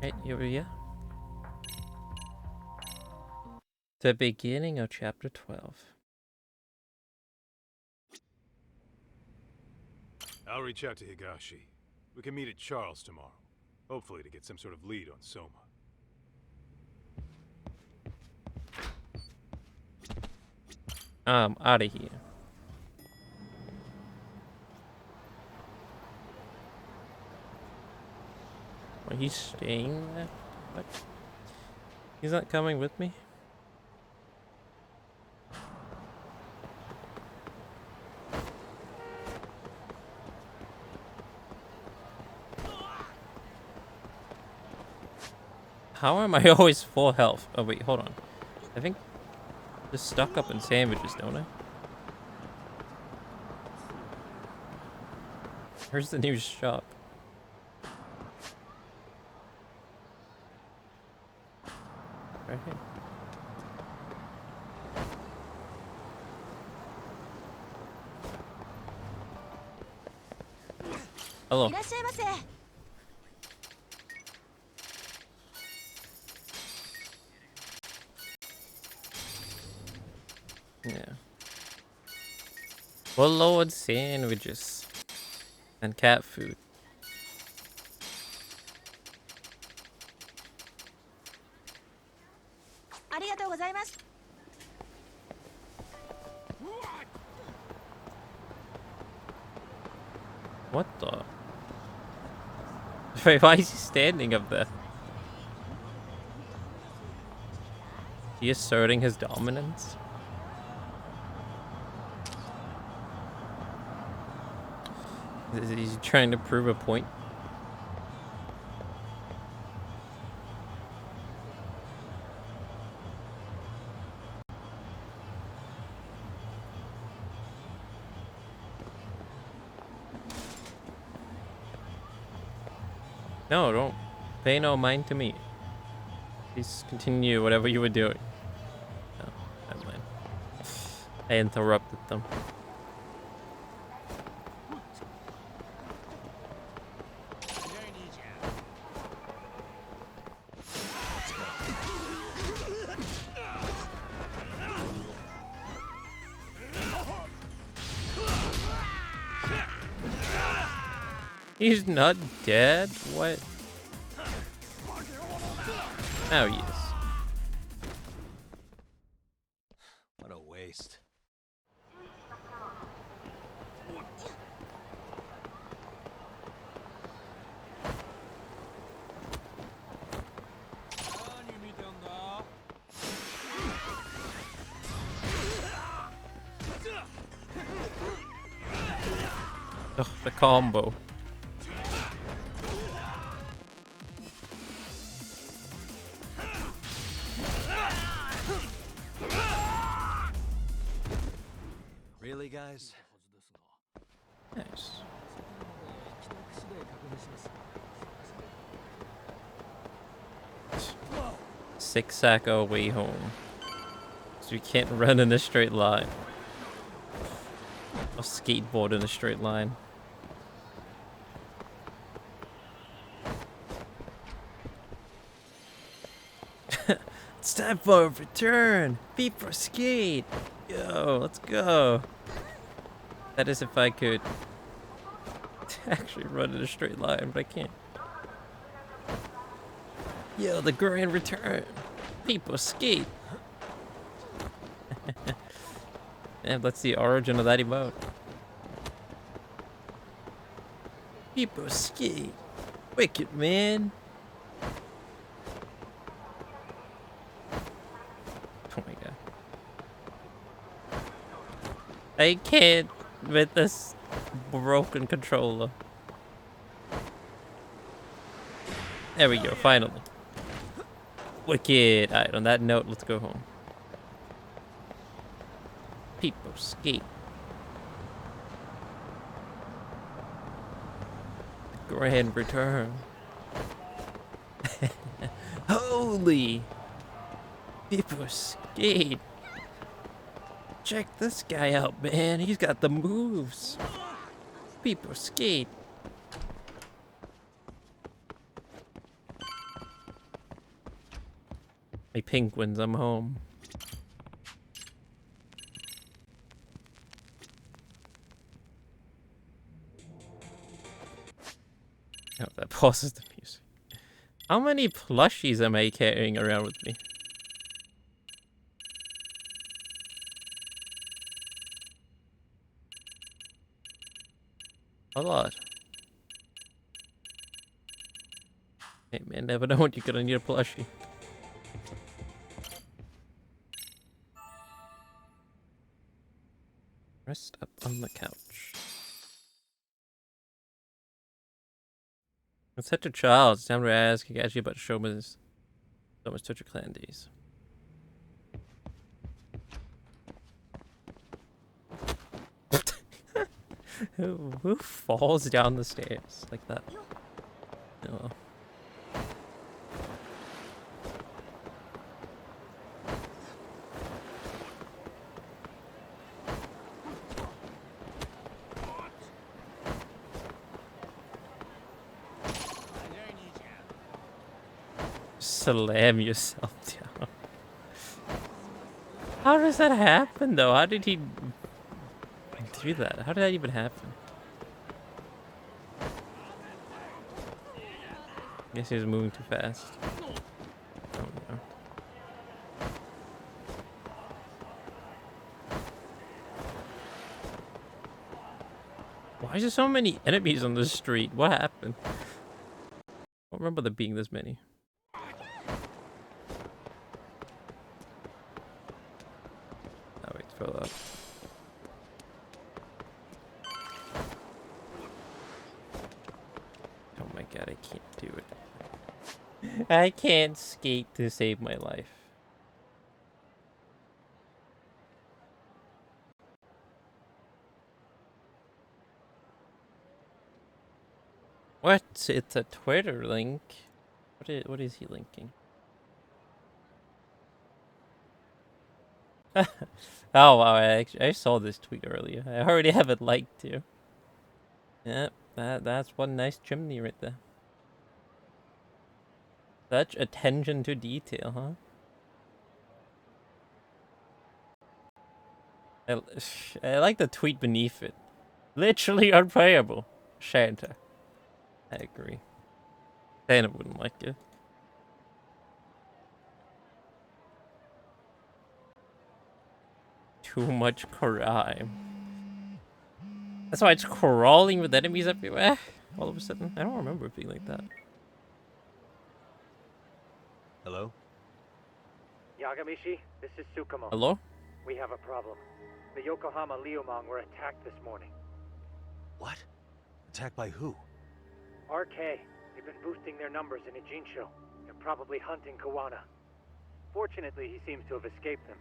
Right, here we are. The beginning of chapter 12. I'll reach out to Higashi. We can meet at Charles tomorrow. Hopefully to get some sort of lead on Soma. Out of here. Are you staying there? What? He's not coming with me? How am I always full health? Oh wait, hold on. I think just stuck up in sandwiches, don't I? Where's the new shop? Right here. Hello. Yeah. Well, load sandwiches and cat food. What the? Wait, why is he standing up there? He asserting his dominance? Is he trying to prove a point? No, don't pay no mind to me. Please continue whatever you were doing. No, never mind. I interrupted them. He's not dead? What? Oh, yes. What a waste. Ugh, the combo. Really, guys? Nice. Six-sack our way home. So we can't run in a straight line. Or skateboard in a straight line. It's time for a return. Ps5 Yo, let's go. That is if I could actually run in a straight line, but I can't. Yo, the grand return. Ps5. And that's the origin of that emote. Ps5. Wicked, man. Oh my god. I can't with this broken controller. There we go, finally. Wicked. Alright, on that note, let's go home. Ps5. Grand return. Holy! Ps5. Check this guy out, man. He's got the moves. Ps5. Hey, penguins, I'm home. Oh, that pauses the music. How many plushies am I carrying around with me? A lot. Hey man, never know what you're gonna need a plushie. Rest up on the couch. I'm such a child. It's time to ask Higashi about Shoma's Torture Clan days. Who falls down the stairs like that? Oh. Slam yourself down. How does that happen though? How did he do that? How did that even happen? Guess he was moving too fast. Oh no. Why is there so many enemies on the street? What happened? I don't remember there being this many. Oh wait, throw that. Oh my god, I can't do it. I can't skate to save my life. What? It's a Twitter link. What is he linking? Oh wow, I saw this tweet earlier. I already have it liked too. Yep, that's one nice chimney right there. Such attention to detail, huh? I like the tweet beneath it. Literally unplayable. Shanta. I agree. Dana wouldn't like it. Too much crime. That's why it's crawling with enemies everywhere. All of a sudden, I don't remember it being like that. Hello? Yagamishi, this is Tsukumo. Hello? We have a problem. The Yokohama Liumang were attacked this morning. What? Attacked by who? RK. They've been boosting their numbers in Ijinsho. They're probably hunting Kawana. Fortunately, he seems to have escaped them.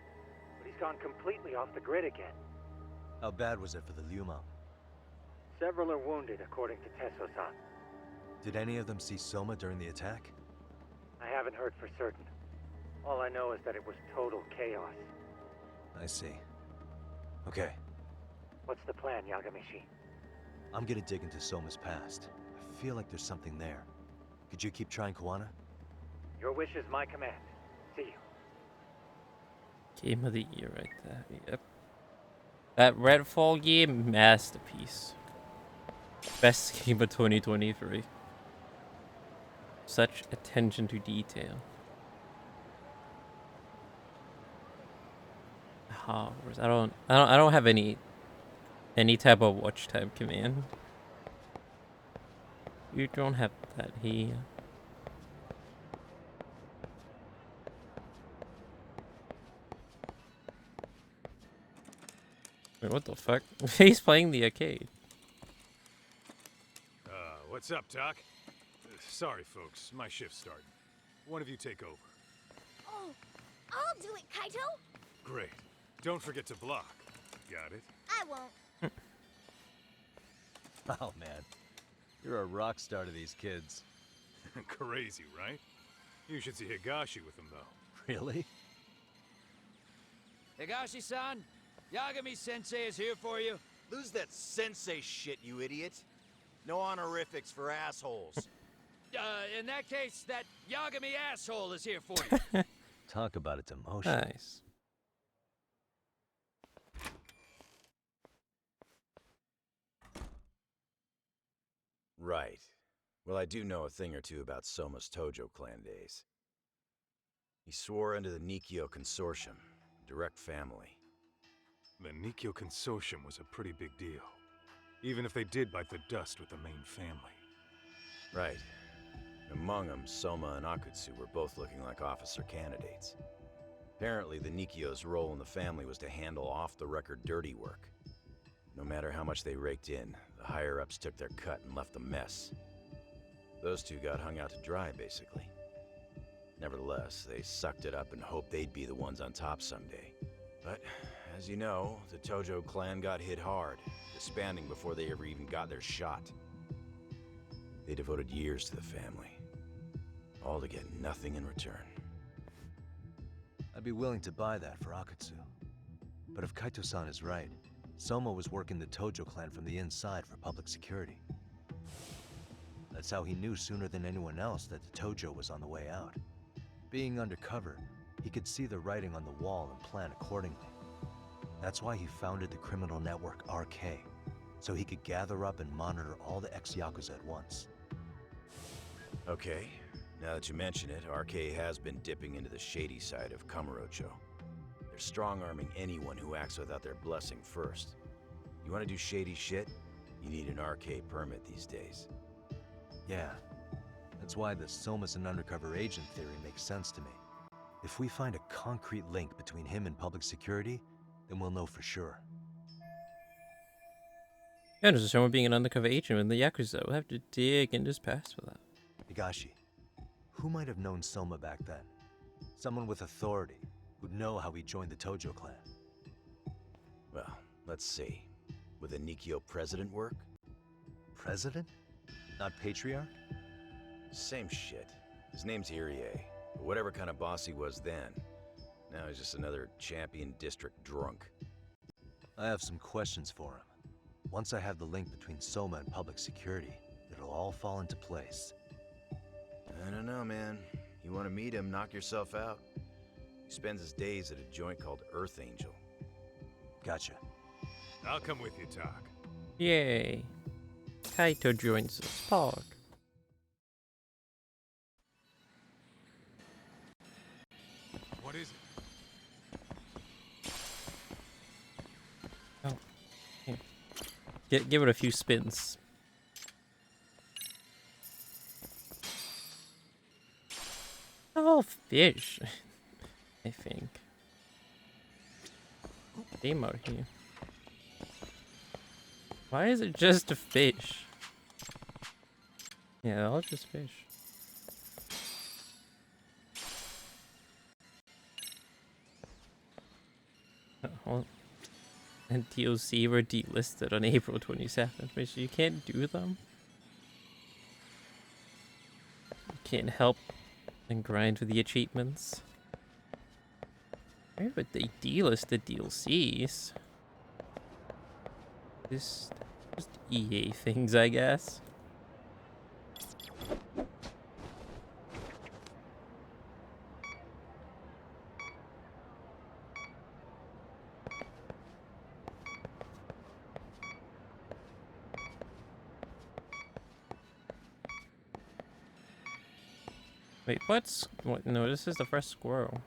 But he's gone completely off the grid again. How bad was it for the Liumang? Several are wounded, according to Tesso-san. Did any of them see Soma during the attack? I haven't heard for certain. All I know is that it was total chaos. I see. Okay, What's the plan, Yagamishi? I'm gonna dig into Soma's past. I feel like there's something there. Could you keep trying Kawana? Your wish is my command. See you. Game of the year right there. Yep. That Redfall game, masterpiece. Best game of 2023. Such attention to detail. Hours. I don't have any type of watch time command. You don't have that here. Wait, what the fuck? He's playing the arcade. What's up, Doc? Sorry, folks. My shift's starting. One of you take over. Oh, I'll do it, Kaito. Great. Don't forget to block. Got it? I won't. Oh man, you're a rock star to these kids. Crazy, right? You should see Higashi with them, though. Really? Higashi-san, Yagami-sensei is here for you. Lose that sensei shit, you idiot. No honorifics for assholes. In that case, that Yagami asshole is here for you. Talk about a demotion. Nice. Right. Well, I do know a thing or two about Soma's Tojo clan days. He swore into the Nikio Consortium, direct family. The Nikio Consortium was a pretty big deal. Even if they did bite the dust with the main family. Right. Among them, Soma and Akutsu were both looking like officer candidates. Apparently, the Nikio's role in the family was to handle off-the-record dirty work. No matter how much they raked in, the higher-ups took their cut and left a mess. Those two got hung out to dry, basically. Nevertheless, they sucked it up and hoped they'd be the ones on top someday. But, as you know, the Tojo clan got hit hard, disbanding before they ever even got their shot. They devoted years to the family, all to get nothing in return. I'd be willing to buy that for Akutsu. But if Kaito-san is right, Soma was working the Tojo clan from the inside for public security. That's how he knew sooner than anyone else that the Tojo was on the way out. Being undercover, he could see the writing on the wall and plan accordingly. That's why he founded the criminal network RK, so he could gather up and monitor all the ex-Yakuza at once. Okay, now that you mention it, RK has been dipping into the shady side of Kamurocho. They're strong-arming anyone who acts without their blessing first. You want to do shady shit? You need an RK permit these days. Yeah, that's why the Soma's an undercover agent theory makes sense to me. If we find a concrete link between him and public security, then we'll know for sure. Yeah, there's someone being an undercover agent in the Yakuza. We'll have to dig into his past for that. Higashi, who might have known Soma back then? Someone with authority, who'd know how he joined the Tojo clan. Well, let's see. Would the Nikio president work? President? Not patriarch? Same shit. His name's Irie, but whatever kind of boss he was then, now he's just another champion district drunk. I have some questions for him. Once I have the link between Soma and public security, it'll all fall into place. I don't know, man. You want to meet him, knock yourself out. He spends his days at a joint called Earth Angel. Gotcha. I'll come with you, Tak. Yay. Kaito joins us. Pog. What is it? Oh. Here. Give it a few spins. Oh, fish. I think. Game out here. Why is it just a fish? Yeah, all just fish. Well, and DLC were delisted on April 27th, which you can't do them. You can't help and grind for the achievements. Why would they delist the DLCs? Just EA things, I guess. Wait, what's... What? No, this is the first squirrel.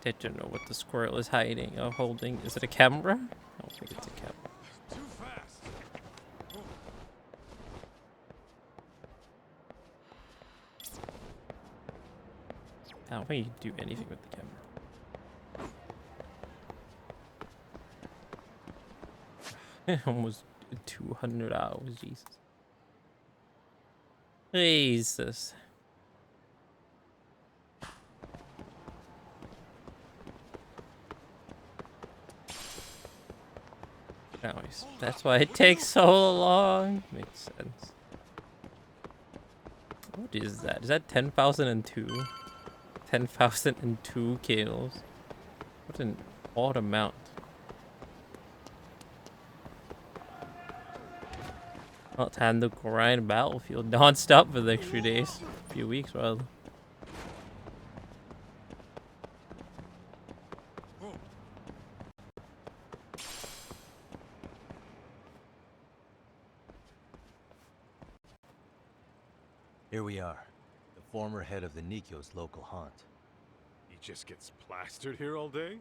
I don't know what the squirrel is hiding or holding. Is it a camera? I don't think it's a camera. Too fast. I don't think you can do anything with the camera. Almost 200 hours, Jesus. Jesus. Anyways, that's why it takes so long. Makes sense. What is that? Is that 10,002? 10,002 kills. What an odd amount. Well, time to grind Battlefield non-stop for the next few days. Few weeks, rather. Here we are, the former head of the Nikyo's local haunt. He just gets plastered here all day?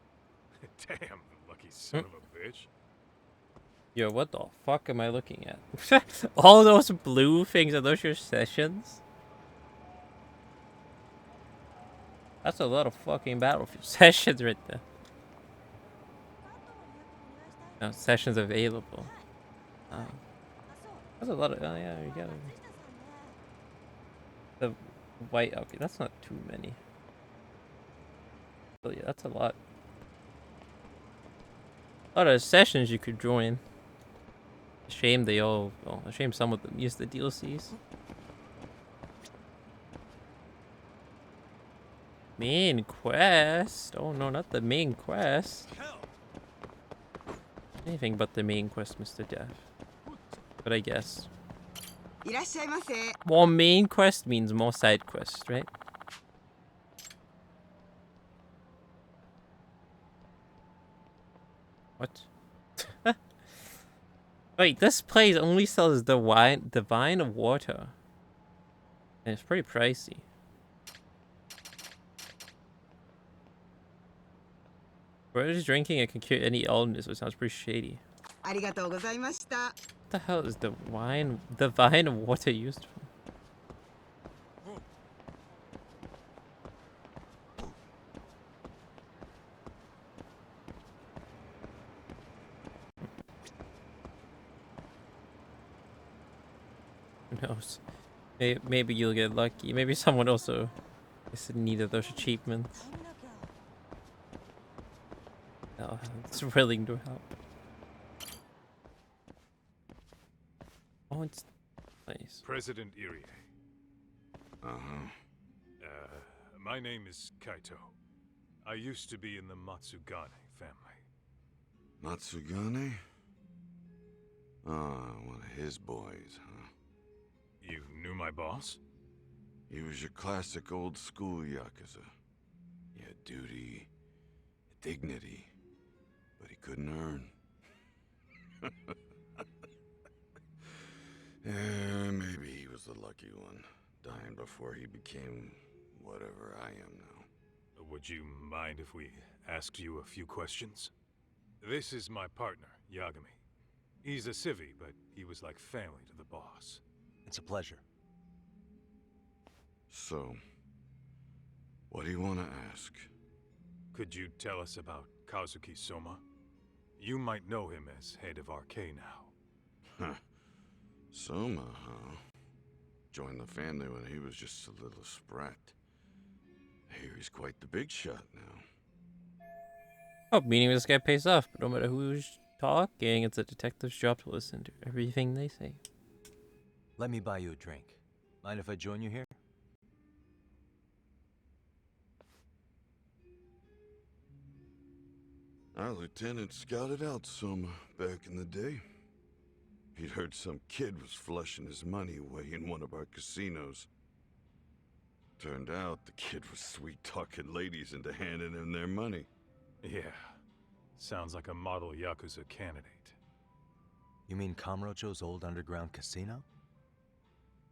Damn, lucky son of a bitch. Yo, what the fuck am I looking at? All those blue things, are those your sessions? That's a lot of fucking Battlefield sessions right there. No, sessions available. That's a lot of, oh yeah, you got it. The white, okay, that's not too many. Oh yeah, that's a lot. A lot of sessions you could join. Shame they all, well, a shame some of them use the DLCs. Main quest? Oh no, not the main quest. Anything but the main quest, Mr. Death. But I guess. More main quest means more side quest, right? What? Wait, this place only sells divine water. And it's pretty pricey. Where is drinking and can cure any illness, which sounds pretty shady. What the hell is divine water used for? Who knows? Maybe you'll get lucky. Maybe someone also is in need of those achievements. No, it's willing to help. Oh, it's nice. President Irie. My name is Kaito. I used to be in the Matsugane family. Matsugane? Ah, one of his boys, huh? You knew my boss? He was your classic old school Yakuza. He had duty, dignity, but he couldn't earn. Yeah, maybe he was the lucky one, dying before he became whatever I am now. Would you mind if we asked you a few questions? This is my partner, Yagami. He's a civvy, but he was like family to the boss. It's a pleasure. So, what do you want to ask? Could you tell us about Kazuki Soma? You might know him as head of RK now. Huh. Soma, huh? Joined the family when he was just a little sprat. Here he's quite the big shot now. Oh, meaning this guy pays off, but no matter who's talking, it's a detective's job to listen to everything they say. Let me buy you a drink. Mind if I join you here? Our lieutenant scouted out Soma back in the day. He'd heard some kid was flushing his money away in one of our casinos. Turned out the kid was sweet-talking ladies into handing him their money. Yeah, sounds like a model Yakuza candidate. You mean Kamurocho's old underground casino?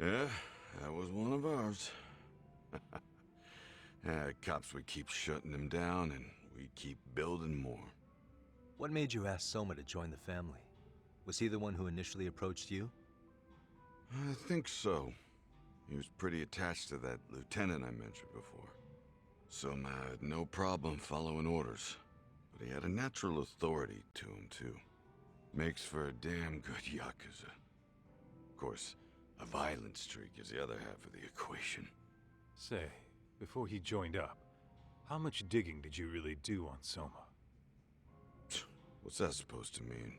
Yeah, that was one of ours. Cops would keep shutting him down, and we'd keep building more. What made you ask Soma to join the family? Was he the one who initially approached you? I think so. He was pretty attached to that lieutenant I mentioned before. Soma had no problem following orders, but he had a natural authority to him, too. Makes for a damn good Yakuza. Of course, a violent streak is the other half of the equation. Say, before he joined up, how much digging did you really do on Soma? What's that supposed to mean?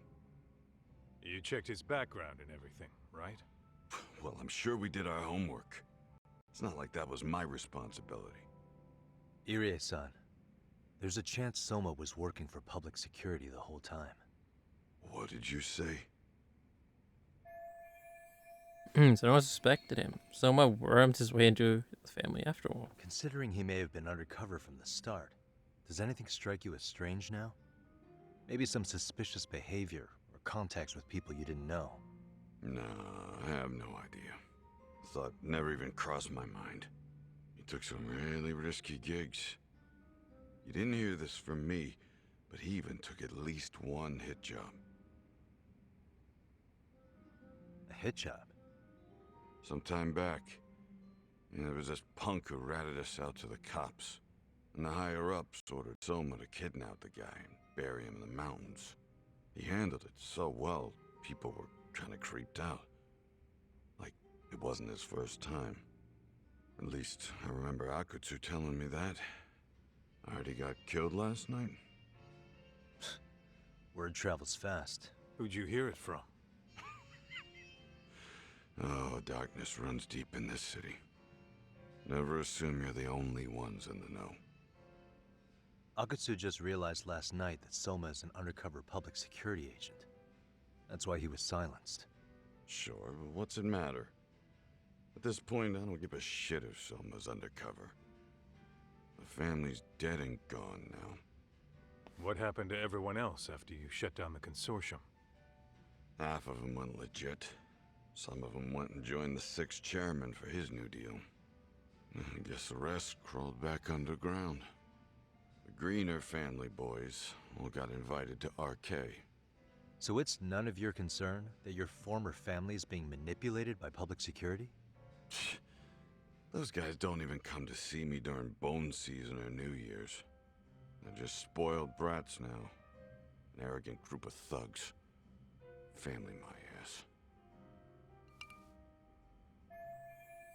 You checked his background and everything, right? Well, I'm sure we did our homework. It's not like that was my responsibility. Irie-san, there's a chance Soma was working for public security the whole time. What did you say? So no one suspected him. Soma wormed his way into the family after all. Considering he may have been undercover from the start, does anything strike you as strange now? Maybe some suspicious behavior or contacts with people you didn't know. No, I have no idea. Thought never even crossed my mind. He took some really risky gigs. You didn't hear this from me, but he even took at least one hit job. A hit job? Some time back, there was this punk who ratted us out to the cops. And the higher-ups ordered Soma to kidnap the guy and bury him in the mountains. He handled it so well, people were kind of creeped out. Like, it wasn't his first time. At least, I remember Akutsu telling me that. I heard he got killed last night. Word travels fast. Who'd you hear it from? Oh, darkness runs deep in this city. Never assume you're the only ones in the know. Akutsu just realized last night that Soma is an undercover public security agent. That's why he was silenced. Sure, but what's it matter? At this point, I don't give a shit if Soma's undercover. The family's dead and gone now. What happened to everyone else after you shut down the consortium? Half of them went legit. Some of them went and joined the 6th chairman for his new deal. I guess the rest crawled back underground. The Greener family boys all got invited to RK. So it's none of your concern that your former family is being manipulated by public security? Those guys don't even come to see me during bone season or New Year's. They're just spoiled brats now. An arrogant group of thugs. Family my ass.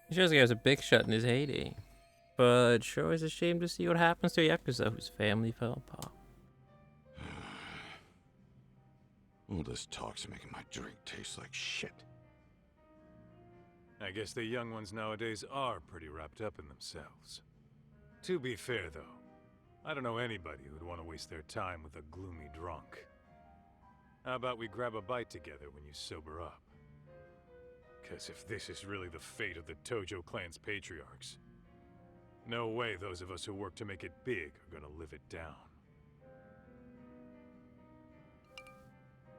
He shows he was a big shot in his heyday. But sure is a shame to see what happens to Yakuza whose family fell apart. All this talk's making my drink taste like shit. I guess the young ones nowadays are pretty wrapped up in themselves. To be fair, though, I don't know anybody who'd want to waste their time with a gloomy drunk. How about we grab a bite together when you sober up? 'Cause if this is really the fate of the Tojo clan's patriarchs, no way those of us who work to make it big are gonna live it down.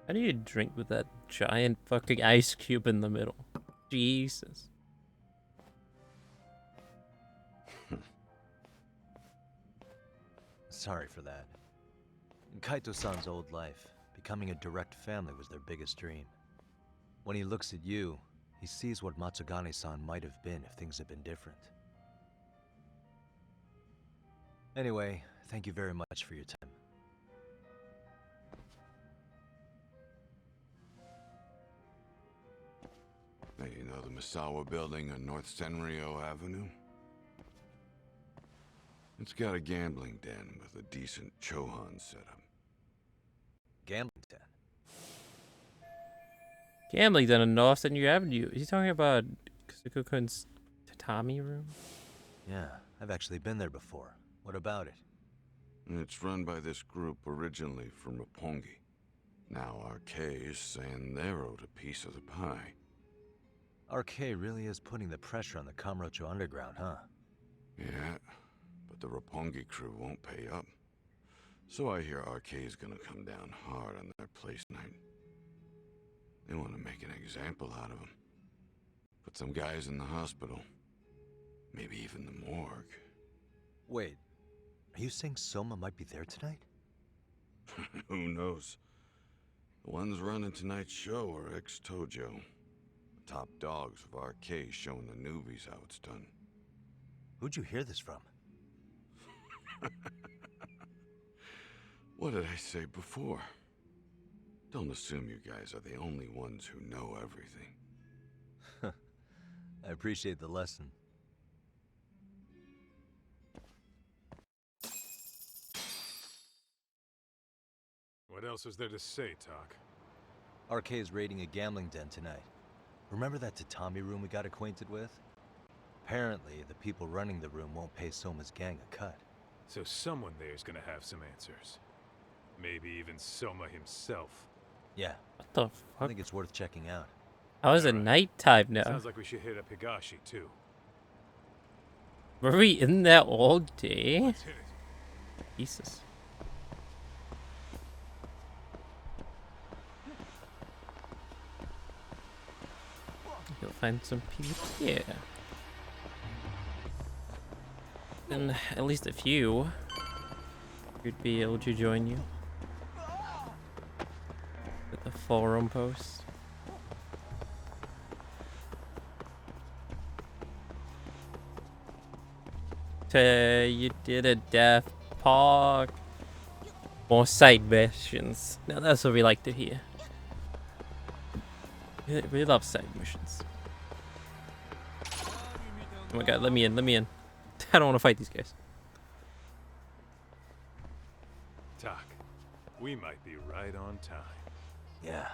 How do you drink with that giant fucking ice cube in the middle? Jesus. Sorry for that. In Kaito-san's old life, becoming a direct family was their biggest dream. When he looks at you, he sees what Matsugane-san might have been if things had been different. Anyway, thank you very much for your time. Hey, you know the Misawa building on North Senryo Avenue? It's got a gambling den with a decent Chohan setup. Gambling den? Gambling done on North Senryo Avenue. Is he talking about Kazuko-kun's tatami room? Yeah, I've actually been there before. What about it? It's run by this group originally from Roppongi. Now RK is saying they're owed a piece of the pie. RK really is putting the pressure on the Kamurocho Underground, huh? Yeah, but the Roppongi crew won't pay up. So I hear RK is gonna come down hard on their place night. They want to make an example out of him. Put some guys in the hospital. Maybe even the morgue. Wait, are you saying Soma might be there tonight? Who knows? The ones running tonight's show are ex-Tojo. The top dogs of RK showing the newbies how it's done. Who'd you hear this from? What did I say before? Don't assume you guys are the only ones who know everything. I appreciate the lesson. What else is there to say, Talk? RK is raiding a gambling den tonight. Remember that tatami room we got acquainted with? Apparently, the people running the room won't pay Soma's gang a cut. So someone there's gonna have some answers. Maybe even Soma himself. Yeah, What the I fuck? think it's worth checking out. How is it Alright. nighttime now? Sounds like we should hit up Higashi too. Were we in there all day? Let's hit it. Jesus. You'll find some people here. And at least a few would be able to join you. With the forum post. You did a death park. More side missions. Now that's what we like to hear. We love side missions. Oh my god, let me in, let me in. I don't want to fight these guys. Tak, we might be right on time. Yeah.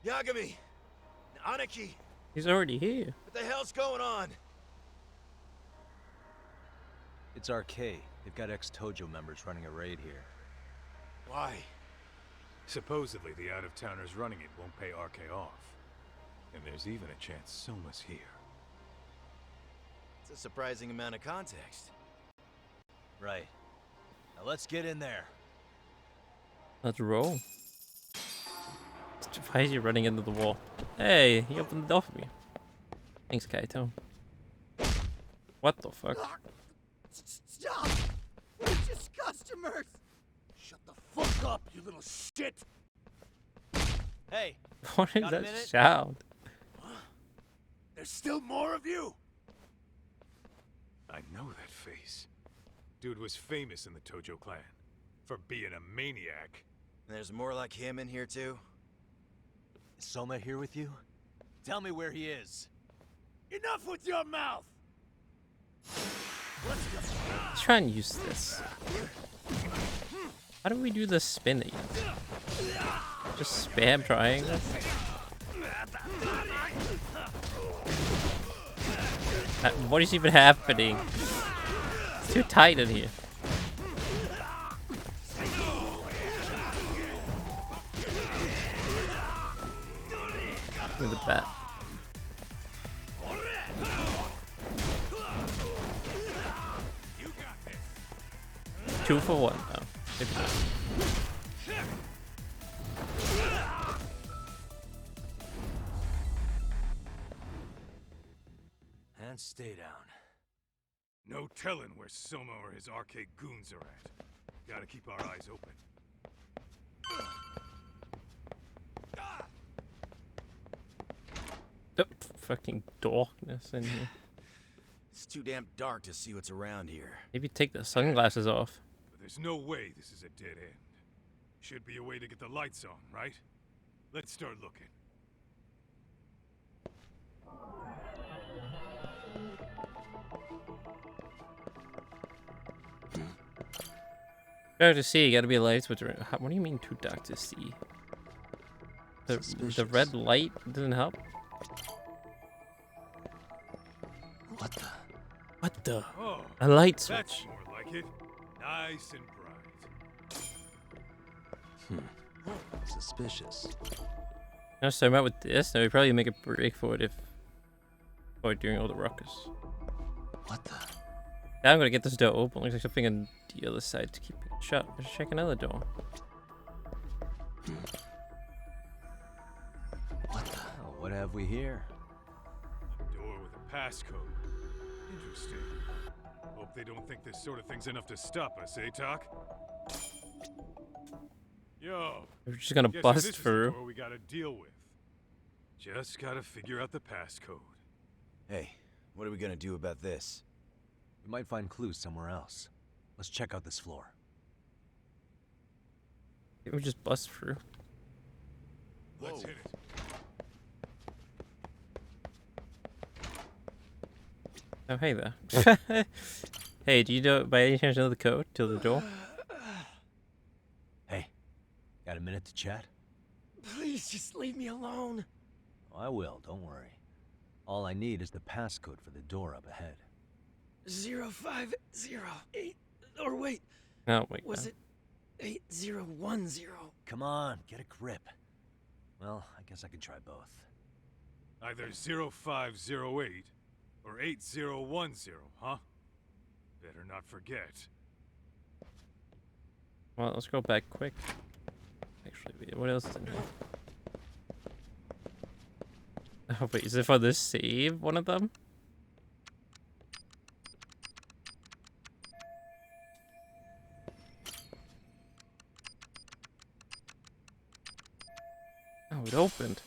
Yagami! Aniki! He's already here. What the hell's going on? It's RK. They've got ex-Tojo members running a raid here. Why? Supposedly the out-of-towners running it won't pay RK off. And there's even a chance Soma's here. It's a surprising amount of context. Right. Now let's get in there. Let's roll. Why is he running into the wall? Hey, he opened the door for me. Thanks, Kaito. What the fuck? Stop! We're just customers! Shut the fuck up, you little shit! Hey, What is Got a that minute? sound? There's still more of you! I know that face. Dude was famous in the Tojo clan for being a maniac. There's more like him in here too? is Soma here with you? Tell me where he is. Enough with your mouth! Let's try and use this. How do we do the spin again? Just spam triangle? What is even happening? It's too tight in here. With the bat. Two for one. Oh, maybe not. And stay down. No telling where Soma or his arcade goons are at. Gotta keep our eyes open. Oh, fucking darkness in here. It's too damn dark to see what's around here. Maybe take the sunglasses off. But there's no way this is a dead end. Should be a way to get the lights on, right? Let's start looking. Dark to see, gotta be lights. What do you mean too dark to see? The red light doesn't help? What the? What the? Oh, A light that's switch. more like it. Nice and bright. Suspicious. No, so I'm out with this. No, we probably make a break for it if during all the ruckus. What the? Now I'm gonna get this door open. Looks like something on the other side to keep it shut. Let's check another door. What the? Oh, what have we here? A door with a passcode. Interesting. Hope they don't think this sort of thing's enough to stop us, eh, Tak? Yo. We're just gonna Guessing bust this is the through. door we gotta deal with. Just gotta figure out the passcode. Hey, what are we gonna do about this? We might find clues somewhere else. Let's check out this floor. We just bust through. Let's hit it. Oh, hey there. Hey, do you know by any chance know the code to the door? Hey, got a minute to chat? Please just leave me alone. Oh, I will, don't worry. All I need is the passcode for the door up ahead. 0508. Or wait, Oh my was god. it 8010? Come on, get a grip. Well, I guess I can try both. Either 0508 or 8010, huh? Better not forget. Well, let's go back quick. Actually, wait, what else is in here? Oh wait, is it for the save? One of them? Oh, it opened.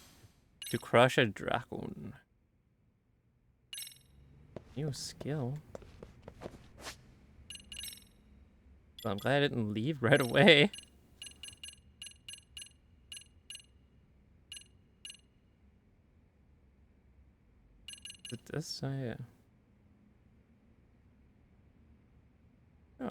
To crush a Dracula. New skill. Well, I'm glad I didn't leave right away. Is it this? Oh, yeah. Oh.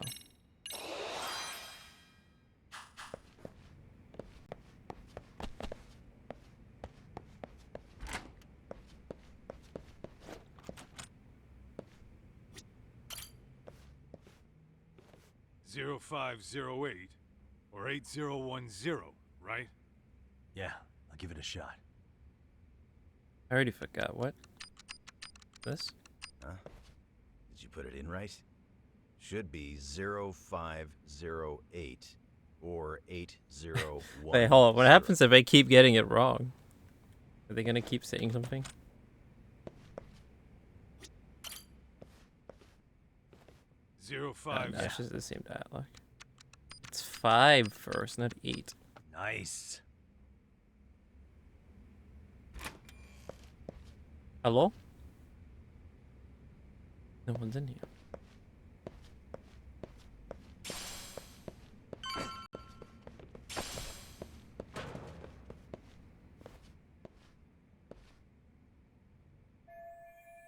0508 or 8010, right? Yeah, I'll give it a shot. I already forgot. What? This? Huh? Did you put it in right? Should be 0508 or 801. Wait, hold on. What happens if I keep getting it wrong? Are they gonna keep saying something? Zero No, five. it's just the same dialogue. It's 5 first, not 8. Nice. Hello? No one's in here.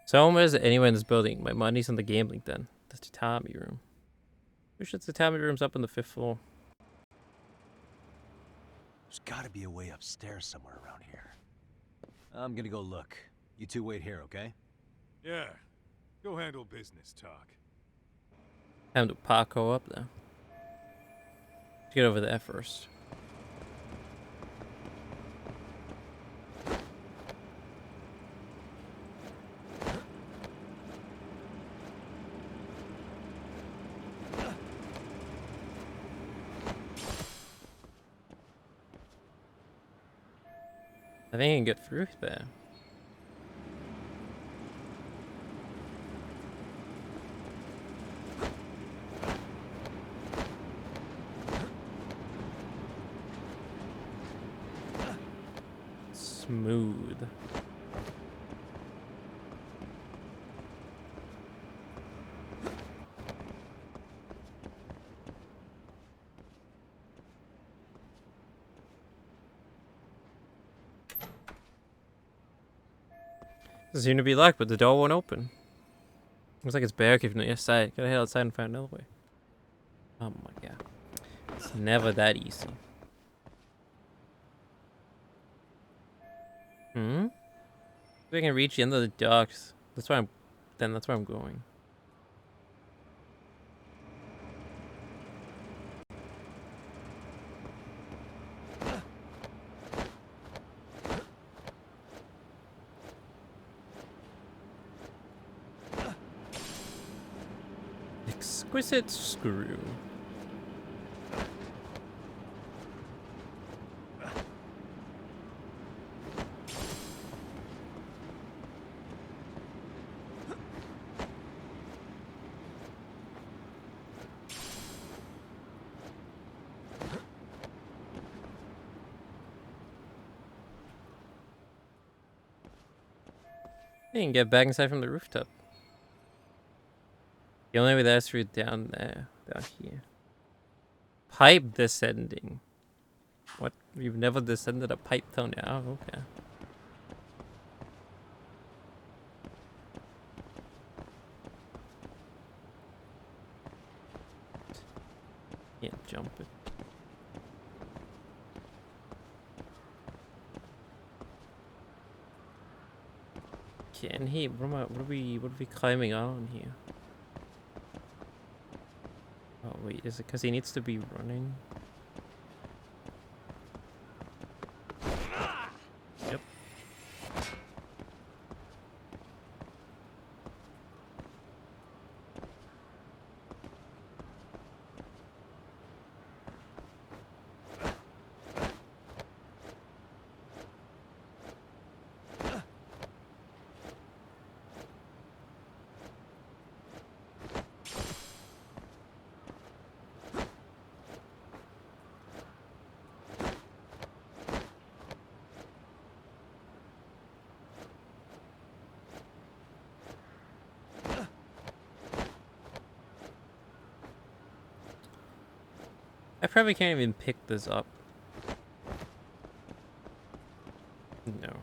So is anyone in this building? My money's in the gambling den. The tatami room. Wish the tatami room's up on the 5th floor. There's gotta be a way upstairs somewhere around here. I'm gonna go look. You two wait here, okay? Yeah. Go handle business talk. Time to Paco up there. Let's get over there first. I think I can get through there. Smooth. Doesn't seem to be luck, but the door won't open. Looks like it's barricaded from the other side. Gotta head outside and find another way. Oh my god. It's never that easy. Hmm? If I can reach the end of the docks. That's why that's where I'm going. Exquisite screw. You can get back inside from the rooftop. The only way that's through down there, down here. Pipe descending. What? You've never descended a pipe till now? Okay. Can't jump it. Can he? What are we climbing on here? Oh wait, is it because he needs to be running? Yep. I probably can't even pick this up. No.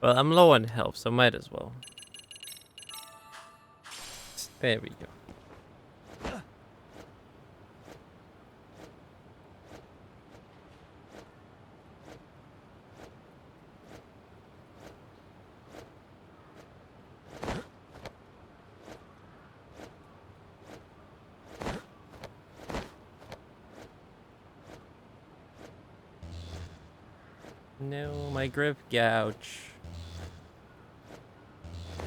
Well, I'm low on health, so might as well. There we go. No, my grip gouge.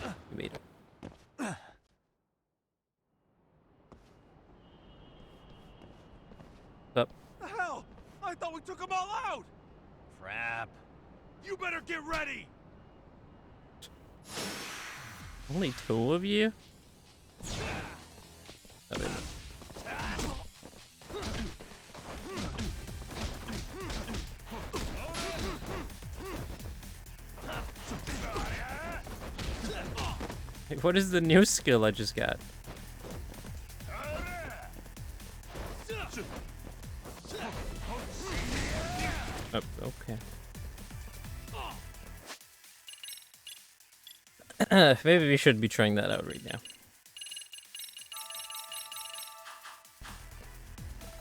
You made it. Up. The hell? I thought we took them all out! Crap. You better get ready! Only 2 of you? I mean, what is the new skill I just got? Oh, okay. Maybe we should be trying that out right now.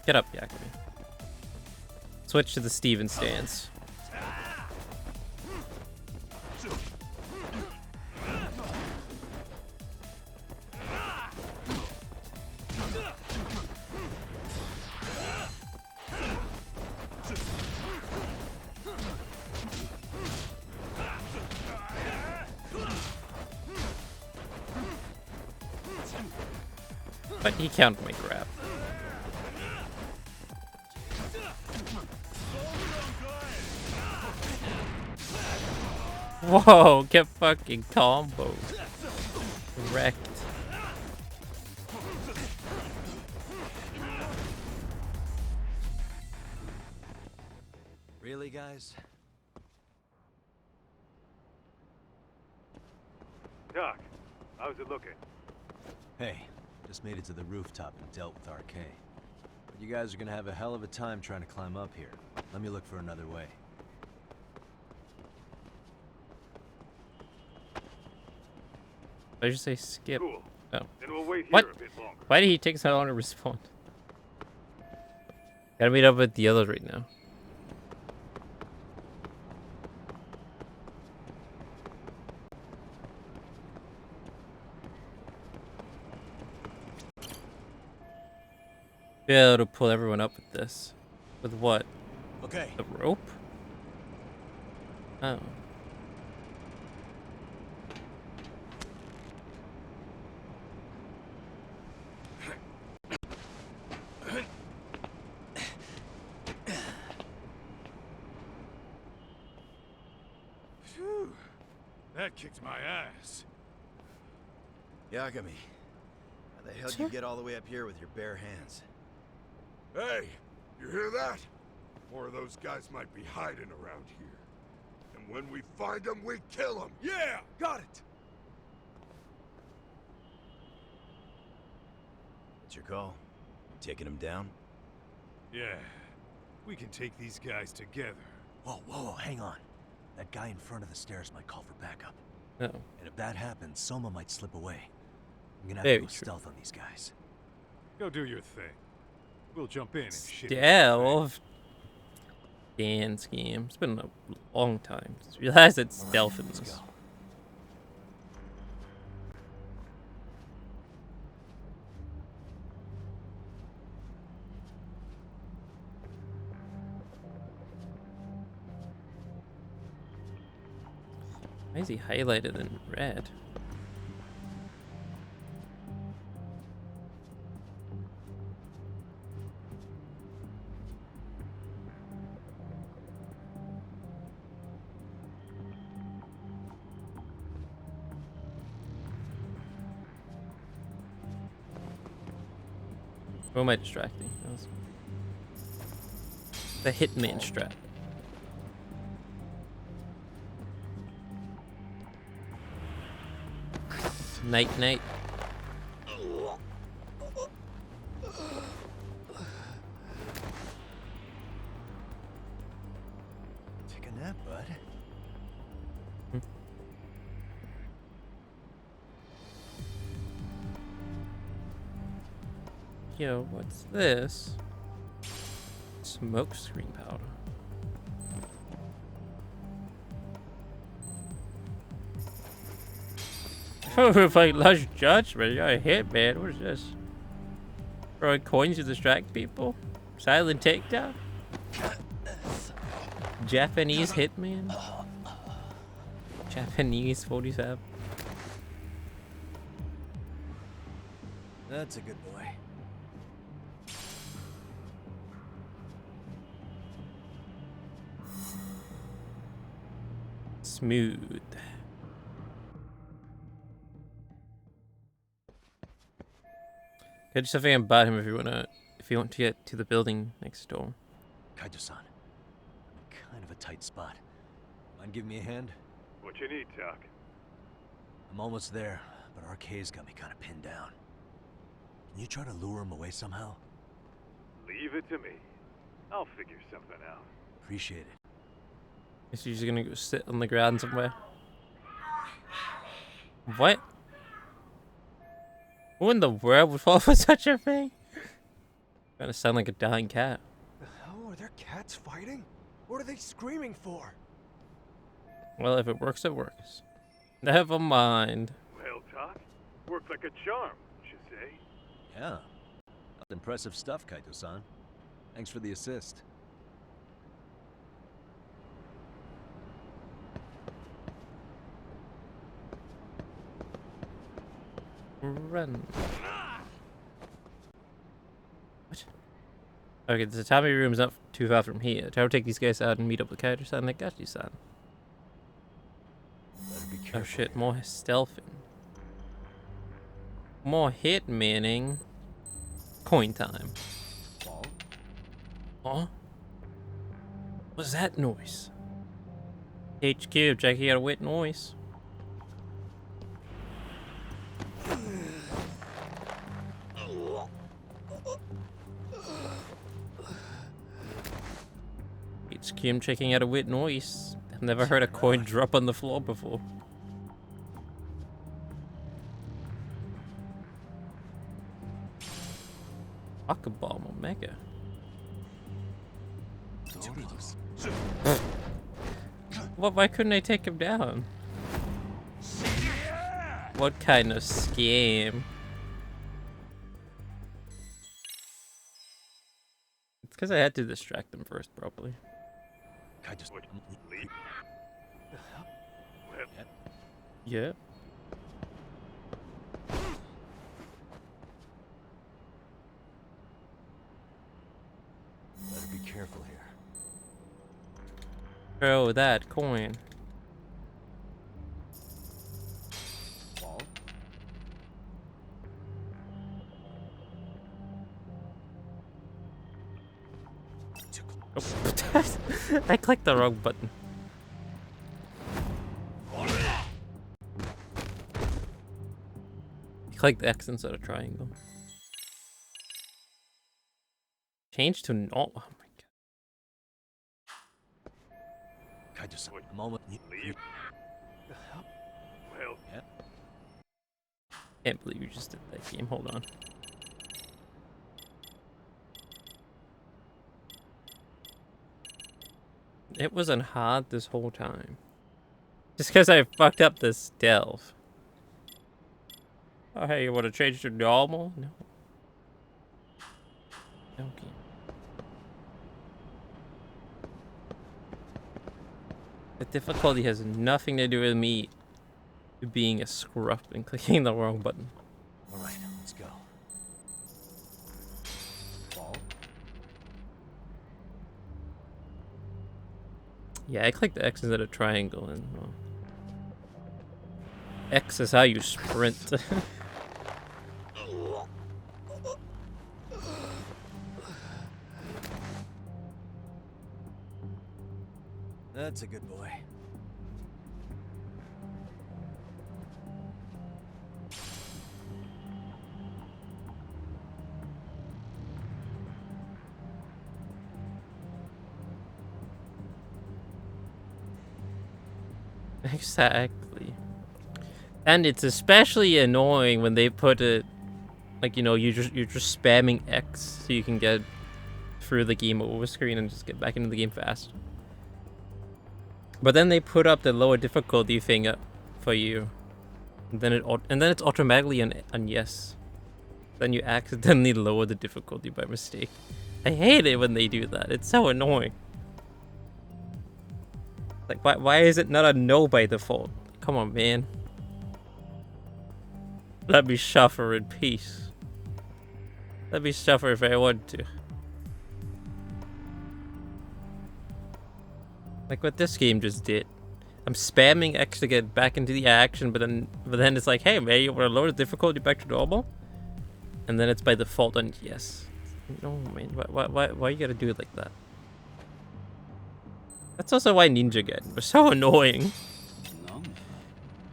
Get up, Yakumi. Switch to the Steven stance. But he counted my grab. Whoa, get fucking combo. Wrecked. Really, guys? Doc, how's it looking? Hey, just made it to the rooftop and dealt with RK. But you guys are gonna have a hell of a time trying to climb up here. Let me look for another way. I just say skip. Cool. Oh. Then we'll wait What? here a bit longer. Why did he take so long to respond? Gotta meet up with the others right now. Be able to pull everyone up with this. With what? Okay. The rope? Oh. Phew. That kicked my ass. Yakumi, how the hell did you get all the way up here with your bare hands? Hey, you hear that? More of those guys might be hiding around here. And when we find them, we kill them. Yeah, got it. What's your call? Taking him down? Yeah, we can take these guys together. Whoa, whoa, hang on. That guy in front of the stairs might call for backup. Oh. And if that happens, Soma might slip away. I'm gonna have Very to go true. stealth on these guys. Go do your thing. We'll jump in and shit. Yeah, well, dance game. It's been a long time since I realized it's stealth in Let's this. go. Why is he highlighted in red? Who am I distracting? That was the hitman strap. Night night. Take a nap, bud. Yo, what's this? Smoke screen powder. Oh, if I lush judgment, you're a hitman. What is this? Throwing coins to distract people? Silent takedown? Japanese hitman? Japanese 47. That's a good boy. Smooth. Get something about him if you want to get to the building next door. Kaito-san, kind of a tight spot. Mind giving me a hand? What you need, Doc? I'm almost there, but RK's got me kind of pinned down. Can you try to lure him away somehow? Leave it to me. I'll figure something out. Appreciate it. Guess you're just gonna go sit on the ground somewhere. What? Who in the world would fall for such a thing? Gonna sound like a dying cat. The hell are there cats fighting? What are they screaming for? Well, if it works, it works. Never mind. Well, Doc, worked like a charm, don't you say? Yeah. That's impressive stuff, Kaito-san. Thanks for the assist. Run. What? Okay, the Tatami room's not too far from here. Try to take these guys out and meet up with Kaito-san and Nagashi-san. Better be careful. Oh shit, more stealthing. More hitmaning. Coin time. Ball? Huh? What's that noise? HQ, checking out a wet noise. HQ, I'm checking out a wet noise. I've never heard a coin drop on the floor before. Aquabomb Omega. What? Why couldn't I take him down? What kind of scam? It's because I had to distract them first, probably. What, leave? Well, Yeah. Better be careful here. Throw that coin. Ball? Oh. I clicked the wrong button. Click the X instead of triangle. Change to no. Oh my god. Kaito-san, I'm almost... leave? Well, Can't believe you just did that game. Hold on. It wasn't hard this whole time. Just because I fucked up the stealth. Oh, hey, you want to change to normal? No. Okay. That difficulty has nothing to do with me being a scruff and clicking the wrong button. All right, let's go. Ball. Yeah, I clicked X instead of triangle, and well, X is how you sprint. That's a good boy. Exactly. And it's especially annoying when they put it like, you know, you're just spamming X so you can get through the game over screen and just get back into the game fast. But then they put up the lower difficulty thing up for you. And then it's automatically an yes. Then you accidentally lower the difficulty by mistake. I hate it when they do that. It's so annoying. Like, why is it not a no by default? Come on, man. Let me suffer in peace. Let me suffer if I want to. Like what this game just did. I'm spamming X to get back into the action, but then it's like, hey man, you want to lower the difficulty back to normal? And then it's by default on yes. No man, why you gotta do it like that? That's also why Ninja Gaiden was so annoying.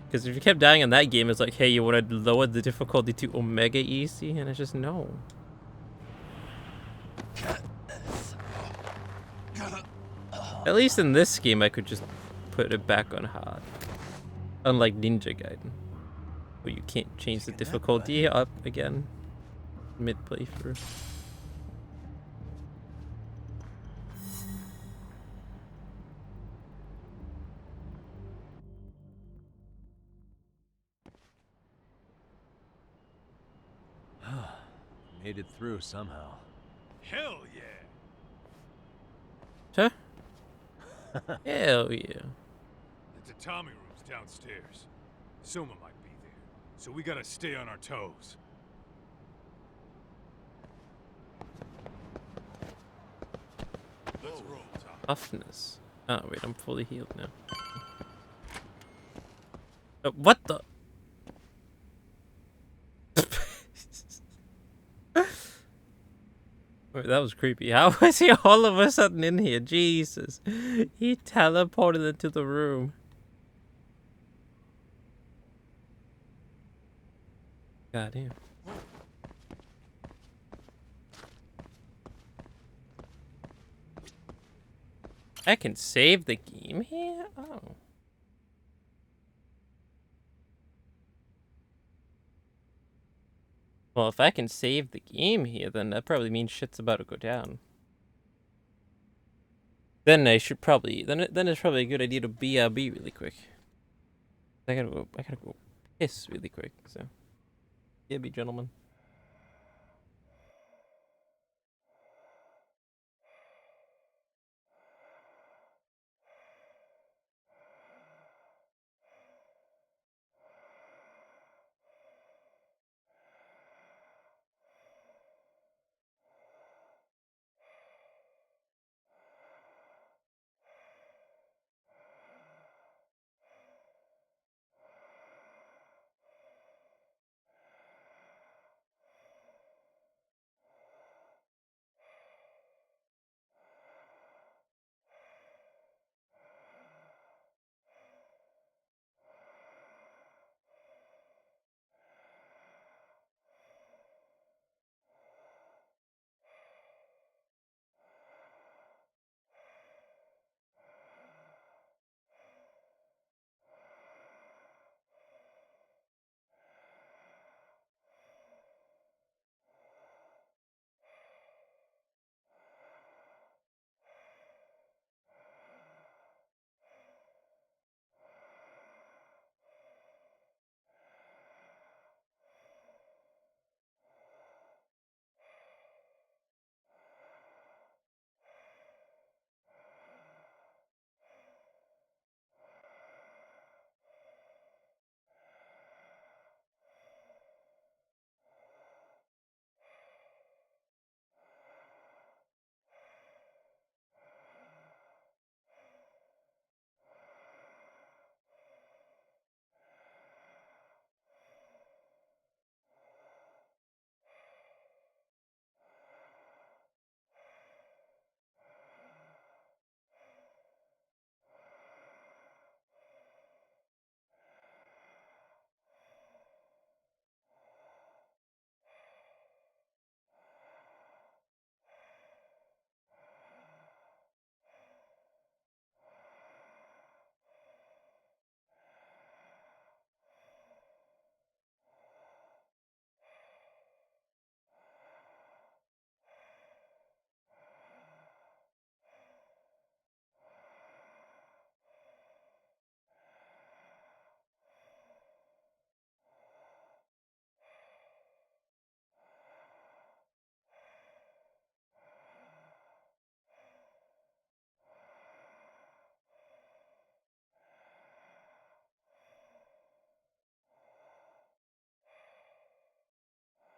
Because if you kept dying in that game, it's like, hey, you want to lower the difficulty to Omega easy? And it's just no. At least in this game, I could just put it back on hard. Unlike Ninja Gaiden, where you can't change the difficulty up again mid-playthrough. Made it through somehow. Hell yeah! Huh? Hell yeah. The tatami room's downstairs. Soma might be there, so we gotta stay on our toes. Let's roll, Tom. Toughness. Oh wait, I'm fully healed now. What the? Wait, that was creepy. How was he all of a sudden in here? Jesus. He teleported into the room. God damn. I can save the game here? Oh. Well, if I can save the game here, then that probably means shit's about to go down. Then I should probably, then it's probably a good idea to BRB really quick. I gotta go piss really quick, so. BRB, gentlemen.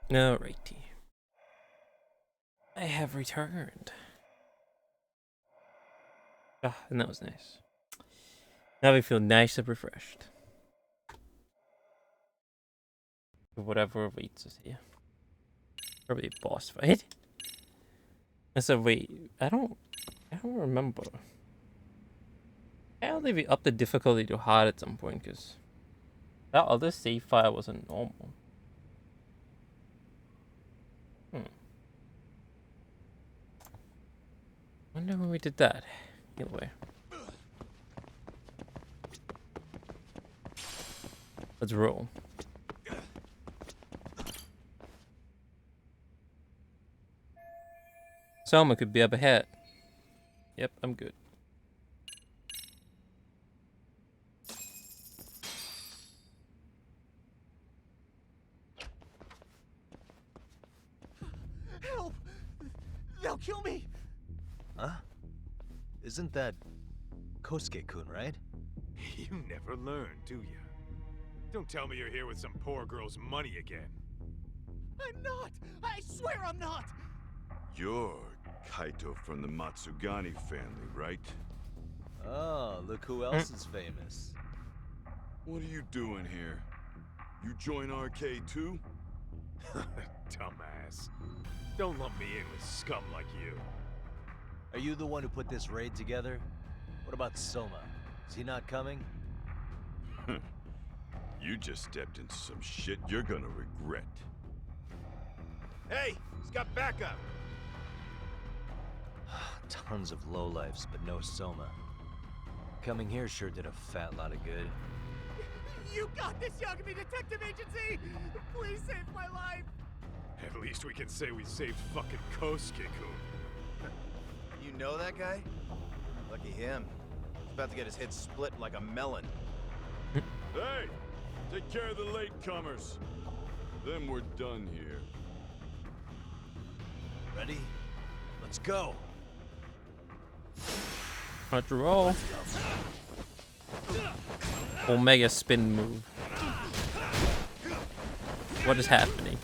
Alrighty. I have returned. Ah, and that was nice. Now we feel nice and refreshed. Whatever awaits us here. Probably a boss fight. I said, wait, I don't remember. I only up the difficulty to hard at some point, because that other save file wasn't normal. Wonder when we did that. Either way. Let's roll. Selma could be up ahead. Yep, I'm good. Help! They'll kill me! Huh? Isn't that Kosuke-kun, right? You never learn, do you? Don't tell me you're here with some poor girl's money again. I'm not! I swear I'm not! You're Kaito from the Matsugani family, right? Oh, look who else is famous. What are you doing here? You join RK too? Dumbass. Don't lump me in with scum like you. Are you the one who put this raid together? What about Soma? Is he not coming? You just stepped into some shit you're gonna regret. Hey, he's got backup. Tons of lowlifes, but no Soma. Coming here sure did a fat lot of good. You got this, Yagami Detective Agency! Please save my life! At least we can say we saved fucking Kosuke-kun. You know that guy? Lucky him. He's about to get his head split like a melon. Hey! Take care of the latecomers. Then we're done here. Ready? Let's go! Let's roll. Omega spin move. What is happening?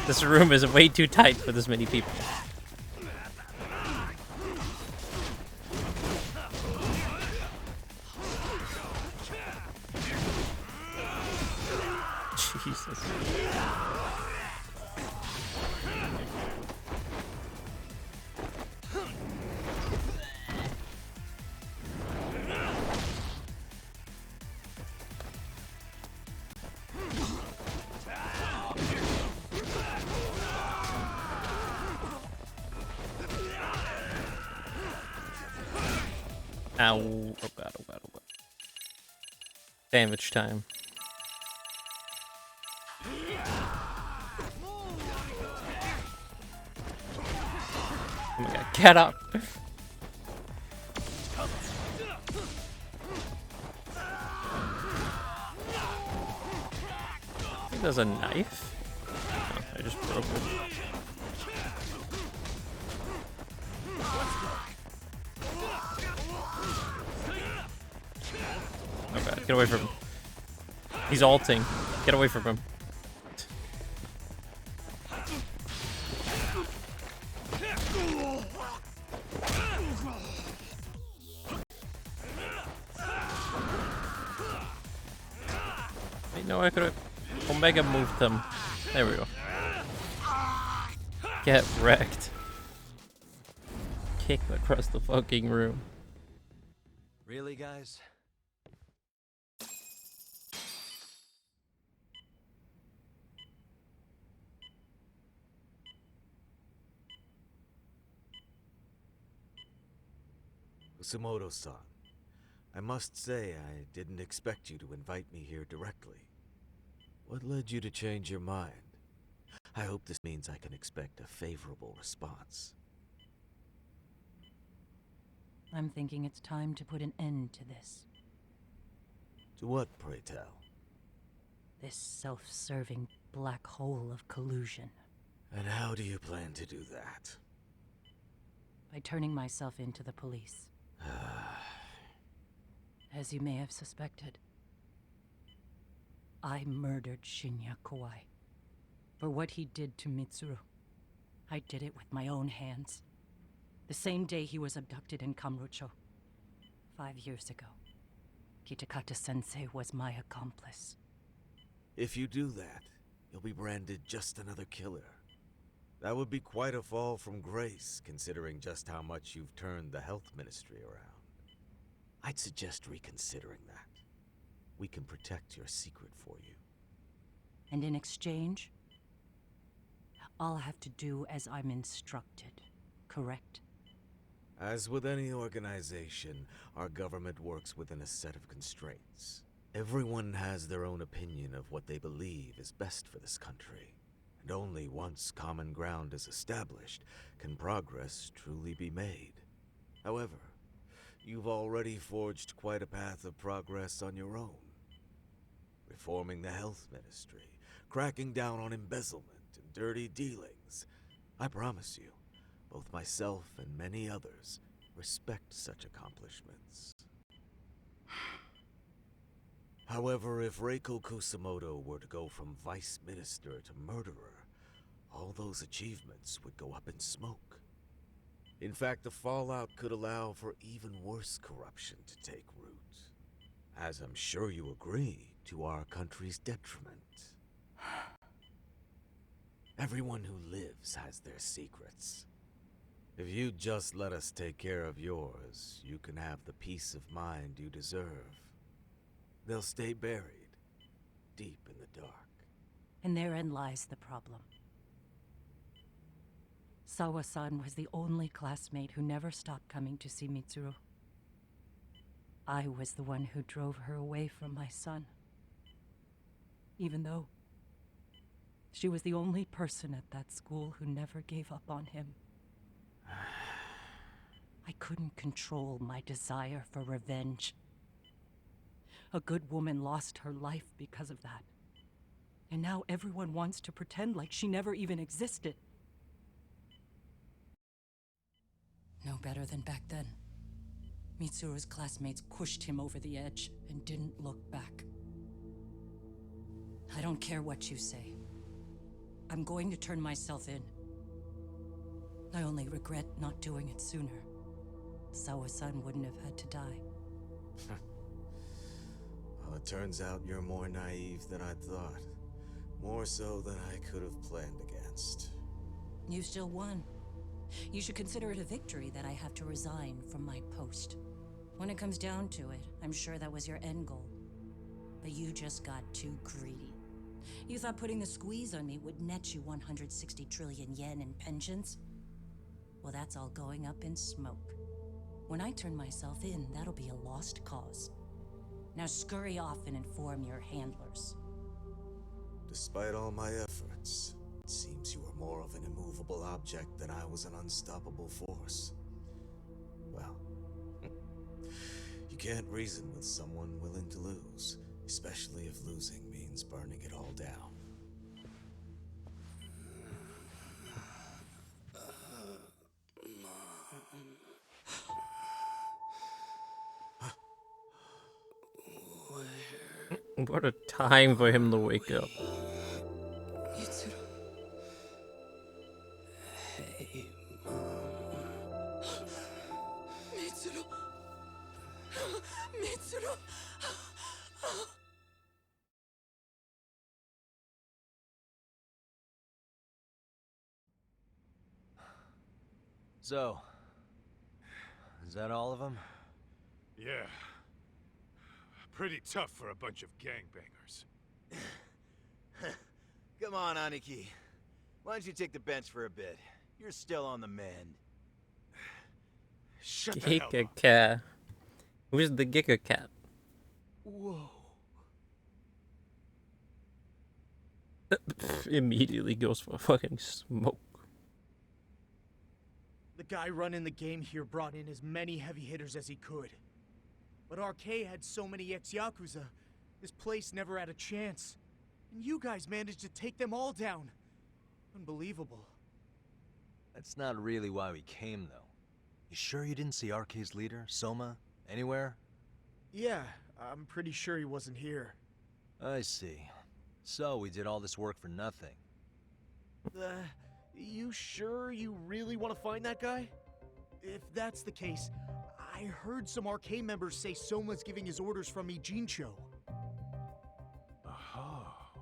This room is way too tight for this many people. Jesus. Ow. Oh god, oh god, oh god. Damage time. Oh my god, get up! I think there's a knife. Oh, I just broke it. Oh god, get away from him. He's ulting. Get away from him. Wait, no, I could've Omega moved them. There we go. Get wrecked. Kick across the fucking room. Really, guys? Sumoto-san, I must say I didn't expect you to invite me here directly. What led you to change your mind? I hope this means I can expect a favorable response. I'm thinking it's time to put an end to this. To what, pray tell? This self-serving black hole of collusion. And how do you plan to do that? By turning myself into the police. As you may have suspected, I murdered Shinya Kawai. For what he did to Mitsuru. I did it with my own hands. The same day he was abducted in Kamurocho. 5 years ago. Kitakata-sensei was my accomplice. If you do that, you'll be branded just another killer. That would be quite a fall from grace, considering just how much you've turned the health ministry around. I'd suggest reconsidering that. We can protect your secret for you. And in exchange, I'll have to do as I'm instructed, correct? As with any organization, our government works within a set of constraints. Everyone has their own opinion of what they believe is best for this country. And only once common ground is established can progress truly be made. However, you've already forged quite a path of progress on your own. Reforming the health ministry, cracking down on embezzlement and dirty dealings. I promise you, both myself and many others respect such accomplishments. However, if Reiko Kusamoto were to go from vice minister to murderer, all those achievements would go up in smoke. In fact, the fallout could allow for even worse corruption to take root. As I'm sure you agree, to our country's detriment. Everyone who lives has their secrets. If you just let us take care of yours, you can have the peace of mind you deserve. They'll stay buried, deep in the dark. And therein lies the problem. Sawa-san was the only classmate who never stopped coming to see Mitsuru. I was the one who drove her away from my son. Even though she was the only person at that school who never gave up on him. I couldn't control my desire for revenge. A good woman lost her life because of that. And now everyone wants to pretend like she never even existed. No better than back then. Mitsuru's classmates pushed him over the edge and didn't look back. I don't care what you say. I'm going to turn myself in. I only regret not doing it sooner. Sawa-san wouldn't have had to die. Well, it turns out you're more naive than I thought. More so than I could have planned against. You still won. You should consider it a victory that I have to resign from my post. When it comes down to it, I'm sure that was your end goal. But you just got too greedy. You thought putting the squeeze on me would net you 160 trillion yen in pensions? Well, that's all going up in smoke. When I turn myself in, that'll be a lost cause. Now scurry off and inform your handlers. Despite all my efforts, it seems you were more of an immovable object than I was an unstoppable force. Well, you can't reason with someone willing to lose, especially if losing means burning it all down. What a time for him to wake up. Mitsuru. Hey, Mom. Mitsuru. Mitsuru. So, is that all of them? Yeah. Pretty tough for a bunch of gangbangers. Come on, Aniki. Why don't you take the bench for a bit? You're still on the mend. Shut the hell Giga up. Cat. Who's the Giga Cat? Whoa. Immediately goes for fucking smoke. The guy running the game here brought in as many heavy hitters as he could. But RK had so many ex-Yakuza, this place never had a chance. And you guys managed to take them all down. Unbelievable. That's not really why we came, though. You sure you didn't see RK's leader, Soma, anywhere? Yeah, I'm pretty sure he wasn't here. I see. So we did all this work for nothing. You sure you really want to find that guy? If that's the case, I heard some RK members say Soma's giving his orders from Ijincho. Aha.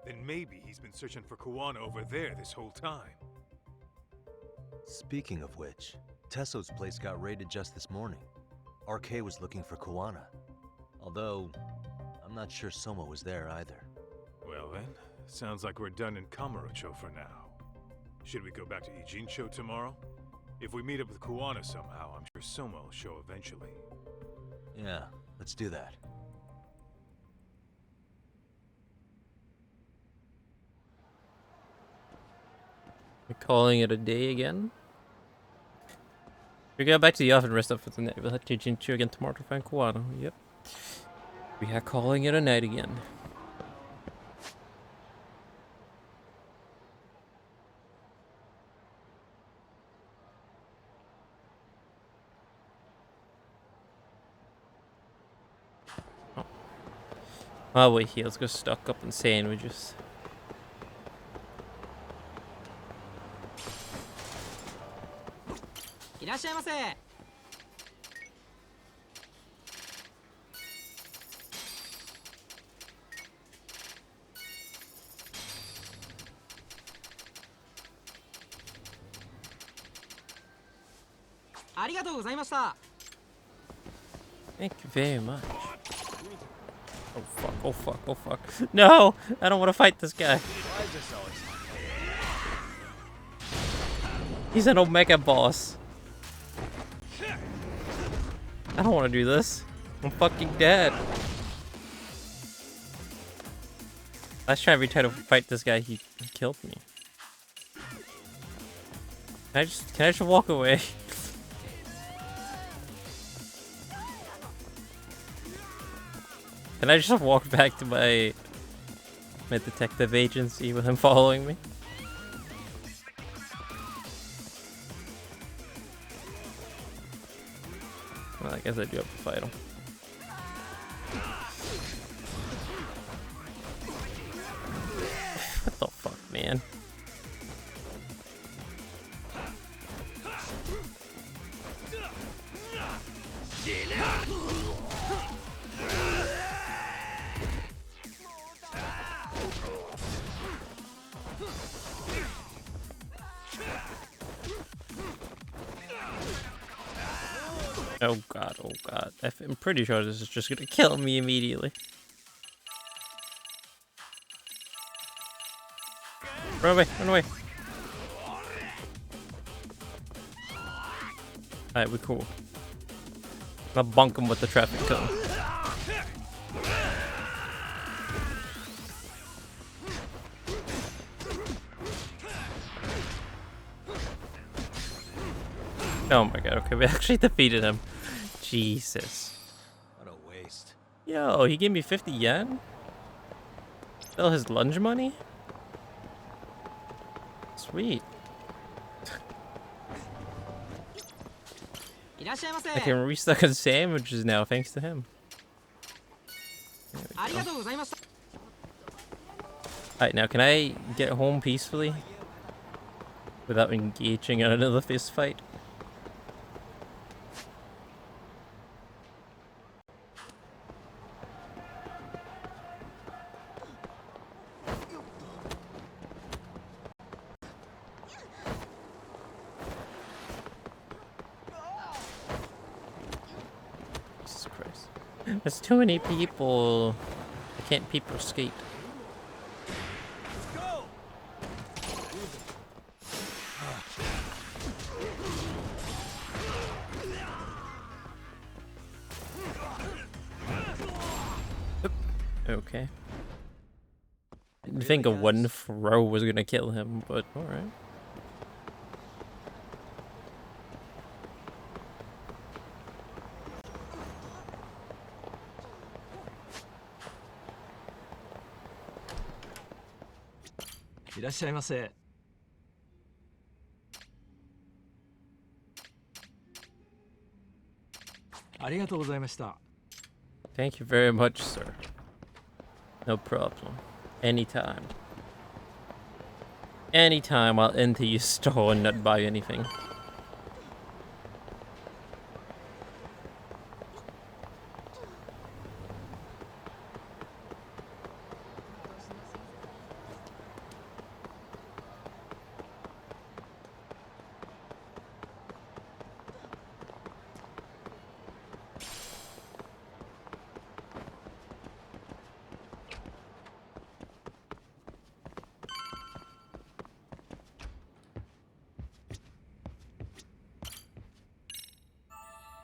Then maybe he's been searching for Kuwana over there this whole time. Speaking of which, Tesso's place got raided just this morning. RK was looking for Kuwana. Although, I'm not sure Soma was there either. Well then, sounds like we're done in Kamurocho for now. Should we go back to Ijincho tomorrow? If we meet up with Kuwana somehow, I'm sure Soma will show eventually. Yeah, let's do that. We're calling it a day again. We go back to the office and rest up for the night. We'll head to Jinchu again tomorrow to find Kuwana. Yep. We are calling it a night again. Oh wait, here, let's go stock up on sandwiches. Thank you very much. Oh fuck, oh fuck, oh fuck. No! I don't want to fight this guy. He's an Omega boss. I don't want to do this. I'm fucking dead. Last time I tried to fight this guy, he killed me. Can I just walk away? Can I just walk back to my detective agency with him following me? Well, I guess I do have to fight him. What the fuck, man? Oh god, oh god. I'm pretty sure this is just gonna kill me immediately. Run away, run away. Alright, we're cool. I'll bunk him with the traffic cone. Oh my god, okay, we actually defeated him. Jesus. What a waste. Yo, he gave me 50 yen? Still his lunch money? Sweet. I can restock on sandwiches now thanks to him. Alright, now can I get home peacefully? Without engaging in another fist fight? Jesus Christ. There's too many people. I can't people skate. Okay. I didn't think a one throw was gonna kill him, but alright. Thank you very much, sir. No problem. Anytime. Anytime I'll enter your store and not buy anything.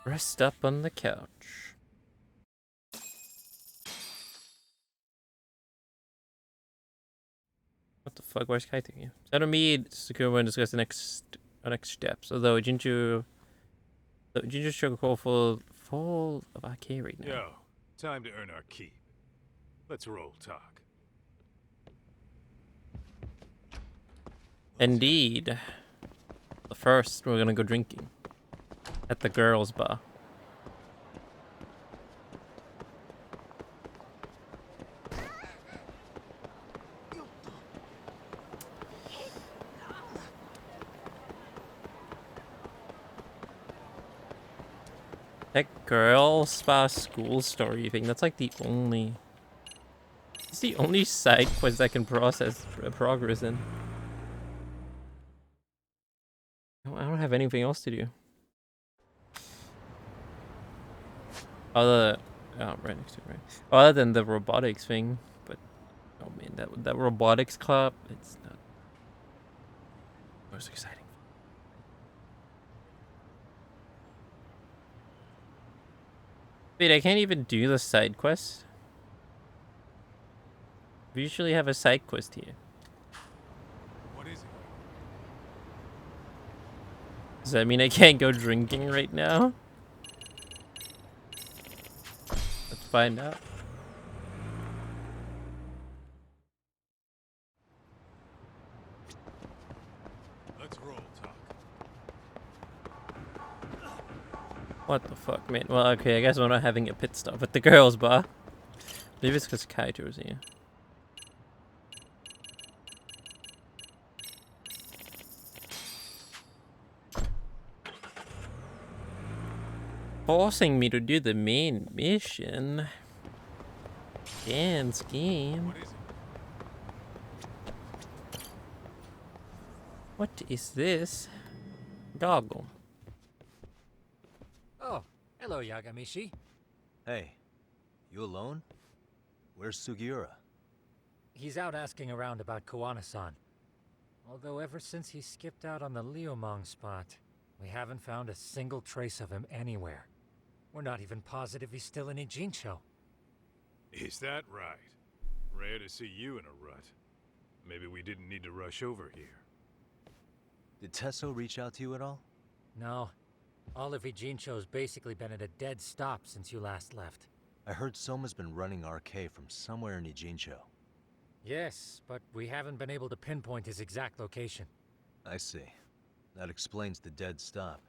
Rest up on the couch. What the fuck? Where's Kai taking you? Set a meet. Secure and discuss the next steps. Although Jinju struggle full of arcade right now. Yo, time to earn our keep. Let's roll talk. Indeed. But first, we're gonna go drinking at the girls' bar. That girl spa school story thing, that's like the only... It's the only side quest I can progress in. I don't have anything else to do. Other... Oh, right next to it, right. Other than the robotics thing, but... Oh man, that robotics club, it's not... most exciting. Wait, I can't even do the side quest? We usually have a side quest here. What is it? Does that mean I can't go drinking right now? Let's find out. Let's roll talk. What the fuck, man? Well, okay, I guess we're not having a pit stop at the girls' bar. Maybe it's because Kaito's here. Forcing me to do the main mission. Damn scheme. What is it? What is this? Goggle. Oh, hello, Yagamishi. Hey, you alone? Where's Sugiura? He's out asking around about Koana-san. Although ever since he skipped out on the Liumang spot, we haven't found a single trace of him anywhere. We're not even positive he's still in Ijincho. Is that right? Rare to see you in a rut. Maybe we didn't need to rush over here. Did Tesso reach out to you at all? No. All of Ijincho's basically been at a dead stop since you last left. I heard Soma's been running RK from somewhere in Ijincho. Yes, but we haven't been able to pinpoint his exact location. I see. That explains the dead stop.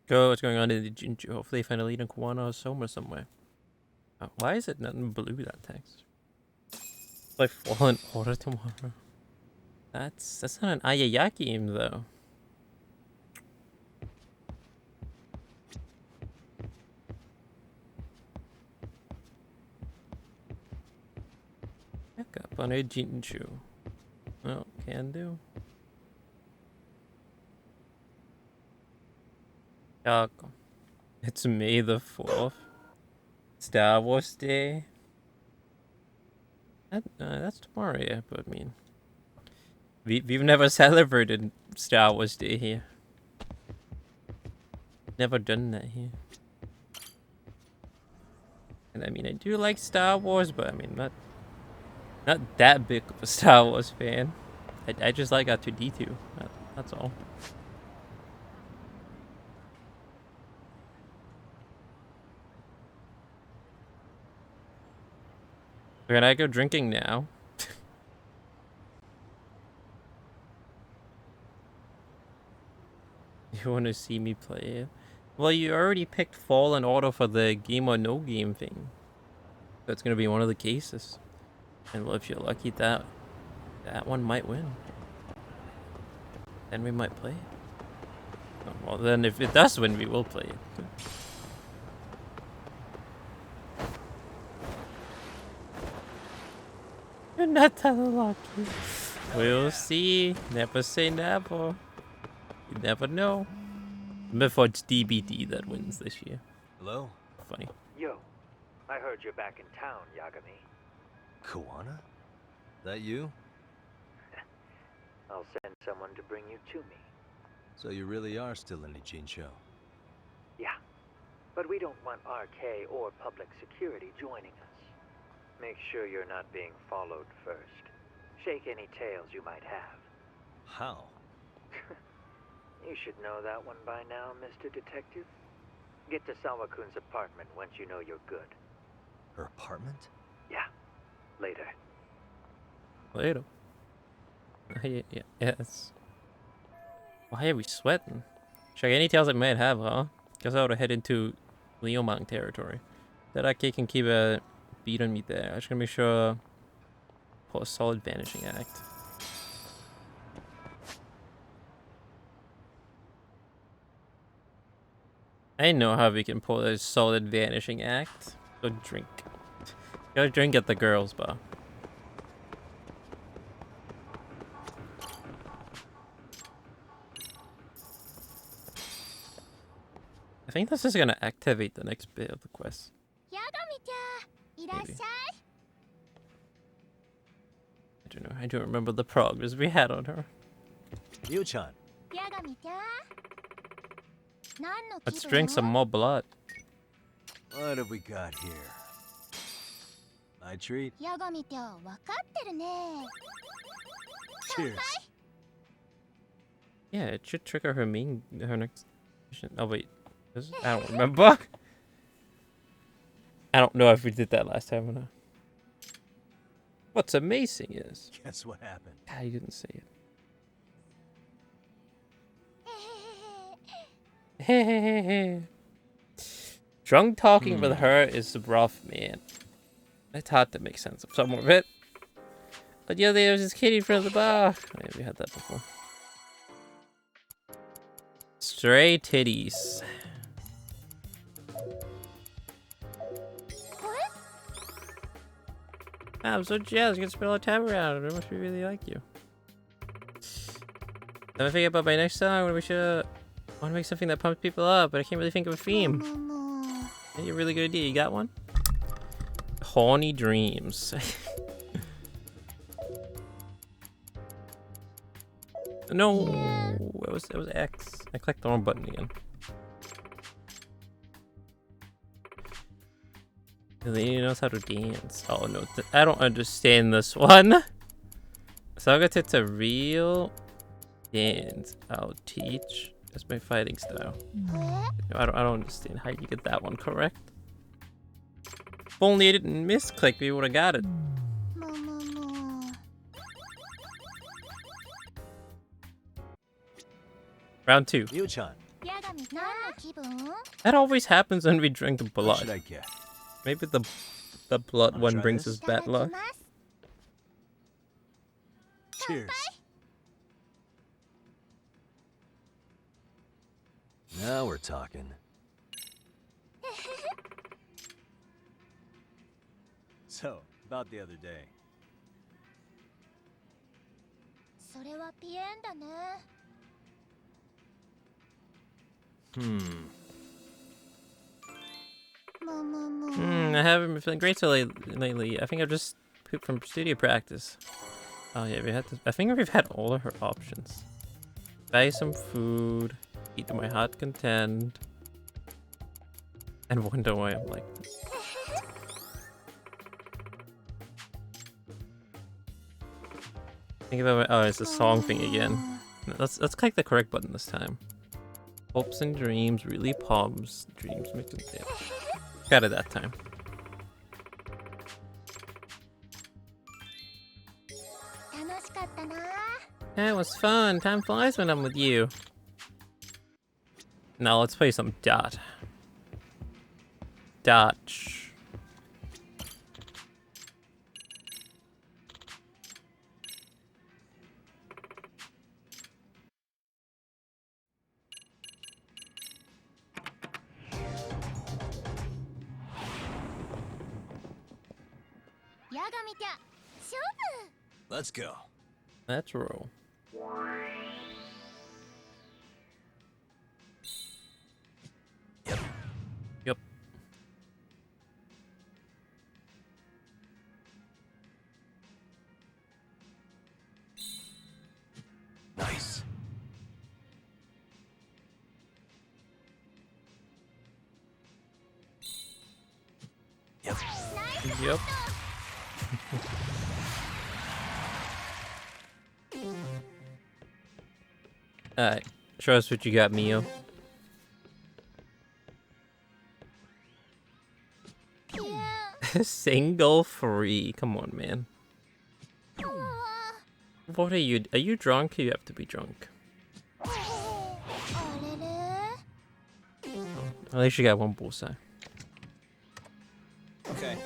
Go, what's going on in the Jinju? Hopefully find a lead on Koana or Soma somewhere. Oh, why is it not in blue, that text? It's like Fallen Order tomorrow. That's not an AYAYA game, though. Back up on a Jinju. Well, can do. It's May the 4th. Star Wars Day. That's tomorrow, yeah, but I mean... We've never celebrated Star Wars Day here. Never done that here. And I mean, I do like Star Wars, but I mean, not that big of a Star Wars fan. I just like R2-D2. That's all. Can I go drinking now? You want to see me play it? Well, you already picked Fallen Order for the game or no game thing. That's going to be one of the cases. And well, if you're lucky, that That one might win. Then we might play it. Oh, well, then if it does win, we will play it. You're not that lucky. We'll see. Never say never. You never know. Before it's DBD that wins this year. Hello? Funny. Yo, I heard you're back in town, Yagami. Kawana? That you? I'll send someone to bring you to me. So you really are still in the Jinsho? Yeah, but we don't want RK or public security joining us. Make sure you're not being followed first. Shake any tails you might have. How? You should know that one by now, Mr. Detective. Get to Sawa-kun's apartment once you know you're good. Her apartment? Yeah, later. Later. Yes. Why are we sweating? Check any tails I might have, huh? Guess I ought to head into Leomang territory. That AK can keep a beat on me there. I just gotta make sure pull a solid vanishing act. I know how we can pull a solid vanishing act. Go drink. Go drink at the girls' bar. I think this is gonna activate the next bit of the quest. Maybe. I don't know. I don't remember the progress we had on her. Ryu-chan. Let's drink some more blood. What have we got here? My treat? Cheers. Yeah, it should trigger her next mission. Oh wait. I don't remember. I don't know if we did that last time or not. What's amazing is... Guess what happened? Ah, you didn't say it. Drunk talking with her is rough, man. It's hard to make sense of some of it. But yeah, there was this kitty in front of the bar. Oh, yeah, we had that before. Stray titties. I'm so jazzed. I get to spend all the time around. It must be really like you. Let me think about my next song. When we should want to make something that pumps people up, but I can't really think of a theme. Maybe a really good idea. You got one? Horny dreams. No, it was X. I clicked the wrong button again. He knows how to dance. Oh no, I don't understand this one. Saga it's a real dance. I'll teach. That's my fighting style. No, I don't understand how you get that one correct. If only I didn't misclick, we would have got it. Round 2. Ryu-chan. That always happens when we drink blood. What should I get? Maybe the blood one brings this? us bad luck. Cheers. Now we're talking. So, about the other day. I haven't been feeling great so lately. I think I've just pooped from studio practice. Oh yeah, we had to. I think we've had all of her options. Buy some food, eat to my heart content, and wonder why I'm like this. Think about oh, it's the song thing again. Let's click the correct button this time. Hopes and dreams, really palms. Dreams make them dip. Got it that time. That was fun. Time flies when I'm with you. Now let's play some dot. Dodge. Let's go. Let's roll. Yep. Yep. Nice. Yep. Yep. Alright, show us what you got, Mio. Single free. Come on, man. What are you? Are you drunk? You have to be drunk. At least you got one bullseye. Okay.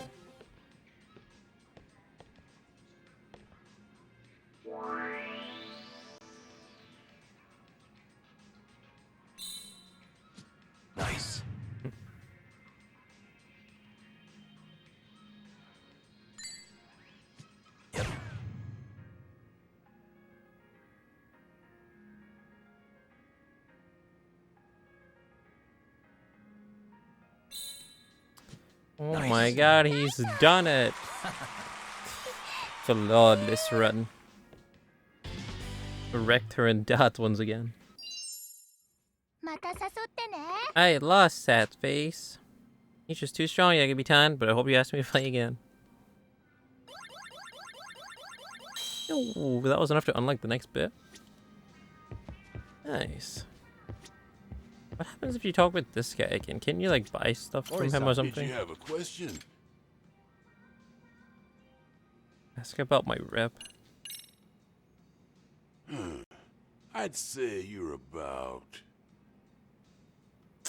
Nice. Yep. Oh Nice. my god, he's done it! Flawless run. Wrecked her in dots once again. I lost Sat's face. He's just too strong yet to be time, but I hope you ask me to play again. Oh, that was enough to unlock the next bit. Nice. What happens if you talk with this guy again? Can you like buy stuff from him or something? Did you have a question? Ask about my rep. I'd say you're about...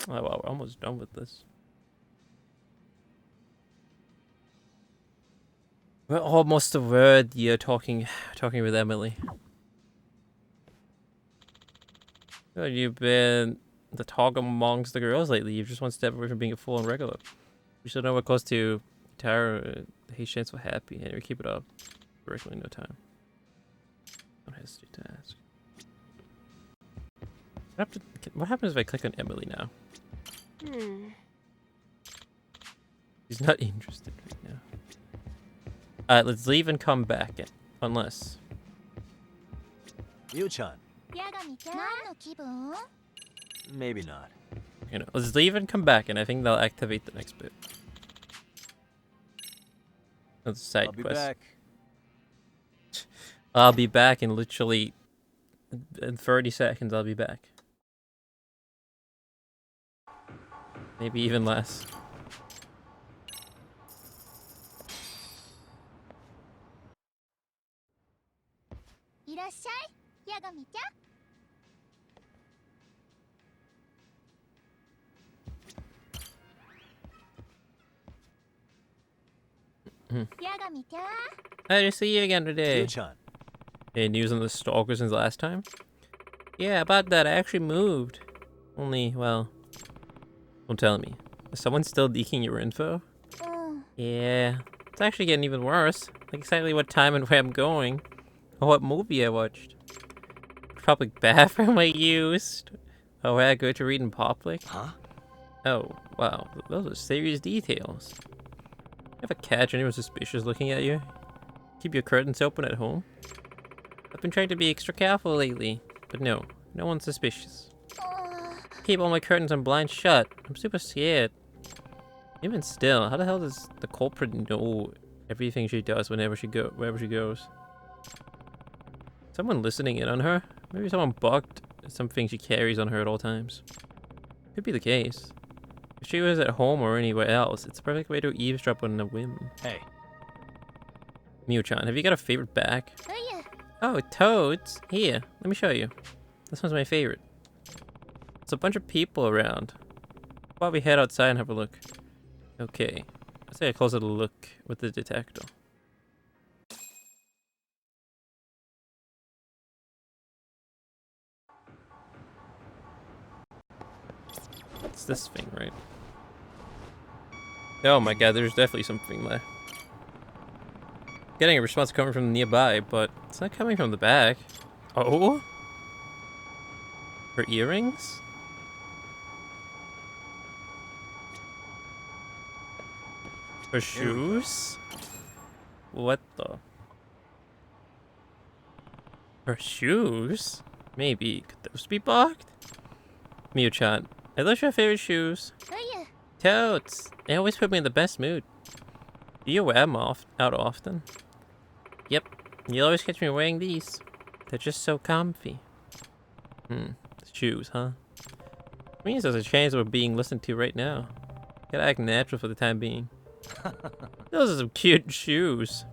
Oh wow, we're almost done with this. We're almost a word year talking with Emily. Oh, you've been the talk amongst the girls lately. You've just one step away from being a full and regular. You should know we're close to Tara. Hey, chance for happy. Anyway, keep it up. Regularly, no time. Don't hesitate to ask. What happens if I click on Emily now? She's not interested right now. Alright, let's leave and come back. Unless. Ryu-chan. Maybe not. You know, let's leave and come back, and I think they'll activate the next bit. That's a side I'll be quest. back. I'll be back in literally in 30 seconds. I'll be back. Maybe even less. Hey, to see you again today. Ryu-chan. Any news on the stalker since last time? Yeah, about that. I actually moved. Only, well, don't tell me. Is someone still leaking your info? Yeah, it's actually getting even worse. Like exactly what time and where I'm going, or what movie I watched. Public bathroom I used. Or where I go to read in public. Huh? Oh, wow. Those are serious details. Ever catch anyone suspicious looking at you? Keep your curtains open at home? I've been trying to be extra careful lately, but no one's suspicious. Keep all my curtains and blinds shut. I'm super scared. Even still, how the hell does the culprit know everything she does wherever she goes? Someone listening in on her? Maybe someone bugged something she carries on her at all times. Could be the case. If she was at home or anywhere else, it's a perfect way to eavesdrop on a whim. Hey. Mio-chan, have you got a favorite bag? Oh, toads! Here, let me show you. This one's my favorite. There's a bunch of people around. How about we head outside and have a look? Okay. Let's take a closer look with the detector. It's this thing, right? Oh my god, there's definitely something there. Getting a response coming from nearby, but it's not coming from the back. Oh? Her earrings? Her shoes? What the? Her shoes? Maybe. Could those be blocked? Miu-chan, are those your favorite shoes? Totes! They always put me in the best mood. Do you wear them out often? Yep. You always catch me wearing these. They're just so comfy. Shoes, huh? Means there's a chance we're being listened to right now. Gotta act natural for the time being. Those are some cute shoes.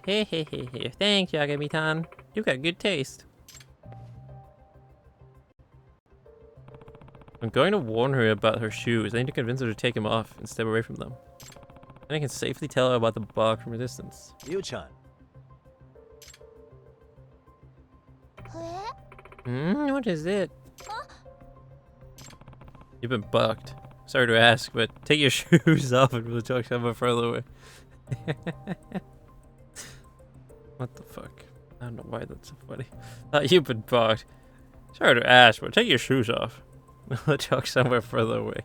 Hey. Thanks, Yagami-tan. You got good taste. I'm going to warn her about her shoes. I need to convince her to take them off and step away from them. And I can safely tell her about the bug from a distance. Yu-chan. What is it? You've been bucked. Sorry to ask, but take your shoes off and we'll talk somewhere further away. What the fuck? I don't know why that's so funny. You've been bucked. Sorry to ask, but take your shoes off. We'll talk somewhere further away.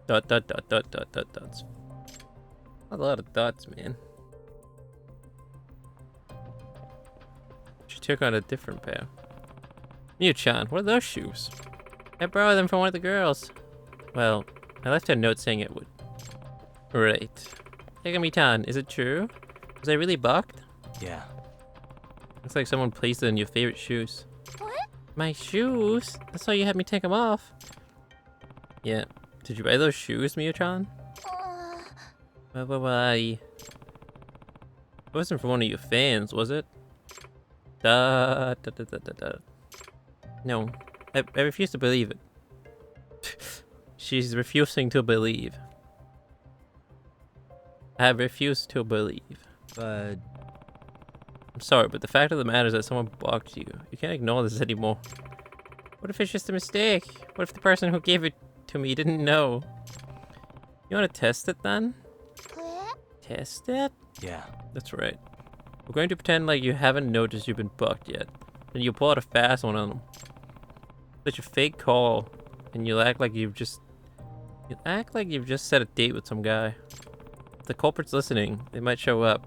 Dots. A lot of dots, man. She took on a different pair. Miu-chan, what are those shoes? I borrowed them from one of the girls. Well, I left her a note saying it would. Right. Yagami-tan, is it true? Was I really bucked? Yeah. Looks like someone placed it in your favorite shoes. What? My shoes? That's why you had me take them off. Yeah. Did you buy those shoes, Miu-chan? Why? It wasn't from one of your fans, was it? No. I refuse to believe it. She's refusing to believe. I refuse to believe. But... I'm sorry, but the fact of the matter is that someone blocked you. You can't ignore this anymore. What if it's just a mistake? What if the person who gave it to me didn't know? You want to test it then? Test it? Yeah. That's right. We're going to pretend like you haven't noticed you've been bucked yet. Then you pull out a fast one on them. Such a fake call, and you'll act like you've just set a date with some guy. If the culprit's listening, they might show up.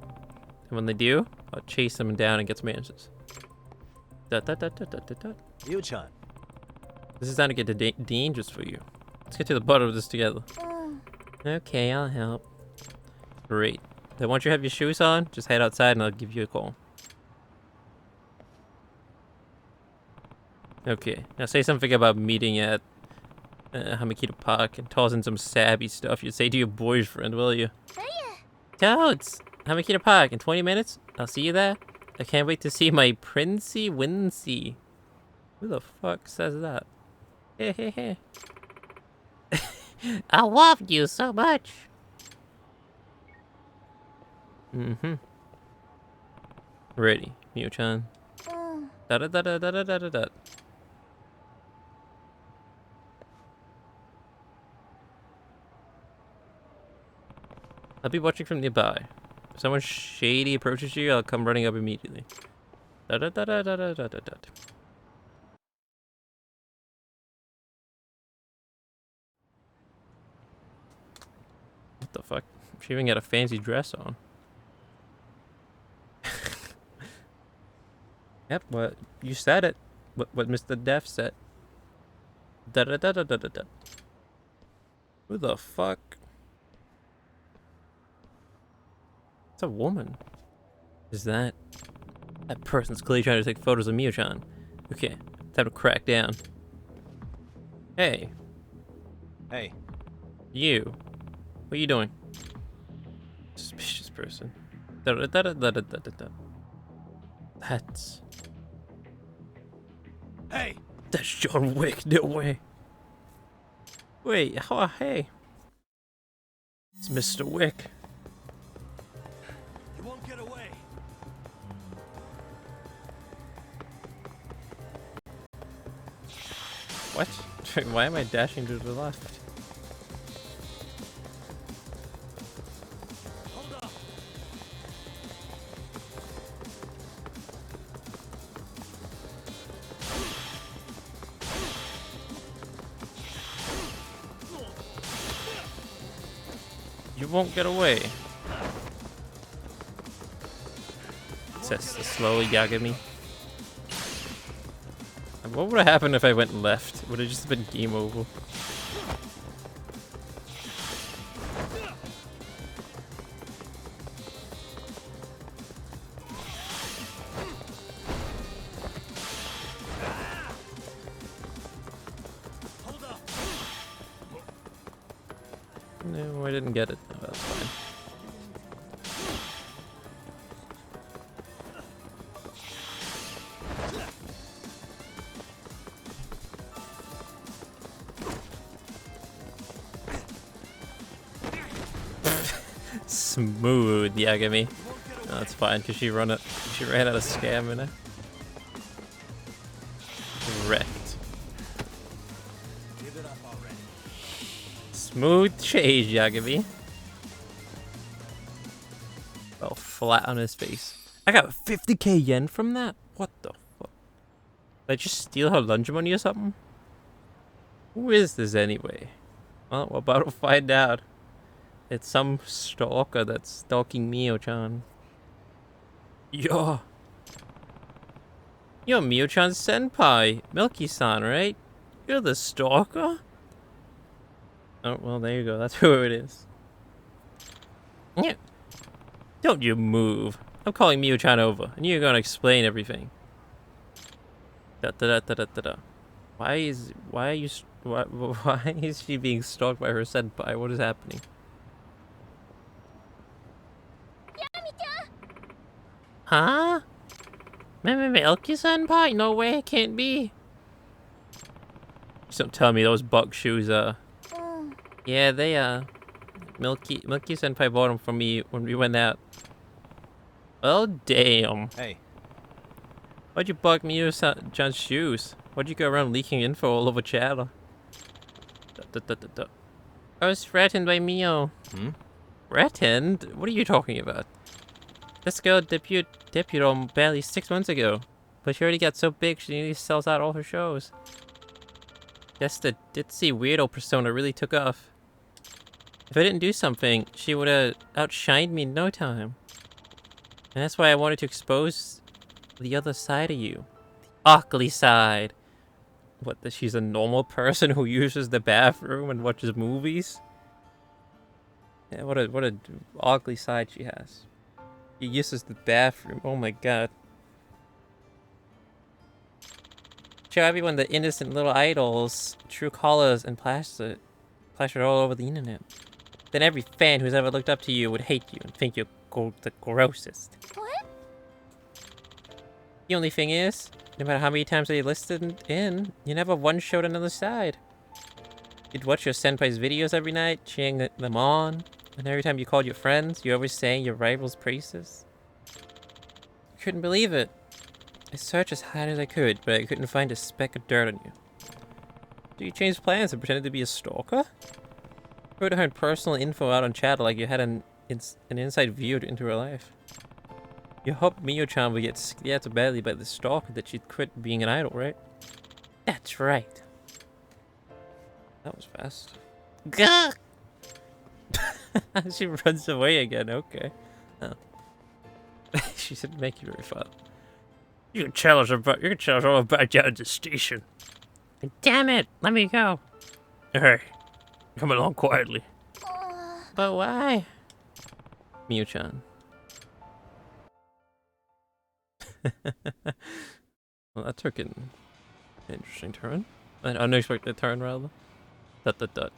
And when they do, I'll chase them down and get some answers. Yu-chan. This is time to get dangerous for you. Let's get to the bottom of this together. Okay, I'll help. Great. Then once you have your shoes on, just head outside and I'll give you a call. Okay, now say something about meeting at Hamakita Park and toss in some savvy stuff you'd say to your boyfriend, will you? Toads! Hamakita Park in 20 minutes? I'll see you there. I can't wait to see my Princey Wincy. Who the fuck says that? Hey. I love you so much. Ready, Miu-chan. Da-da-da-da-da-da-da-da. I'll be watching from nearby. If someone shady approaches you, I'll come running up immediately. Da-da-da-da-da-da-da-da. What the fuck? She even got a fancy dress on. Yep, what you said it. What Mr. Def said. Da-da-da-da-da-da-da. Who the fuck? It's a woman. Is that? That person's clearly trying to take photos of Miu-chan. Okay, time to crack down. Hey. Hey. You. What are you doing? Suspicious person. Da-da-da-da-da-da-da-da. That's... Hey! That's John Wick, no way. Wait, hey. It's Mr. Wick. You won't get away. What? Why am I dashing to the left? Hold up. won't get away. Says the slow Yagami. And what would have happened if I went left? Would have just been game over. No, I didn't get it. No, that's fine. Smooth Yagami. No, that's fine because she ran out of stamina. Wrecked. Smooth change, Yagami. Well, flat on his face. I got 50k yen from that? What the fuck? Did I just steal her lunch money or something? Who is this anyway? Well, we're about to find out. It's some stalker that's stalking Mio-chan. Yo! You're Mio-chan's senpai, Milky-san, right? You're the stalker? Oh, well, there you go. That's who it is. Yeah. Don't you move. I'm calling Mio-chan over, and you're gonna explain everything. Da-da-da-da-da-da. Why is she being stalked by her senpai? What is happening? Huh? Milky senpai? No way, it can't be. Just don't tell me those buck shoes are. Yeah, they are. Milky senpai bought them for me when we went out. Oh damn. Hey. Why'd you buck Mio-chan's shoes? Why'd you go around leaking info all over chatter? I was threatened by Mio. Threatened? What are you talking about? This girl debuted barely 6 months ago, but she already got so big she nearly sells out all her shows. Guess the ditzy weirdo persona really took off. If I didn't do something, she would have outshined me in no time. And that's why I wanted to expose the other side of you. The ugly side. What, that she's a normal person who uses the bathroom and watches movies? Yeah, what a ugly side she has. He uses the bathroom. Oh my god. Show everyone the innocent little idols, true colors, and plastered all over the internet. Then every fan who's ever looked up to you would hate you and think you're the grossest. What? The only thing is, no matter how many times they listened in, you never once showed another side. You'd watch your senpai's videos every night, cheering them on. And every time you called your friends, you always sang your rival's praises. I couldn't believe it. I searched as hard as I could, but I couldn't find a speck of dirt on you. So you changed plans and pretended to be a stalker? You would have had personal info out on chat like you had an inside view into her life. You hoped Mio-chan would get scared so badly by the stalker that she'd quit being an idol, right? That's right. That was fast. Gah! She runs away again, okay. Oh. She said make you very fun. You can tell us all about you at the station. Damn it! Let me go. Hey, come along quietly. But why? Mio-chan. Well, that took an interesting turn. An unexpected turn, rather. The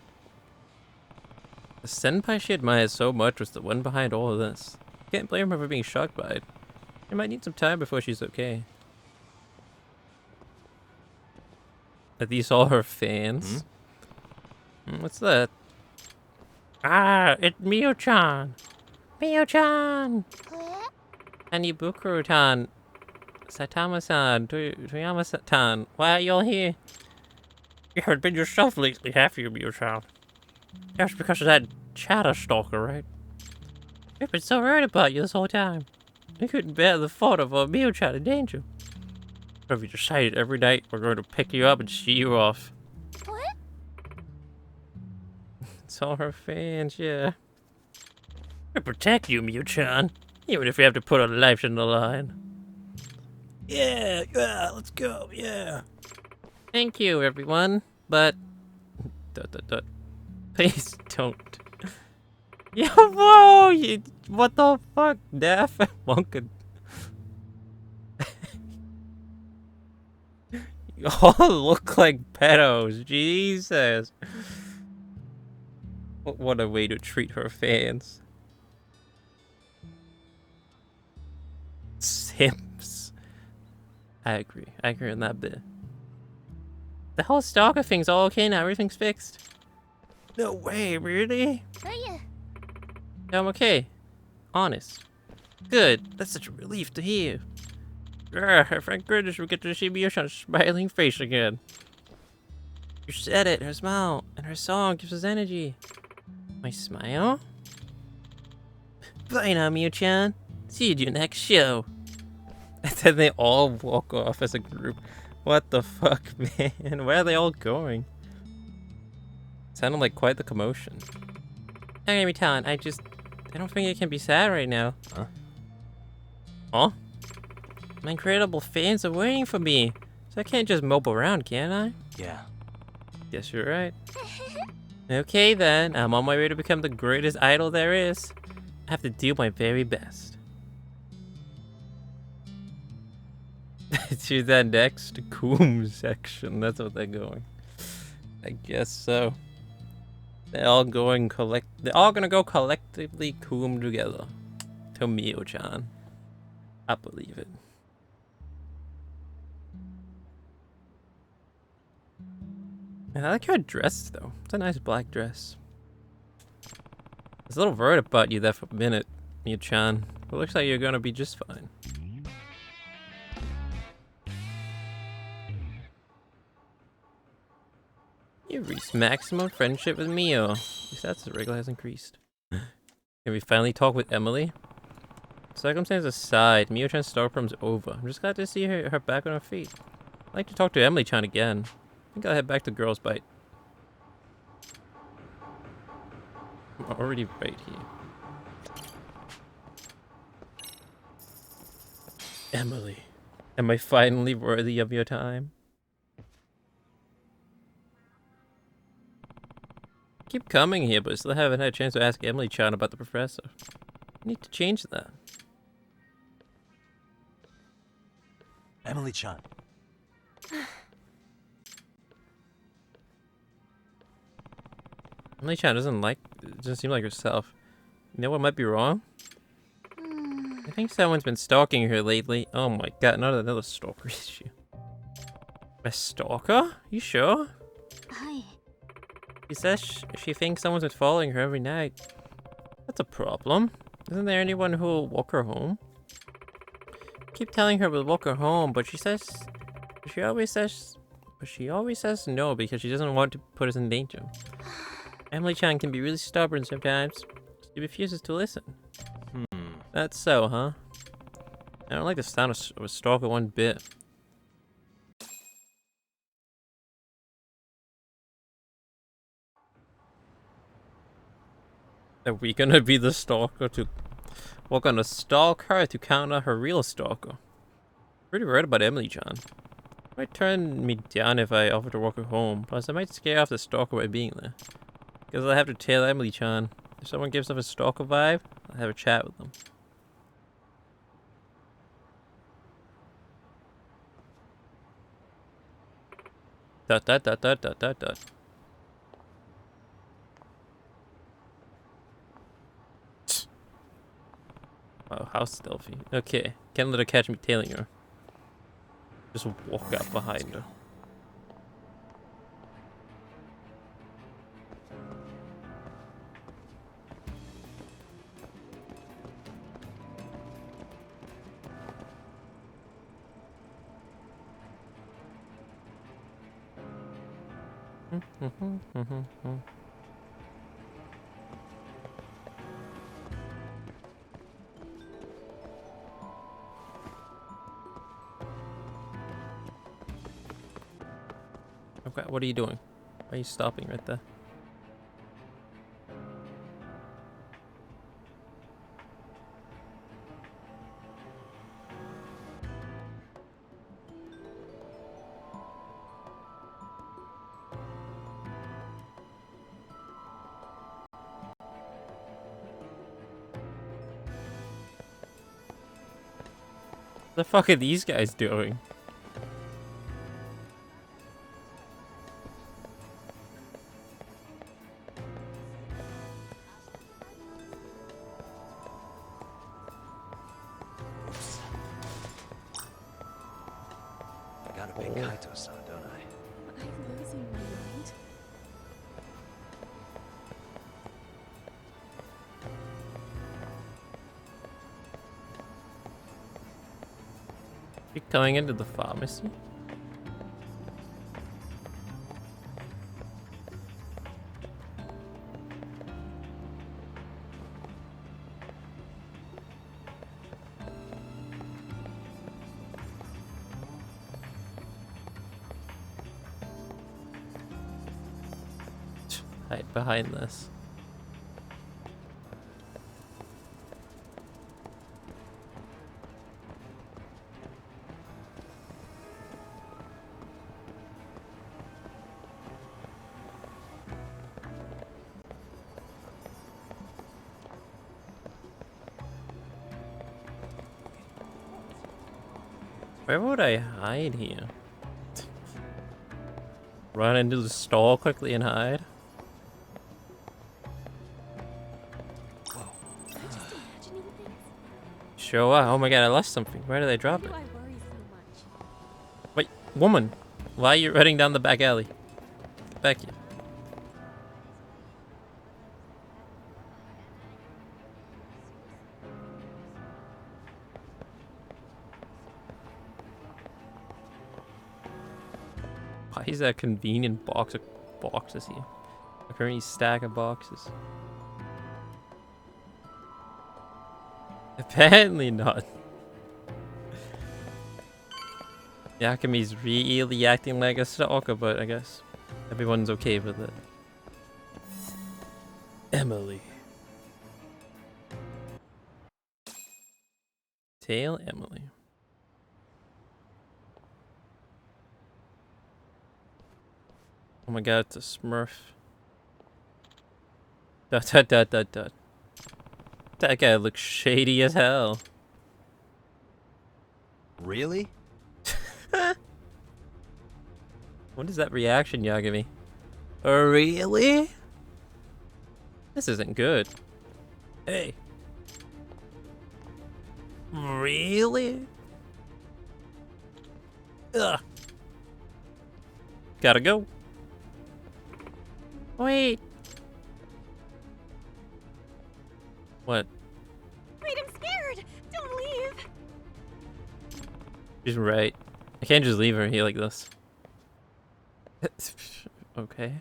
senpai she admired so much was the one behind all of this. Can't blame her for being shocked by it. She might need some time before she's okay. Are these all her fans? What's that? Ah, it's Mio-chan! Mio-chan! Anibukuro-tan! Satama-san! Toyama-san! Why are you all here? You haven't been yourself lately, have you, Mio-chan? That's because of that chatter stalker, right? I've been so worried about you this whole time. I couldn't bear the thought of a Mio-chan in danger. So we decided every night we're going to pick you up and see you off. What? It's all her fans, yeah. I protect you, Mew-chan. Even if we have to put our lives on the line. Yeah, let's go, yeah. Thank you, everyone, but... Please don't. Yeah, whoa! What the fuck? Daff? Monk. You all look like pedos. Jesus. What a way to treat her fans. Simps. I agree on that bit. The whole stalker thing's all okay now. Everything's fixed. No way, really? Hiya. I'm okay. Honest. Good. That's such a relief to hear. Thank goodness we get to see Mew-chan's smiling face again. You said it. Her smile and her song gives us energy. My smile? Bye now, Mew-chan. See you at your next show. And then they all walk off as a group. What the fuck, man? Where are they all going? Sounded like quite the commotion. Okay, Mew-chan, I don't think I can be sad right now. Huh? Huh? My incredible fans are waiting for me, so I can't just mope around, can I? Yeah. Guess you're right. Okay then, I'm on my way to become the greatest idol there is. I have to do my very best. To that next Coom section, that's what they're going. I guess so. They're all gonna go collectively Coom together. To Mew-chan. I believe it. I like her dress though. It's a nice black dress. There's a little word about you there for a minute, Mew-chan. It looks like you're gonna be just fine. You reached maximum friendship with Mio. At least that's the regular has increased. Can we finally talk with Emily? Circumstances aside, Mew-chan's star problem's over. I'm just glad to see her back on her feet. I'd like to talk to Emily-chan again. I think I'll head back to Girls Bite. I'm already right here. Emily, am I finally worthy of your time? I keep coming here, but still haven't had a chance to ask Emily-chan about the professor. I need to change that. Emily-chan. Emily-chan doesn't seem like herself. You know what might be wrong? I think someone's been stalking her lately. Oh my god, not another stalker issue. A stalker? You sure? Hi. She says she thinks someone's been following her every night. That's a problem. Isn't there anyone who will walk her home? I keep telling her we'll walk her home, but she always says no because she doesn't want to put us in danger. Emily-chan can be really stubborn sometimes. She refuses to listen. That's so, huh? I don't like the sound of a stalker one bit. Are we gonna be the stalker to... We're gonna stalk her to counter her real stalker. Pretty worried about Emily-chan. Might turn me down if I offer to walk her home, plus I might scare off the stalker by being there. Because I'll have to tell Emily-chan. If someone gives off a stalker vibe, I'll have a chat with them. Dot. Wow, how stealthy. Okay, can't let her catch me tailing her. Just walk up behind her. Okay, what are you doing? Why are you stopping right there? The fuck are these guys doing? I got a big Kaito-san, don't I? Am I losing my mind? You going into the pharmacy? Hide behind this. Where would I hide here? Run into the store quickly and hide? Sure. Oh my god, I lost something. Where did I drop it? Why do I worry so much? Wait, woman. Why are you running down the back alley? Back here. Why is that a convenient box of boxes here? A very stack of boxes. Apparently not. Yakumi's really acting like a stalker, but I guess everyone's okay with it. Emily. Tail Emily. Oh my god, it's a Smurf. Dot dot dot dot dot. That guy looks shady as hell. Really? What is that reaction, Yagami? Really? This isn't good. Hey. Really? Ugh. Gotta go. Wait. What? Wait, I'm scared! Don't leave! She's right. I can't just leave her here like this. Okay.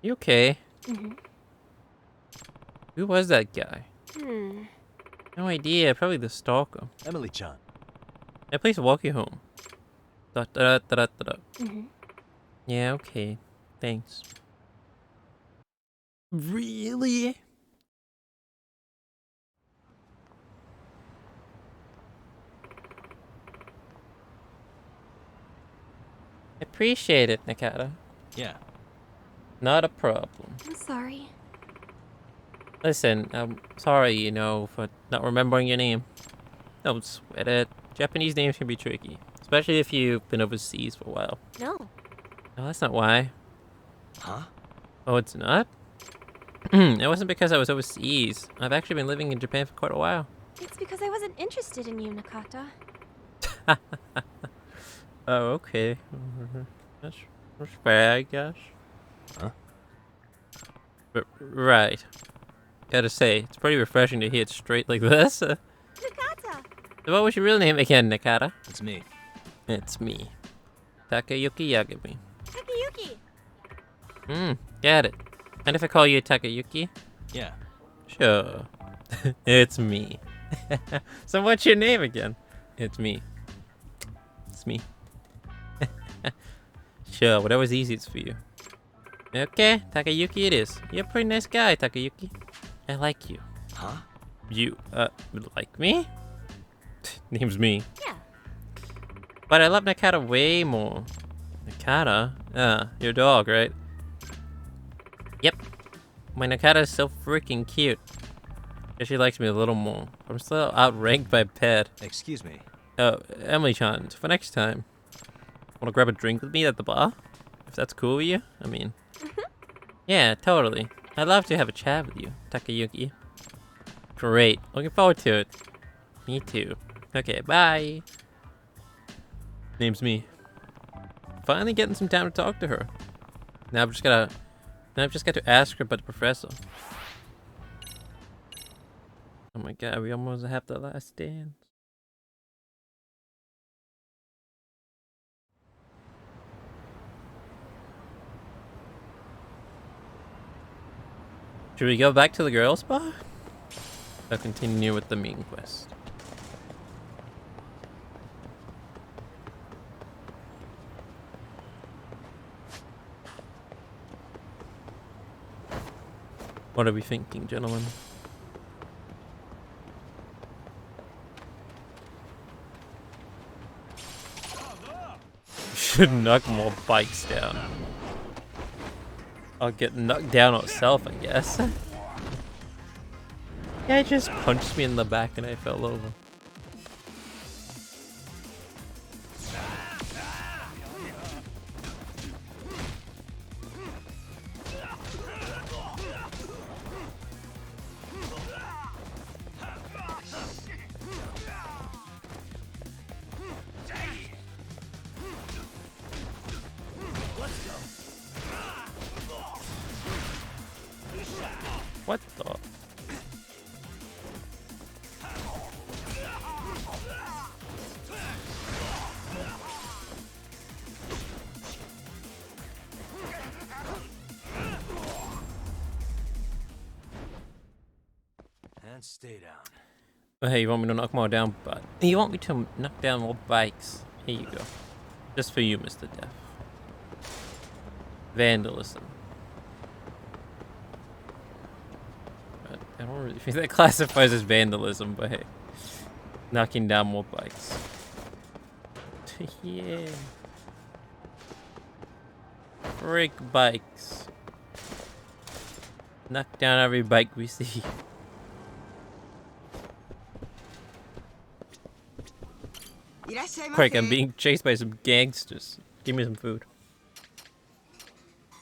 You okay? Mm-hmm. Who was that guy? Hmm. No idea. Probably the stalker. Emily-chan. Yeah, please walk you home. Da da da da da da. Mm-hmm. Yeah, okay. Thanks. Really? Appreciate it, Nakata. Yeah. Not a problem. I'm sorry. Listen, I'm sorry, you know, for not remembering your name. Don't sweat it. Japanese names can be tricky, especially if you've been overseas for a while. No. No, that's not why. Huh? Oh, it's not? It wasn't because I was overseas. I've actually been living in Japan for quite a while. It's because I wasn't interested in you, Nakata. Oh, okay. That's fair, I guess. Huh? But, right. Gotta say, it's pretty refreshing to hear it straight like this. Nakata! So what was your real name again, Nakata? It's me. It's me. Takayuki Yagami. Takayuki! Get it. And if I call you Takayuki? Yeah. Sure. It's me. So what's your name again? It's me. It's me. Sure, whatever's easiest for you. Okay, Takayuki it is. You're a pretty nice guy, Takayuki. I like you. Huh? You, like me? Name's me. Yeah. But I love Nakata way more. Nakata? Your dog, right? Yep. My Nakata is so freaking cute. Yeah, she likes me a little more. I'm still outranked by Pet. Excuse me. Oh, Emily-chan, for next time, wanna grab a drink with me at the bar? If that's cool with you? I mean, yeah, totally. I'd love to have a chat with you, Takayuki. Great, looking forward to it. Me too. Okay, bye. Name's me. Finally getting some time to talk to her. Now I've just got to ask her about the professor. Oh my god, we almost have the last dance. Should we go back to the girls' bar? Or continue with the main quest? What are we thinking, gentlemen? We should knock more bikes down. I'll get knocked down myself, I guess. Yeah, just punched me in the back and I fell over. What the? And stay down. Oh, hey, you want me to knock more down, but you want me to knock down more bikes? Here you go. Just for you, Mr. Death. Vandalism. I don't really think that classifies as vandalism, but hey. Knocking down more bikes. Yeah. Break bikes. Knock down every bike we see. Quick, I'm being chased by some gangsters. Give me some food.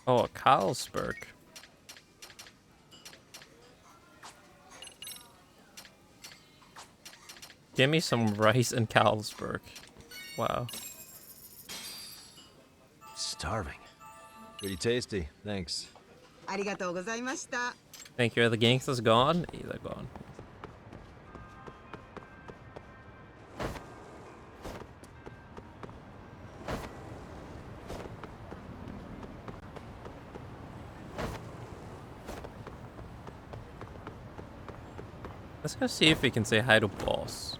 Oh, a Carlsberg. Give me some rice and Carlsberg. Wow. Starving. Pretty tasty, thanks. Thank you. Are the gangsters gone? Yeah, they're gone. Let's go see if we can say hi to boss.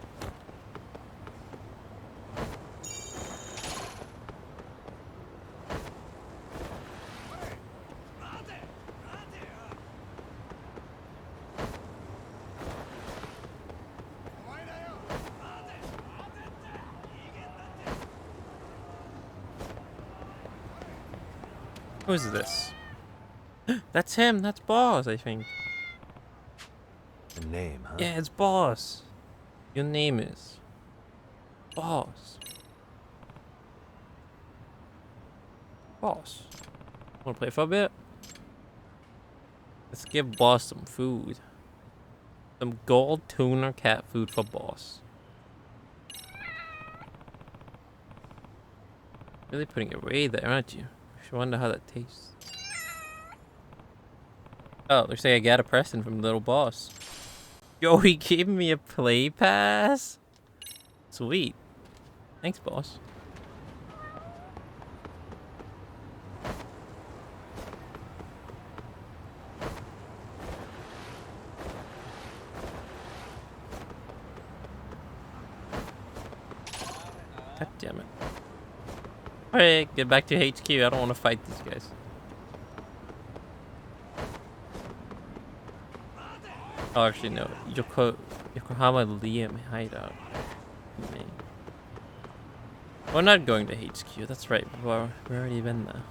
Who is this? That's him. That's boss, I think. The name, huh? Yeah, it's boss. Your name is boss. Boss. Wanna play for a bit? Let's give boss some food. Some gold tuna cat food for boss. Really putting it way there, aren't you? I wonder how that tastes. Oh, looks like I got a present from little boss. Yo, he gave me a play pass? Sweet. Thanks, boss. God damn it. Alright, get back to HQ. I don't want to fight these guys. Oh, actually, no. Yokohama Liam hideout. Man. We're not going to HQ. That's right. We've already been there.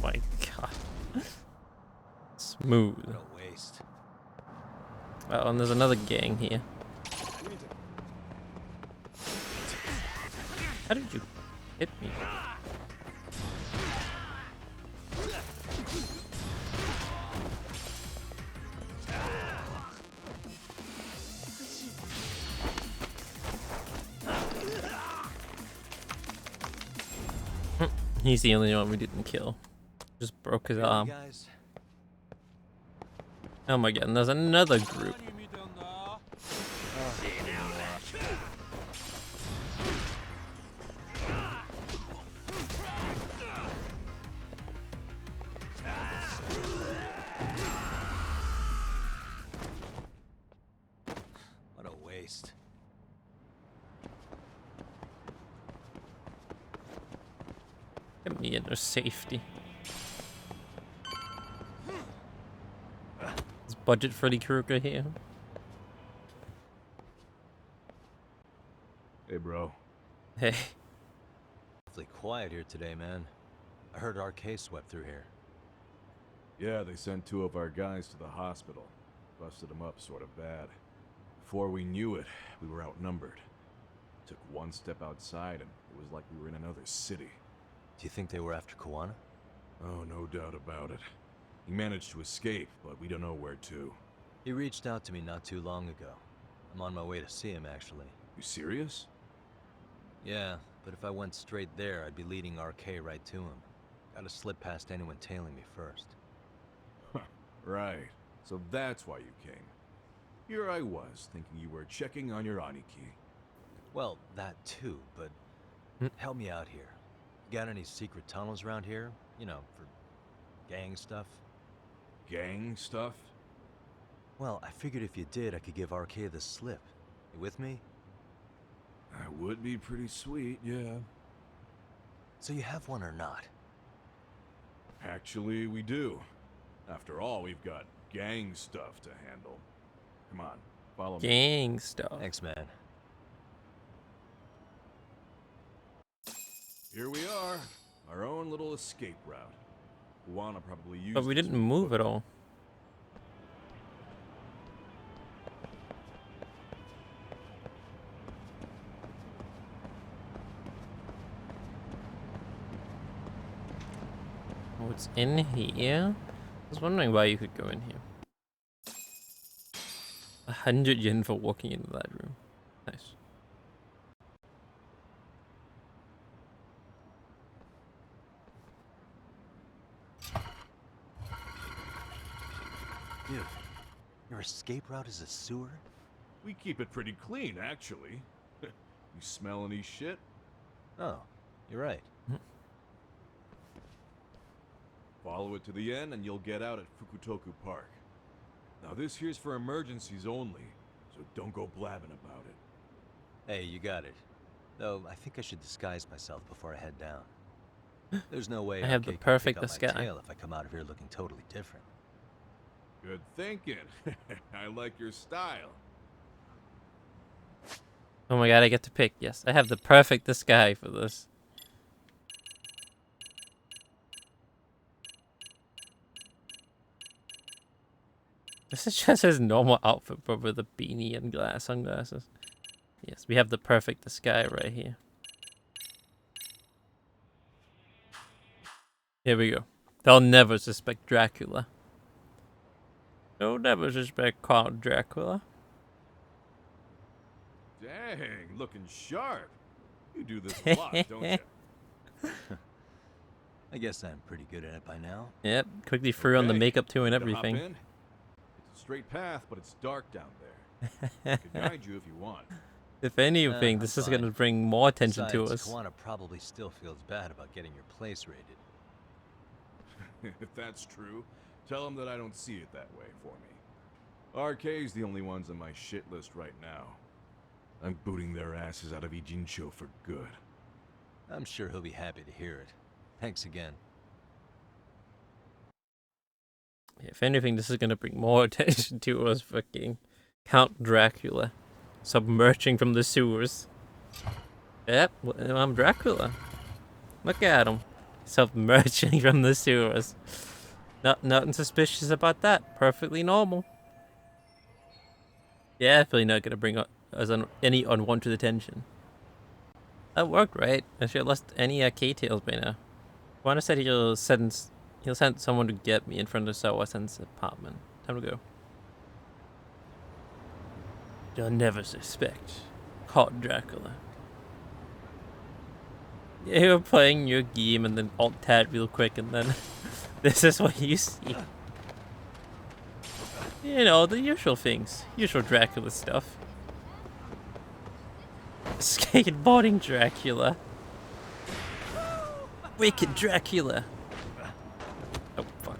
my god. Smooth. What a waste. Oh, and there's another gang here. How did you hit me? He's the only one we didn't kill. Just broke his arm. Guys. Oh my god, and there's another group. What a waste. Get me into safety. Is Budget Freddy Krueger here? Hey, bro. Hey. Awfully quiet here today, man. I heard RK swept through here. Yeah, they sent 2 of our guys to the hospital. Busted them up sort of bad. Before we knew it, we were outnumbered. Took one step outside and it was like we were in another city. Do you think they were after Koana? Oh, no doubt about it. He managed to escape, but we don't know where to. He reached out to me not too long ago. I'm on my way to see him, actually. You serious? Yeah, but if I went straight there, I'd be leading RK right to him. Gotta slip past anyone tailing me first. Right. So that's why you came. Here I was, thinking you were checking on your Aniki. Well, that too, but help me out here. Got any secret tunnels around here? You know, for gang stuff? Gang stuff? Well, I figured if you did, I could give RK the slip. You with me? That would be pretty sweet, yeah. So you have one or not? Actually, we do. After all, we've got gang stuff to handle. Come on, follow me. Gang stuff. Thanks, man. Here we are, our own little escape route. Koana probably used. But we didn't move at all. Oh, it's in here? I was wondering why you could go in here. 100 yen for walking into that room. Nice. Dude, your escape route is a sewer? We keep it pretty clean, actually. You smell any shit? Oh, you're right. Follow it to the end and you'll get out at Fukutoku Park. Now this here's for emergencies only, so don't go blabbing about it. Hey, you got it. Though, I think I should disguise myself before I head down. There's no way I have RK the can perfect pick up my disguise. tail if I come out of here looking totally different. Good thinking. I like your style. Oh my god, I get to pick. Yes, I have the perfect disguise for this. This is just his normal outfit, but with a beanie and sunglasses. Yes, we have the perfect disguise right here. Here we go. They'll never suspect Dracula. They'll never suspect Count Dracula. Dang, looking sharp. You do this a lot, don't you? I guess I'm pretty good at it by now. Yep, quickly threw on the makeup too and Need to hop everything. in? It's a straight path, but it's dark down there. I can guide you if you want. If anything, this is going to bring more attention to Besides, us. Koana probably still feels bad about getting your place raided. If that's true, tell him that I don't see it that way for me. RK's the only ones on my shit list right now. I'm booting their asses out of Ijincho for good. I'm sure he'll be happy to hear it. Thanks again. If anything, this is going to bring more attention to us fucking Count Dracula submerging from the sewers. Yep, I'm Dracula. Look at him. Self-emerging from the sewers. Nothing suspicious about that. Perfectly normal. Definitely not gonna bring us any unwanted attention. That worked, right? I should have lost any K-tails by now. Juana said he'll send someone to get me in front of Sawasen's apartment. Time to go. You'll never suspect. Caught Dracula. Yeah, you were playing your game and then alt-tab real quick and then this is what you see. You know, the usual things. Usual Dracula stuff. Skateboarding Dracula. Wicked Dracula. Oh, fuck.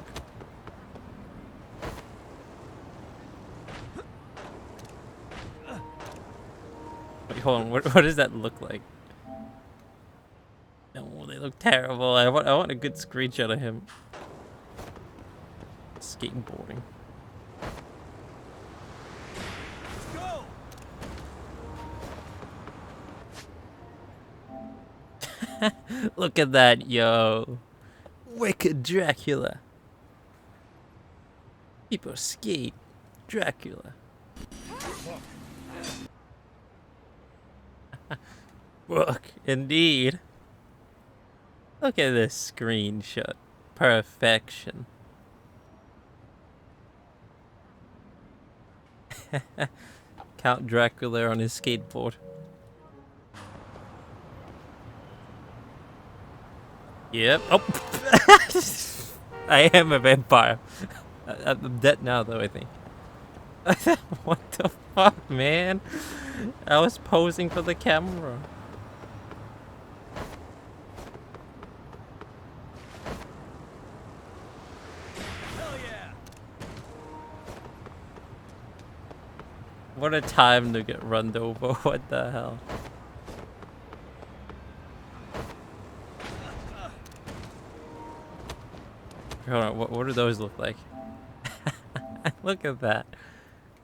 Wait, hold on. What does that look like? Oh, they look terrible. I want a good screenshot of him. Skateboarding. Look at that, yo. Wicked Dracula. People skate. Dracula. Look, indeed. Look at this screenshot. Perfection. Count Dracula on his skateboard. Yep. Oh. I am a vampire. I'm dead now, though, I think. What the fuck, man? I was posing for the camera. Hell yeah. What a time to get run over. What the hell? Hold on, what do those look like? Look at that.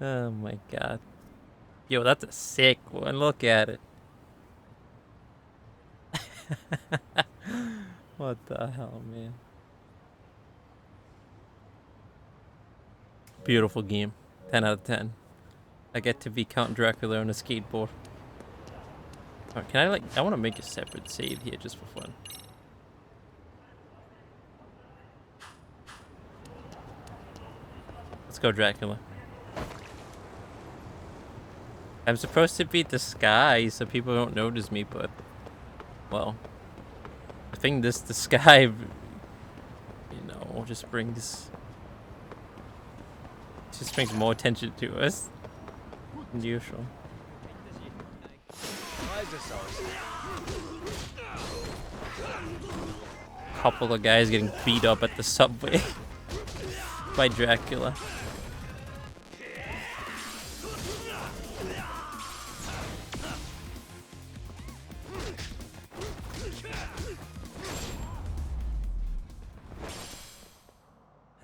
Oh my god. Yo, that's a sick one. Look at it. What the hell, man? Beautiful game. 10 out of 10. I get to be Count Dracula on a skateboard. Oh, can I I want to make a separate save here just for fun. Let's go, Dracula. I'm supposed to be disguised so people don't notice me, but well, I think this disguise, you know, just brings more attention to us than usual. Couple of guys getting beat up at the subway by Dracula.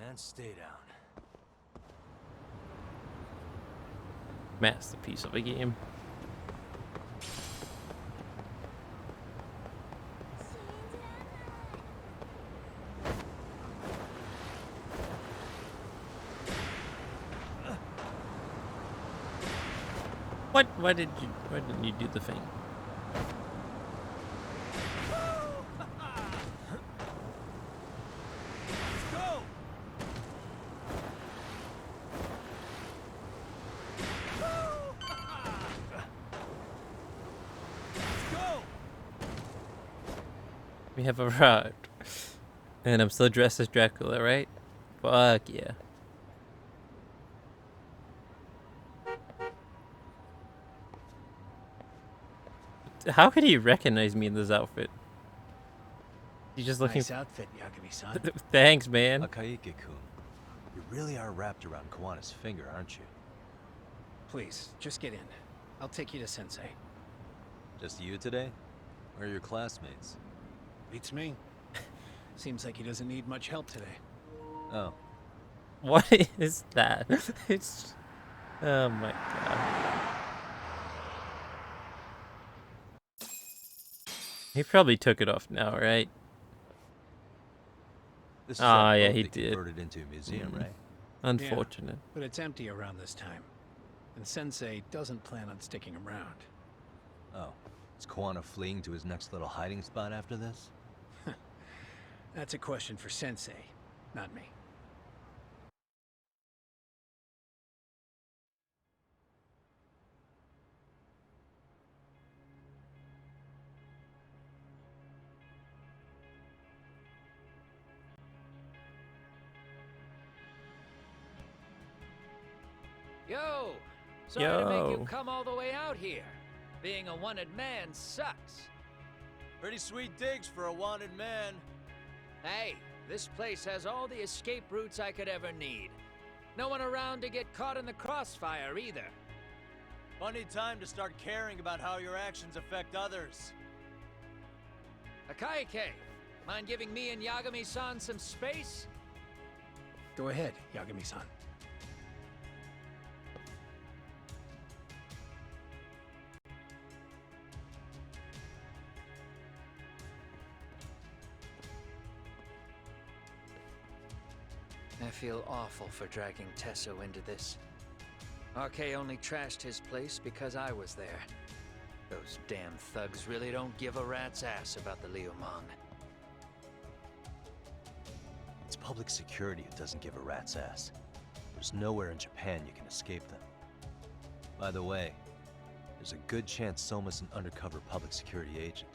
And stay down. Masterpiece of a game. Why didn't you do the thing? We have arrived. And I'm still dressed as Dracula, right? Fuck yeah. How could he recognize me in this outfit? He's just looking. Nice outfit, Yagami-san. Thanks, man. Akaike-kun, you really are wrapped around Kawana's finger, aren't you? Please, just get in. I'll take you to Sensei. Just you today? Where are your classmates? Beats me. Seems like he doesn't need much help today. Oh. What is that? It's. Oh my god. He probably took it off now, right? This is Ah, that yeah, boat he they did. converted into a museum, right? Unfortunate. Yeah, but it's empty around this time. And Sensei doesn't plan on sticking around. Oh, is Koana fleeing to his next little hiding spot after this? That's a question for Sensei, not me. Yo! Sorry to make you Yo. come all the way out here. Being a wanted man sucks. Pretty sweet digs for a wanted man. Hey, this place has all the escape routes I could ever need. No one around to get caught in the crossfire either. Funny time to start caring about how your actions affect others. Akaike, mind giving me and Yagami-san some space? Go ahead, Yagami-san. I feel awful for dragging Tesso into this. RK only trashed his place because I was there. Those damn thugs really don't give a rat's ass about the Liumang. It's public security who doesn't give a rat's ass. There's nowhere in Japan you can escape them. By the way, there's a good chance Soma's an undercover public security agent,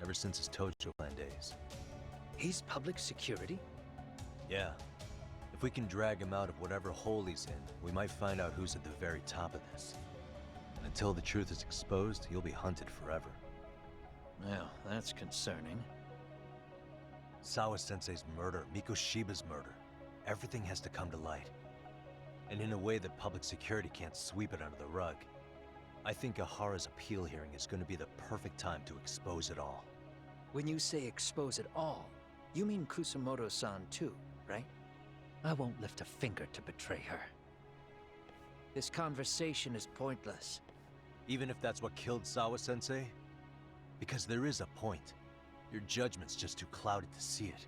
ever since his Tojo Clan days. He's public security? Yeah. If we can drag him out of whatever hole he's in, we might find out who's at the very top of this. And until the truth is exposed, he'll be hunted forever. Well, that's concerning. Sawa-sensei's murder, Mikoshiba's murder, everything has to come to light. And in a way that public security can't sweep it under the rug. I think Ahara's appeal hearing is going to be the perfect time to expose it all. When you say expose it all, you mean Kusumoto-san too, right? I won't lift a finger to betray her. This conversation is pointless. Even if that's what killed Sawa-sensei? Because there is a point. Your judgment's just too clouded to see it.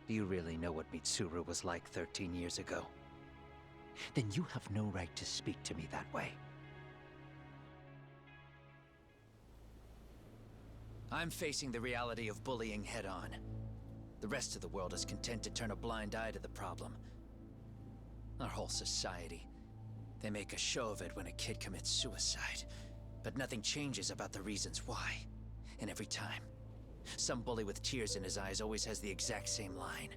Do you really know what Mitsuru was like 13 years ago? Then you have no right to speak to me that way. I'm facing the reality of bullying head-on. The rest of the world is content to turn a blind eye to the problem. Our whole society. They make a show of it when a kid commits suicide, but nothing changes about the reasons why. And every time, some bully with tears in his eyes always has the exact same line.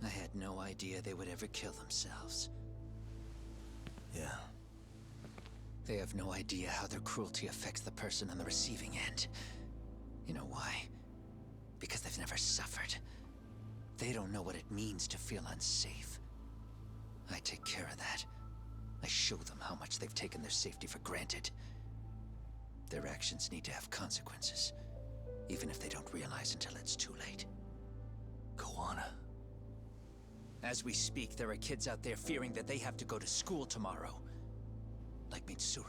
I had no idea they would ever kill themselves. Yeah. They have no idea how their cruelty affects the person on the receiving end. You know why? Because they've never suffered. They don't know what it means to feel unsafe. I take care of that. I show them how much they've taken their safety for granted. Their actions need to have consequences, even if they don't realize until it's too late. Koana. As we speak, there are kids out there fearing that they have to go to school tomorrow. Like Mitsuru.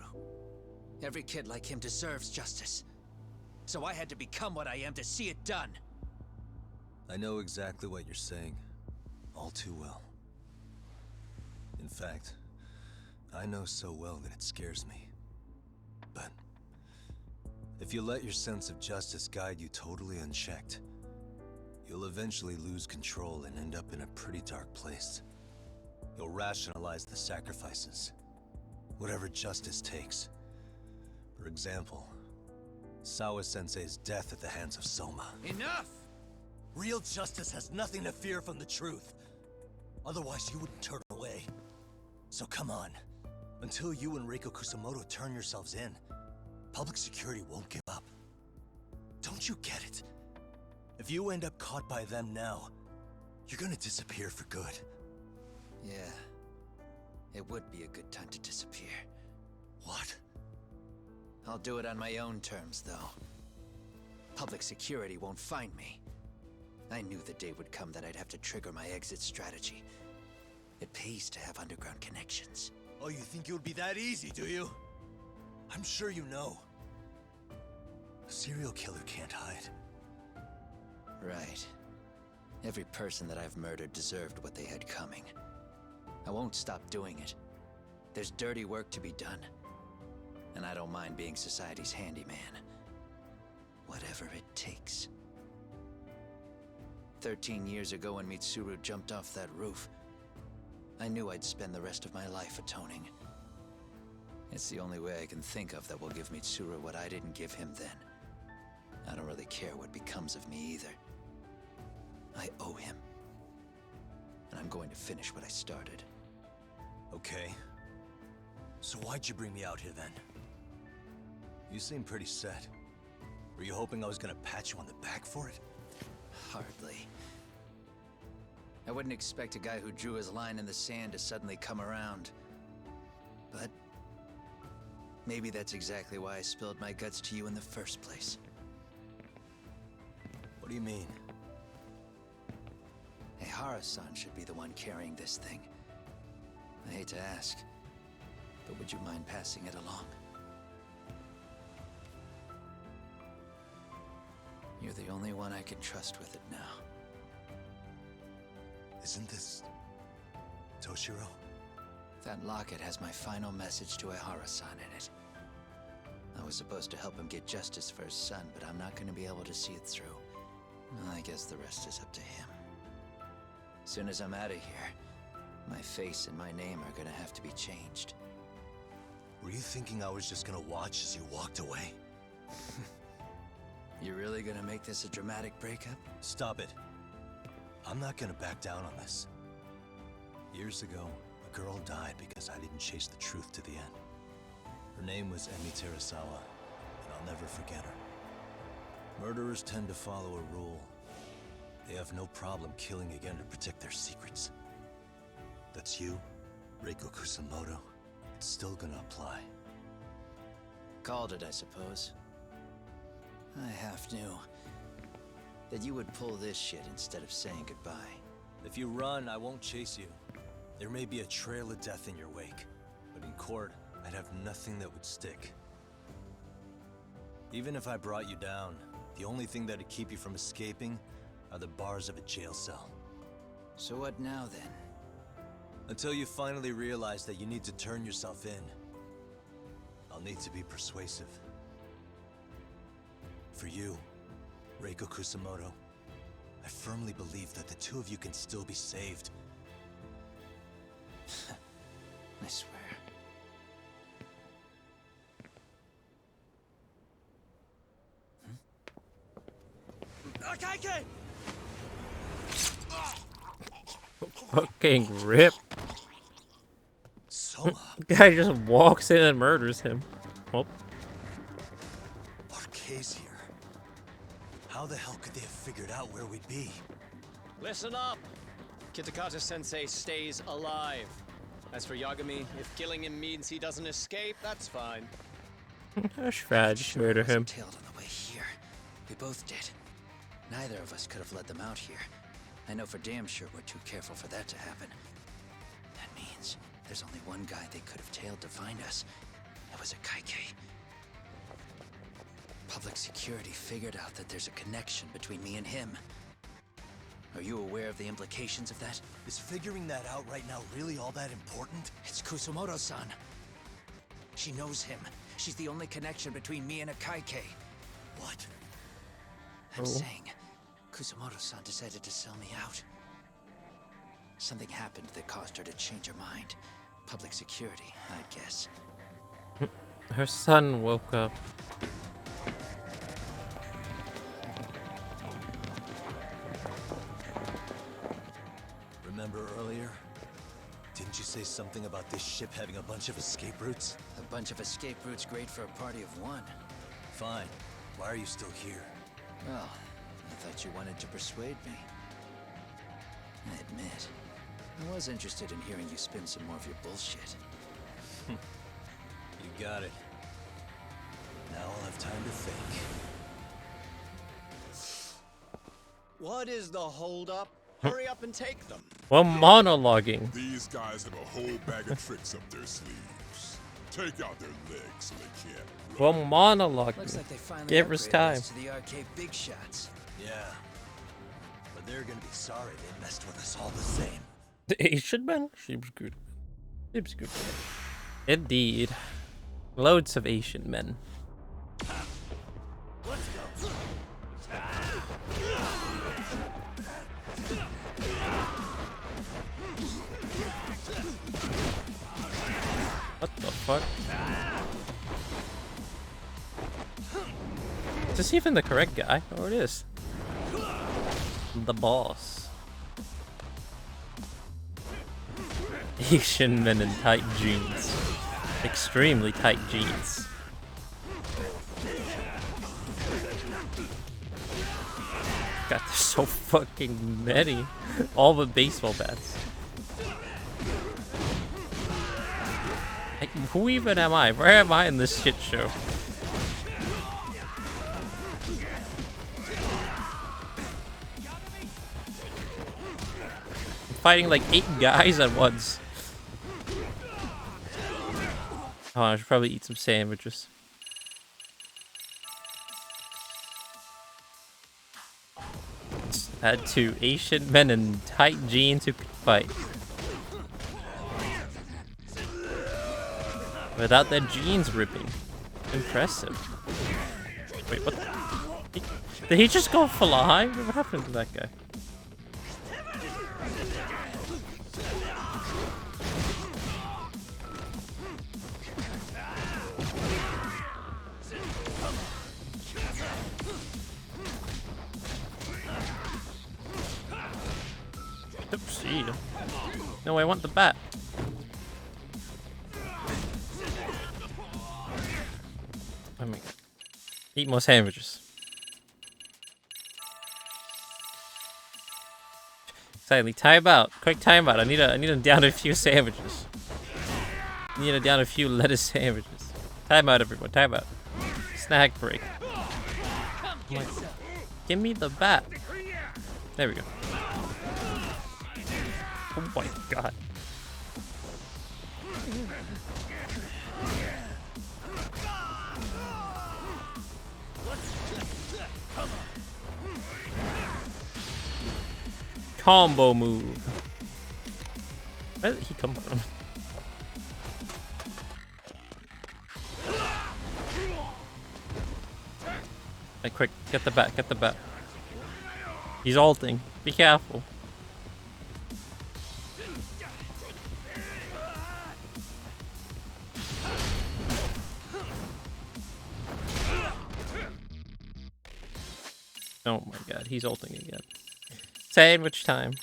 Every kid like him deserves justice. So I had to become what I am to see it done. I know exactly what you're saying. All too well. In fact, I know so well that it scares me. But if you let your sense of justice guide you totally unchecked, you'll eventually lose control and end up in a pretty dark place. You'll rationalize the sacrifices, whatever justice takes. For example, Sawa-sensei's death at the hands of Soma. Enough! Real justice has nothing to fear from the truth. Otherwise, you wouldn't turn away. So come on. Until you and Reiko Kusumoto turn yourselves in, public security won't give up. Don't you get it? If you end up caught by them now, you're gonna disappear for good. Yeah. It would be a good time to disappear. What? I'll do it on my own terms, though. Public security won't find me. I knew the day would come that I'd have to trigger my exit strategy. It pays to have underground connections. Oh, you think it would be that easy, do you? I'm sure you know. A serial killer can't hide. Right. Every person that I've murdered deserved what they had coming. I won't stop doing it. There's dirty work to be done. And I don't mind being society's handyman. Whatever it takes. 13 years ago when Mitsuru jumped off that roof, I knew I'd spend the rest of my life atoning. It's the only way I can think of that will give Mitsuru what I didn't give him then. I don't really care what becomes of me either. I owe him. And I'm going to finish what I started. Okay. So why'd you bring me out here then? You seem pretty set. Were you hoping I was gonna pat you on the back for it? Hardly. I wouldn't expect a guy who drew his line in the sand to suddenly come around. But maybe that's exactly why I spilled my guts to you in the first place. What do you mean? Hara-san should be the one carrying this thing. I hate to ask, but would you mind passing it along? You're the only one I can trust with it now. Isn't this Toshiro? That locket has my final message to Hara-san in it. I was supposed to help him get justice for his son, but I'm not going to be able to see it through. I guess the rest is up to him. Soon as I'm out of here, my face and my name are gonna have to be changed. Were you thinking I was just gonna watch as you walked away? You really gonna make this a dramatic breakup? Stop it. I'm not gonna back down on this. Years ago, a girl died because I didn't chase the truth to the end. Her name was Emi Terasawa, and I'll never forget her. Murderers tend to follow a rule. They have no problem killing again to protect their secrets. That's you, Reiko Kusamoto. It's still gonna apply. Called it, I suppose. I half knew that you would pull this shit instead of saying goodbye. If you run, I won't chase you. There may be a trail of death in your wake, but in court, I'd have nothing that would stick. Even if I brought you down, the only thing that'd keep you from escaping are the bars of a jail cell. So what now, then? Until you finally realize that you need to turn yourself in, I'll need to be persuasive. For you, Reiko Kusamoto, I firmly believe that the two of you can still be saved. I swear. Akaike! Fucking rip. Soma. Guy just walks in and murders him. Oh. Arke's here. How the hell could they have figured out where we'd be? Listen up! Kitakata-sensei stays alive. As for Yagami, if killing him means he doesn't escape, that's fine. I just murder him. Tailed on the way here. We both did. Neither of us could have led them out here. I know for damn sure we're too careful for that to happen. That means there's only one guy they could have tailed to find us. It was a Akaike. Public security figured out that there's a connection between me and him. Are you aware of the implications of that? Is figuring that out right now really all that important? It's Kusamoto-san. She knows him. She's the only connection between me and a Akaike. What? I'm saying, Kusamoto-san decided to sell me out. Something happened that caused her to change her mind. Public security, I'd guess. Her son woke up. Remember earlier? Didn't you say something about this ship having a bunch of escape routes? A bunch of escape routes great for a party of one. Fine. Why are you still here? Well, I thought you wanted to persuade me. I admit, I was interested in hearing you spin some more of your bullshit. You got it. Now I'll have time to think. What is the holdup? Hurry up and take them. Well, monologuing. These guys have a whole bag of tricks up their sleeves. Take out their legs so they can't Well, monologuing. Looks like they finally Give us upgraded time. us to the arcade big shots. Yeah. But they're gonna be sorry they messed with us all the same. The Asian man? Seems good. Seems good. Indeed. Loads of Asian men. Let's go. What the fuck? Is this even the correct guy? Oh, it is. The boss. Asian men in tight jeans. Extremely tight jeans. God, there's so fucking many. All with baseball bats. Like, who even am I? Where am I in this shit show? I'm fighting like 8 guys at once. Oh, I should probably eat some sandwiches. Had 2 Asian men in tight jeans who could fight. Without their jeans ripping. Impressive. Wait, what the? Did he just go fly? What happened to that guy? Oopsie. No, I want the bat. I mean, eat more sandwiches. Silently, time out. Quick time out. I need to down a few sandwiches. I need to down a few lettuce sandwiches. Time out, everyone. Time out. Snack break. Give me the bat. There we go. Oh my god. Combo move. Where did he come from? Hey, quick, get the bat, get the bat. He's ulting. Be careful. Oh my god, he's ulting again. Sandwich time.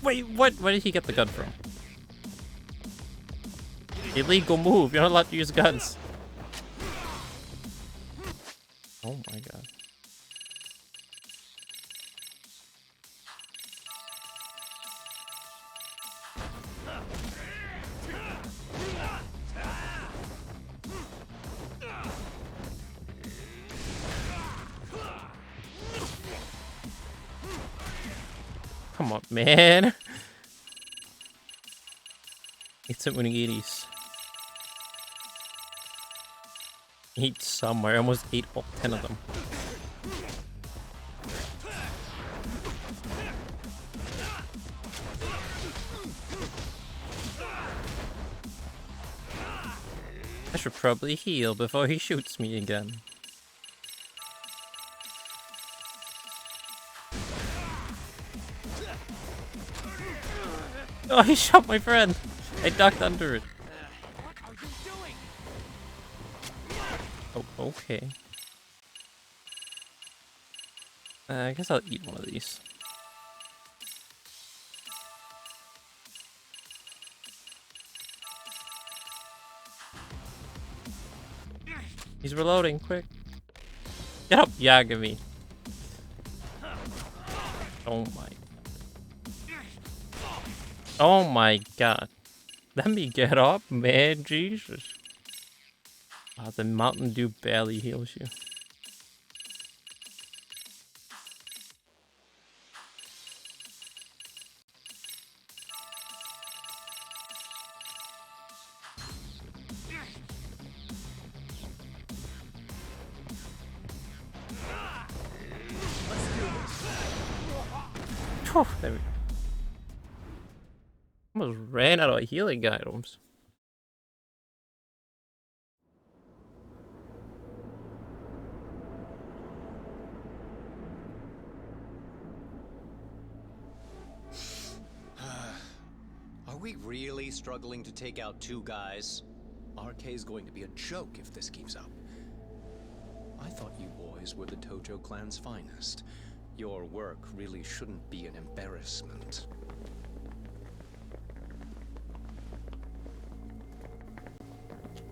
Wait, what? Where did he get the gun from? Illegal move. You're not allowed to use guns. Oh my god. Come on, man. Eat some onigiris. Eat somewhere. I almost ate all 10 of them. I should probably heal before he shoots me again. Oh, he shot my friend. I ducked under it. Oh, okay. I guess I'll eat one of these. He's reloading, quick. Get up, Yagami. Oh my. Oh my god. Let me get up, man. Jesus. Oh, the Mountain Dew barely heals you. Whew, there we go. Almost ran out of healing items. Are we really struggling to take out two guys? RK's going to be a joke if this keeps up. I thought you boys were the Tojo clan's finest. Your work really shouldn't be an embarrassment.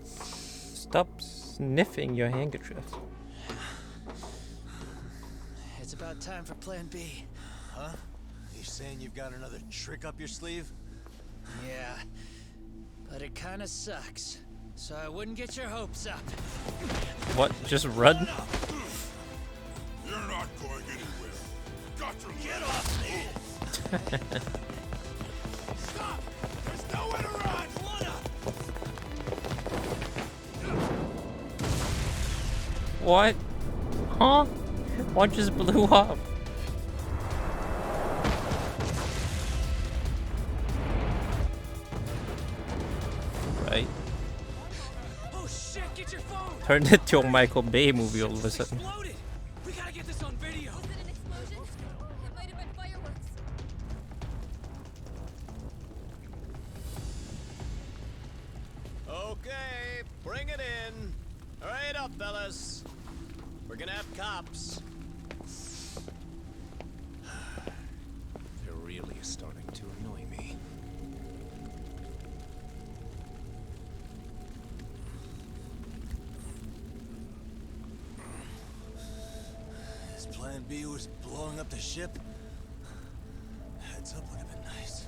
Stop sniffing your handkerchief. It's about time for Plan B. Huh? You saying you've got another trick up your sleeve? Yeah, but it kinda sucks. So I wouldn't get your hopes up. What? Just run? You're not going anywhere. Got to Get off me! Stop! There's nowhere to run! What? Huh? What just blew up? Right. Oh shit, get your phone! Turned it to a Michael Bay movie all of a sudden. Exploded! We gotta get this on video! Was it an explosion? It might have been fireworks. Okay, bring it in. Hurry it up, fellas. We're gonna have cops. They're really starting to annoy me. His plan B was blowing up the ship? Heads up would have been nice.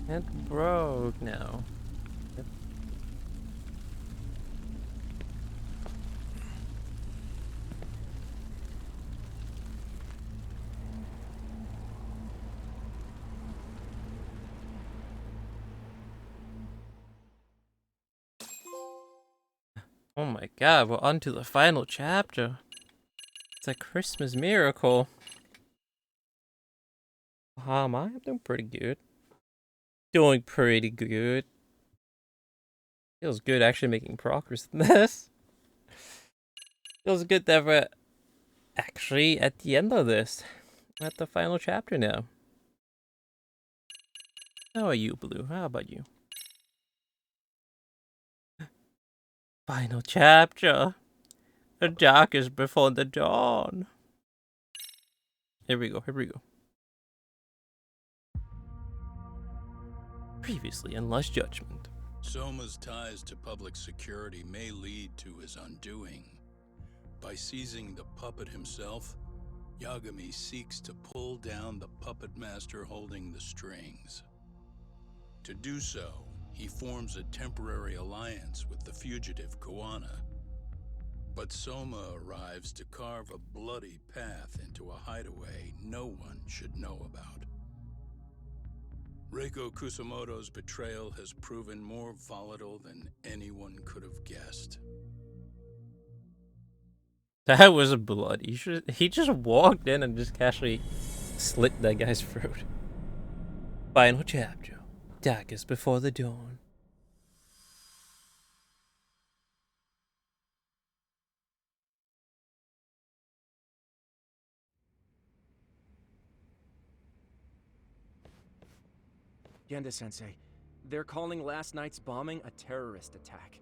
It broke now. Yep. Oh my god, we're on to the final chapter. It's a Christmas miracle. How am I? I'm doing pretty good. Doing pretty good. Feels good actually making progress in this. Feels good that we're actually at the end of this. At the final chapter now. How are you, Blue? How about you? Final chapter. The dark is before the dawn. Here we go, here we go. Previously in Lost Judgment. Soma's ties to public security may lead to his undoing. By seizing the puppet himself, Yagami seeks to pull down the puppet master holding the strings. To do so, he forms a temporary alliance with the fugitive Koana. But Soma arrives to carve a bloody path into a hideaway no one should know about. Reiko Kusamoto's betrayal has proven more volatile than anyone could have guessed. That was blood. He just walked in and just casually slit that guy's throat. Final chapter. Darkest before the dawn. Genda-sensei, they're calling last night's bombing a terrorist attack.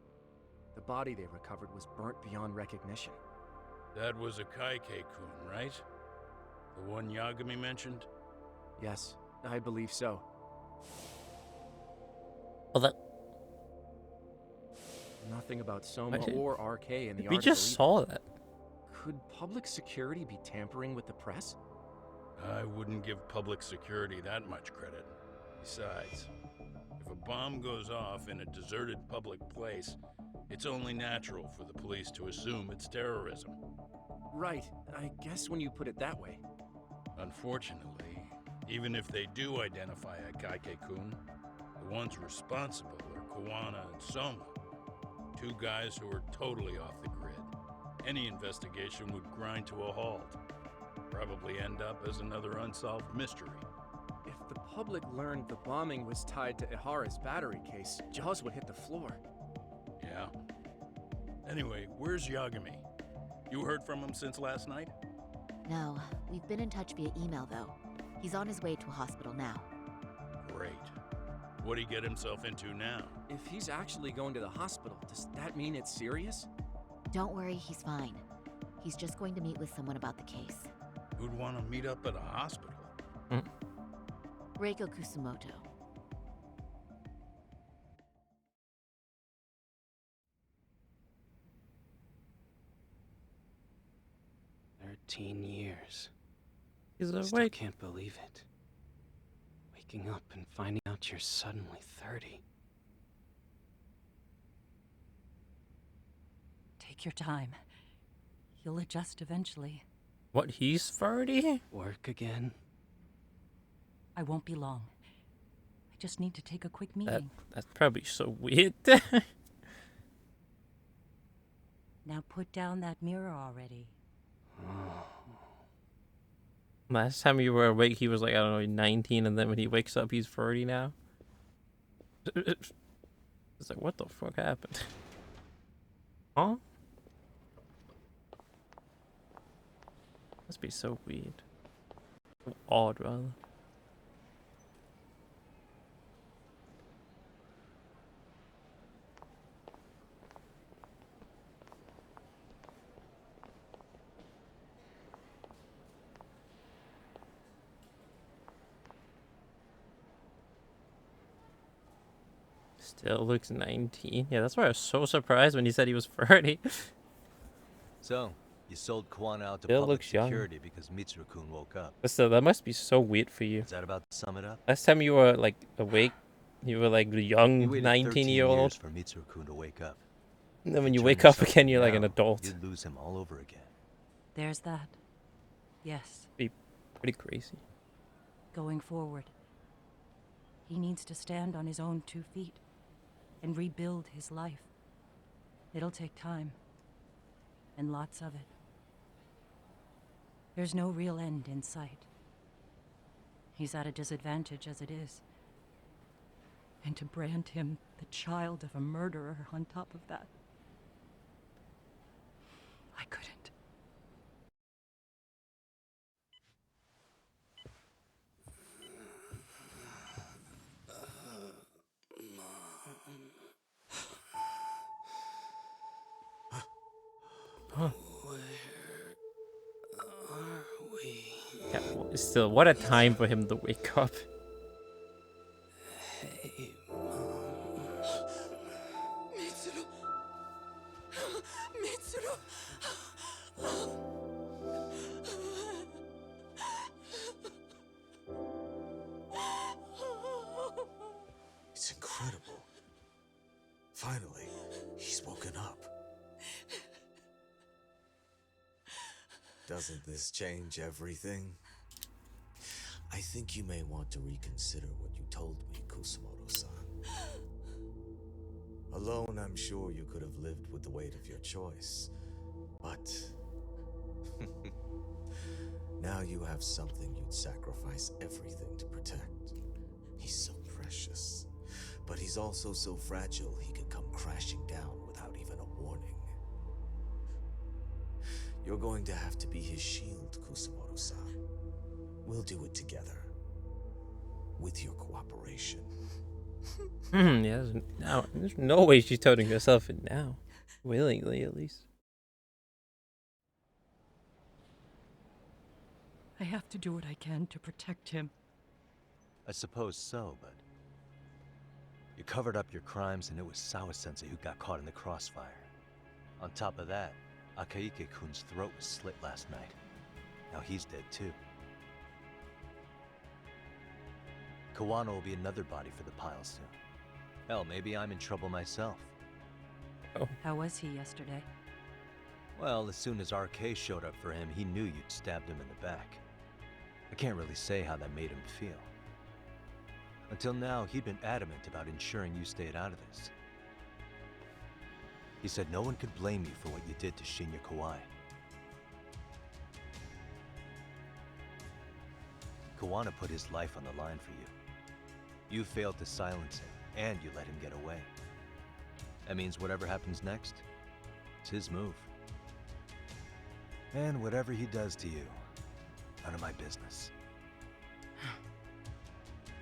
The body they recovered was burnt beyond recognition. That was a Kaike-kun, right? The one Yagami mentioned? Yes, I believe so. Well, that... Nothing about Soma Why did- or RK in the We article just either. saw that. Could public security be tampering with the press? I wouldn't give public security that much credit. Besides, if a bomb goes off in a deserted public place, it's only natural for the police to assume it's terrorism. Right, I guess when you put it that way. Unfortunately, even if they do identify a Kaike-kun, the ones responsible are Koana and Soma. Two guys who are totally off the grid. Any investigation would grind to a halt. Probably end up as another unsolved mystery. If the public learned the bombing was tied to Ihara's battery case, jaws would hit the floor. Yeah. Anyway, where's Yagami? You heard from him since last night? No, we've been in touch via email though. He's on his way to a hospital now. Great. What'd he get himself into now? If he's actually going to the hospital, does that mean it's serious? Don't worry, he's fine. He's just going to meet with someone about the case. Who'd want to meet up at a hospital? Reiko Kusumoto. Years. He's Still awake. can't believe it. Waking up and finding out you're suddenly 30. Take your time. You'll adjust eventually. What, he's 30? Work again? I won't be long. I just need to take a quick meeting. That's probably so weird. Now put down that mirror already. Last time you were awake, he was like, I don't know, 19, and then when he wakes up, he's 30 now. It's like, what the fuck happened? Huh? Must be so weird. Odd, rather. Still looks 19. Yeah, that's why I was so surprised when he said he was 30. So, you sold Kawana out to Still public looks young. security because Mitsuru-kun woke up. But still, that must be so weird for you. Is that about to sum it up? Last time you were like awake, you were like the young You waited 13 19-year-old. years for Mitsuru-kun to wake up. And then when If you turn wake up yourself again, in you're like an now, adult. You'd lose him all over again. There's that. Yes. Be pretty crazy. Going forward. He needs to stand on his own 2 feet and rebuild his life. It'll take time. And lots of it. There's no real end in sight. He's at a disadvantage as it is. And to brand him the child of a murderer on top of that, I couldn't. Huh. Where are we? Yeah, still, what a time for him to wake up. Hey, Mitsuru! Mitsuru! It's incredible. Finally, he's woken up. Doesn't this change everything? I think you may want to reconsider what you told me, Kusumoto-san. Alone, I'm sure you could have lived with the weight of your choice. But now you have something you'd sacrifice everything to protect. He's so precious, but he's also so fragile he could come crashing down without even a warning. You're going to have to be his shield, Kusumoto-san. We'll do it together. With your cooperation. Yeah, there's no way she's toting herself in now. Willingly, at least. I have to do what I can to protect him. I suppose so, but... You covered up your crimes and it was Sawa-sensei who got caught in the crossfire. On top of that, Akaike-kun's throat was slit last night. Now he's dead too. Kawano will be another body for the pile soon. Hell, maybe I'm in trouble myself. Oh. How was he yesterday? Well, as soon as RK showed up for him, he knew you'd stabbed him in the back. I can't really say how that made him feel. Until now, he'd been adamant about ensuring you stayed out of this. He said no one could blame you for what you did to Shinya Kawai. Kawana put his life on the line for you. You failed to silence him, and you let him get away. That means whatever happens next, it's his move. And whatever he does to you, none of my business.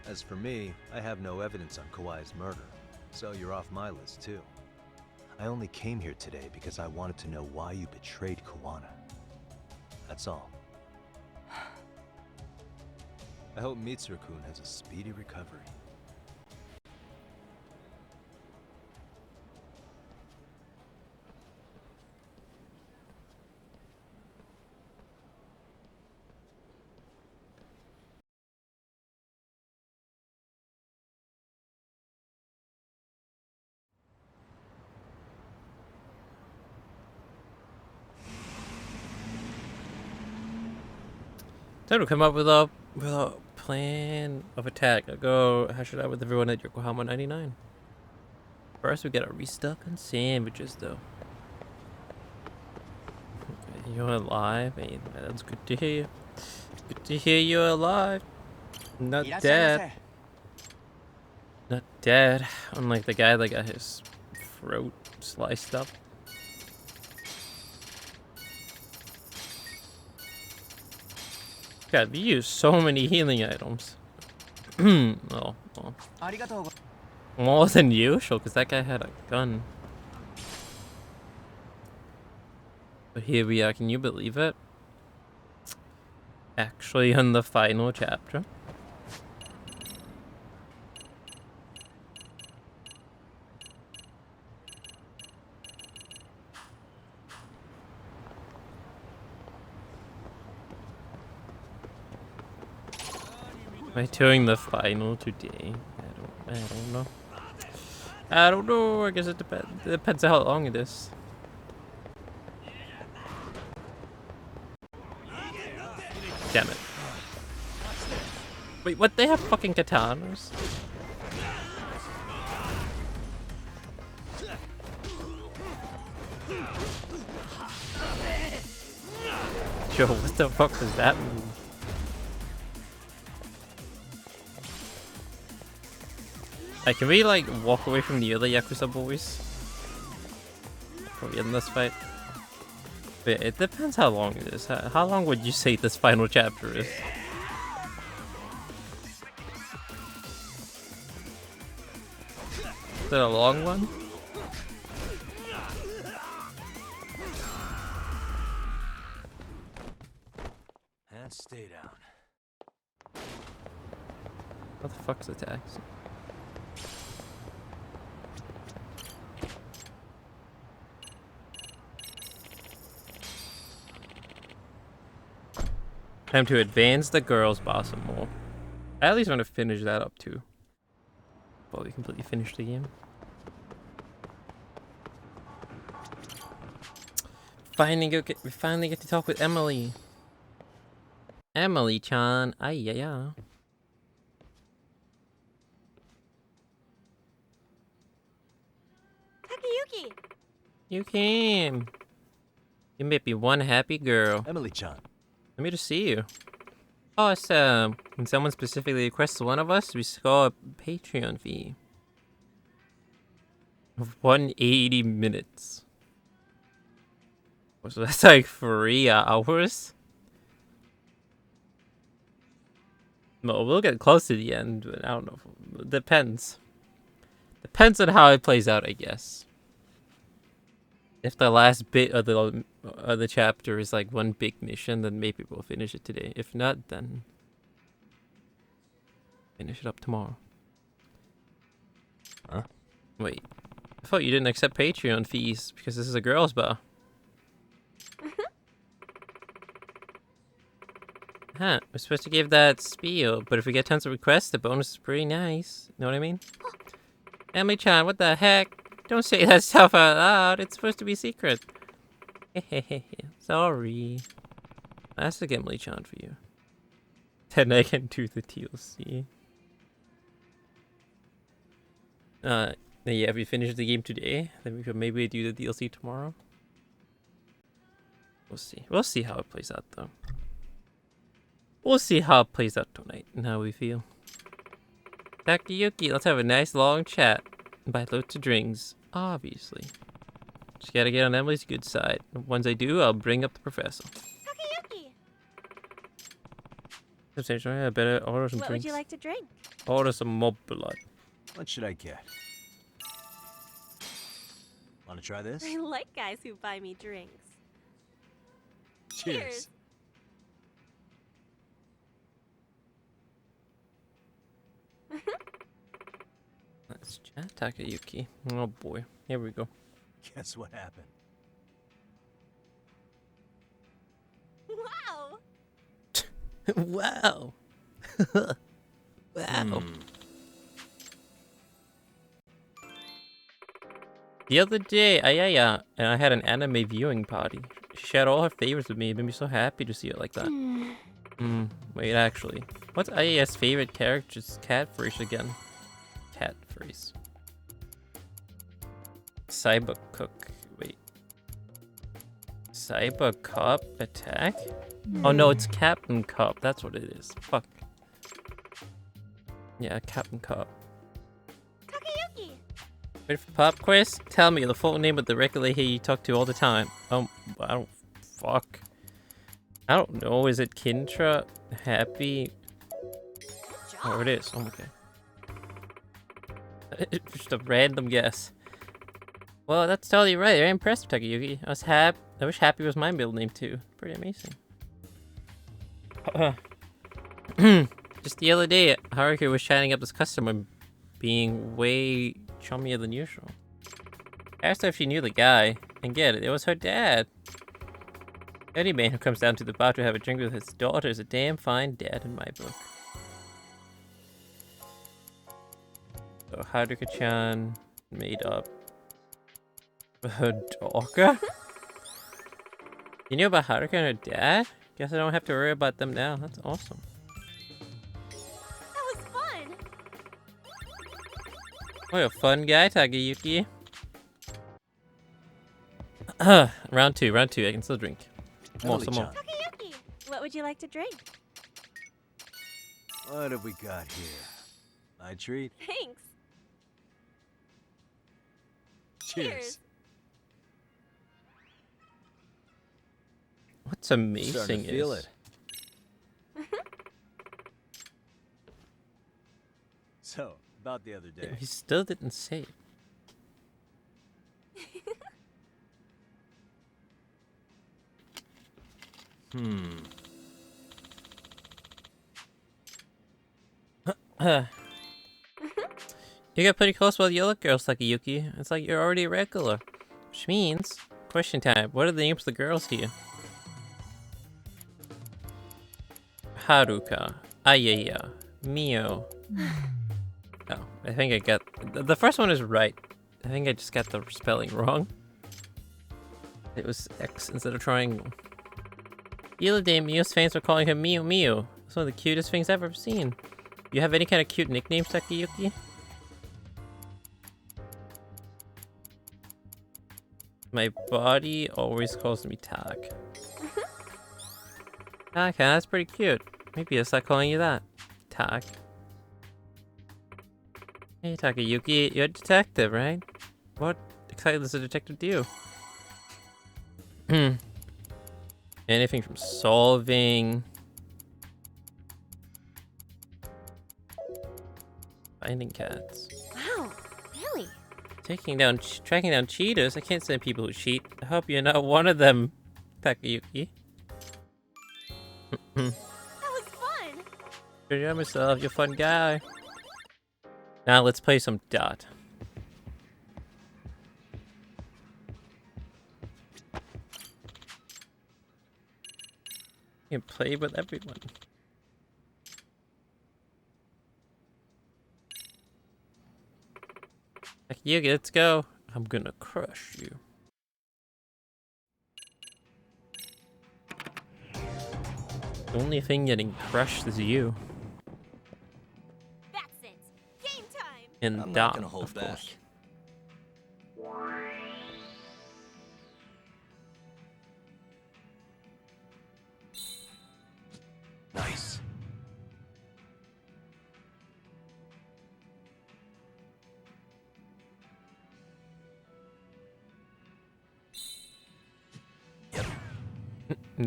As for me, I have no evidence on Kawai's murder, so you're off my list too. I only came here today because I wanted to know why you betrayed Kawana. That's all. I hope Mitsuru-kun has a speedy recovery. Time to come up with a plan of attack. I'll go hash it out with everyone at Yokohama 99. First, we gotta restock on sandwiches, though. Okay, you're alive. Hey, that's good to hear. Good to hear you're alive. Not dead. Not dead. Unlike the guy that got his throat sliced up. God, we use so many healing items. Oh, well. More than usual, because that guy had a gun. But here we are, can you believe it? Actually in the final chapter. Am I doing the final today? I don't know. I don't know. I guess it depends. It depends on how long it is. Damn it. Wait, what? They have fucking katanas? Yo, what the fuck does that mean? Hey, can we like walk away from the other Yakuza boys? Before we end this fight? But it depends how long it is. How long would you say this final chapter is? Is it a long one? And stay down. What the fuck's the tax? Time to advance the girls' boss some more. I at least want to finish that up too. Before we completely finish the game. We finally get to talk with Emily. Emily-chan. AYAYA. Takayuki! You came. You may be one happy girl. Emily-chan. Let me just see you. Oh, it's when someone specifically requests one of us, we score a Patreon fee of 180 minutes. So that's like 3 hours. No, we'll get close to the end, but I don't know. It depends. Depends on how it plays out, I guess. If the last bit of the chapter is like one big mission, then maybe we'll finish it today. If not, then finish it up tomorrow. Huh? Wait, I thought you didn't accept Patreon fees because this is a girls' bar. Huh, we're supposed to give that spiel, but if we get tons of requests, the bonus is pretty nice. Know what I mean? Emily-chan, what the heck? Don't say that stuff out loud. It's supposed to be secret. Sorry. That's the Emily-chan for you. Then I can do the TLC. Yeah, if we finish the game today, then we could maybe do the DLC tomorrow. We'll see. We'll see how it plays out, though. We'll see how it plays out tonight and how we feel. Takayuki, let's have a nice long chat. Buy loads of drinks, obviously. Just gotta get on Emily's good side. Once I do, I'll bring up the professor. Takayuki! I better order some What drinks. would you like to drink? Order some mob blood. What should I get? Want to try this? I like guys who buy me drinks. Cheers. Let's chat Takayuki. Oh boy, here we go. Guess what happened? Wow! Wow. Wow. The other day, Ayaya and I had an anime viewing party. She shared all her favorites with me. It made me so happy to see it like that. Wait, actually. What's Ayaya's favorite character's cat phrase again? Cat phrase. Cyber Cook. Wait. Cyber Cop attack? Oh no, it's Captain Cop. That's what it is. Fuck. Yeah, Captain Cop. Takayuki! Wait for pop quiz? Tell me the full name of the regulator you talk to all the time. I don't. Fuck. I don't know. Is it Kintra? Happy? Oh, it is. Oh, okay. Just a random guess. Well, that's totally right. Very impressed, Takayuki. I wish Happy was my middle name too. Pretty amazing. Just the other day, Haruka was chatting up this customer being way chummier than usual. I asked her if she knew the guy, and get it was her dad. Any man who comes down to the bar to have a drink with his daughter is a damn fine dad in my book. So Haruka-chan made up her daughter? You knew about Haruka and her dad? Guess I don't have to worry about them now. That's awesome. That was fun! What a fun guy, Takayuki. Round two. I can still drink. More, some more. Takayuki! What would you like to drink? What have we got here? My treat? Thanks! Cheers. What's amazing Starting to feel is... it. So, about the other day. He still didn't say it. You got pretty close with the other girls, Takayuki. It's like you're already a regular. Which means, question time, what are the names of the girls here? Haruka, Ayaya, Mio. Oh, I think I got... The first one is right. I think I just got the spelling wrong. It was X instead of triangle. The other day, Mio's fans were calling him Mio Mio. It's one of the cutest things I've ever seen. You have any kind of cute nicknames, Takayuki? My body always calls me Tak. Okay, that's pretty cute. Maybe I'll start calling you that. Tak. Hey Takayuki, you're a detective, right? What exactly does a detective do? Anything from solving... finding cats. Wow, really? Tracking down cheaters? I can't stand people who cheat. I hope you're not one of them, Takayuki. That was fun! Enjoy myself, you're a fun guy. Now let's play some Dot. You can play with everyone. Takayuki, let's go. I'm gonna crush you. The only thing getting crushed is you. That's it! Game time! And I'm Dot, not gonna hold of back. course.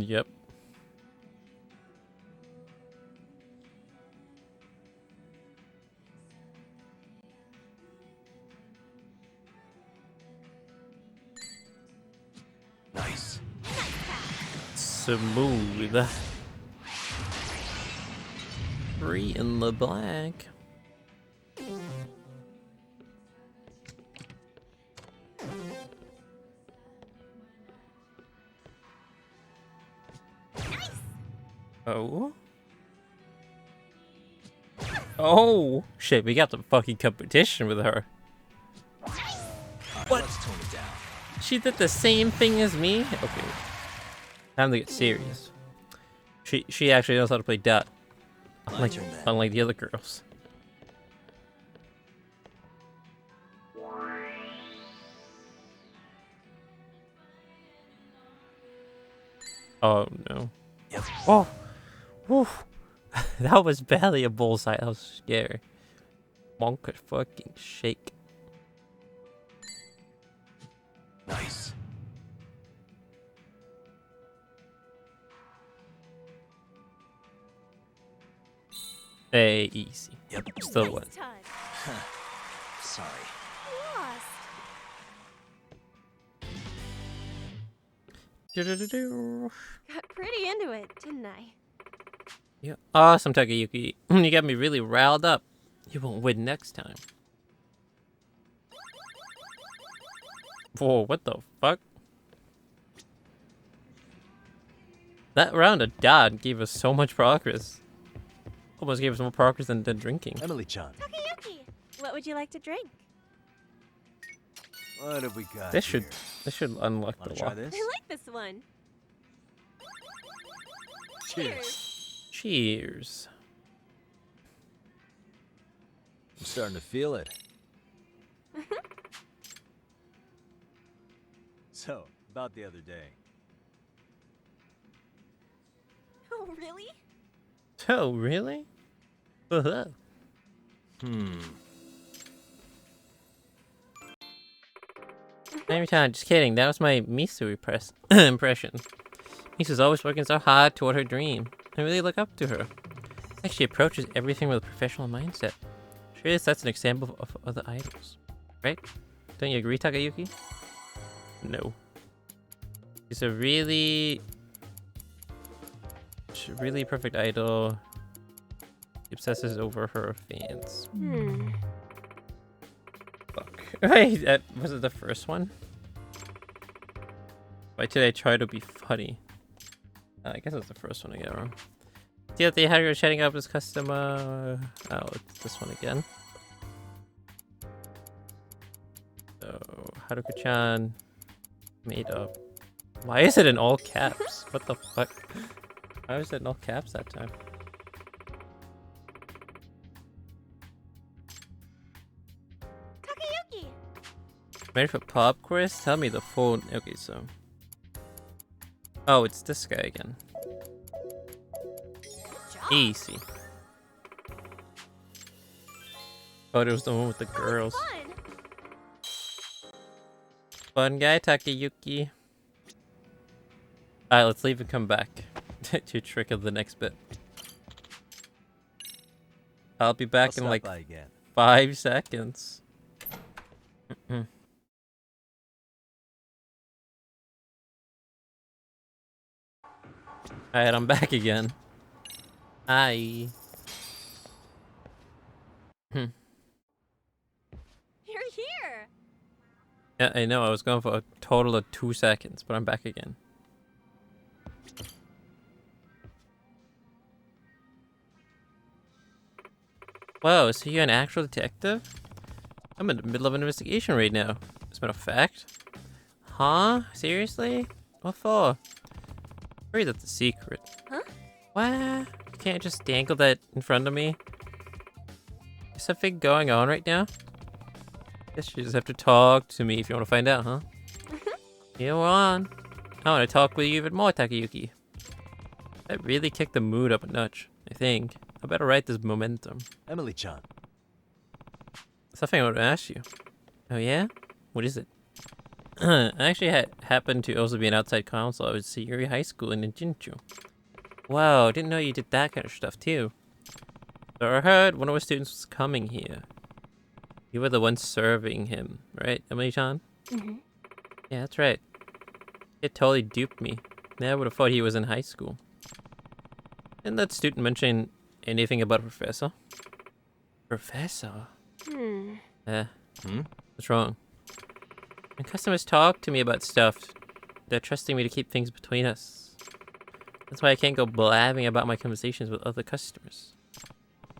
Yep. Nice. Smooth. 3 in the black. Oh. Oh shit, we got the fucking competition with her. What? Let's tone it down. She did the same thing as me? Okay. Time to get serious. She actually knows how to play dot. Unlike the other girls. Oh no. Yep. Oh! Woo! That was barely a bullseye. That was scary. Monk could fucking shake. Nice. Hey, easy. Yep. Still win. Sorry. Got pretty into it, didn't I? Yeah. Awesome, Takayuki. You got me really riled up. You won't win next time. Whoa, what the fuck? That round of dot gave us so much progress. Almost gave us more progress than drinking. Emily-chan. Takayuki, what would you like to drink? What have we got This here? should unlock Wanna the try lock. this? I like this one. Cheers. Cheers. I'm starting to feel it. So, about the other day. Oh, really? Oh, really? Uh-huh. Every time, just kidding. That was my Misu impression. Misu's always working so hard toward her dream. I really look up to her. It's like she approaches everything with a professional mindset. Sure sets an example of other idols. Right? Don't you agree, Takayuki? No. She's a really perfect idol. She obsesses over her fans. Fuck. Wait, that was it the first one? Why did I try to be funny? I guess it's the first one I got wrong. See that they had her chatting up this customer. Oh, it's this one again. So Haruka-chan made up. Why is it in all caps? What the fuck? Why was it in all caps that time? Takayuki! Ready for pop quiz? Tell me the full. Okay, so. Oh, it's this guy again. Easy. Oh, it was the one with the girls. Fun guy, Takayuki. Alright, let's leave and come back to trick of the next bit. I'll be back in like 5 seconds. Alright, I'm back again. Hi. You're here! Yeah, I know. I was going for a total of 2 seconds, but I'm back again. Whoa, so you're an actual detective? I'm in the middle of an investigation right now. As a matter of fact. Huh? Seriously? What for? Sorry, that's a secret. Huh? What? You can't just dangle that in front of me? Is something going on right now? Guess you just have to talk to me if you want to find out, huh? Go on. I want to talk with you even more, Takayuki. That really kicked the mood up a notch, I think. I better write this momentum. Emily-chan. Something I want to ask you. Oh yeah? What is it? I actually happened to also be an outside counsel. I was Sayuri High School in Jinju. Wow, didn't know you did that kind of stuff too. So I heard one of our students was coming here. You were the one serving him, right, Emily-chan? Mm-hmm. Yeah, that's right. It totally duped me. Never would have thought he was in high school. Didn't that student mention anything about a professor? Professor? What's wrong? When customers talk to me about stuff, they're trusting me to keep things between us. That's why I can't go blabbing about my conversations with other customers.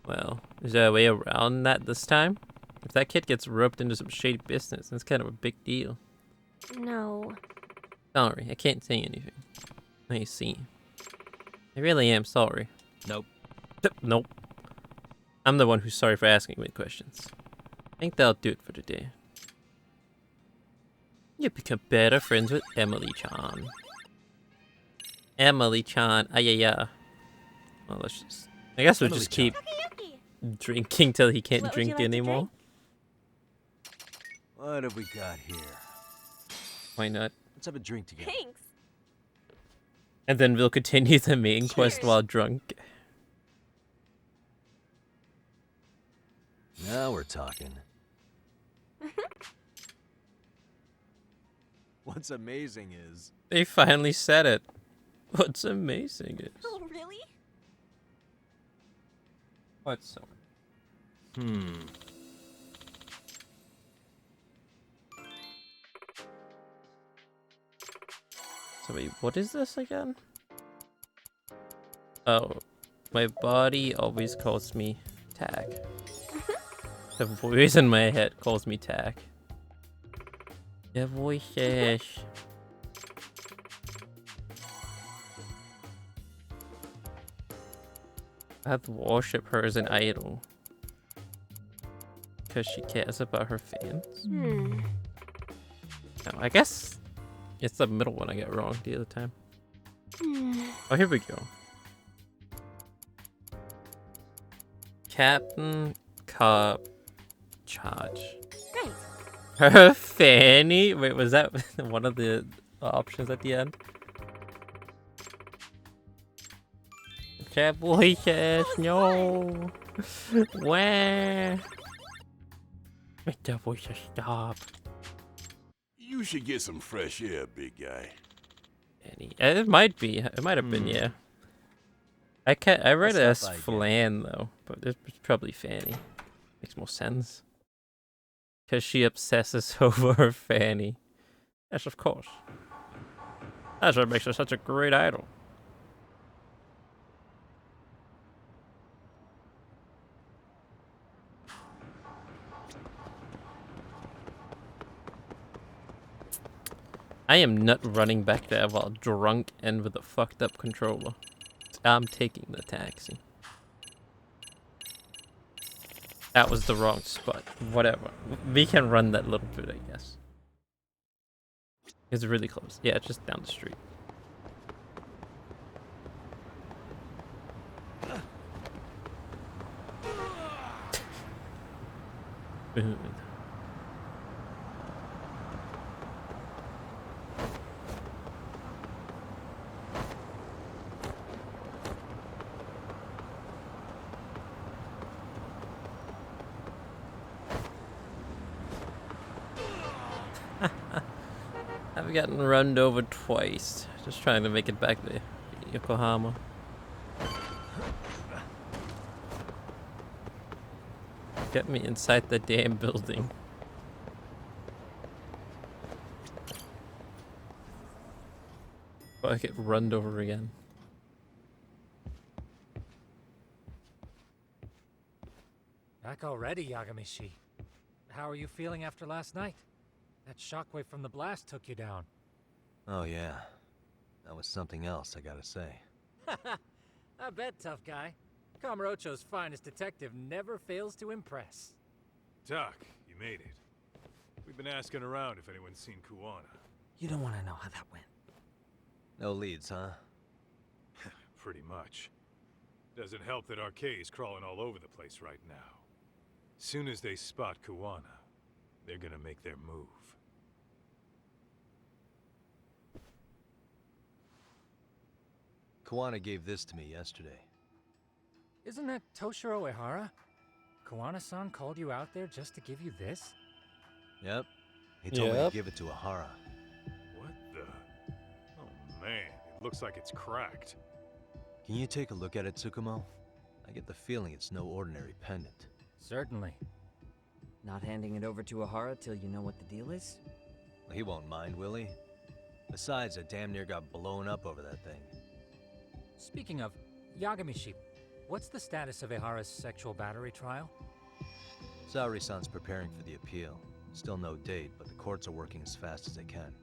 Well, is there a way around that this time? If that kid gets roped into some shady business, that's kind of a big deal. No. Sorry, I can't say anything. I see. I really am sorry. Nope. Nope. I'm the one who's sorry for asking me questions. I think that'll do it for today. You become better friends with Emily-chan. Emily-chan, AYAYA. Well, let's just... I guess we'll just keep drinking till he can't drink anymore. What have we got here? Why not? Let's have a drink together. Thanks. And then we'll continue the main quest while drunk. Now we're talking. What's amazing is... They finally said it. What's amazing is... Oh, really? What's so... So wait, what is this again? Oh, my body always calls me Tag. The voice in my head calls me Tag. The voices. I have to worship her as an idol. Because she cares about her fans. No, I guess it's the middle one I get wrong the other time. Oh, here we go. Captain Cop Charge. Great. Her fanny? Wait, was that one of the options at the end? Cat voices, no. Where? Make the voices stop. You should get some fresh air, big guy. It might be. It might have been, yeah. I read it as Flan though, but it's probably Fanny. Makes more sense. Because she obsesses over her Fanny. Yes, of course. That's what makes her such a great idol. I am not running back there while drunk and with a fucked up controller. I'm taking the taxi. That was the wrong spot. Whatever. We can run that little bit, I guess. It's really close. Yeah, it's just down the street. I've gotten runned over twice, just trying to make it back to Yokohama. Get me inside the damn building. But I get runned over again. Back already, Yagamishi. How are you feeling after last night? That shockwave from the blast took you down. Oh yeah. That was something else, I gotta say. I bet, tough guy. Kamurocho's finest detective never fails to impress. Doc, you made it. We've been asking around if anyone's seen Kuwana. You don't want to know how that went. No leads, huh? Pretty much. Doesn't help that RK's crawling all over the place right now. Soon as they spot Kuwana, they're gonna make their move. Kawana gave this to me yesterday. Isn't that Toshiro Ehara? Kawana-san called you out there just to give you this? Yep. He told me to give it to Ehara. What the? Oh man, it looks like it's cracked. Can you take a look at it, Tsukumo? I get the feeling it's no ordinary pendant. Certainly. Not handing it over to Ehara till you know what the deal is? He won't mind, will he? Besides, I damn near got blown up over that thing. Speaking of, Yagami-shi, what's the status of Ehara's sexual battery trial? Saori-san's preparing for the appeal. Still no date, but the courts are working as fast as they can.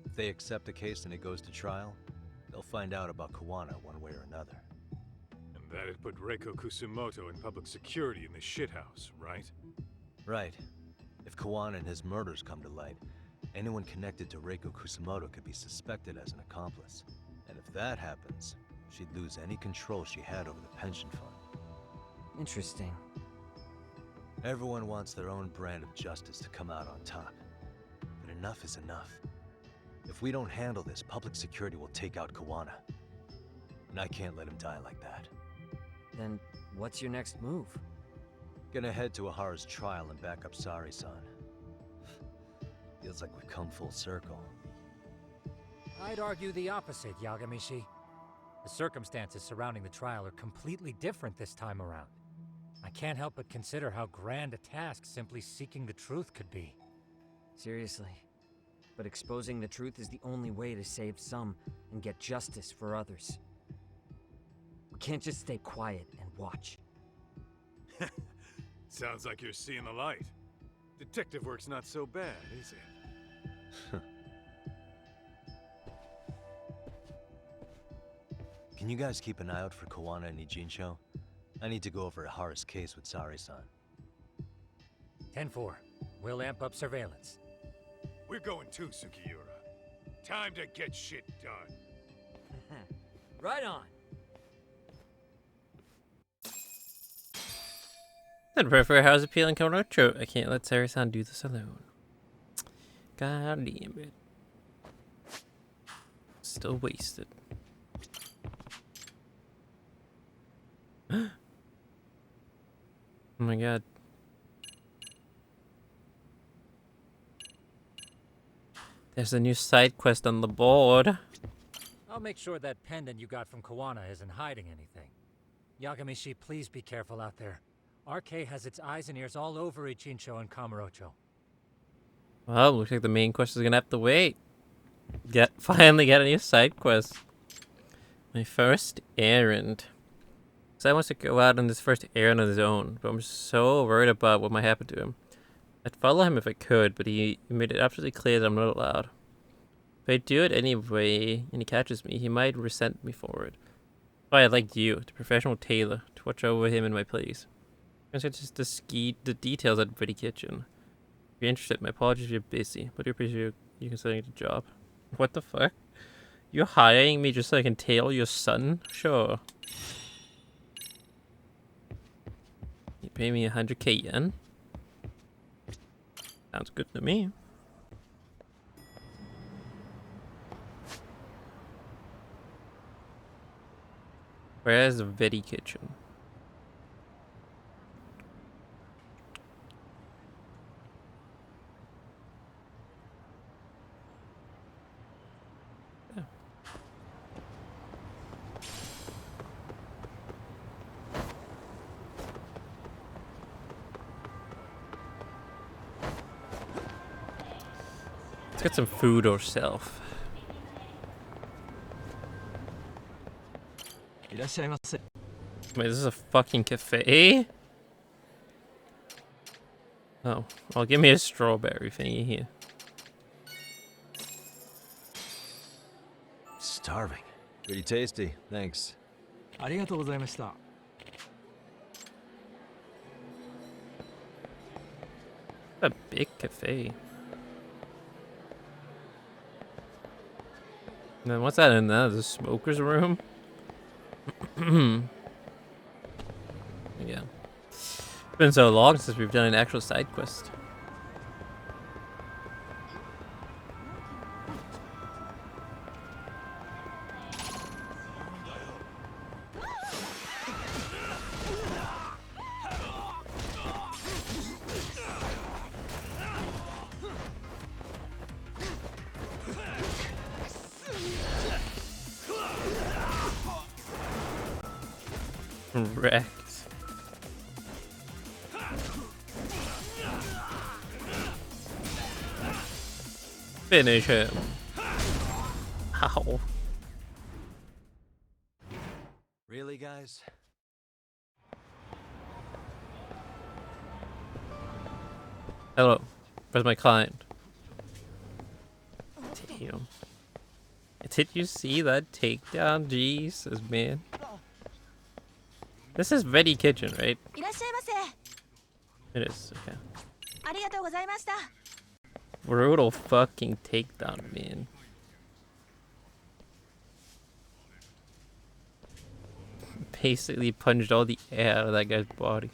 If they accept the case and it goes to trial, they'll find out about Kawana one way or another. And that'd put Reiko Kusumoto in public security in the shithouse, right? Right. If Kawana and his murders come to light, anyone connected to Reiko Kusumoto could be suspected as an accomplice. And if that happens, she'd lose any control she had over the pension fund. Interesting. Everyone wants their own brand of justice to come out on top. But enough is enough. If we don't handle this, public security will take out Kawana. And I can't let him die like that. Then what's your next move? Gonna head to Ehara's trial and back up Saori-san. Feels like we've come full circle. I'd argue the opposite, Yagami-shi. The circumstances surrounding the trial are completely different this time around. I can't help but consider how grand a task simply seeking the truth could be. Seriously. But exposing the truth is the only way to save some and get justice for others. We can't just stay quiet and watch. Sounds like you're seeing the light. Detective work's not so bad, is it? Can you guys keep an eye out for Kawana and Ijincho? I need to go over Ehara's case with Saori-san. 10-4. We'll amp up surveillance. We're going too, Sukiura. Time to get shit done. Right on. Then prefer how's appealing Konocho. I can't let Saori-san do this alone. God damn it. Still wasted. Oh my god. There's a new side quest on the board. I'll make sure that pendant you got from Kawana isn't hiding anything. Yagami-shi, please be careful out there. RK has its eyes and ears all over Ichincho and Kamurocho. Well, looks like the main quest is gonna have to wait. Finally get a new side quest. My first errand. Sai wants to go out on his first errand on his own, but I'm so worried about what might happen to him. I'd follow him if I could, but he made it absolutely clear that I'm not allowed. If I do it anyway, and he catches me, he might resent me for it. But I'd like you, the professional tailor, to watch over him in my place. It's just the details at Pretty Kitchen. If you're interested, my apologies if you're busy, but I appreciate you considering the job. What the fuck? You're hiring me just so I can tail your son? Sure. You pay me 100k yen? Sounds good to me. Where's the Pretty Kitchen? Let's get some food ourselves. Wait, this is a fucking cafe? Oh, well, give me a strawberry thingy here. Starving. Pretty tasty, thanks. A big cafe. And then what's that in there? The smoker's room? Yeah. It's been so long since we've done an actual side quest. Wrecked. Finish him. Ow. Really, guys? Hello. Where's my client? Damn. Did you see that takedown? Jesus, man. This is Ready Kitchen, right? It is, okay. Brutal fucking takedown, man. Basically punched all the air out of that guy's body.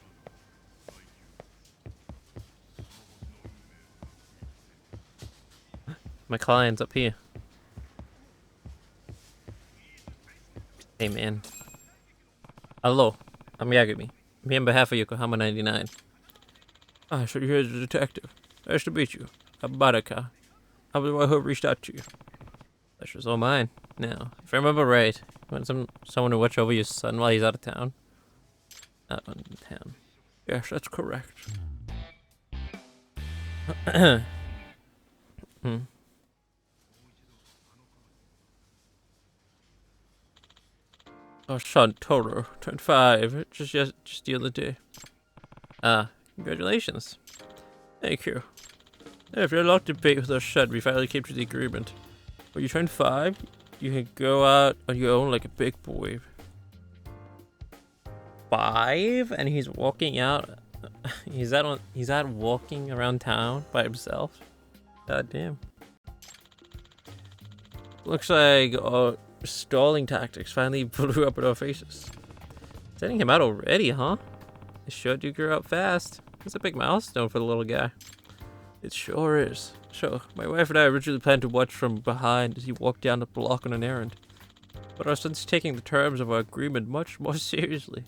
My client's up here. Hey, man. Hello. I'm Yagami. I'm here on behalf of Yokohama 99. Ah, so you're the detective. Nice to meet you. I'm Baraka. I'm the one who reached out to you. Pleasure's all mine. Now, if I remember right, you want someone to watch over your son while he's out of town? Out in town. Yes, that's correct. Our son, Toro, turned 5 just the other day. Congratulations. Thank you. If you're locked in debate with our son, we finally came to the agreement. When you turn 5, you can go out on your own like a big boy. 5? And he's walking out. He's out walking around town by himself. God damn. Looks like stalling tactics finally blew up in our faces. Sending him out already, huh? It sure do grow up fast. It's a big milestone for the little guy. It sure is. So, my wife and I originally planned to watch from behind as he walked down the block on an errand. But our son's taking the terms of our agreement much more seriously.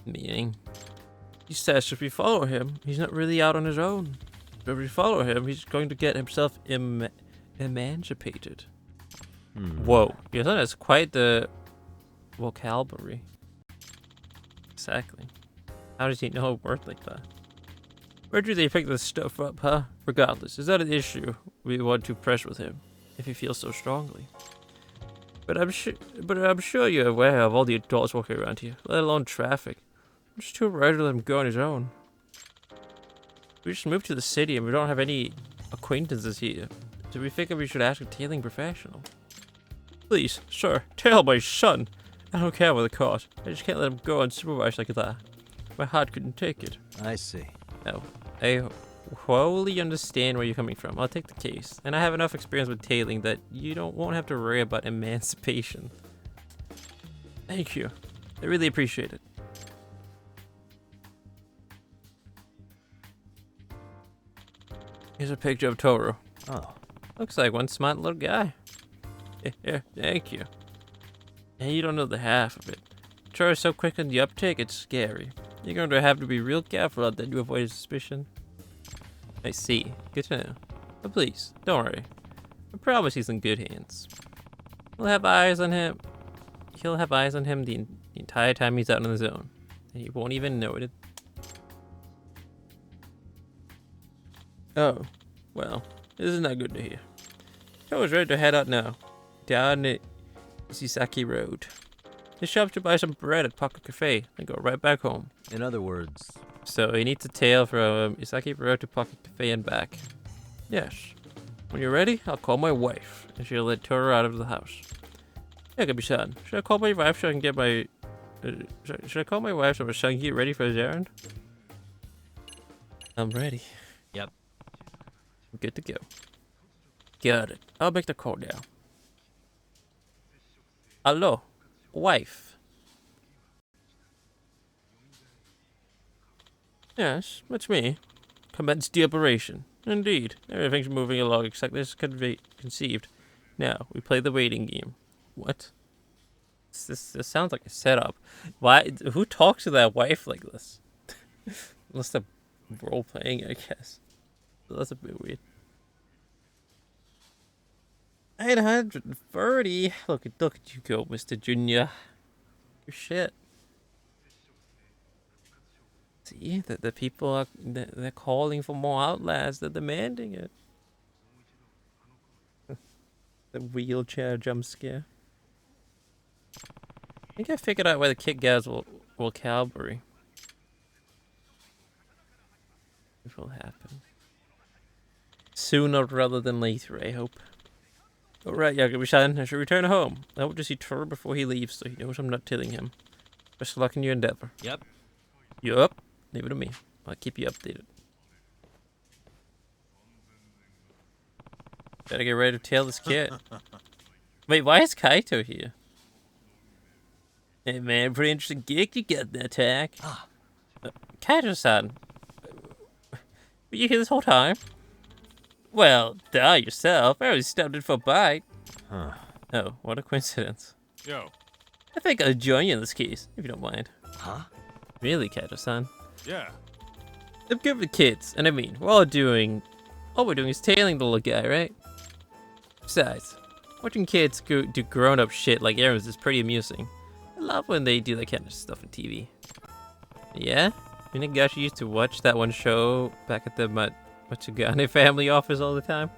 Meaning, he says if we follow him, he's not really out on his own. But if we follow him, he's going to get himself emancipated. Whoa, your son has quite the vocabulary. Exactly. How does he know a word like that? Where do they pick this stuff up, huh? Regardless, is that an issue we want to press with him, if he feels so strongly? But I'm sure you're aware of all the adults walking around here, let alone traffic. I'm just too worried to let him go on his own. We just moved to the city and we don't have any acquaintances here, so we figured we should ask a tailing professional. Please, sir, tail my son. I don't care what the cost. I just can't let him go unsupervised like that. My heart couldn't take it. I see. No, I wholly understand where you're coming from. I'll take the case. And I have enough experience with tailing that you won't have to worry about emancipation. Thank you. I really appreciate it. Here's a picture of Toro. Oh. Looks like one smart little guy. Yeah, thank you. And you don't know the half of it. Toro's so quick on the uptake, it's scary. You're going to have to be real careful out there to avoid suspicion. I see. Good to know. But please, don't worry. I promise he's in good hands. He'll have eyes on him the entire time he's out on his own. And he won't even know it. Oh, well, this is not good to hear. I was ready to head out now. Down the Isisaki Road. He stopped to buy some bread at Pocket Cafe and go right back home. In other words... So he needs a tail from Isaki Road to Pocket Cafe and back. Yes. When you're ready, I'll call my wife, and she'll let Toro out of the house. Yagami-san, should I call my wife so I can get my... should I call my wife so my son can get ready for his errand? I'm ready. Yep. I'm good to go. Got it. I'll make the call now. Hello, wife. Yes, that's me. Commence the operation. Indeed, everything's moving along exactly as conceived. Now, we play the waiting game. What? This sounds like a setup. Why? Who talks to that wife like this? Unless they're role-playing, I guess. That's a bit weird. 830. Look at you go, Mr. Junior. Your shit. See, the people are they're calling for more Outlast. They're demanding it. The wheelchair jump scare. I think I figured out why the kid guys will cavalry. It will happen sooner rather than later, I hope. Alright, Yagami-san, I should return home. I hope to see Toro before he leaves, so he knows I'm not telling him. Best of luck in your endeavor. Yep. Yup. Leave it to me. I'll keep you updated. Gotta get ready to tail this kid. Wait, why is Kaito here? Hey man, pretty interesting gig you got that attack. Kaito-san. Were you here this whole time? Well, duh yourself. I always stopped in for a bite. Huh. Oh, what a coincidence. Yo. I think I'll join you in this case, if you don't mind. Huh? Really, Kaito-san? Yeah. I'm good with kids, and I mean, all we're doing is tailing the little guy, right? Besides, watching kids do grown-up shit like errands is pretty amusing. I love when they do that kind of stuff on TV. Yeah? You think Gashi used to watch that one show back at the Matsugane family office all the time?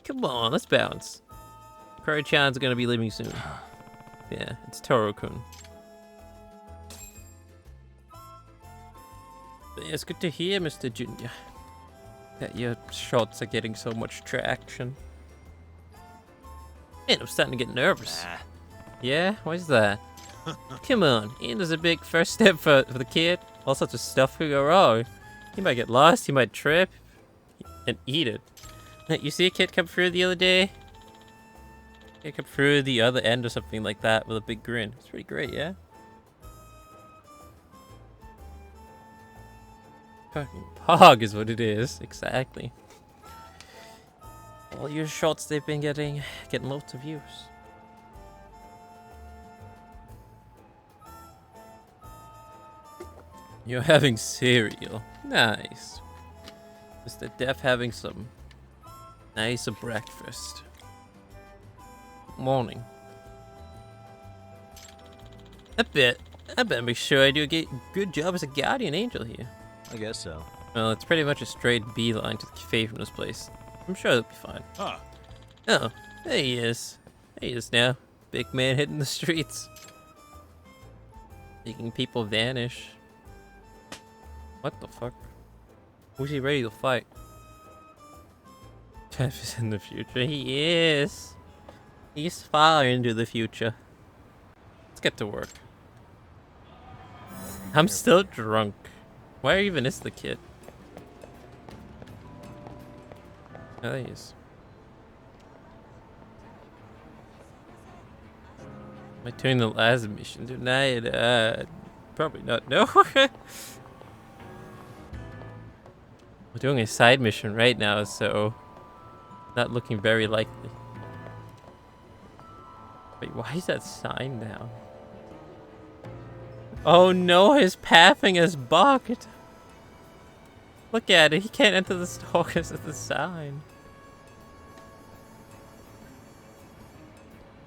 Come on, let's bounce. Kari-chan's gonna be leaving soon. Yeah, it's Toro-kun. It's good to hear, Mr. Junior, that your shots are getting so much traction. Man, I'm starting to get nervous. Yeah? Why's that? Come on, ain't this a big first step for the kid? All sorts of stuff could go wrong. He might get lost, he might trip, and eat it. You see a kid come through the other day? He come through the other end or something like that with a big grin. It's pretty great, yeah? Fucking pog is what it is, exactly. All your shots they've been getting lots of views. You're having cereal. Nice. Mr. Def having some nice breakfast. Morning. I better make sure I do a good job as a guardian angel here. I guess so. Well, it's pretty much a straight beeline to the cafe from this place. I'm sure it'll be fine. Huh. Oh, there he is. There he is now. Big man hitting the streets. Making people vanish. What the fuck? Who's he ready to fight? Jeff is in the future. He is. He's far into the future. Let's get to work. I'm still drunk. Where even is the kid? Oh, there he is. Am I doing the last mission tonight? Probably not. No. We're doing a side mission right now, so not looking very likely. Wait, why is that sign down? Oh no, his pathing is bugged. Look at it, he can't enter the store because of the sign.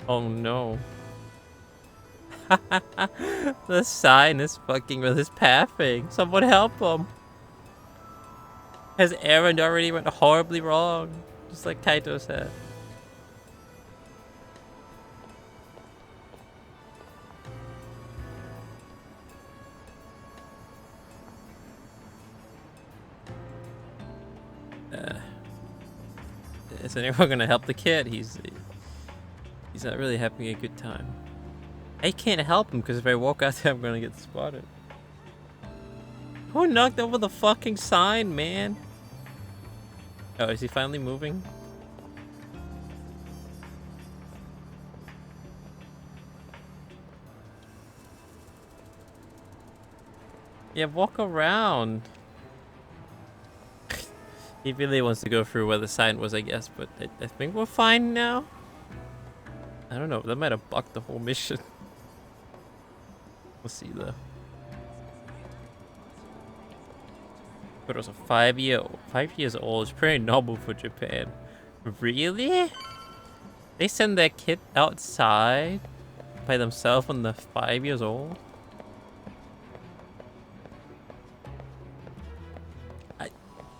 Oh no. The sign is fucking with his pathing. Someone help him. His errand already went horribly wrong. Just like Kaito said. Is anyone gonna help the kid? He's not really having a good time. I can't help him because if I walk out there, I'm gonna get spotted. Who knocked over the fucking sign, man? Oh, is he finally moving? Yeah, walk around. He really wants to go through where the sign was, I guess, but I think we're fine now. I don't know, that might have bugged the whole mission. We'll see though. But it was a 5 years old. It's pretty normal for Japan. Really? They send that kid outside by themselves when they're 5 years old?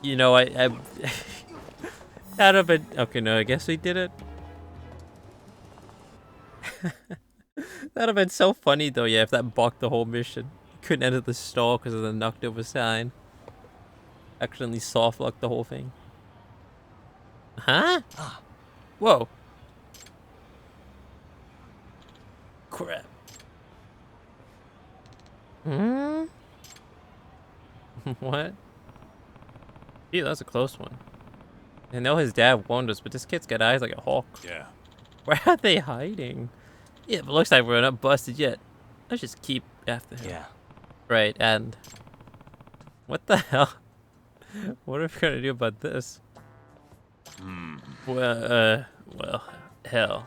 You know, I that'd have been okay. No, I guess we did it. That'd have been so funny though. Yeah, if that bugged the whole mission, couldn't enter the store because of the knocked over sign. Accidentally soft locked the whole thing. Huh? Whoa. Crap. Hmm? What? Gee, that was a close one. I know his dad warned us, but this kid's got eyes like a hawk. Yeah. Where are they hiding? Yeah, but looks like we're not busted yet. Let's just keep after him. Yeah. Right, and... What the hell? What are we gonna do about this? Well, hell.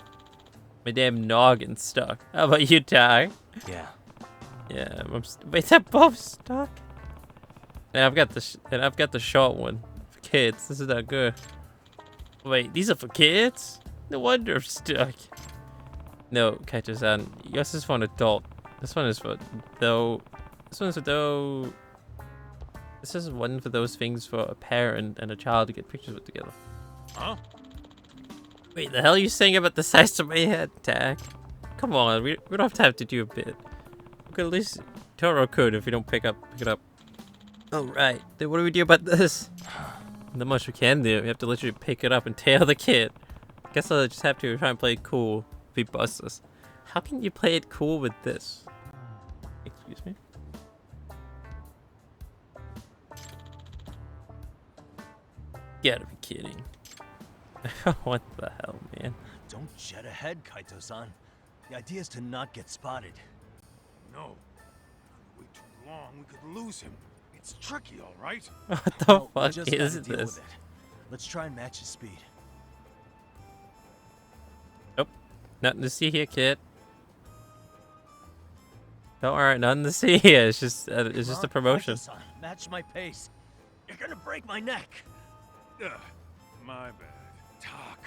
My damn noggin's stuck. How about you, Ty? Yeah. Yeah, wait, they're both stuck? And I've got the short one for kids. This is not good. Wait, these are for kids? No wonder I'm stuck. No, Kaito-san, yours is for an adult. This one is for though. This one's for though. This is one for those things for a parent and a child to get pictures with together. Huh? Wait, the hell are you saying about the size of my head, Tack? Come on, we don't have time to do a bit. We could at least Toro could if we don't pick it up. Oh right, then what do we do about this? Not much we can do. We have to literally pick it up and tail the kid. Guess I'll just have to try and play it cool if he busts us. How can you play it cool with this? Excuse me? You gotta be kidding. What the hell, man? Don't jet ahead, Kaito-san. The idea is to not get spotted. No. Wait too long, we could lose him. It's tricky, all right? What the Well, we fuck just is gotta deal this? with it. Let's try and match his speed. Nope. Nothing to see here, kid. Don't worry, nothing to see here. It's just a promotion. Kaito-san, match my pace. You're gonna break my neck. My bad. Tak,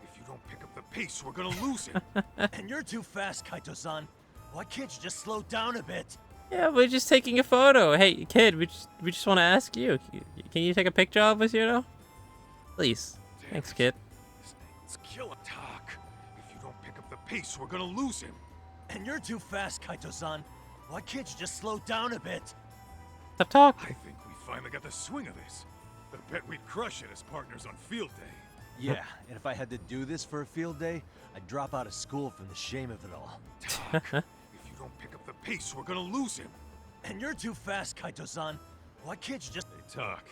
if you don't pick up the pace, we're gonna lose him. And you're too fast, Kaito-san. Why can't you just slow down a bit? Yeah, we're just taking a photo. Hey, kid, we just want to ask you. Can you take a picture of us, you know? Please. Thanks, kid. Let's kill him. Tak, if you don't pick up the pace, we're gonna lose him. And you're too fast, Kaito-san. Why can't you just slow down a bit? Stop talking. I think we finally got the swing of this. I bet we'd crush it as partners on field day. Yeah, and if I had to do this for a field day, I'd drop out of school from the shame of it all. Tak, if you don't pick up the pace, we're gonna lose him. And you're too fast, Kaito-san. Why can't you just... Hey, Tak,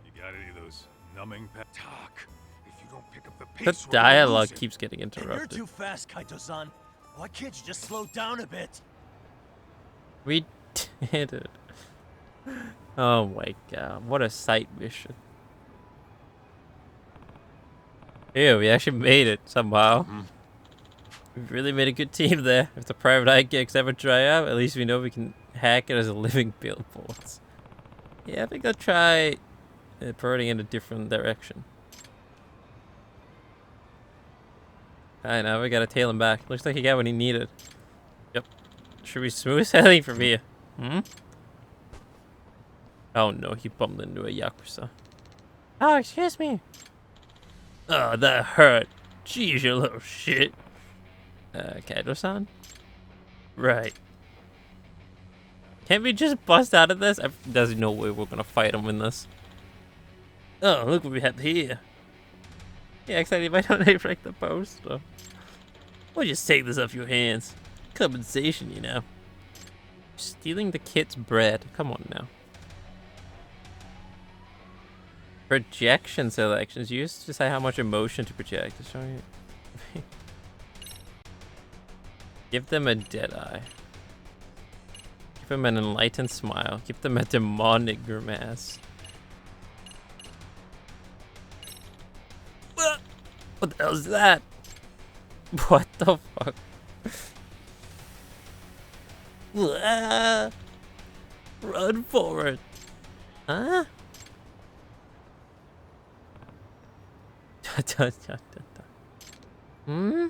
you got any of those numbing Tak, if you don't pick up the The pace, we're gonna lose dialogue him. keeps getting And you're interrupted. too fast, Kaito-san. Why can't you just slow down a bit? We did it. Oh my god, what a sight mission. Ew, we actually made it somehow. We really made a good team there. If the private eye gigs ever dry out, at least we know we can hack it as a living billboards. Yeah, I think I'll try promoting in a different direction. Alright, now we gotta tail him back. Looks like he got what he needed. Yep. Should we smooth sailing from here? Hmm? Oh no, he bumped into a Yakuza. Oh, excuse me. Oh, that hurt. Jeez, you little shit. Kaito-san? Right. Can't we just bust out of this? There's no way we're gonna fight him in this. Oh, look what we have here. Yeah, excited. Why don't I break the poster? We'll just take this off your hands. Compensation, you know. Stealing the kid's bread. Come on now. Projection selections. Use to decide how much emotion to project. Give them a dead eye. Give them an enlightened smile. Give them a demonic grimace. What the hell is that? What the fuck? Run for it. Huh? Hmm?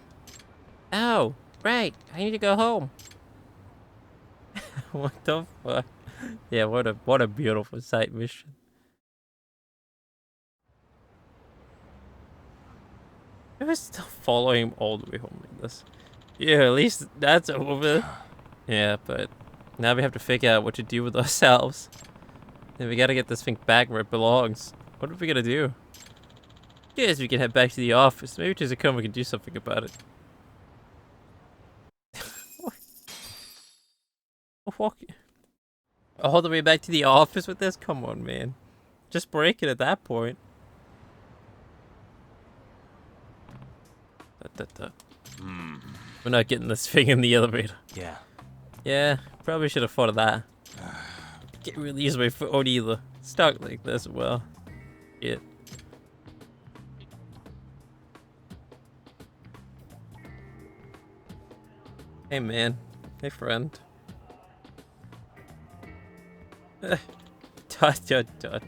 Oh, right. I need to go home. What the fuck? Yeah, what a beautiful sight mission. I was still following him all the way home like this. Yeah, at least that's over. Yeah, but now we have to figure out what to do with ourselves. And we gotta get this thing back where it belongs. What are we gonna do? Guess we can head back to the office. Maybe Tizakoma can do something about it. Walk all the way back to the office with this? Come on, man. Just break it at that point. We're not getting this thing in the elevator. Yeah. Yeah, probably should have thought of that. Can't really use my phone either. Stuck like this, well. Shit. Hey, man. Hey, friend. Dot, dot, dot.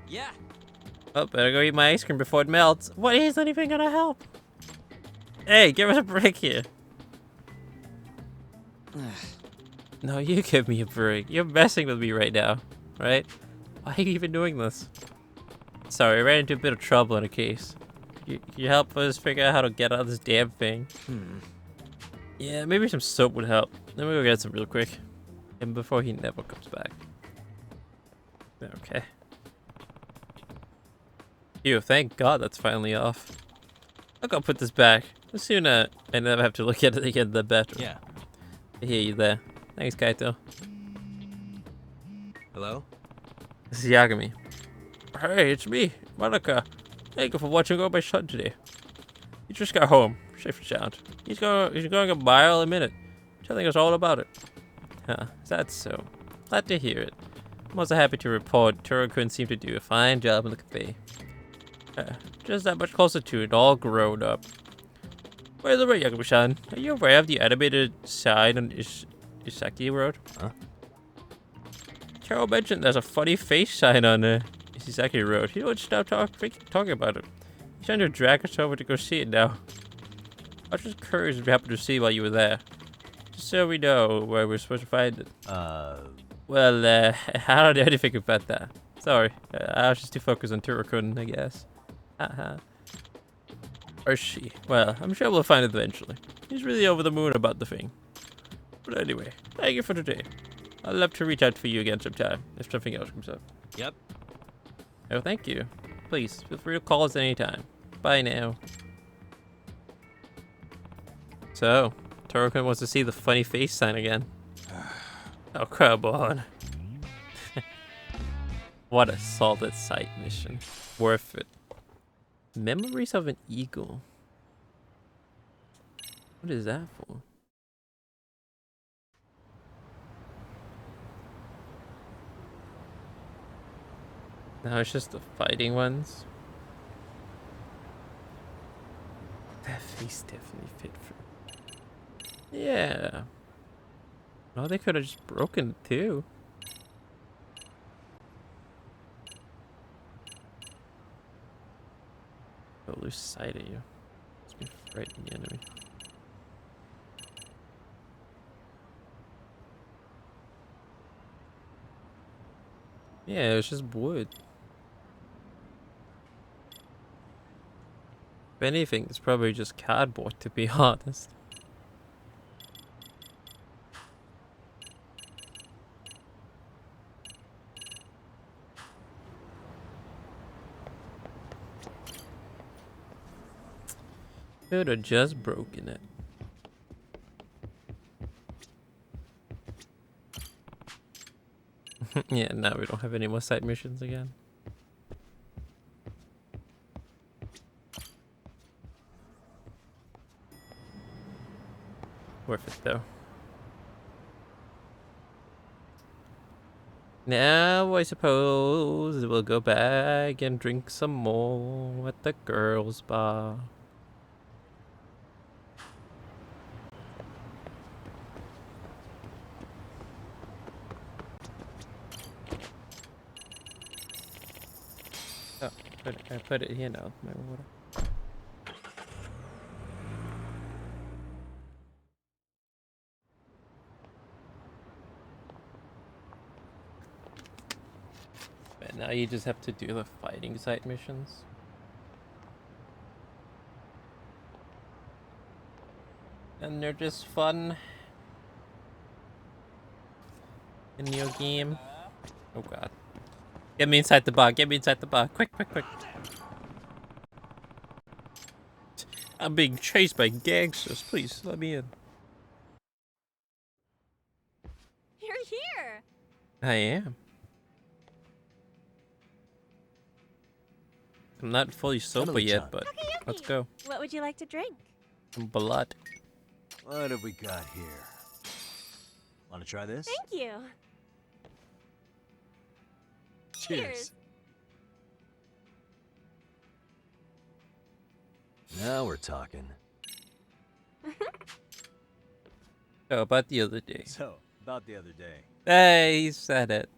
Yeah. Oh, better go eat my ice cream before it melts. What? He's not even gonna help. Hey, give us a break here. No, you give me a break. You're messing with me right now, right? Why are you even doing this? Sorry, I ran into a bit of trouble in a case. Can you help us figure out how to get out of this damn thing? Yeah, maybe some soap would help. Let me go get some real quick. And before he never comes back. Okay. Phew, thank God that's finally off. I'll go put this back. The sooner I never have to look at it again, the better. Yeah. I hear you there. Thanks, Kaito. Hello? This is Yagami. Hey, it's me, Monica. Thank you for watching over my son today. He just got home, safe and sound. He's going a mile a minute, telling us all about it. Huh, is that so? Glad to hear it. I'm also happy to report Turo-kun seemed to do a fine job in the cafe. Just that much closer to it, all grown up. By the way, Yagami-san, are you aware of the animated sign on Isaki Road? Huh? Carol mentioned there's a funny face sign on Isaki Road. He won't stop talking about it. He's trying to drag us over to go see it now. I was just curious if you happened to see while you were there. Just so we know where we're supposed to find it. Well, I don't know anything about that. Sorry, I was just too focused on Turo-kun, I guess. Or she. Well, I'm sure we'll find it eventually. He's really over the moon about the thing. But anyway, thank you for today. I'd love to reach out for you again sometime, if something else comes up. Yep. Oh, thank you. Please, feel free to call us anytime. Bye now. So, Turo-kun wants to see the funny face sign again. Oh, come on. What a solid side mission. Worth it. Memories of an eagle. What is that for? No, it's just the fighting ones. That face definitely fit for... Yeah. Oh, they could have just broken it too. They'll lose sight of you. Just be frightening the enemy. Yeah, it's just wood. If anything, it's probably just cardboard, to be honest. Could have just broken it. Yeah, now we don't have any more side missions again. Worth it though. Now I suppose we'll go back and drink some more at the girls' bar. Oh, I put it here now, my water. But now you just have to do the fighting side missions. And they're just fun in your game. Oh god. Get me inside the bar, get me inside the bar. Quick, quick, quick. I'm being chased by gangsters. Please let me in. You're here. I am. I'm not fully sober yet, but let's go. What would you like to drink? Some blood. What have we got here? Want to try this? Thank you. Cheers. Now we're talking. Oh, about the other day. So, about the other day. Hey, he said it.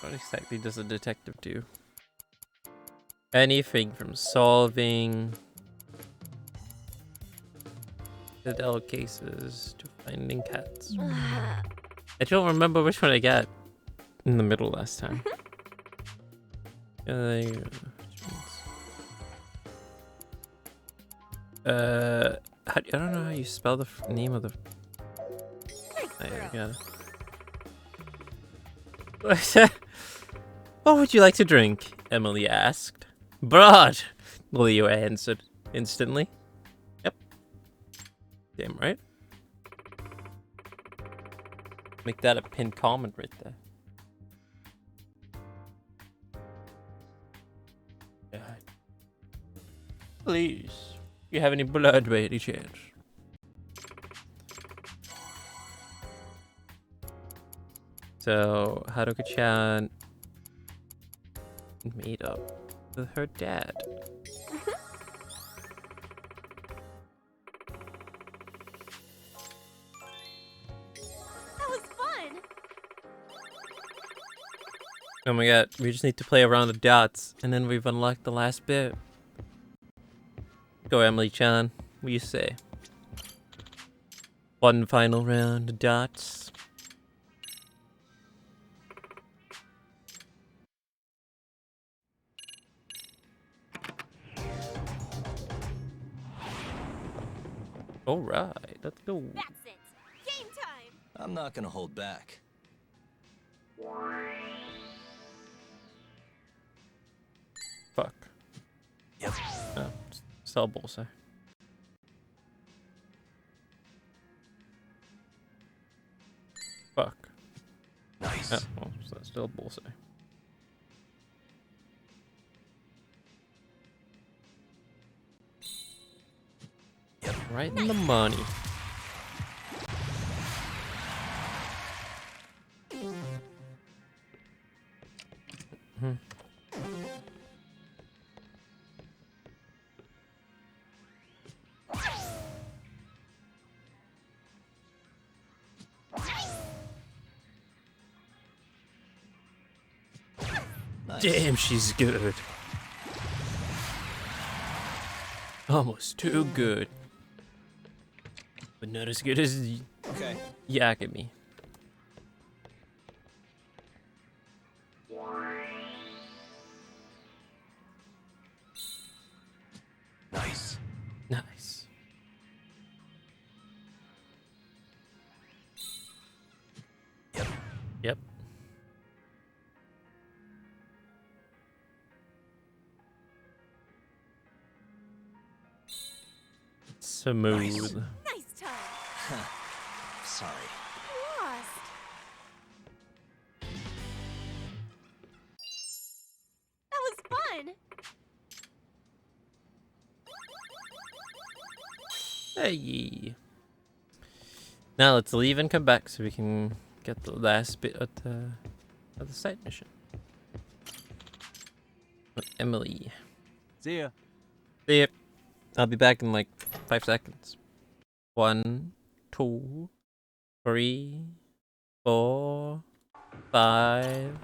What exactly does a detective do? Anything from solving Adele cases to finding cats. I don't remember which one I got in the middle last time. I don't know how you spell the name of the. I got it. What would you like to drink? Emily asked. Broad, Leo answered instantly. Yep. Damn right. Make that a pinned comment right there. God. Please. You have any blood by any chance? So, Haruka-chan made up with her dad. That was fun. Oh my god, we just need to play around the dots, and then we've unlocked the last bit. Go, Emily-chan. What do you say? One final round of dots. All right, let's go. That's it. Game time. I'm not gonna hold back. Fuck. Yep. Oh, still bullseye. Fuck. Nice. Oh, well, so that's still bullseye. Yep. Right in the money. Hmm. Nice. Damn, she's good. Almost too good. But not as good as Okay. Yakami. Nice. Nice. Yep. Yep. Smooth. Nice time. Sorry. Lost. That was fun. Hey. Now let's leave and come back so we can get the last bit of the side mission. With Emily. See ya. See ya. I'll be back in like 5 seconds. 1, 2, 3, 4, 5.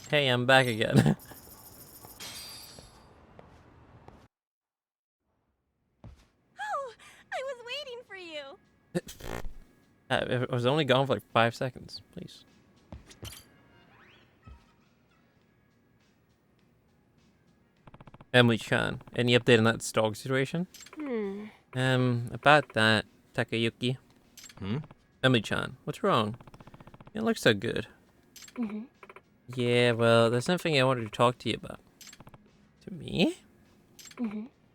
Hey, I'm back again. Oh, I was waiting for you. I was only gone for like 5 seconds, please. Emily-chan, any update on that dog situation? About that, Takayuki. Emily-chan, what's wrong? You don't look so good. Yeah, well, there's something I wanted to talk to you about. To me?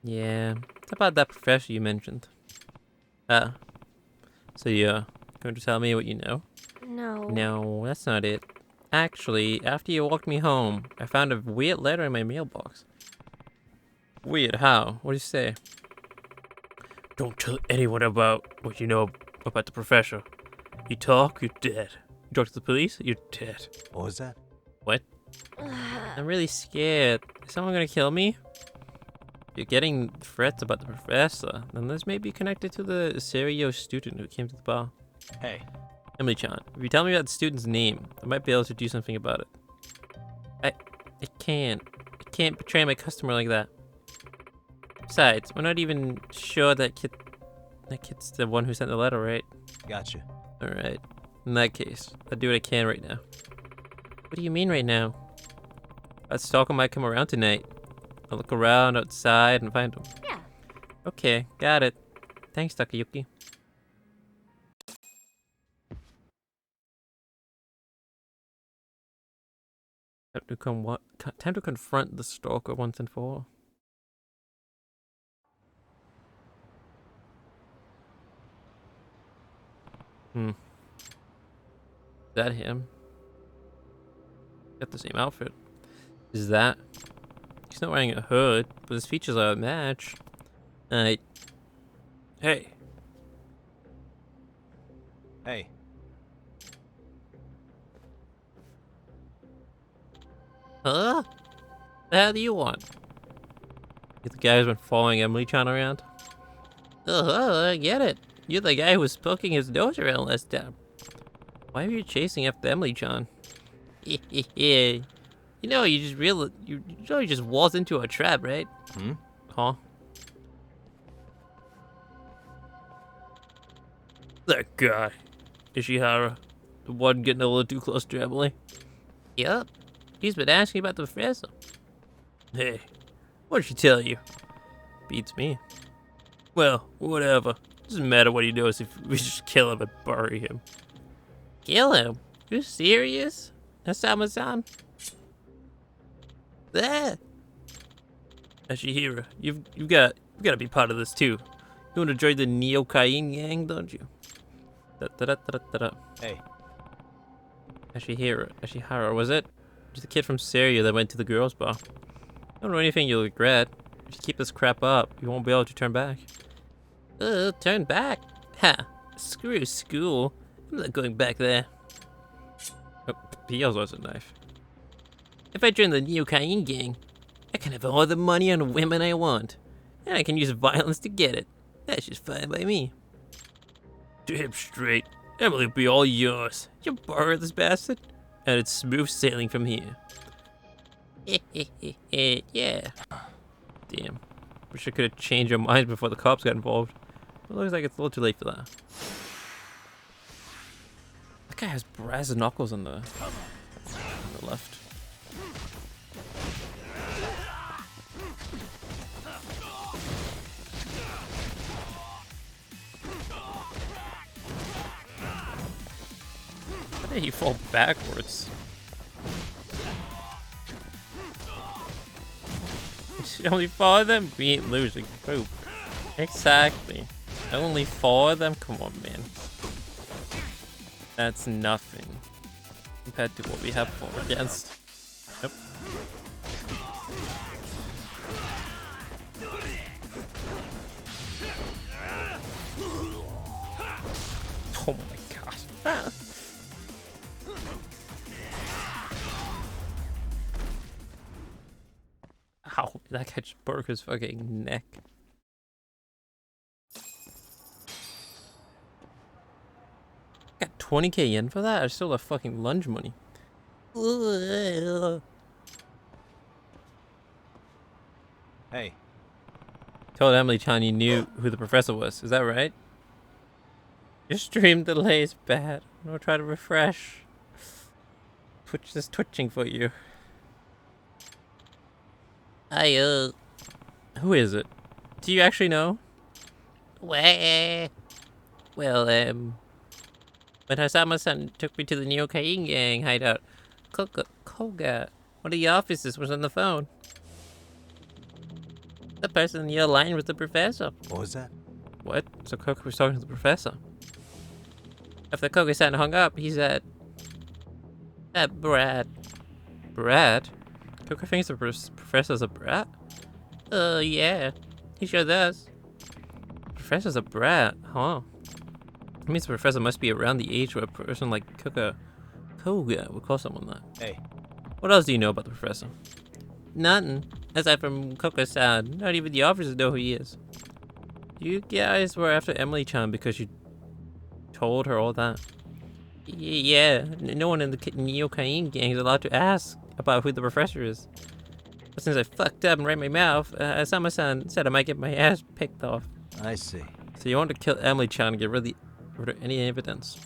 Yeah, it's about that professor you mentioned. Ah, so you're going to tell me what you know? No. No, that's not it. Actually, after you walked me home, I found a weird letter in my mailbox. Weird, how? What do you say? Don't tell anyone about what you know about the professor. You talk, you're dead. You talk to the police, you're dead. What was that? What? I'm really scared. Is someone gonna kill me? You're getting threats about the professor, then this may be connected to the Serio student who came to the bar. Hey. Emily-chan, if you tell me about the student's name, I might be able to do something about it. I can't betray my customer like that. Besides, we're not even sure that kid's the one who sent the letter, right? Gotcha. Alright. In that case, I'll do what I can right now. What do you mean right now? A stalker might come around tonight. I'll look around outside and find him. Yeah. Okay, got it. Thanks, Takayuki. Time to confront the stalker once and for all. Is that him? Got the same outfit. Is that? He's not wearing a hood, but his features are a match. Hey. Hey. Huh? The hell do you want? You're the guy who's been following Emily-chan around? I get it. You're the guy who was poking his nose around last time. Why are you chasing after Emily-chan? You know, you just waltzed into a trap, right? Huh? That guy. Ishihara. The one getting a little too close to Emily. Yup. He's been asking about the professor. Hey, what'd she tell you? Beats me. Well, whatever. Doesn't matter what he knows if we just kill him and bury him. Kill him? You serious? Asama-san? There. Ashihira, you've got to be part of this too. You want to join the Neo-Kain gang, don't you? Hey. Ashihara, was it? She's the kid from Serio that went to the girls' bar. I don't know anything you'll regret. If you keep this crap up, you won't be able to turn back. Turn back? Ha! Screw school. I'm not going back there. Oh, he also has a knife. If I join the Neo-Kain gang, I can have all the money and women I want. And I can use violence to get it. That's just fine by me. Damn straight. Emily will be all yours. You borrow this bastard? And it's smooth sailing from here. Yeah. Damn. Wish I could have changed your mind before the cops got involved. But it looks like it's a little too late for that. That guy has brass knuckles on the left. How did he fall backwards? Only 4 of them? We ain't losing. Poop. Exactly. Only 4 of them? Come on, man. That's nothing compared to what we have fought against. Yep. Oh my god. Ow, that guy just broke his fucking neck. Got 20k yen for that? I still have fucking lunge money. Hey. Told Emily-chan you knew who the professor was. Is that right? Your stream delay is bad. I'll try to refresh. Twitch is twitching for you. Who is it? Do you actually know? Well, when Hasama-san took me to the Neo-Kain gang hideout, Koga, one of the officers was on the phone. The person in the other line was the professor. What was that? What? So Koga was talking to the professor. After Koga-san hung up, he said, that brat. Brat? Koga thinks the professor's a brat? Yeah. He sure does. Professor's a brat, huh? That means the professor must be around the age where a person like Koga would call someone that. Hey. What else do you know about the professor? Nothing. Aside from Koga-san, not even the officers know who he is. You guys were after Emily-chan because you told her all that. Yeah, no one in the Neo-Kain gang is allowed to ask about who the professor is. But since I fucked up and ran my mouth, Asama-san said I might get my ass picked off. I see. So you want to kill Emily-chan and get rid of any evidence.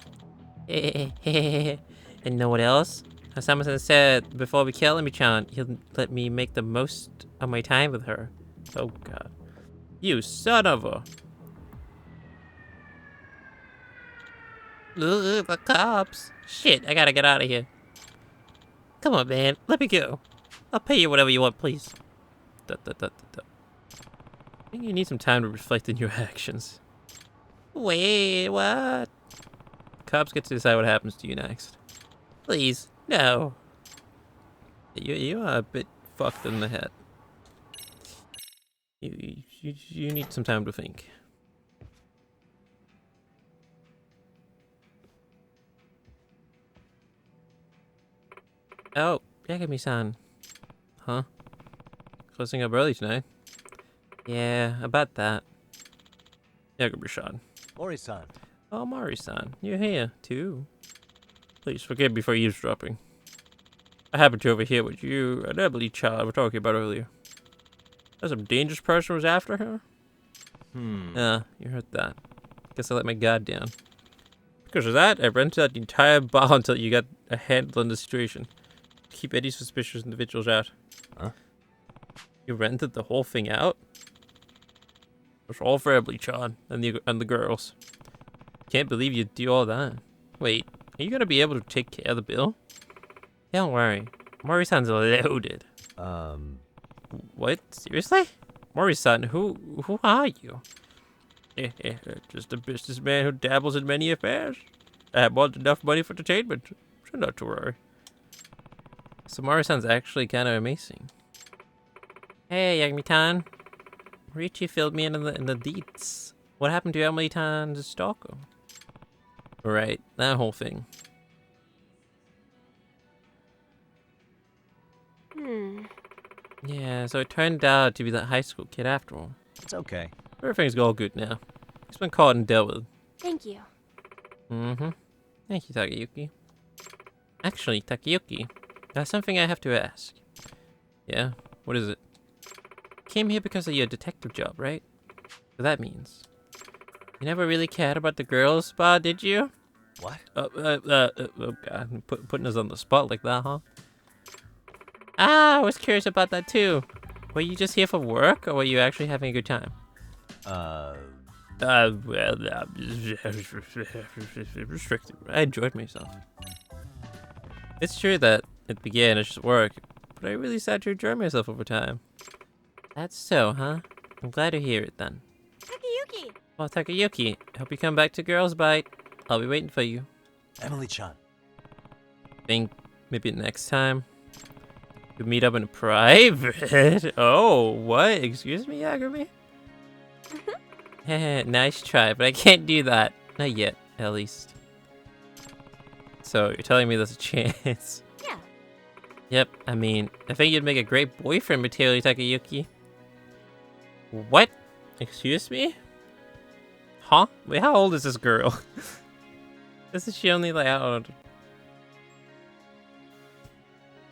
And know what else? Asama-san said before we kill Emily-chan, he'll let me make the most of my time with her. Oh god. You son of a... Ugh, the cops. Shit, I gotta get out of here. Come on, man. Let me go. I'll pay you whatever you want, please. I think you need some time to reflect on your actions. Wait, what? Cops get to decide what happens to you next. Please, no. You are a bit fucked in the head. You need some time to think. Oh, Yagami-san. Huh? Closing up early tonight? Yeah, about that. Yagami-san. Mori-san. Oh, Mori-san. You're here, too. Please forgive me for eavesdropping. I happened to overhear what you and Emily-chan were talking about earlier. That some dangerous person was after her? Yeah, you heard that. Guess I let my guard down. Because of that, I rented out the entire bar until you got a handle on the situation. Keep any suspicious individuals out. Huh? You rented the whole thing out? It was all for Emily-chan and the girls. Can't believe you'd do all that. Wait, are you gonna be able to take care of the bill? Don't worry. Mori-san's loaded. What? Seriously? Mori-san, who are you? Just a businessman who dabbles in many affairs. I have more than enough money for entertainment, so not to worry. So Mori-san's actually kind of amazing. Hey, Yagami-tan. Richie filled me in the deets. What happened to Emily-tan's stalker? Right, that whole thing. Yeah, so it turned out to be that high school kid after all. It's okay. Everything's all good now. He's been caught and dealt with. Thank you. Mm-hmm. Thank you, Takayuki. Actually, Takayuki, there's something I have to ask. Yeah? What is it? Came here because of your detective job, right? So that means you never really cared about the girls' spa, did you? What? Oh god, putting us on the spot like that, huh? I was curious about that too. Were you just here for work, or were you actually having a good time? Restricted. I enjoyed myself. It's true that it began as just work, but I really started to enjoy myself over time. That's so, huh? I'm glad to hear it then. Takayuki! Well, Takayuki, hope you come back to Girls Bite. I'll be waiting for you. Emily-chan. Think maybe next time we meet up in private. Oh, what? Excuse me, Yagami? Nice try, but I can't do that. Not yet, at least. So, you're telling me there's a chance? Yeah. Yep, I mean, I think you'd make a great boyfriend material, Takayuki. What? Excuse me? Huh? Wait, how old is this girl? Isn't she only like, I don't know.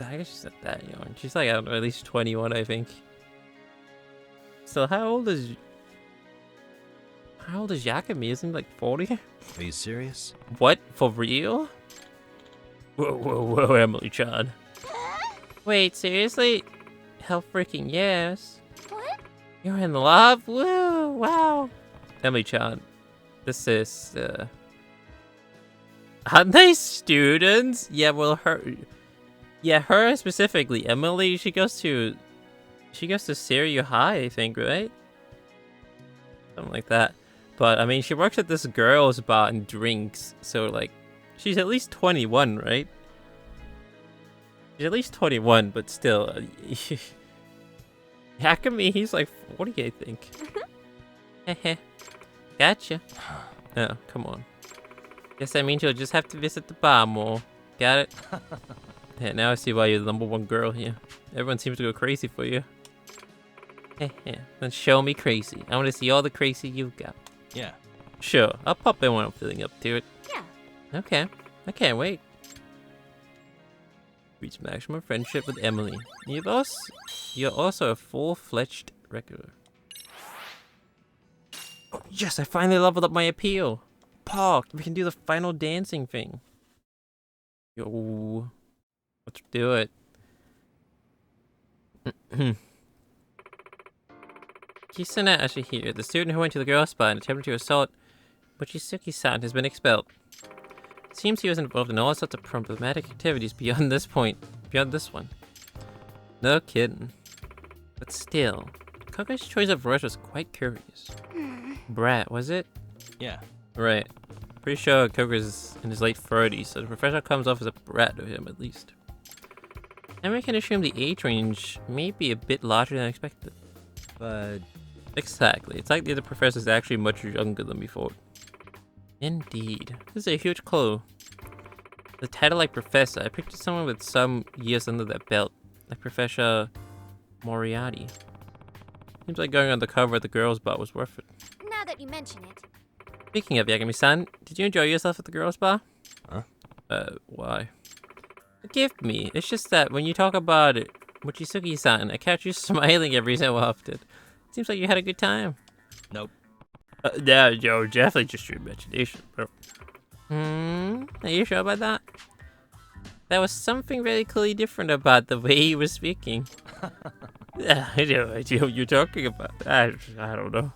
I guess she's not that young. She's like, I don't know, at least 21, I think. So how old is Yakami? Isn't he like 40? Are you serious? What? For real? Whoa, Emily-chan. Wait, seriously? Hell freaking yes. What? You're in love? Woo! Wow. Emily-chan, this is, aren't they students? Yeah, well, her specifically. Emily, she goes to Seiryu High, I think, right? Something like that. But, I mean, she works at this girl's bar and drinks, so, like, she's at least 21, right? She's at least 21, but still. Yakami, he's like 40, I think. Heh. Gotcha. Oh, come on. Guess that means you'll just have to visit the bar more. Got it? Yeah, now I see why you're the #1 girl here. Everyone seems to go crazy for you. Heh. Then show me crazy. I want to see all the crazy you've got. Yeah. Sure, I'll pop in when I'm feeling up to it. Yeah. Okay, I can't wait. Reach maximum friendship with Emily. You're also a full-fledged regular. Oh, yes, I finally leveled up my appeal. Park, we can do the final dancing thing. Yo, let's do it. Kisana Ashihiro, the student who went to the girls' spa and attempted to assault Mochizuki-san, has been expelled. It seems he was involved in all sorts of problematic activities beyond this one. No kidding. But still, Koko's choice of rush was quite curious. Brat, was it? Yeah. Right. Pretty sure Koko's in his late 30s, so the professor comes off as a brat to him at least. And we can assume the age range may be a bit larger than expected. But exactly, it's like the other professor is actually much younger than before. Indeed. This is a huge clue. The title like professor, I pictured someone with some years under their belt, like Professor Moriarty. Seems like going on the cover of the girls' bar was worth it. Now that you mention it. Speaking of Yagami-san, did you enjoy yourself at the girls' bar? Huh? Why? Forgive me, it's just that when you talk about it, Mochizuki-san, I catch you smiling every so often. Seems like you had a good time. Nope. Yeah, Joe, definitely just your imagination, bro. Are you sure about that? There was something very clearly different about the way he was speaking. Yeah, I know what you're talking about. I don't know.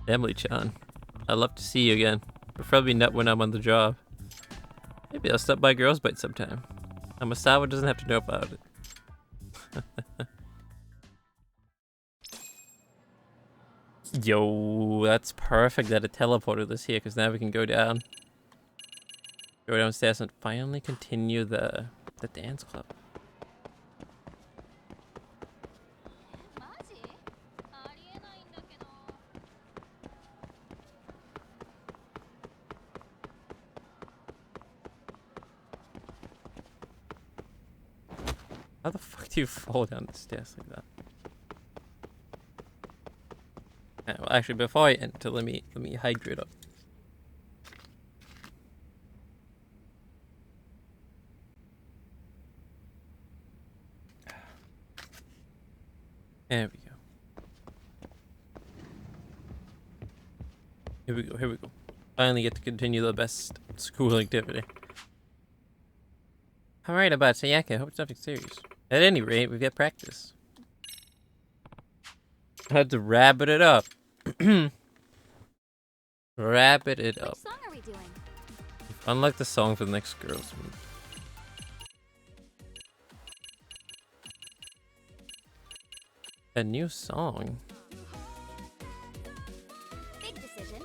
Emily-chan, I'd love to see you again. Preferably not when I'm on the job. Maybe I'll stop by Girls Bite sometime. Amasawa doesn't have to know about it. Yo, that's perfect that it teleported us here, because now we can go down. Go downstairs and finally continue the dance club. How the fuck do you fall down the stairs like that? Well, actually, before I enter, let me hydrate up. There we go. Here we go. Finally get to continue the best school activity. Alright, about Sayaka, I hope it's nothing serious. At any rate, we've got practice. I had to wrap it up. Wrap it up. Which song are we doing? Unlike the song for the next girls' meet. A new song? Big decision.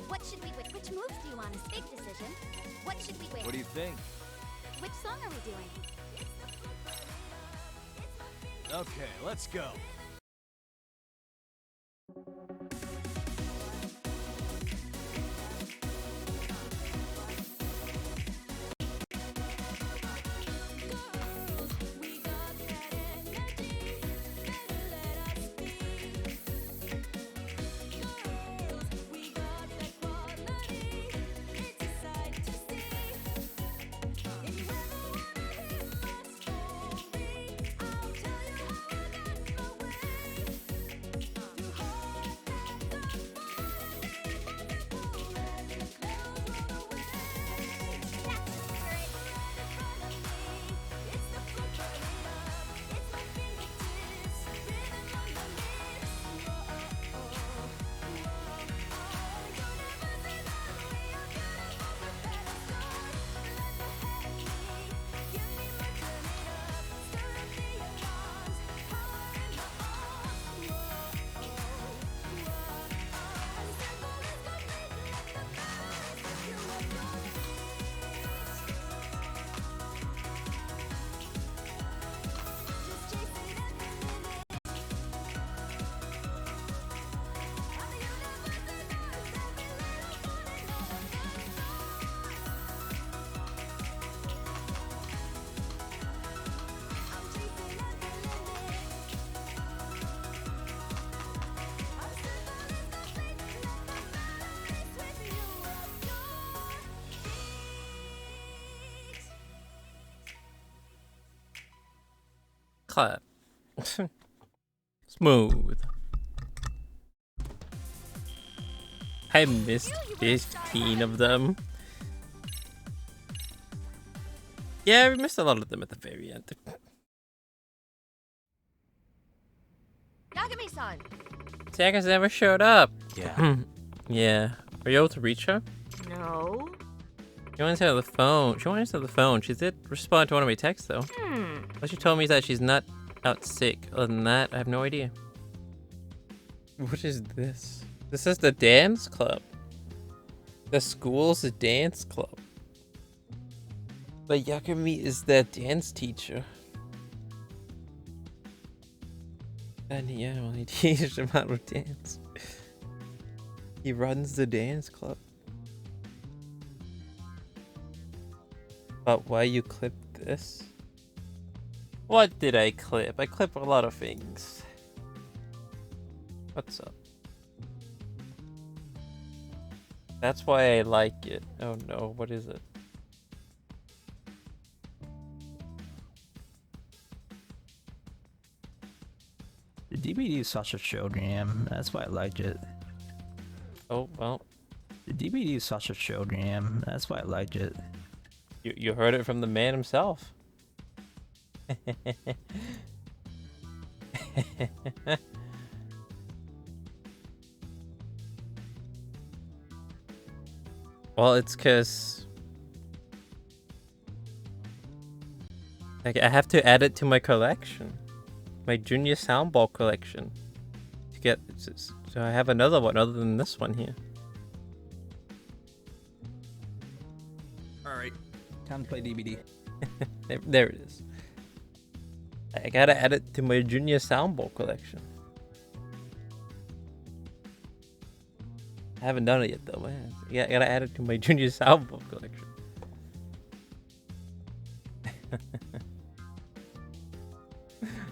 What should we which moves do you want us? Big decision. What should we wear? What do you think? Which song are we doing? Okay, let's go. clap. Smooth. I missed 15 of them. Yeah, we missed a lot of them at the very end. Yagami-san! Saga's never showed up. Yeah. Yeah. Are you able to reach her? No. She wants to have the phone. She wants to have the phone. She did respond to one of my texts, though. What she told me is that she's not out sick. Other than that, I have no idea. What is this? This is the dance club. The school's a dance club. But Yagami is the dance teacher. And yeah, well, he teaches him how to dance. He runs the dance club. But why you clipped this? What did I clip? I clip a lot of things. What's up? That's why I like it. Oh no, what is it? The DVD is such a show jam. That's why I liked it. Oh, well. The DVD is such a show jam. That's why I liked it. You heard it from the man himself. Well, it's because I have to add it to my collection. My junior soundball collection. To get so I have another one other than this one here. Alright. Time to play DVD. There it is. I gotta add it to my junior soundball collection. I haven't done it yet though, man. Yeah, I gotta add it to my junior soundball collection.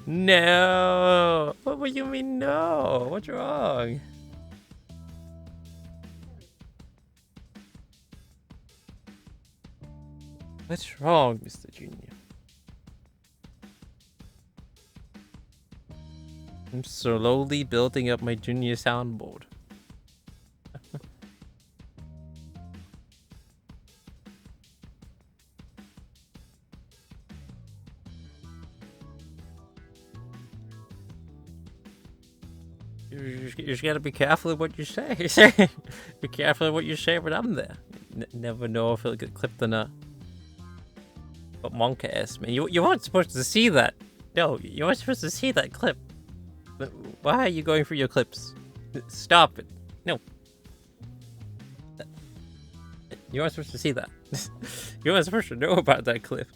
No! What do you mean no? What's wrong? What's wrong, Mr. Junior? I'm slowly building up my junior soundboard. You just gotta be careful of what you say. Be careful of what you say when I'm there. Never know if it'll get clipped or not. But monk ass, man. You weren't supposed to see that. No, you weren't supposed to see that clip. But why are you going through your clips? Stop it. No. You weren't supposed to see that. You weren't supposed to know about that clip.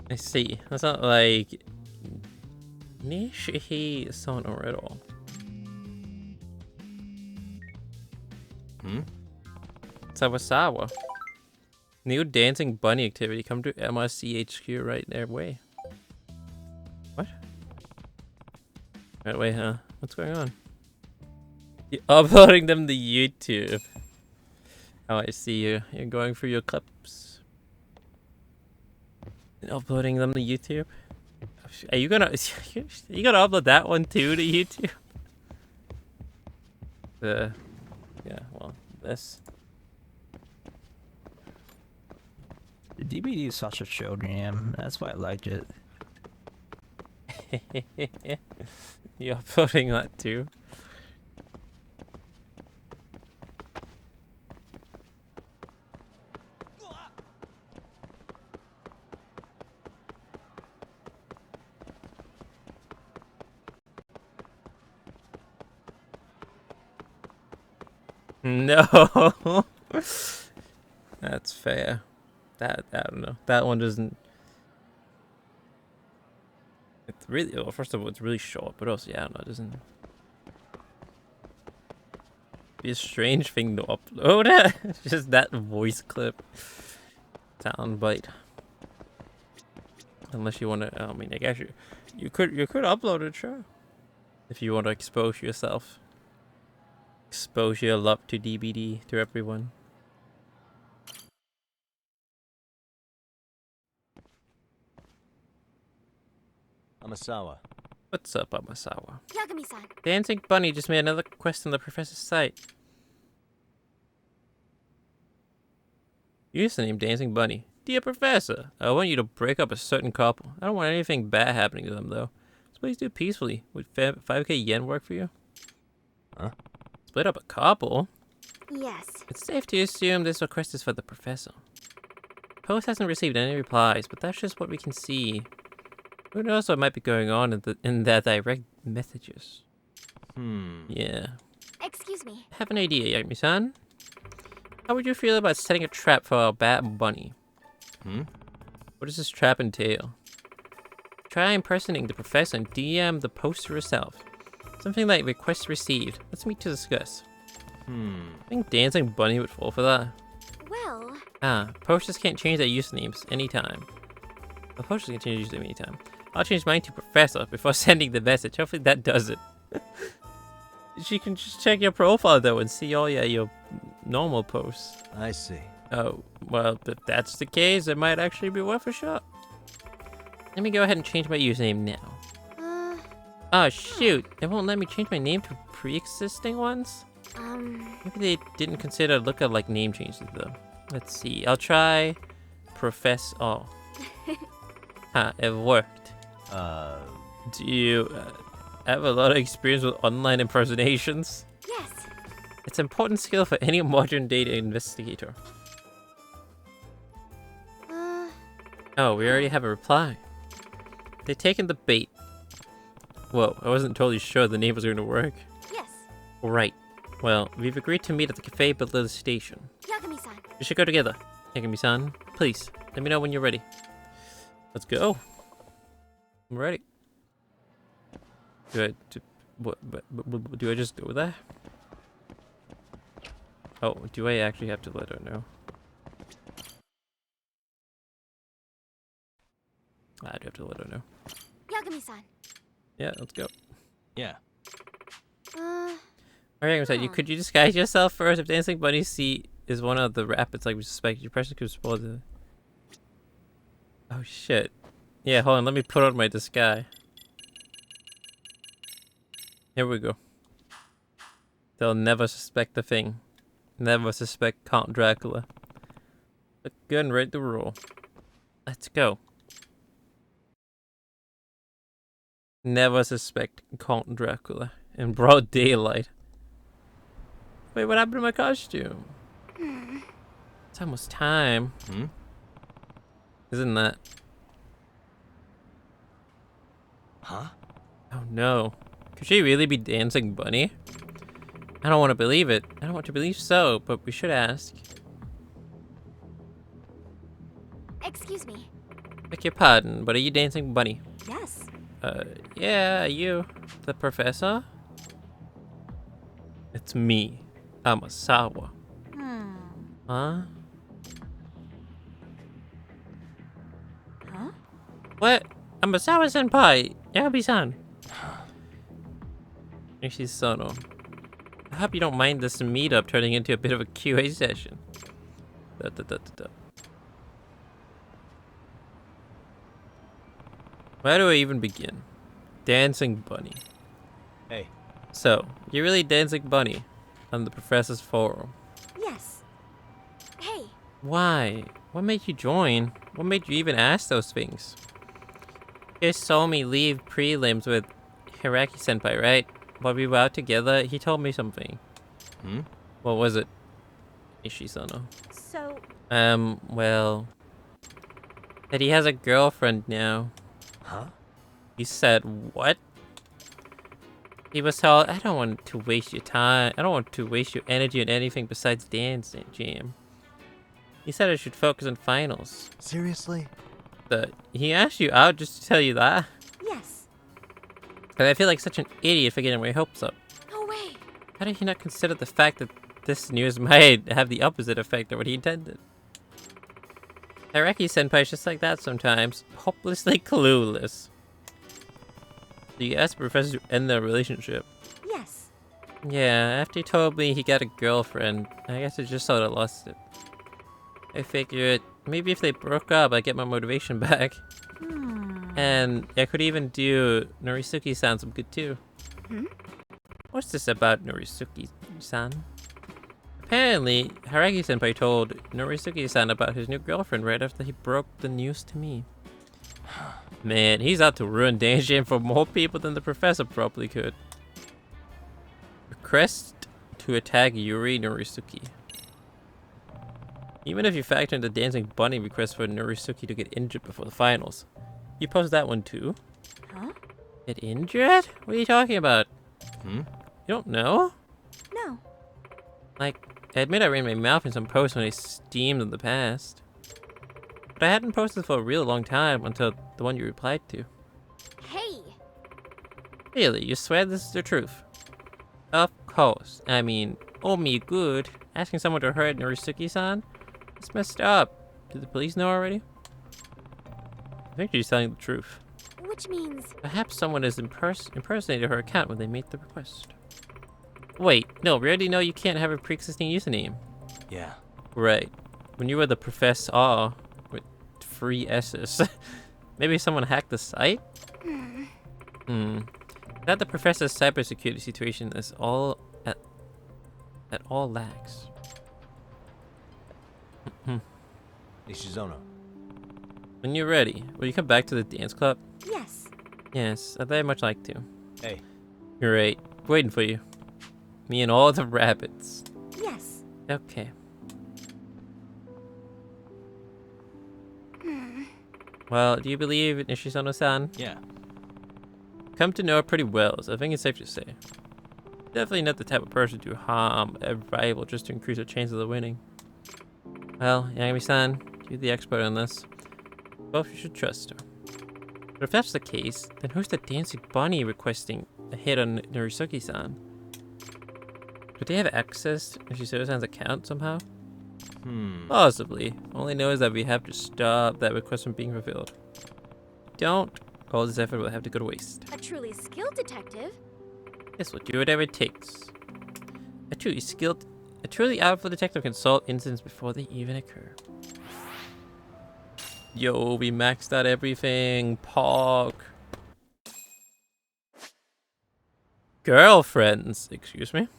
I see. That's not like Nishihi Sono at all. Sawasawa. New dancing bunny activity. Come to MRCHQ right their way. What? Right way, huh? What's going on? You're uploading them to YouTube. Oh, I see you. You're going through your clips. And uploading them to YouTube? Are you gonna upload that one too to YouTube? Yeah, well, this. The DVD is such a show jam. That's why I liked it. You uploading that too? No. That's fair. I don't know. That one doesn't. It's really, well, first of all, it's really short, but also, yeah, I don't know, it doesn't. Be a strange thing to upload. Just that voice clip. Soundbite. Unless you want to, I mean, I guess you could upload it, sure. If you want to expose yourself. Expose your love to DBD to everyone. Amasawa. What's up, Amasawa? Yagami-san. Dancing Bunny just made another quest on the professor's site. Username Dancing Bunny. Dear Professor, I want you to break up a certain couple. I don't want anything bad happening to them, though. So please do it peacefully. Would 5k yen work for you? Huh? Split up a couple? Yes. It's safe to assume this request is for the professor. Post hasn't received any replies, but that's just what we can see. Who knows what might be going on in their direct messages? Yeah. Excuse me. I have an idea, Yagami-san. How would you feel about setting a trap for our bad bunny? What does this trap entail? Try impersonating the professor and DM the poster herself. Something like request received. Let's meet to discuss. I think Dancing Bunny would fall for that. Well... posters can't change their usernames anytime. The posters can change their username anytime. I'll change mine to Professor before sending the message. Hopefully that does it. She can just check your profile though and see all your normal posts. I see. Oh, well, if that's the case, it might actually be worth a shot. Let me go ahead and change my username now. Oh shoot, it won't let me change my name to pre-existing ones? Maybe they didn't consider lookalike name changes though. Let's see, I'll try Professor. Oh. It worked. Do you have a lot of experience with online impersonations? Yes. It's an important skill for any modern data investigator. Oh, we already have a reply. They've taken the bait. Whoa, I wasn't totally sure the name was going to work. Yes. Right. Well, we've agreed to meet at the cafe below the station. Yagami-san. We should go together. Yagami-san, please, let me know when you're ready. Let's go. I'm ready. Do I just go there? Oh, do I actually have to let her know? I do have to let her know. Yagami-san. Yeah, let's go. Yeah. Alright, Yagami-san, could you disguise yourself first? If Dancing Bunny seat is one of the rapids like we suspect, your person could spoil the... Oh shit. Yeah, hold on, let me put on my disguise. Here we go. They'll never suspect the thing. Never suspect Count Dracula. Look good and ready to roll. Let's go. Never suspect Count Dracula in broad daylight. Wait, what happened to my costume? It's almost time. Isn't that? Huh? Oh no. Could she really be Dancing Bunny? I don't want to believe it. I don't want to believe so, but we should ask. Excuse me. Beg your pardon, but are you Dancing Bunny? Yes. Yeah, you. The professor? It's me, Amasawa. Huh? Huh? What? Amasawa-senpai! Yagami-san! She's Sono. I hope you don't mind this meetup turning into a bit of a QA session. Where do I even begin? Dancing Bunny. Hey. So, you're really Dancing Bunny on the professor's forum. Yes. Hey. Why? What made you join? What made you even ask those things? You guys saw me leave prelims with Hiraki-senpai, right? While we were out together, he told me something. What was it? Ishi-sono. So... well... that he has a girlfriend now. Huh? He said, what? He was told, I don't want to waste your time. I don't want to waste your energy on anything besides dancing, Jam. He said I should focus on finals. Seriously? He asked you out just to tell you that? Yes. But I feel like such an idiot for getting my hopes up. No way. How did he not consider the fact that this news might have the opposite effect of what he intended? Hiraki-senpai is just like that sometimes. Hopelessly clueless. So you asked the professor to end their relationship? Yes. Yeah, after he told me he got a girlfriend, I guess I just sort of lost it. I figured maybe if they broke up, I'd get my motivation back. And I could even do Norisuke-san some good too. Hmm? What's this about Norisuke-san? Apparently, Haragi-senpai told Norisuke-san about his new girlfriend right after he broke the news to me. Man, he's out to ruin Danger for more people than the professor probably could. Request to attack Yuri Norisuke. Even if you factor in the Dancing Bunny request for Norisuke to get injured before the finals. You post that one too? Huh? Get injured? What are you talking about? Hmm? You don't know? No. Like, I admit I ran my mouth in some posts when I steamed in the past. But I hadn't posted for a real long time until the one you replied to. Hey! Really, you swear this is the truth? Of course. I mean, oh me good. Asking someone to hurt Norisuke-san? It's messed up. Did the police know already? I think she's telling the truth. Which means... Perhaps someone has impersonated her account when they made the request. Wait, no, we already know you can't have a pre-existing username. Yeah. Right. When you were the professor with 3 S's. Maybe someone hacked the site? That the professor's cybersecurity situation is all at all lacks. Nishizono. When you're ready, will you come back to the dance club? Yes. Yes, I'd very much like to. Hey. You're right. Waiting for you. Me and all the rabbits. Yes. Okay. Well, do you believe in Nishizono-san? Yeah. Come to know her pretty well, so I think it's safe to say. Definitely not the type of person to harm a rival just to increase her chances of winning. Well, Yagami-san, you're the expert on this. Both you should trust her. But if that's the case, then who's the dancing bunny requesting a hit on Norisuke-san? Do they have access to Nishizono-san's account somehow? Possibly. Only knows that we have to stop that request from being fulfilled. Don't. All this effort will have to go to waste. A truly skilled detective? This will do whatever it takes. A truly powerful detective can solve incidents before they even occur. Yo, we maxed out everything. Pog. Girlfriends. Excuse me?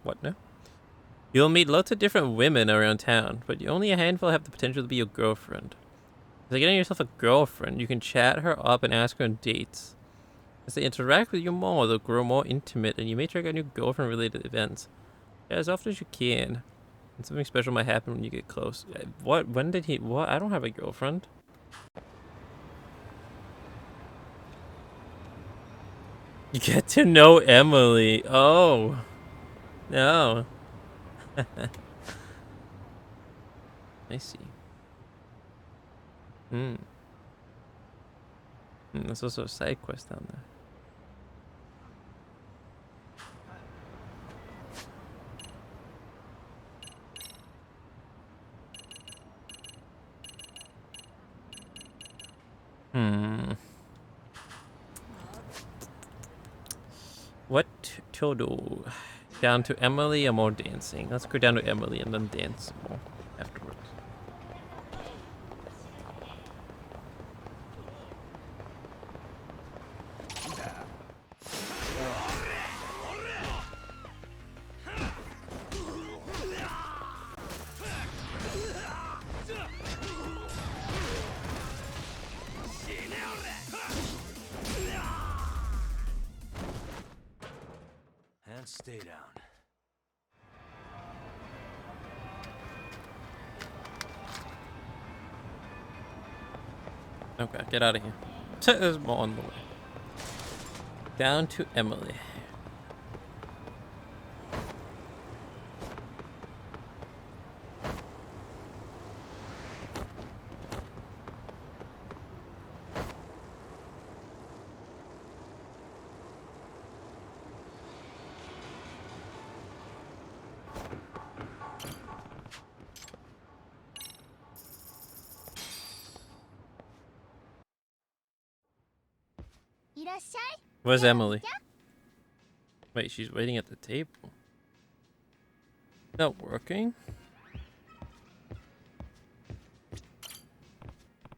What now? You'll meet lots of different women around town, but only a handful have the potential to be your girlfriend. By getting yourself a girlfriend, you can chat her up and ask her on dates. As they interact with you more, they'll grow more intimate, and you may trigger new girlfriend-related events. As often as you can. And something special might happen when you get close. What? When did he? What? I don't have a girlfriend. You get to know Emily. Oh. No. I see. There's also a side quest down there. What to do? Down to Emily or more dancing? Let's go down to Emily and then dance more afterwards. And stay down. Okay, get out of here. There's more on the way. Down to Emily. Where's Emily? Wait, she's waiting at the table. Not working?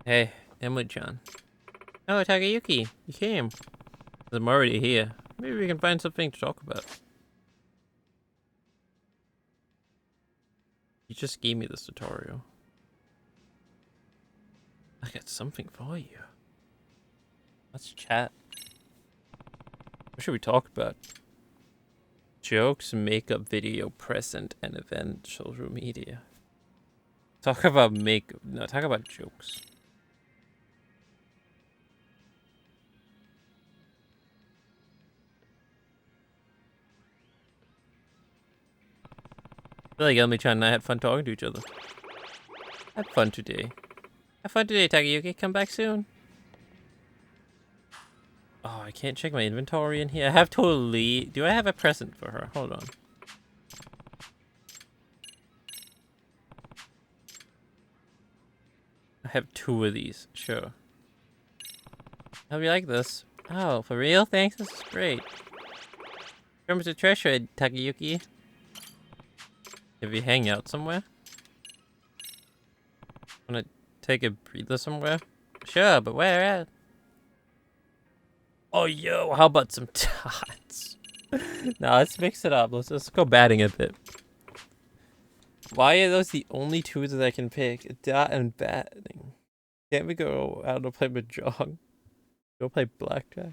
Hey, Emily-chan. Oh, Takayuki, you came. I'm already here. Maybe we can find something to talk about. You just gave me this tutorial. I got something for you. Let's chat. What should we talk about? Jokes, makeup, video, present, and event, social media. Talk about makeup. No, talk about jokes. I feel like Elmi-chan and I had fun talking to each other. Had fun today. Have fun today, Takayuki. Come back soon. Oh, I can't check my inventory in here. I have to leave. Do I have a present for her? Hold on. I have 2 of these. Sure. Hope you like this. Oh, for real? Thanks. This is great. Remember to treasure it, Takayuki. If we hang out somewhere? Wanna take a breather somewhere? Sure, but where at? Oh, yo, how about some dots? Now let's mix it up. Let's go batting a bit. Why are those the only 2 that I can pick? Dot and batting. Can't we go out and play mahjong? Go play blackjack?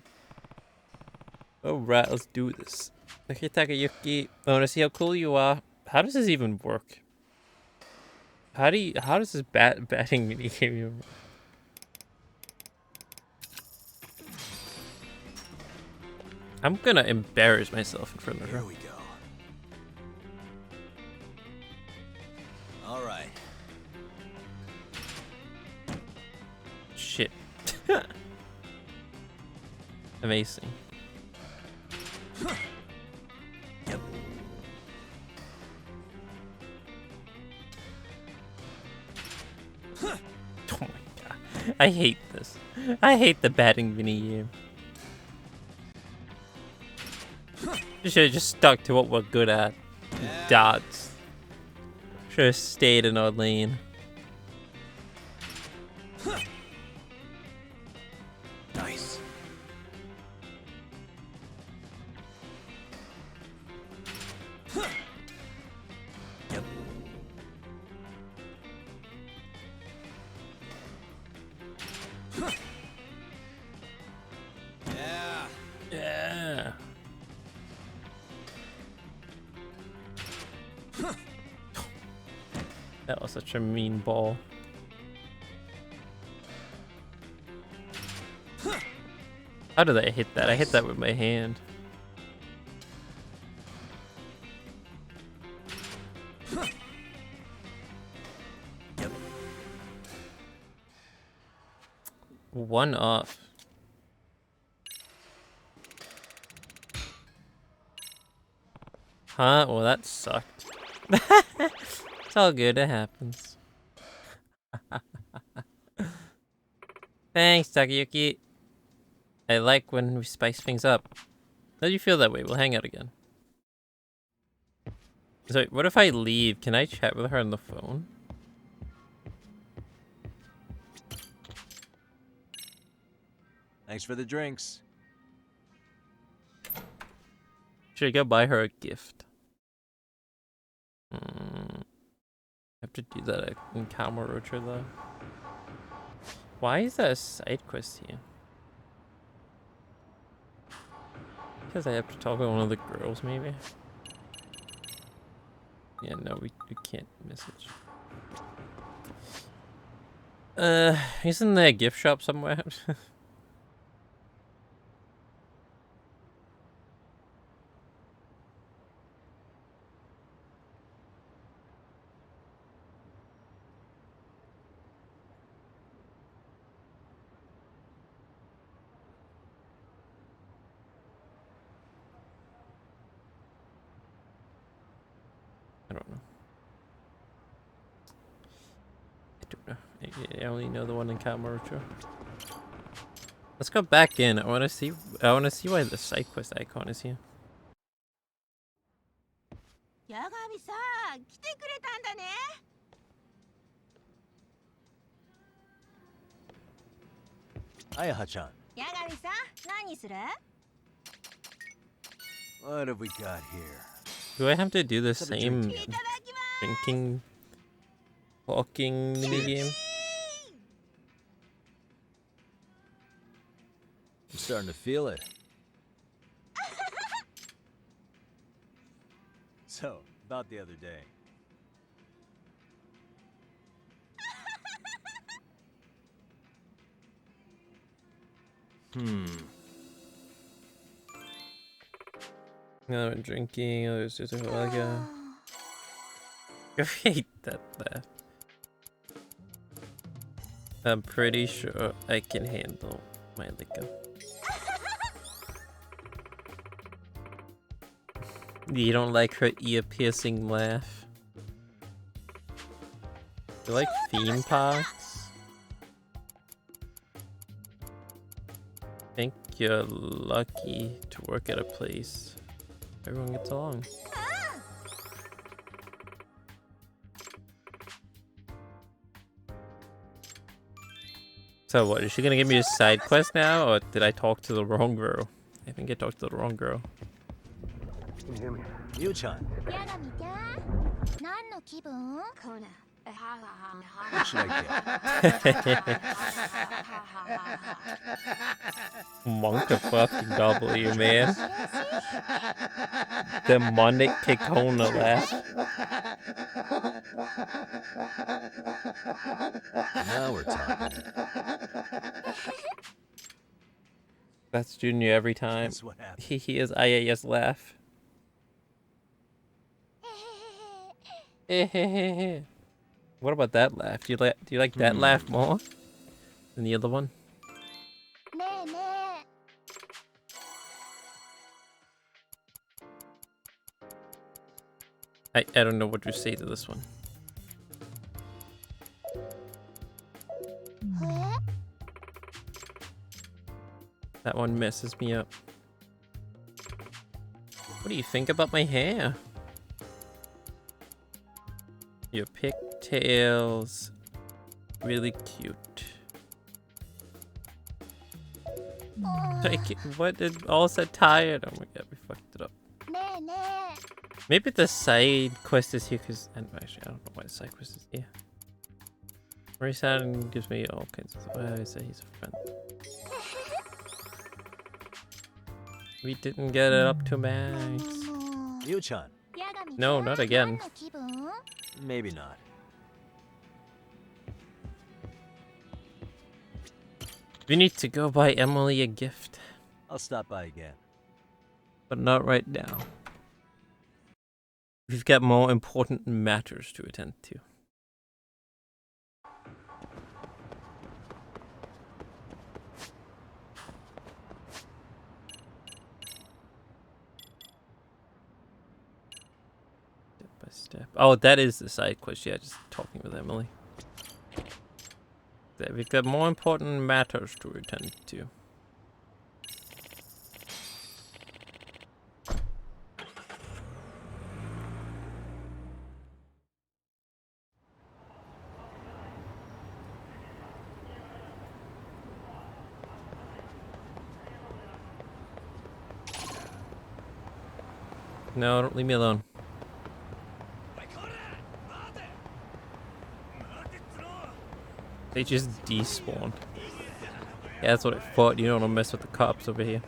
Alright, let's do this. Okay, Takayuki, I wanna see how cool you are. How does this even work? How does this batting mini game even work? I'm gonna embarrass myself in front of her. Here we go. All right. Shit. Amazing. Yep. Oh my god. I hate this. I hate the batting mini game. We should have just stuck to what we're good at. Dots. Should have stayed in our lane. Nice. Yep. Yeah. Yeah. That was such a mean ball. How did I hit that? I hit that with my hand. Yep. 1 off. Huh? Well, that sucked. It's all good. It happens. Thanks, Takayuki. I like when we spice things up. How do you feel that way? We'll hang out again. So, what if I leave? Can I chat with her on the phone? Thanks for the drinks. Should I go buy her a gift? I have to do that in Kamurocho though. Why is that a side quest here? Because I have to talk with one of the girls, maybe? Yeah, no, we can't message. Isn't there a gift shop somewhere? I don't know. I only know the one in Kamurocho. Let's go back in. I wanna see why the side quest icon is here. 八神さん、来てくれたんだね。Ayaha-chan, 八神さん、何する？ what have we got here? Do I have to do the Let's have a drink same together. drinking, walking minigame? I'm starting to feel it. So, about the other day. No drinking, others just like I hate that laugh. I'm pretty sure I can handle my liquor. You don't like her ear-piercing laugh? You like theme parks? I think you're lucky to work at a place everyone gets along. So what, is she gonna give me a side quest now, or did I talk to the wrong girl? I think I talked to the wrong girl. Yu-chan. 八神ちゃん、何の気分？ What should I Monk of fucking W, man. Demonic Kekona laugh. Now we're talking. That's Junior every time. Guess what happened? He is AYAYA's laugh. What about that laugh? Do you like that laugh more than the other one? ねえねえ。 I don't know what to say to this one. That one messes me up. What do you think about my hair? Your pigtails. Really cute. What did all said tired? Oh my god, we fucked it up. ねえねえ。 Maybe the side quest is here because actually I don't know why the side quest is here. Mori-san gives me all kinds of stuff. I say he's a friend. We didn't get it up to max. Yu-chan. No, not again. Maybe not. We need to go buy Emily a gift. I'll stop by again. But not right now. We've got more important matters to attend to. Step by step. Oh, that is the side quest. Yeah, just talking with Emily. We've got more important matters to attend to. No, don't leave me alone. They just despawned. Yeah, that's what I thought. You don't want to mess with the cops over here.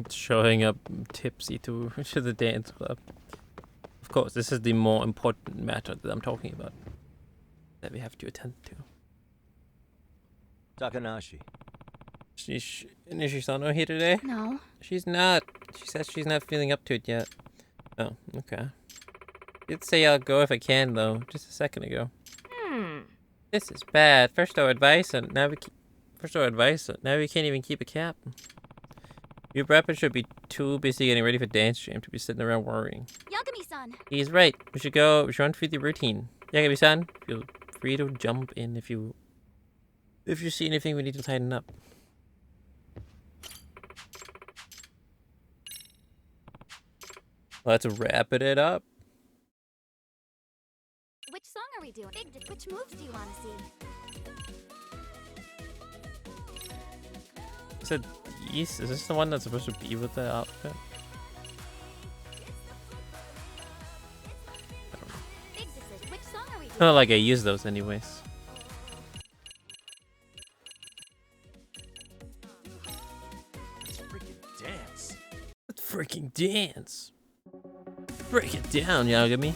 Showing up tipsy to the dance club. Of course, this is the more important matter that I'm talking about. That we have to attend to. Takanashi. Is Nishi-san here today? No. She's not. She says she's not feeling up to it yet. Oh, okay. Did say I'll go if I can, though, just a second ago. This is bad. First our advice, and now we can't even keep a cap. Your rapper should be too busy getting ready for dance jam to be sitting around worrying. Yagami-san. He's right. We should run through the routine. Yagami-san, feel free to jump in if you see anything we need to tighten up. Let's wrap it up. Which song are we doing? Which moves do you want to see? Is this the one that's supposed to be with the outfit? Big decision. Which song are we doing? Not like I use those anyways. Let's freaking dance. Let's freaking dance. Break it down, Yagami.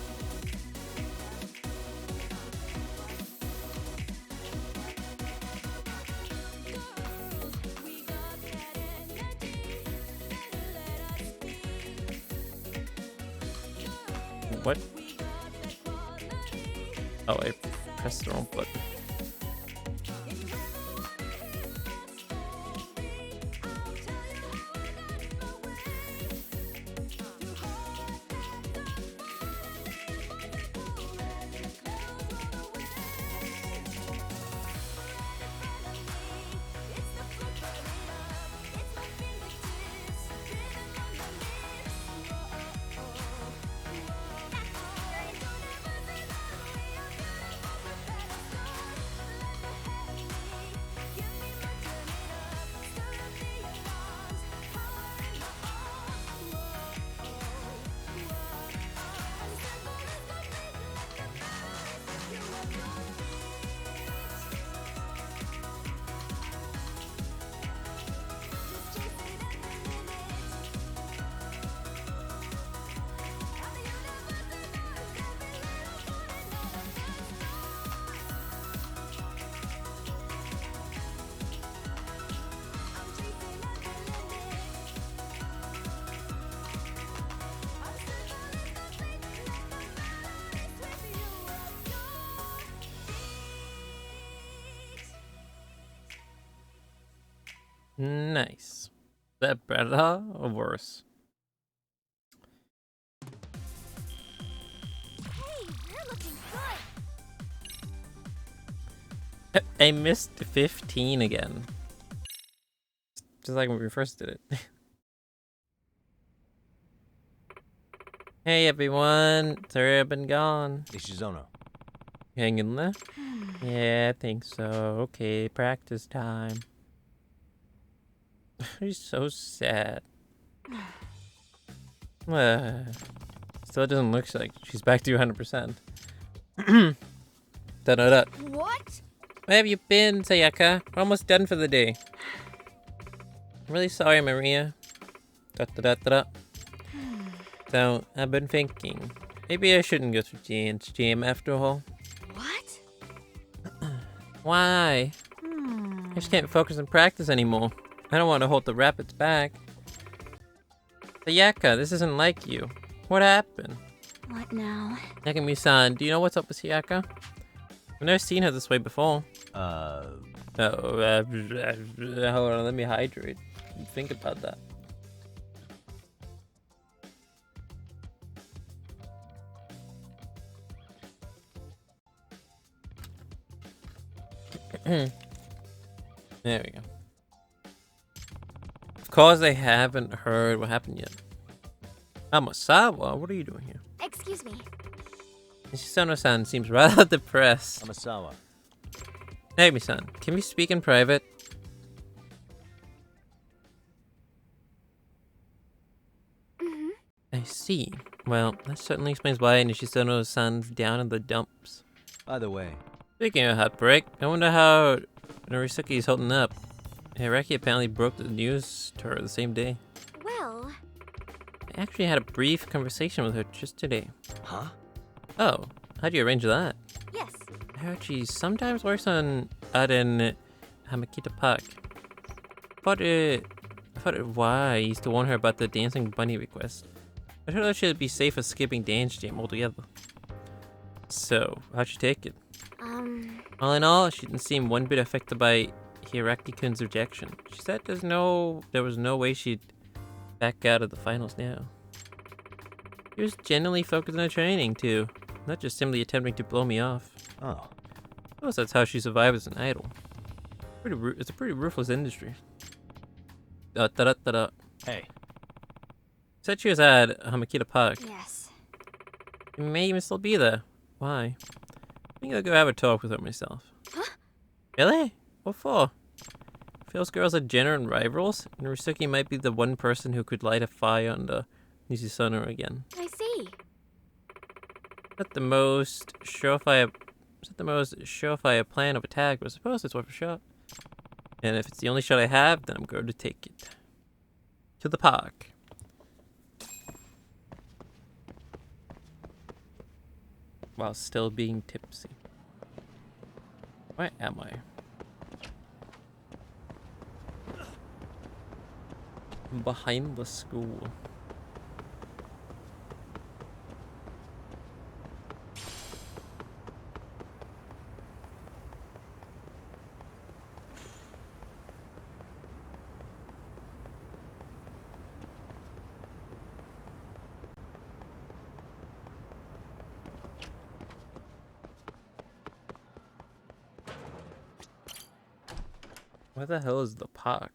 What? Oh, I pressed the wrong button. Nice. Is that better or worse? Hey, you're looking good. I missed 15 again. Just like when we first did it. Hey everyone, sorry I've been gone. Ishizono. Hang in there? Yeah, I think so. Okay, practice time. She's so sad. Still doesn't look like she's back to 100%. Da-da-da. What? Where have you been, Sayaka? We're almost done for the day. I'm really sorry, Maria. Da-da-da-da-da. So, I've been thinking. Maybe I shouldn't go to Dance Jam after all. What? Why? I just can't focus on practice anymore. I don't want to hold the rapids back. Sayaka, this isn't like you. What happened? What now? Yagami-san, do you know what's up with Sayaka? I've never seen her this way before. Hold on, let me hydrate. Think about that. There we go. Of course I haven't heard what happened yet. Amasawa, what are you doing here? Excuse me. Nishisono-san seems rather depressed. Amasawa. Nagami-san, can we speak in private? I see. Well, that certainly explains why Nishisono-san's down in the dumps. By the way, Speaking of heartbreak, I wonder how Norisuke's holding up. Hiraki apparently broke the news to her the same day. Well... I actually had a brief conversation with her just today. Huh? Oh, how'd you arrange that? Yes. I heard she sometimes works out in Hamakita Park. But Why? I used to warn her about the dancing bunny request. I told her she'd be safe with skipping dance jam altogether. So, how'd she take it? All in all, she didn't seem one bit affected by Hiraki-kun's rejection. She said there was no way she'd back out of the finals now. She was genuinely focused on her training too, not just simply attempting to blow me off. Oh. I suppose that's how she survived as an idol. It's a pretty ruthless industry. Hey. Said she was at Hamakita Park. Yes. She may even still be there. Why? I think I'll go have a talk with her myself. Huh? Really? What for? Feels girls are genuine rivals, and Ryusuke might be the one person who could light a fire under Nishisono again. I see. Not the most surefire plan of attack, but I suppose it's worth a shot. And if it's the only shot I have, then I'm going to take it. To the park. While still being tipsy. Where am I? I'm behind the school. Where the hell is the park?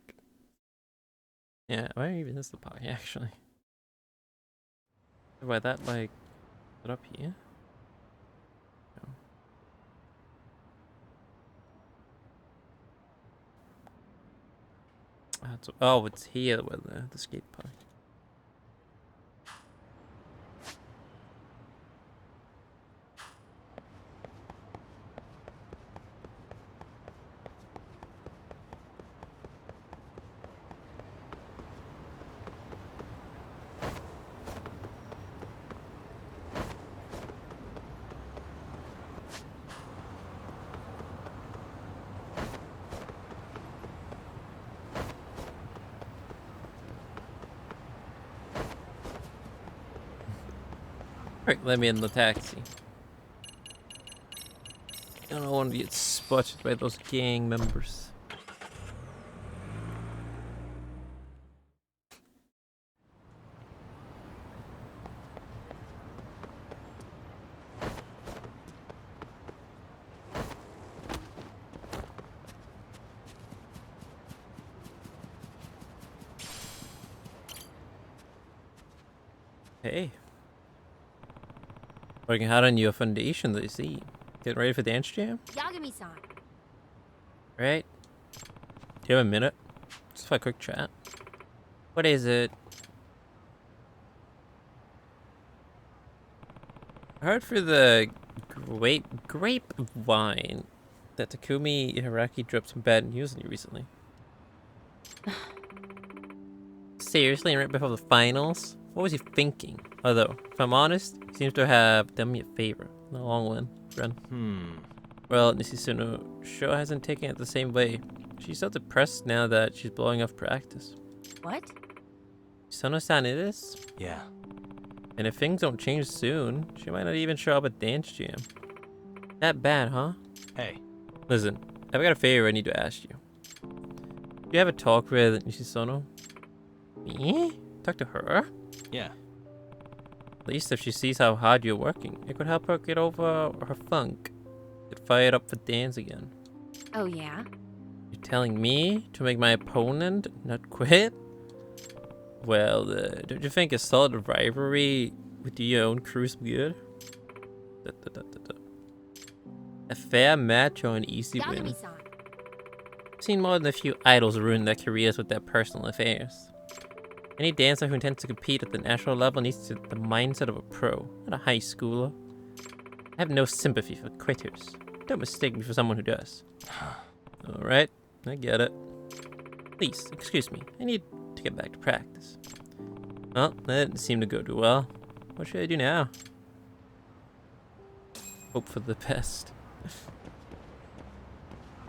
Yeah, where even is the park, actually? Why that, like, is it up here? No. Oh, it's here where the skate park. Alright, let me in the taxi. I don't want to get spotted by those gang members. Hey. Working hard on your foundation, I see. Getting ready for dance jam? Yagami-san. Right? Do you have a minute? Just for a quick chat. What is it? I heard through the grapevine that Takumi Hiraki dropped some bad news on you recently. Seriously, right before the finals? What was he thinking? Although, if I'm honest, he seems to have done me a favor in the long run. Well, Nishisono sure hasn't taken it the same way. She's so depressed now that she's blowing off practice. What? Sono-san it is? Yeah. And if things don't change soon, she might not even show up at dance jam. That bad, huh? Hey. Listen, I've got a favor I need to ask you. Do you have a talk with Nishisono? Me? Talk to her? Yeah. At least if she sees how hard you're working, it could help her get over her funk. Get fired up for dance again. Oh, yeah? You're telling me to make my opponent not quit? Well, don't you think a solid rivalry with your own crew's good? A fair match or an easy win? I've seen more than a few idols ruin their careers with their personal affairs. Any dancer who intends to compete at the national level needs the mindset of a pro, not a high schooler. I have no sympathy for quitters. Don't mistake me for someone who does. Alright, I get it. Please, excuse me. I need to get back to practice. Well, that didn't seem to go too well. What should I do now? Hope for the best.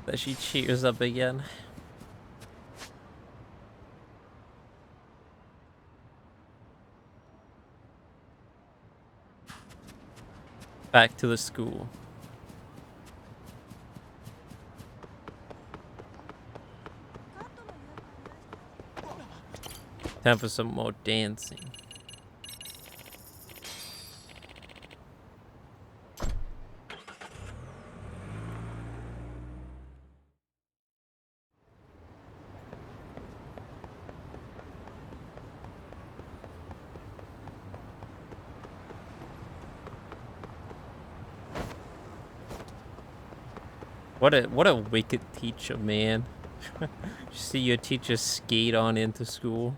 That she cheers up again. Back to the school. Time for some more dancing. What a wicked teacher, man. See your teacher skate on into school.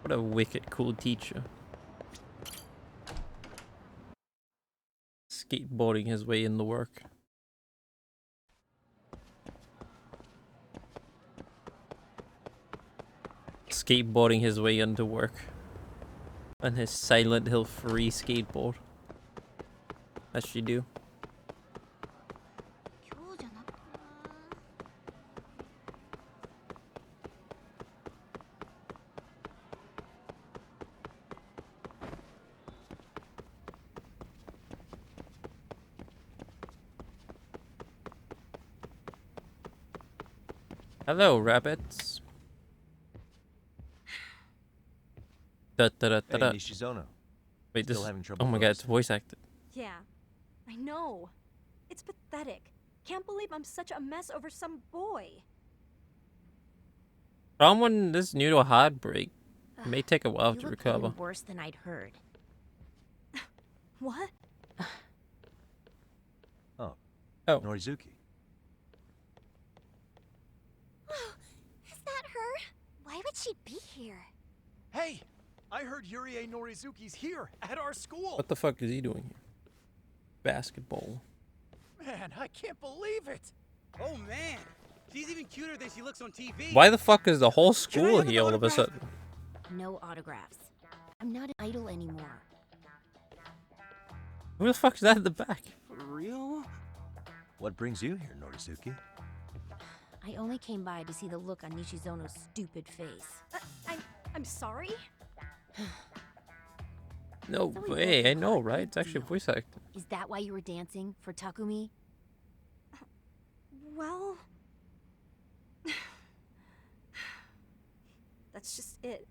What a wicked cool teacher. Skateboarding his way into work. Skateboarding his way into work. On his Silent Hill free skateboard. As she do. Hello, rabbits. Da, da, da, da, da. Hey, Nishizono. Wait, Still this. having trouble Oh my god, it's focusing? voice acted. Yeah, I know. It's pathetic. Can't believe I'm such a mess over some boy. Someone is new to a heartbreak. It may take a while You to look recover. even worse than I'd heard. What? Oh. Oh. Norizuki. Is that her? Why would she be here? Hey, I heard Yurie Norizuki's here at our school. What the fuck is he doing here? Basketball. Man, I can't believe it. Oh man, she's even cuter than she looks on TV. Why the fuck is the whole school here all of a sudden? No autographs. I'm not an idol anymore. Who the fuck is that in the back? For real? What brings you here, Norizuki? I only came by to see the look on Nishizono's stupid face. I'm sorry? No So he way, does I know, not right? big It's actually deal. voice acting. Is that why you were dancing for Takumi? Well... That's just it.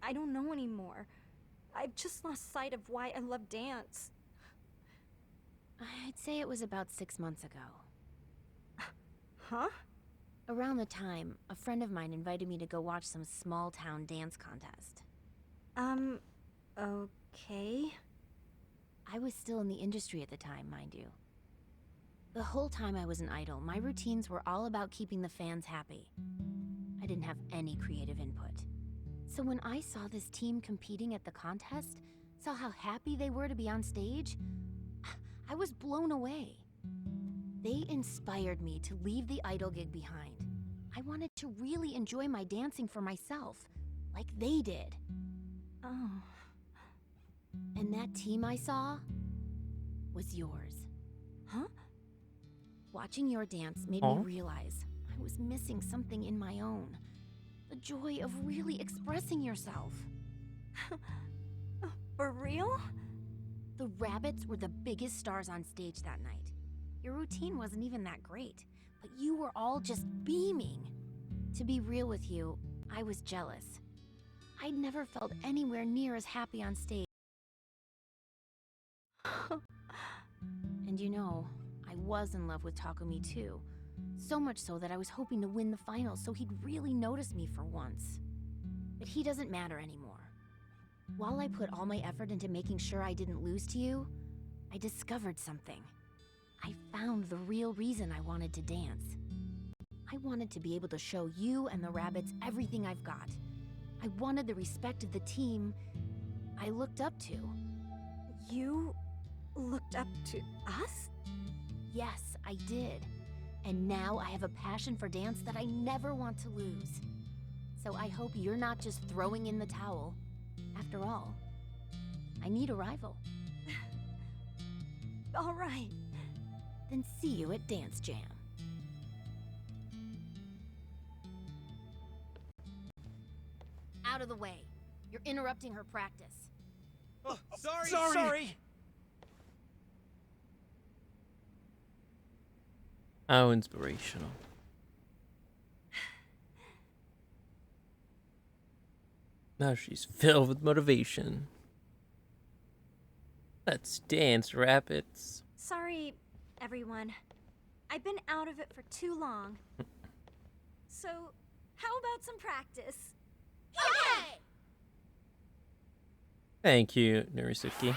I don't know anymore. I've just lost sight of why I love dance. I'd say it was about 6 months ago. Huh? Around the time, a friend of mine invited me to go watch some small-town dance contest. Okay. I was still in the industry at the time, mind you. The whole time I was an idol, my routines were all about keeping the fans happy. I didn't have any creative input. So when I saw this team competing at the contest, saw how happy they were to be on stage, I was blown away. They inspired me to leave the idol gig behind. I wanted to really enjoy my dancing for myself, like they did. Oh. And that team I saw was yours. Huh? Watching your dance made me realize I was missing something in my own. The joy of really expressing yourself. For real? The rabbits were the biggest stars on stage that night. Your routine wasn't even that great, but you were all just beaming. To be real with you, I was jealous. I'd never felt anywhere near as happy on stage. And you know, I was in love with Takumi too. So much so that I was hoping to win the finals so he'd really notice me for once. But he doesn't matter anymore. While I put all my effort into making sure I didn't lose to you, I discovered something. I found the real reason I wanted to dance. I wanted to be able to show you and the rabbits everything I've got. I wanted the respect of the team I looked up to. You looked up to us? Yes, I did. And now I have a passion for dance that I never want to lose. So I hope you're not just throwing in the towel. After all, I need a rival. All right. Then see you at Dance Jam. Out of the way. You're interrupting her practice. Oh, sorry. How inspirational. Now she's filled with motivation. Let's dance, rabbits. Sorry, everyone. I've been out of it for too long. So, how about some practice? Okay! Thank you, Narisuke.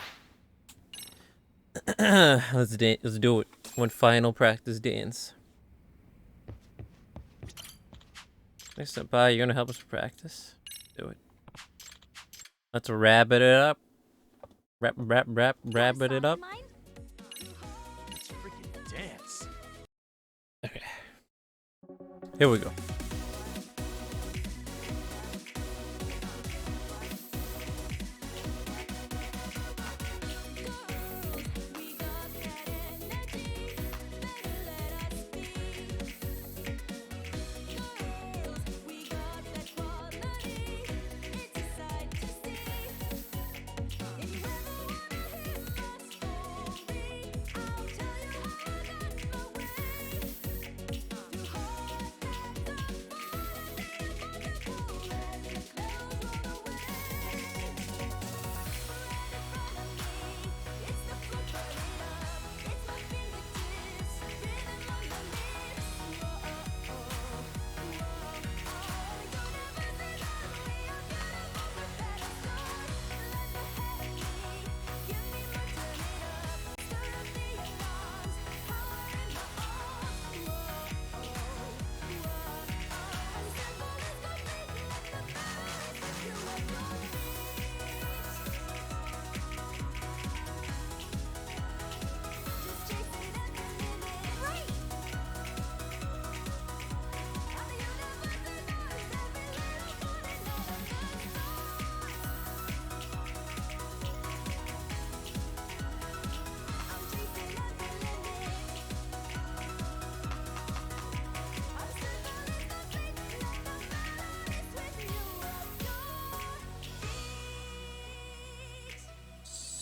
Let's do it. One final practice dance. Next stop by, you're gonna help us practice. Do it. Let's rabbit it up. Rabbit it up. Let's freaking dance. Okay. Here we go.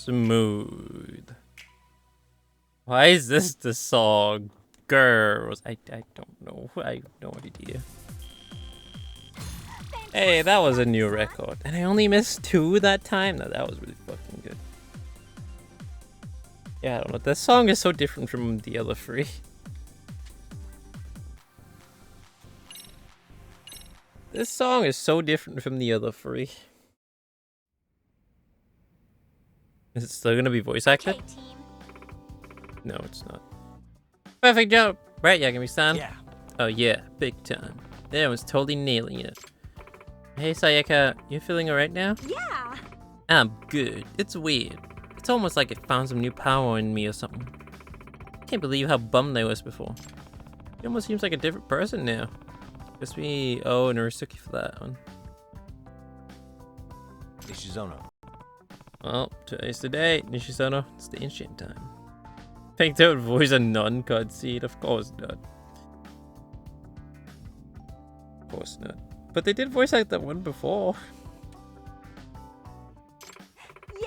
Smooth. Why is this the song? Girls. I don't know. I have no idea. Hey, that was a new record. And I only missed 2 that time? No, that was really fucking good. Yeah, I don't know. This song is so different from the other 3. This song is so different from the other 3. Is it still gonna be voice acted? Okay, team. No, it's not. Perfect job! Right, Yagami-san? Yeah. Oh yeah, big time. That was totally nailing it. Hey Sayaka, you feeling alright now? Yeah! I'm good. It's weird. It's almost like it found some new power in me or something. Can't believe how bummed I was before. He almost seems like a different person now. Guess we owe Narisuke for that one. Nishizono. Well, today's the day, Nishizono. It's the ancient time. Think they would voice a nun cutscene? Of course not. Of course not. But they did voice act that one before.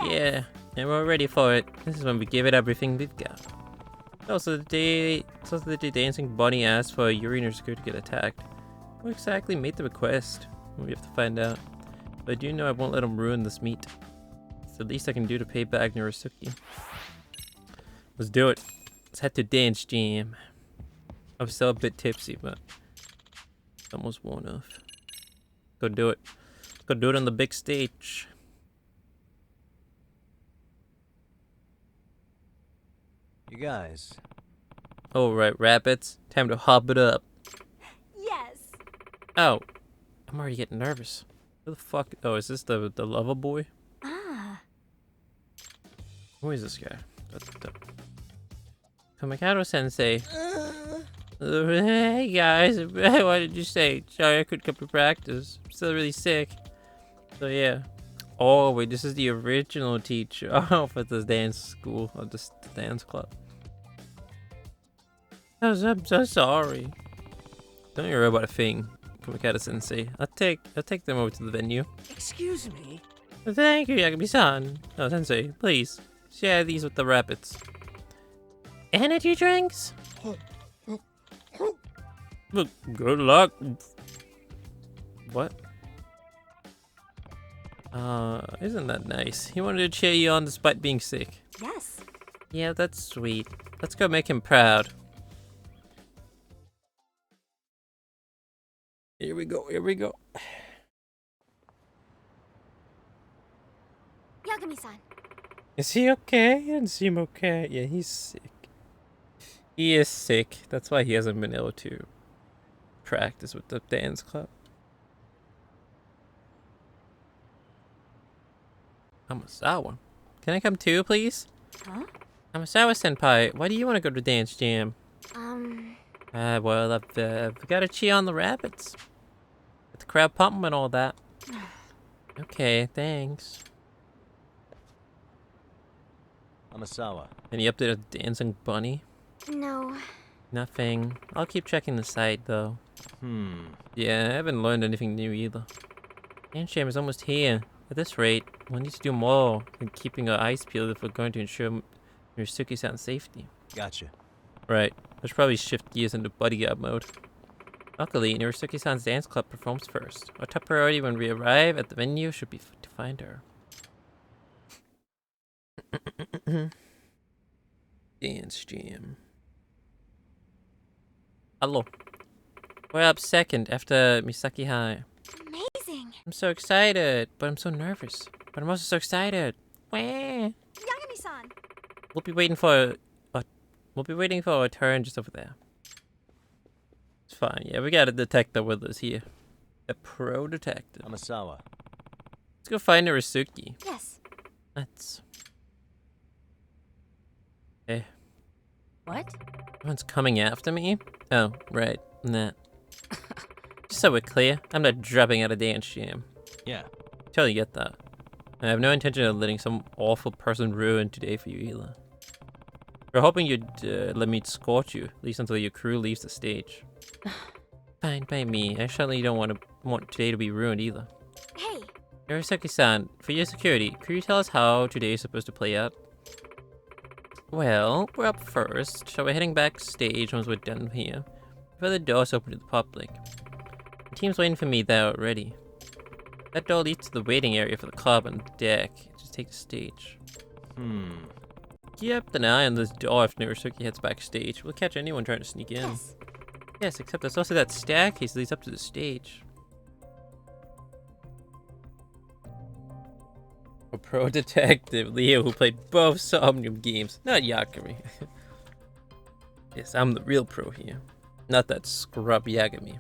Yes. Yeah, and we're ready for it. This is when we give it everything we've got. Also, the day dancing bunny asked for a urinary skirt to get attacked. Who exactly made the request? We have to find out. But I do know I won't let him ruin this meet. It's the least I can do to pay back Narisuke. Let's do it. Let's head to Dance Jam. I'm still a bit tipsy, but it's almost worn off. Go do it. Let's go do it on the big stage. You guys. Alright, rabbits. Time to hop it up. Yes. Oh. I'm already getting nervous. Who the fuck? Oh, is this the lover boy? Ah. Who is this guy? Kamikato Sensei. Hey guys, what did you say? Sorry I couldn't come to practice. I'm still really sick. So yeah. Oh wait, this is the original teacher for this dance school, or this dance club. I'm so sorry. Don't you worry about a thing, Kamikato Sensei. I'll take them over to the venue. Excuse me. Thank you, Yagami-san. Oh, Sensei, please share these with the rabbits. Energy drinks? Look, good luck. What? Isn't that nice? He wanted to cheer you on despite being sick. Yes. Yeah, that's sweet. Let's go make him proud. Here we go, here we go. Yagami-san. Is he okay? He doesn't seem okay. Yeah, he's sick. He is sick. That's why he hasn't been able to practice with the dance club. Amasawa. Can I come too, please? Huh? Amasawa-senpai, why do you want to go to dance jam? Well, I've got to cheer on the rabbits. Get the crowd pumping and all that. Okay, thanks. Amasawa. Any update of the dancing bunny? No. Nothing. I'll keep checking the site, though. Yeah, I haven't learned anything new either. Dance jam is almost here. At this rate, we'll need to do more than keeping our eyes peeled if we're going to ensure Murasuki-san's safety. Gotcha. Right. I should probably shift gears into bodyguard mode. Luckily, Murasuki-san's dance club performs first. Our top priority when we arrive at the venue should be to find her. Dance jam. Hello. We're up second after Misaki High. Amazing. I'm so excited, but I'm so nervous. But I'm also so excited. Wah. Yagami-san. We'll be waiting for a turn just over there. It's fine. Yeah, we got a detective with us here. A pro detective. Amasawa. Let's go find Murasuki. Yes. Let's. Hey. What? Everyone's coming after me? Oh, right. Nah. Just so we're clear, I'm not dropping out of dance jam. Yeah. Totally get that. I have no intention of letting some awful person ruin today for you either. We're hoping you'd let me escort you, at least until your crew leaves the stage. Fine by me. I certainly don't want today to be ruined either. Hey. Murasuki-san, for your security, could you tell us how today is supposed to play out? Well, we're up first, so we're heading backstage once we're done here. Before the doors open to the public. The team's waiting for me there already. That door leads to the waiting area for the club on deck. Just take the stage. Keep an eye on this door if Murasuki heads backstage. We'll catch anyone trying to sneak in. Yes, except there's also that staircase that leads up to the stage. A pro detective, Leo, who played both Somnium games, not Yagami. Yes, I'm the real pro here. Not that scrub Yagami.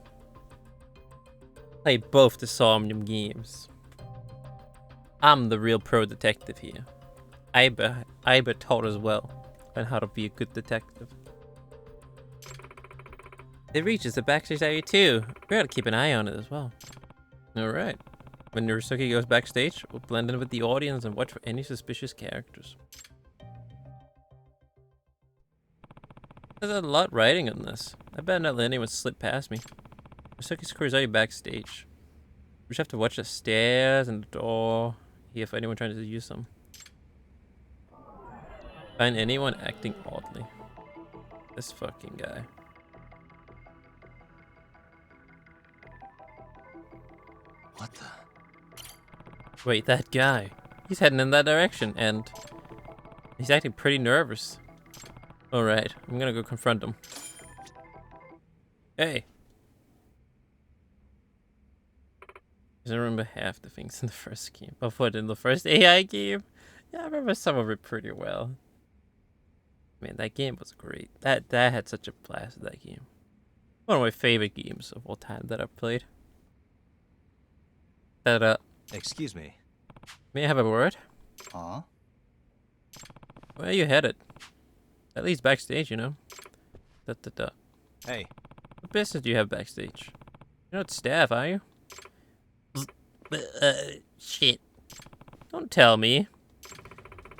Played both the Somnium games. I'm the real pro detective here. Iba taught as well on how to be a good detective. It reaches the backstage area too. We gotta keep an eye on it as well. Alright. When Murasuki goes backstage, we'll blend in with the audience and watch for any suspicious characters. There's a lot riding on this. I better not let anyone slip past me. Murasuki's crew is already backstage. We just have to watch the stairs and the door here for anyone trying to use them. Find anyone acting oddly. This fucking guy. What the? Wait, that guy. He's heading in that direction, and he's acting pretty nervous. Alright, I'm gonna go confront him. Hey! I don't remember half the things in the first game. But what, in the first AI game? Yeah, I remember some of it pretty well. Man, that game was great. That had such a blast, that game. One of my favorite games of all time that I've played. Excuse me. May I have a word? Huh? Where are you headed? At least backstage, you know. Hey. What business do you have backstage? You're not staff, are you? Shit. Don't tell me.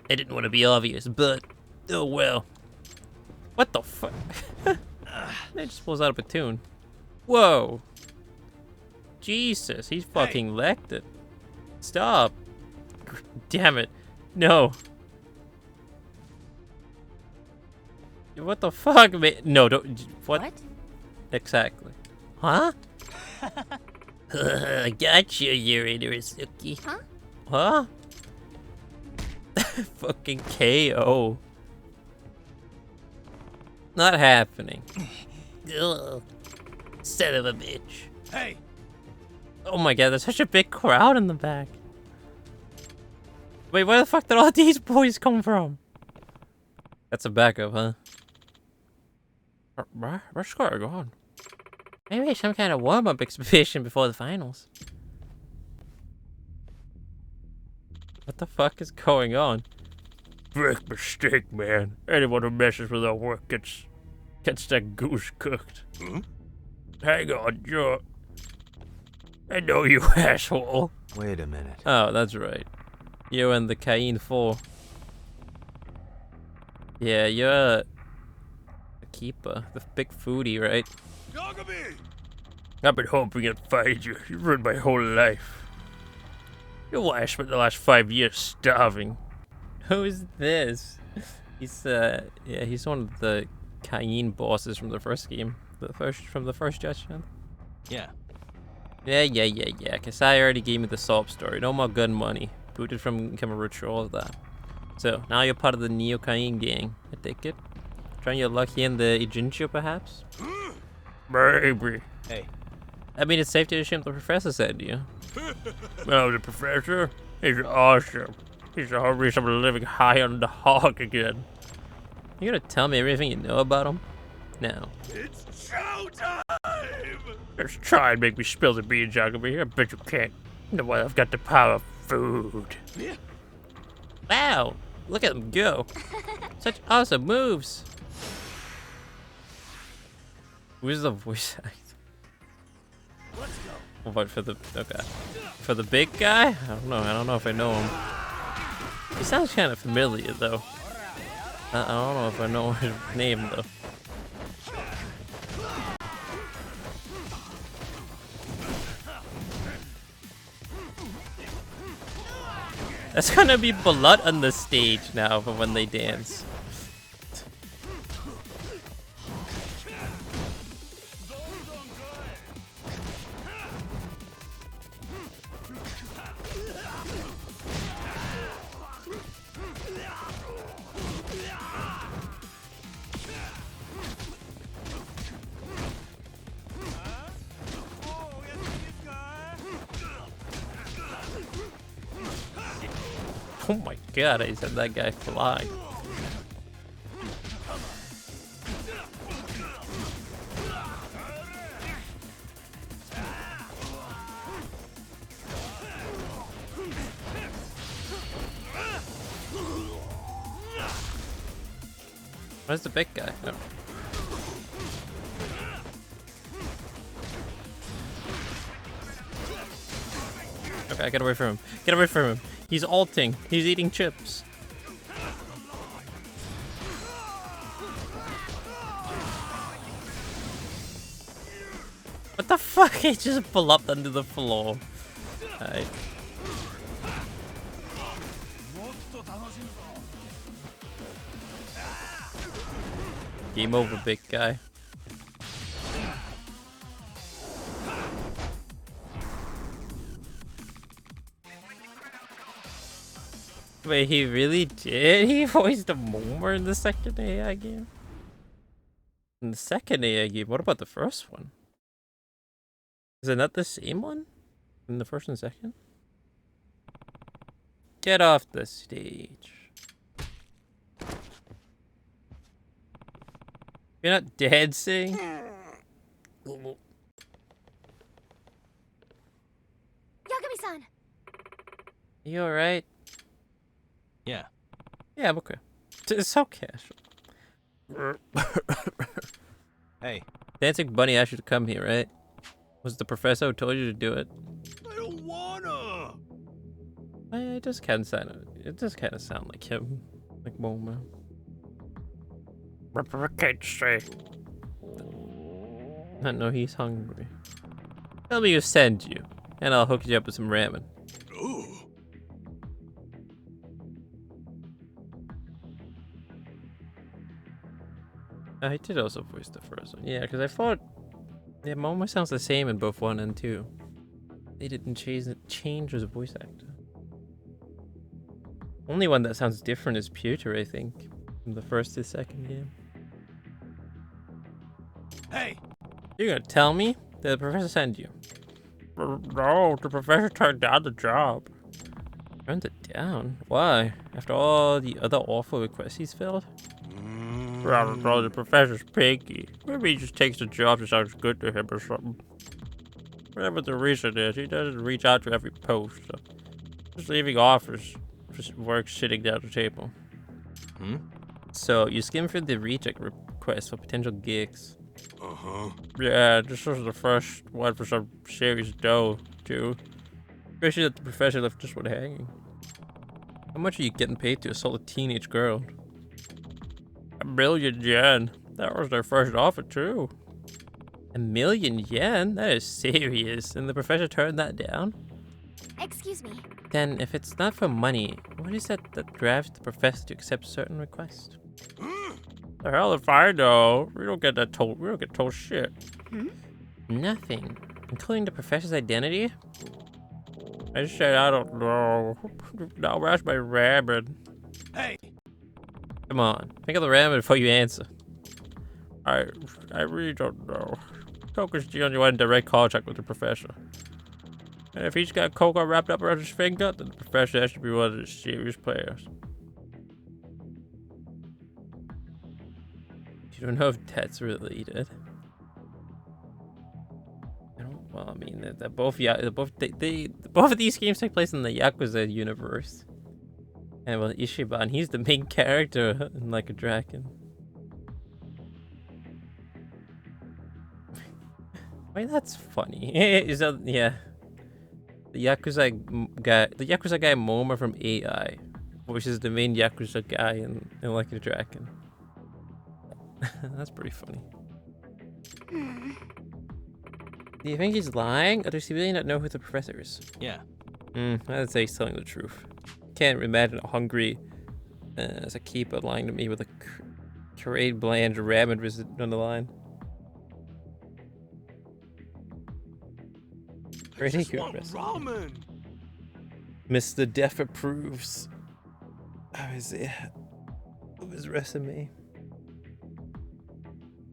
I didn't want to be obvious, but oh well. What the fuck? They just pulls out a platoon. Whoa. Jesus, he's fucking lecked it. Stop. Damn it. No. What the fuck, man? No, don't. What? Exactly. Huh? Gotcha, Urasuki. Huh? Huh? Fucking KO. Not happening. Ugh. Son of a bitch. Hey! Oh my god, there's such a big crowd in the back. Wait, where the fuck did all these boys come from? That's a backup, huh? Where's Scar gone? Maybe some kind of warm-up exhibition before the finals. What the fuck is going on? Big mistake, man. Anyone who messes with our work gets that goose cooked. Hmm? Hang on, you're... I know you, asshole. Wait a minute. Oh, that's right. You and the Caine 4. Yeah, you're a keeper, the big foodie, right? I've been hoping I'd find you. You ruined my whole life. You know why I spent the last 5 years starving? Who is this? He's yeah, he's one of the Caine bosses from the first game. From the first judgment. Yeah. Yeah. Kasai already gave me the sob story. No more gun money. Booted from Kamurocho, all of that. So, now you're part of the Neo Caine gang, I take it? Trying your luck here in the Ijincho, perhaps? Maybe. Hey. I mean, it's safe to assume the professor said to you. Oh, the professor? He's awesome. He's the whole reason I'm living high on the hog again. You gonna tell me everything you know about him? No. It's showtime! Just try and make me spill the beans, Yagami. I bet you can't. You know what? I've got the power of food. Yeah. Wow! Look at him go. Such awesome moves. Who's the voice actor? Let's go. Oh, but for the for the big guy? I don't know if I know him. He sounds kind of familiar though. I don't know if I know his name though. That's gonna be blood on the stage now for when they dance. Oh my god, I said that guy fly. Where's the big guy? Oh. Okay, get away from him. Get away from him. He's ulting. He's eating chips. What the fuck? He just pulled up under the floor. Alright. Game over, big guy. Wait, he really did? He voiced a Momer in the second AI game? In the second AI game? What about the first one? Is it not the same one? In the first and second? Get off the stage. You're not dancing? Yagami-san! You alright? Yeah. Yeah, I'm okay. It's so casual. Hey. Dancing Bunny asked you to come here, right? Was the professor who told you to do it? I don't wanna! It just kind of sound like him. Like Momo. I can't say. I know he's hungry. Tell me who sent you, and I'll hook you up with some ramen. Ooh. I did also voice the first one. Yeah, because I thought it almost sounds the same in both 1 and 2. They didn't change as a voice actor. Only one that sounds different is Pewter, I think, from the first to second game. Hey! You're gonna tell me that the professor sent you? No, the professor turned down the job. Turned it down? Why? After all the other awful requests he's filled? I don't know, the professor's picky. Maybe he just takes the job that sounds good to him or something. Whatever the reason is, he doesn't reach out to every post. So just leaving offers. Just work sitting down at the table. So you skim through the reject requests for potential gigs. Yeah, this was the first one for some serious dough, too. Especially that the professor left this one hanging. How much are you getting paid to assault a teenage girl? 1 million yen. That was their first offer, too. 1 million yen? That is serious. And the professor turned that down? Excuse me. Then, if it's not for money, what is that drives the professor to accept certain requests? The hell if I know. We don't get told shit. Nothing. Including the professor's identity? I said I don't know. Now where's my ramen? Hey! Come on. Think of the ramen before you answer. I really don't know. Coke is the only one in direct contact with the professor. And if he's got cocoa wrapped up around his finger, then the professor has to be one of the serious players. You don't know if that's related. Well, I mean, both of these games take place in the Yakuza universe. And well, Ishiban, he's the main character in Like a Dragon. Wait, that's funny. Yeah. The Yakuza guy Moma from AI, which is the main Yakuza guy in Like a Dragon. That's pretty funny. Do you think he's lying, or does he really not know who the professor is? Yeah. I'd say he's telling the truth. Can't imagine a hungry as a keeper lying to me with a Karate Blanche ramen visit on the line. Ridiculous. Ramen! Mr. Def approves. How is it? Of his resume.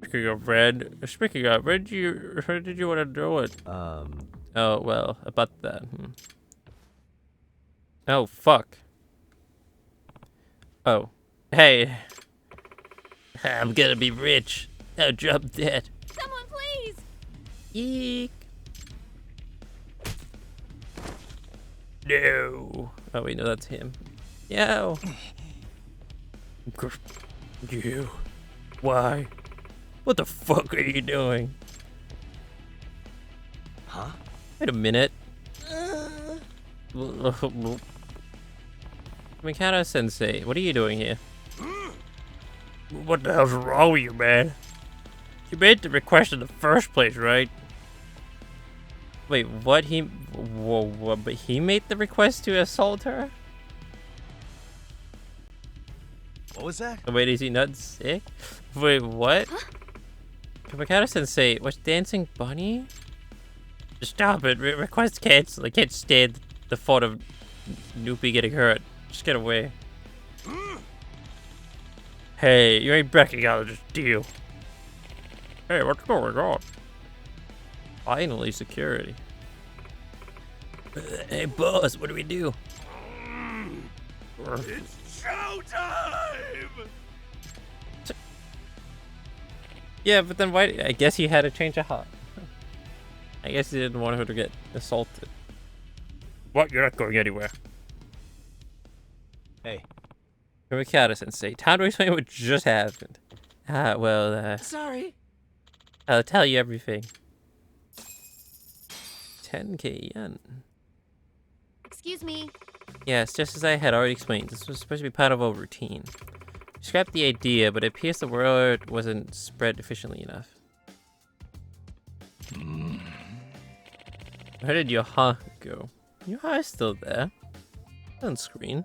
Speaking of, when did you want to do it? Oh, well, about that. Oh, fuck. Oh. Hey. I'm gonna be rich. Now drop dead. Someone please! Eek. No. Oh, wait, no, that's him. Yo. You. Why? What the fuck are you doing? Huh? Wait a minute. Mikado Sensei, what are you doing here? What the hell's wrong with you, man? You made the request in the first place, right? Wait, what? But he made the request to assault her? What was that? Wait, is he not sick? Wait, what? Mikado Sensei, what's Dancing Bunny? Stop it, request cancel. I can't stand the thought of Noopy getting hurt. Just get away. Hey, you ain't backing out of this deal. Hey, what's going on? Finally, security. Hey, boss, what do we do? It's showtime! Yeah, but then why? I guess he had a change of heart. I guess he didn't want her to get assaulted. What? You're not going anywhere. Hey. Mikado Sensei, time to explain what just happened. Sorry. I'll tell you everything. 10k yen. Excuse me. Yes, just as I had already explained, this was supposed to be part of our routine. We scrapped the idea, but it appears the word wasn't spread efficiently enough. Where did your ha go? Your ha is still there. On screen.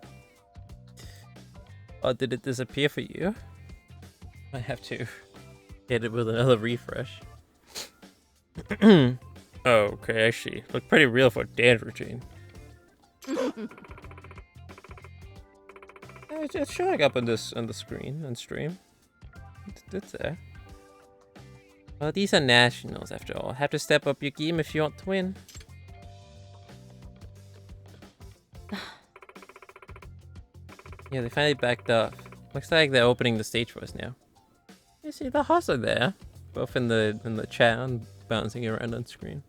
Oh, did it disappear for you? I have to Hit it with another refresh. Oh, okay, I see. Look pretty real for a dance routine. It's showing up on the screen on stream. It's there. Well, these are nationals after all. Have to step up your game if you want to win. Yeah, they finally backed off. Looks like they're opening the stage for us now. You see the hosts are there, both in the chat and bouncing around on screen.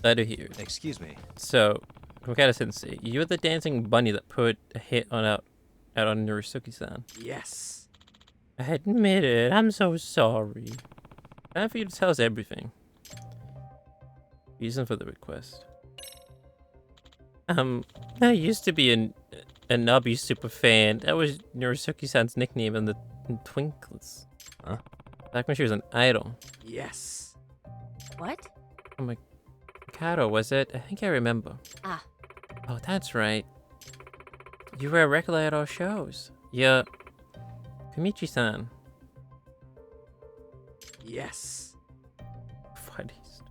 Glad to hear. Excuse me. So, Kokata Sensei, you're the dancing bunny that put a hit on out on Norisuke-san. Yes. I admit it. I'm so sorry. Time for you to tell us everything. Reason for the request. I used to be a Nubby super fan. That was Norisuke-san's nickname in Twinkles. Huh? Back when she was an idol. Yes. What? Oh my... Kato, was it? I think I remember. Ah. Oh, that's right. You were a regular at our shows. Yeah. Kamichi-san. Yes. Funniest.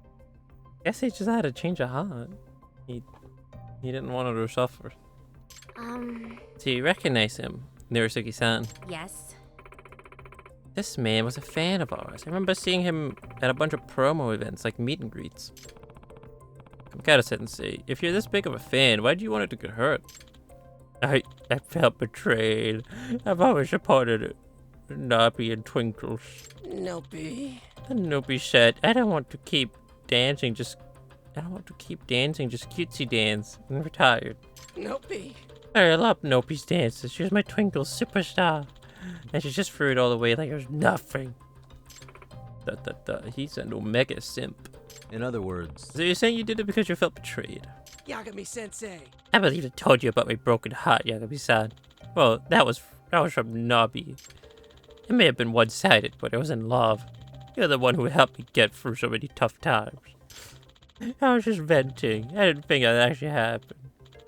Guess he just had a change of heart. He didn't want her to suffer. So you recognize him, Norisuke-san? Yes. This man was a fan of ours. I remember seeing him at a bunch of promo events, like meet and greets. I'm gotta sit and say, if you're this big of a fan, why do you want it to get hurt? I felt betrayed. I've always supported Nobby and Twinkles. Nopey. And Nobby said, I don't want to keep dancing, just cutesy dance, and retired. Nopey. I love Nopey's dances. She was my Twinkles superstar. And she just threw it all away like it was nothing. He's an Omega simp. In other words... So you're saying you did it because you felt betrayed? Yagami-sensei. I believe I told you about my broken heart, Yagami-san. Well, that was from Nobby. It may have been one-sided, but I was in love. You're the one who helped me get through so many tough times. I was just venting. I didn't think that actually happened.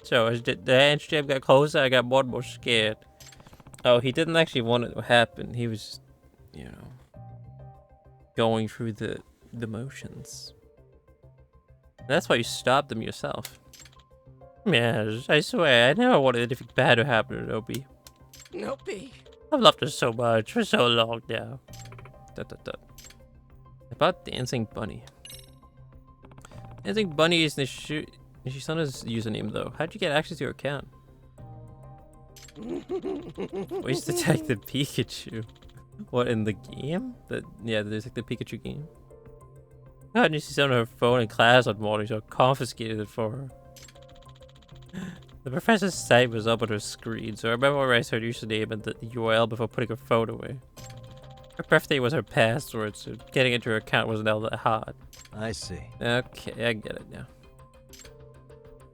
So as the dance jam got closer, I got more and more scared. Oh, he didn't actually want it to happen. He was, you know, going through the motions. That's why you stopped them yourself. Yes, I swear, I never wanted anything bad to happen to Nopey. Nopey. I've loved her so much for so long now. About Dancing Bunny. Dancing Bunny is Nishisana's username, though. How'd you get access to your account? Ways to detect the Pikachu. What, in the game? Yeah, there's like the Pikachu game. God, Nishisana her phone in class on morning, so I confiscated it for her. The professor's site was up on her screen, so I memorized her username and the URL before putting her phone away. Her birthday was her password, so getting into her account wasn't all that hard. I see. Okay, I get it now.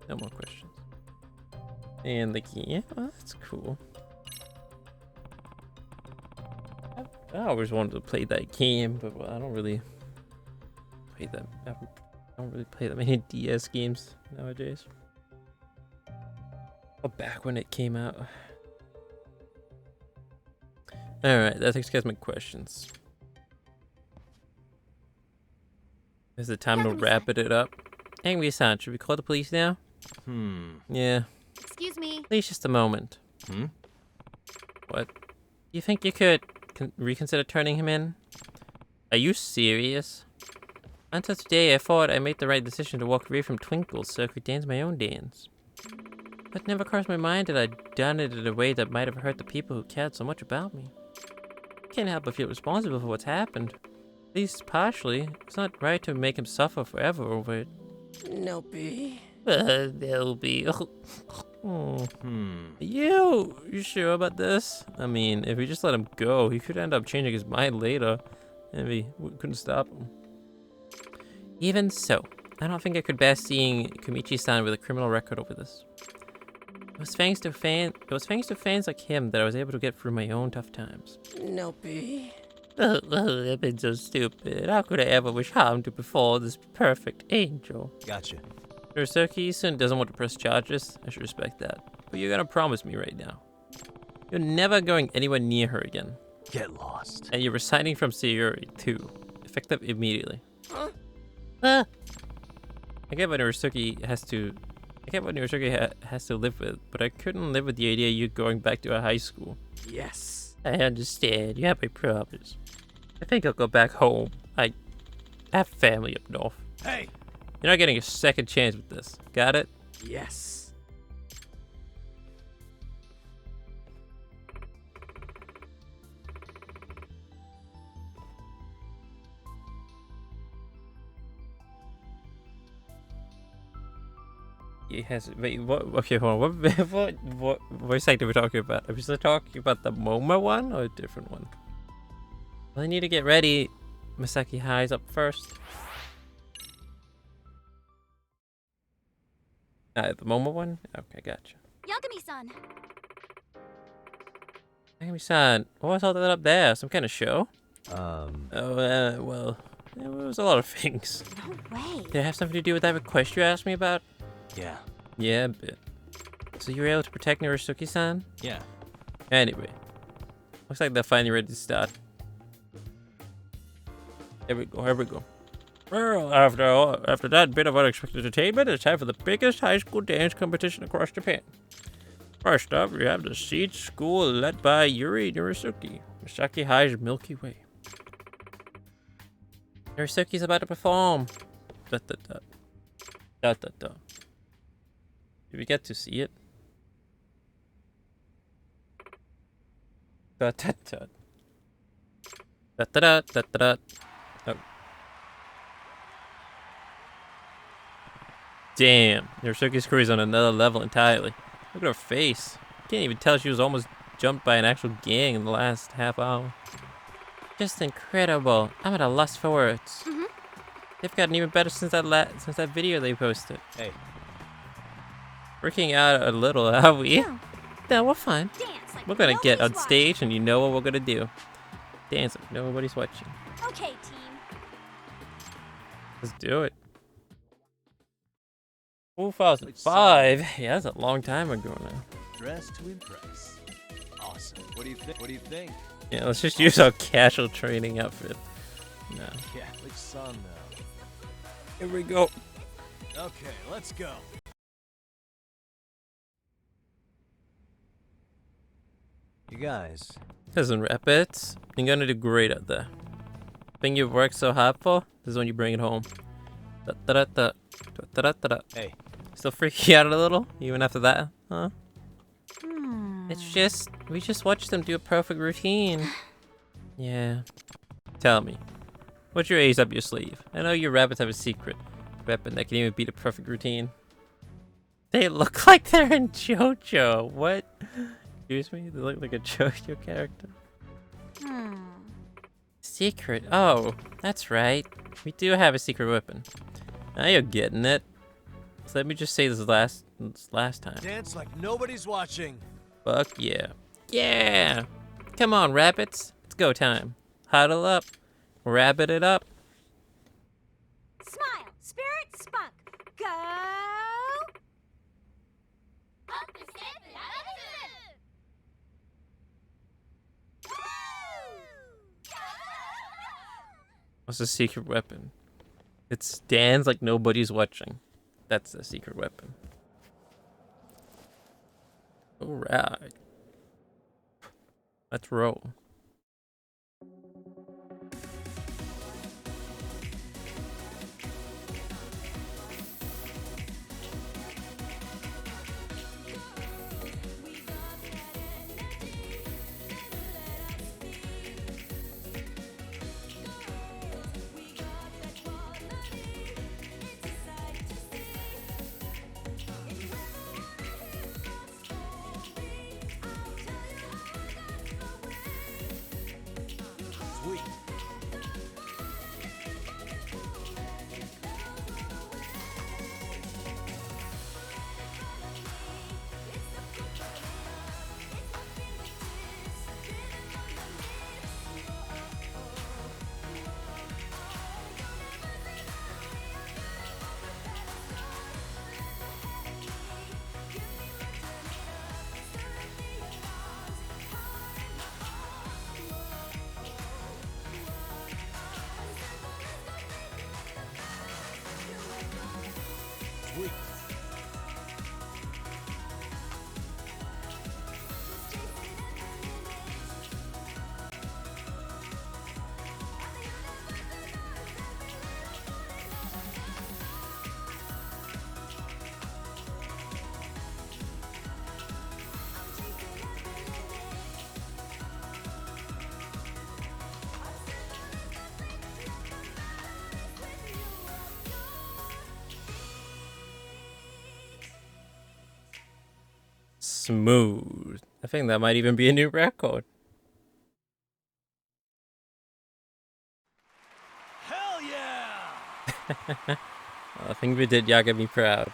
No more questions. And the key. Oh, that's cool. I always wanted to play that game, but I don't really play that. I don't really play that many DS games nowadays. Well, back when it came out. Alright, that takes care of my questions. Is it time to wrap it up? Angry-san, should we call the police now? Yeah. Excuse me. Please, just a moment. What? You think you could reconsider turning him in? Are you serious? Until today, I thought I made the right decision to walk away from Twinkles so I could dance my own dance. But it never crossed my mind that I'd done it in a way that might have hurt the people who cared so much about me. I can't help but feel responsible for what's happened. At least partially. It's not right to make him suffer forever over it. Nopey. Nopey. You sure about this? I mean, if we just let him go, he could end up changing his mind later, and we couldn't stop him. Even so, I don't think I could bear seeing Komichi-san with a criminal record over this. It was thanks to fans like him that I was able to get through my own tough times. Nopey. I've been so stupid. How could I ever wish harm to befall this perfect angel? Gotcha. Norisuke-san doesn't want to press charges. I should respect that. But you're gonna promise me right now. You're never going anywhere near her again. Get lost. And you're resigning from Sayuri too. Effective immediately. I get what Urisuki has to. I get what Urisuki has to live with, but I couldn't live with the idea of you going back to a high school. Yes. I understand. You have my promise. I think I'll go back home. I have family up north. Hey! You're not getting a second chance with this. Got it? Yes. It has. Wait, what? Okay, hold on. What voice actor are we talking about? Are we still talking about the MoMA one or a different one? Well, I need to get ready. Misaki High's up first. The MoMA one? Okay, gotcha. Yagami-san. Yagami-san, what was all that up there? Some kind of show? Well, it was a lot of things. No way. Did it have something to do with that request you asked me about? Yeah. Yeah, a bit. So you were able to protect Norisuke-san? Yeah. Anyway. Looks like they're finally ready to start. Here we go. Well, after that bit of unexpected entertainment, it's time for the biggest high school dance competition across Japan. First up, we have the Seed School led by Yuri Norisuke, Misaki High's Milky Way. Norisuke's about to perform. Did we get to see it? Oh. Damn, Norisuke's career is on another level entirely. Look at her face. Can't even tell she was almost jumped by an actual gang in the last half hour. Just incredible. I'm at a loss for words. They've gotten even better since that video they posted. Hey. Working out a little, are we? No, we're fine. Like we're gonna get on stage and you know what we're gonna do. Dance like nobody's watching. Okay, team. Let's do it. 2005? Yeah, that's a long time ago now. Dress to impress. Awesome. What do you think? Yeah, let's just use our casual training outfit. No. Yeah, which song now? Here we go. Okay, let's go. You guys. Listen, Rapids, you're gonna do great out there. Thing you've worked so hard for, this is when you bring it home. Hey. Still freaking out a little, even after that, huh? It's just, we just watched them do a perfect routine. Yeah. Tell me, what's your ace up your sleeve? I know your rabbits have a secret weapon that can even beat a perfect routine. They look like they're in JoJo. What? Excuse me? They look like a JoJo character. Secret? Oh, that's right. We do have a secret weapon. Now you're getting it. So let me just say this last time. Dance like nobody's watching. Fuck yeah. Yeah! Come on, rabbits. It's go time. Huddle up. Rabbit it up. Smile, spirit, spunk. Go! What's the secret weapon? It stands like nobody's watching. That's the secret weapon. Alright. Let's roll. complete. Smooth. I think that might even be a new record. Hell yeah! I think we did Yagami proud.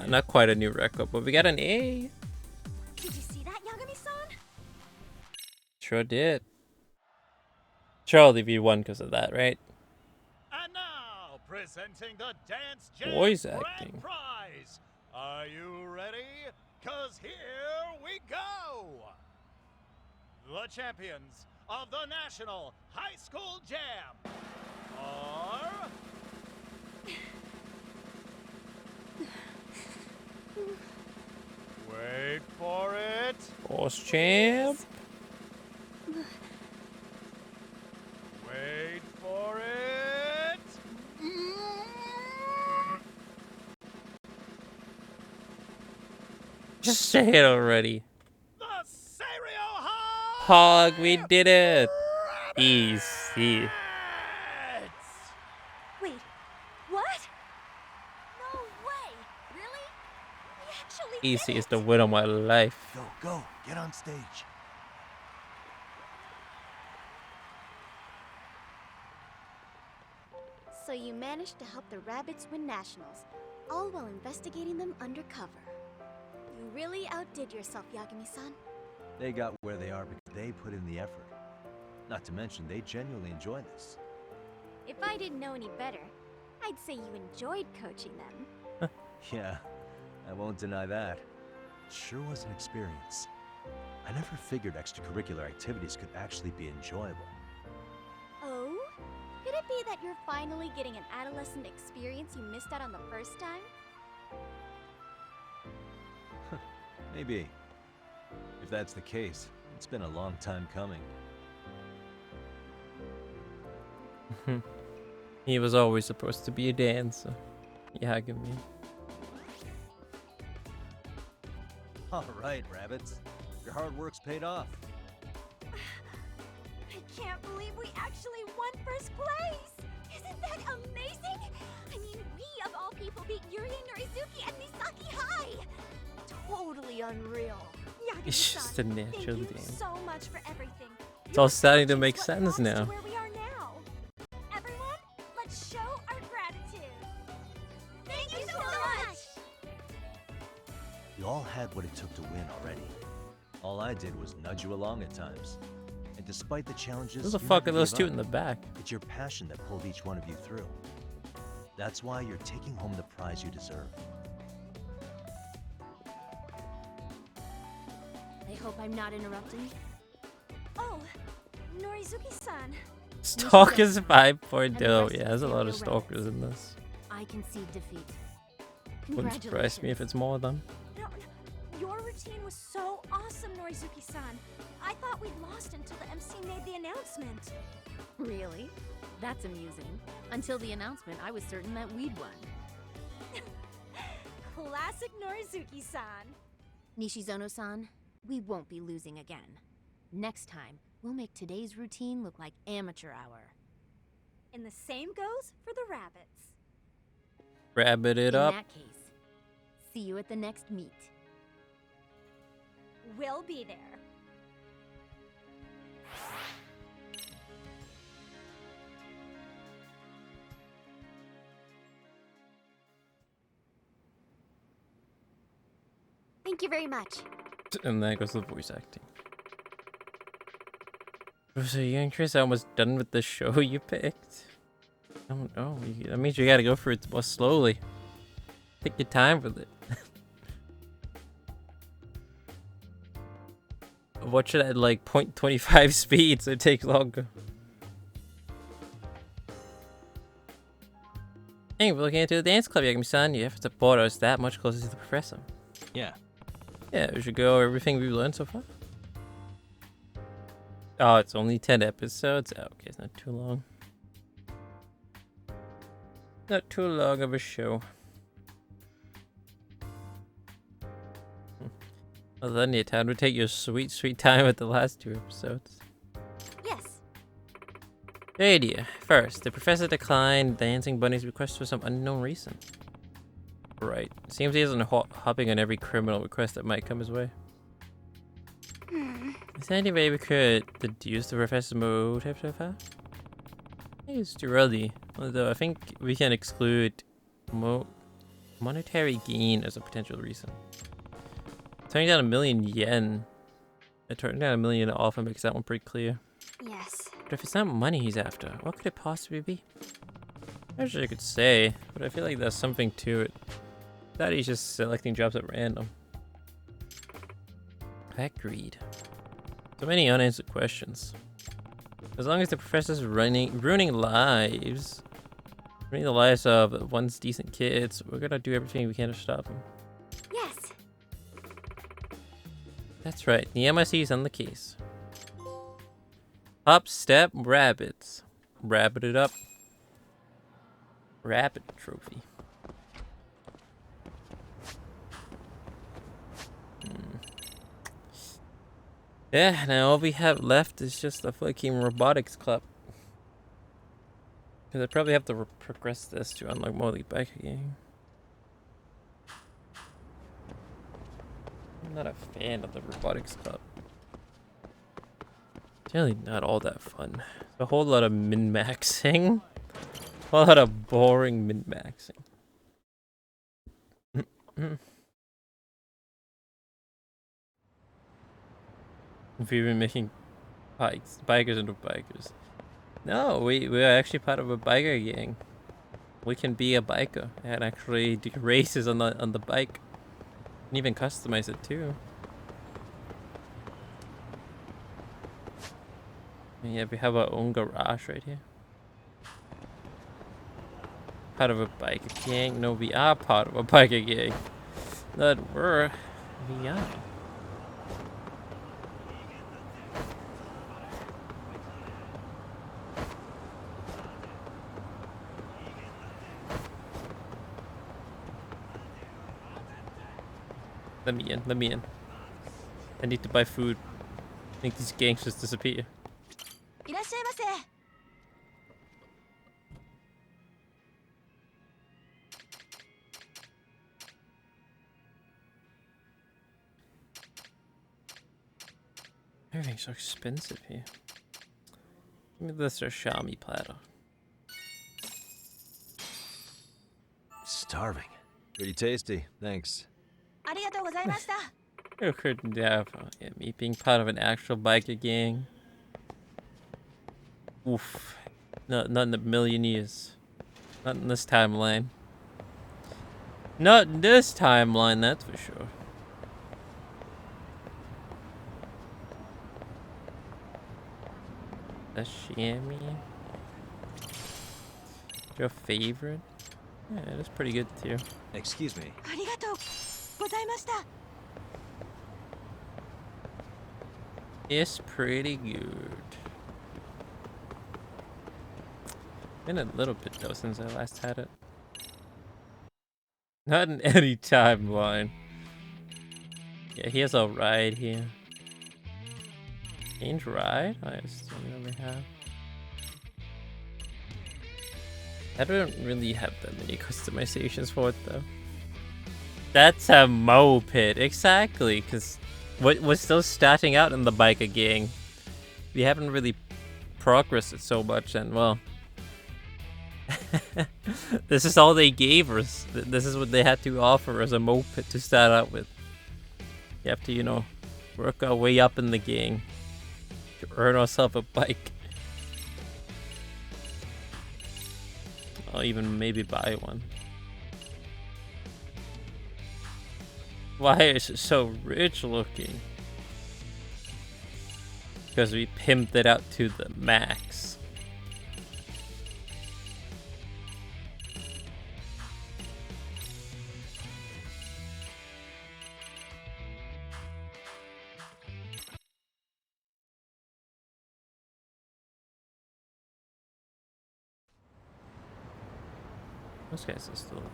Not quite a new record, but we got an A. Did you see that, Yagami-san? Sure did. Surely we won because of that, right? And now, presenting the Dance Jam Voice Grand acting. Prize. Are you ready? Cause here we go! The champions of the National High School Jam are... Wait for it. Boss champ. Wait for it. Just say it already. Hog, we did it. Easy. Wait, what? No way! Really? We actually Easy did is the win of my life. Go, go, get on stage. So you managed to help the rabbits win nationals, all while investigating them undercover. You really outdid yourself, Yagami-san. They got where they are because they put in the effort. Not to mention, they genuinely enjoy this. If I didn't know any better, I'd say you enjoyed coaching them. Yeah, I won't deny that. It sure was an experience. I never figured extracurricular activities could actually be enjoyable. Oh? Could it be that you're finally getting an adolescent experience you missed out on the first time? Maybe. If that's the case, it's been a long time coming. He was always supposed to be a dancer. Yagami. All right, rabbits. Your hard work's paid off. I can't believe we actually won first place! Isn't that amazing? I mean, we of all people beat Yuri and Norizuki and Misaki High! Totally unreal. It's just a natural Thank you game. so much for everything. It's all starting to make sense now. Where we are now. Everyone, let's show our gratitude. Thank you so much. You all had what it took to win already. All I did was nudge you along at times. And despite the challenges, Who the you fuck never are those gave two up. in the back? It's your passion that pulled each one of you through. That's why you're taking home the prize you deserve. I hope I'm not interrupting. Oh, Norizuki-san. Stalkers 5.0. Yeah, there's a lot of stalkers in this. I concede defeat. Wouldn't surprise me if it's more of them. No, your routine was so awesome, Norizuki-san. I thought we'd lost until the MC made the announcement. Really? That's amusing. Until the announcement, I was certain that we'd won. Classic Norizuki-san. Nishizono-san, we won't be losing again. Next time, we'll make today's routine look like amateur hour. And the same goes for the rabbits. Rabbit it up. In that case, see you at the next meet. We'll be there. Thank you very much. And there goes the voice acting. So you and Chris are almost done with the show you picked? Oh no, that means you gotta go for it more slowly. Take your time with it. watch it at like 0.25 speed, so it takes longer. Hey, we're looking into the dance club, Yagami-san. You have to support us that much closer to the professor. Yeah. Yeah, we should go over everything we've learned so far. Oh, it's only 10 episodes? Oh, okay, it's not too long. Not too long of a show. Well then, yeah, time to take your sweet, sweet time with the last 2 episodes. Yes. Good idea. First, the professor declined Dancing Bunny's request for some unknown reason. Right. Seems he isn't hopping on every criminal request that might come his way. Is there any way we could deduce the professor's motive so far? I think it's too early, although I think we can exclude monetary gain as a potential reason. Turning down 1,000,000 yen. Turning down 1,000,000 often makes that one pretty clear. Yes. But if it's not money he's after, what could it possibly be? I wish I could say, but I feel like there's something to it. That he's just selecting jobs at random. Agreed. So many unanswered questions. As long as the professor's ruining lives, ruining the lives of once decent kids, we're gonna do everything we can to stop him. Yes. That's right. The MIC is on the case. Up step rabbits. Rabbit it up. Rabbit trophy. Yeah, now all we have left is just the fucking robotics club. Because I probably have to progress this to unlock more of the bike game. I'm not a fan of the robotics club. It's really not all that fun. It's a whole lot of min-maxing. A whole lot of boring min-maxing. If we've been making bikers into bikers. No, we're actually part of a biker gang. We can be a biker and actually do races on the bike. And even customize it too. And yeah, we have our own garage right here. Part of a biker gang? No, we are part of a biker gang. Not we're, we are. Let me in. I need to buy food. Make these gangsters disappear. Everything's so expensive here. Give me this sashimi platter. Starving. Pretty tasty, thanks. Who could never? Yeah, me being part of an actual biker gang. Oof. Not in a million years. Not in this timeline. Not in this timeline, that's for sure. Sashimi. Your favorite? Yeah, that's pretty good too. Excuse me. It's pretty good. Been a little bit though since I last had it. Not in any timeline. Yeah, here's a ride here. Change ride? I just don't really have. I don't really have that many customizations for it though. That's a moped, exactly, because we're still starting out in the biker gang. We haven't really progressed it so much, and well, this is all they gave us. This is what they had to offer as a moped to start out with. You have to, you know, work our way up in the gang to earn ourselves a bike. I'll even maybe buy one. Why is it so rich looking? Because we pimped it out to the max. Those guys are still there.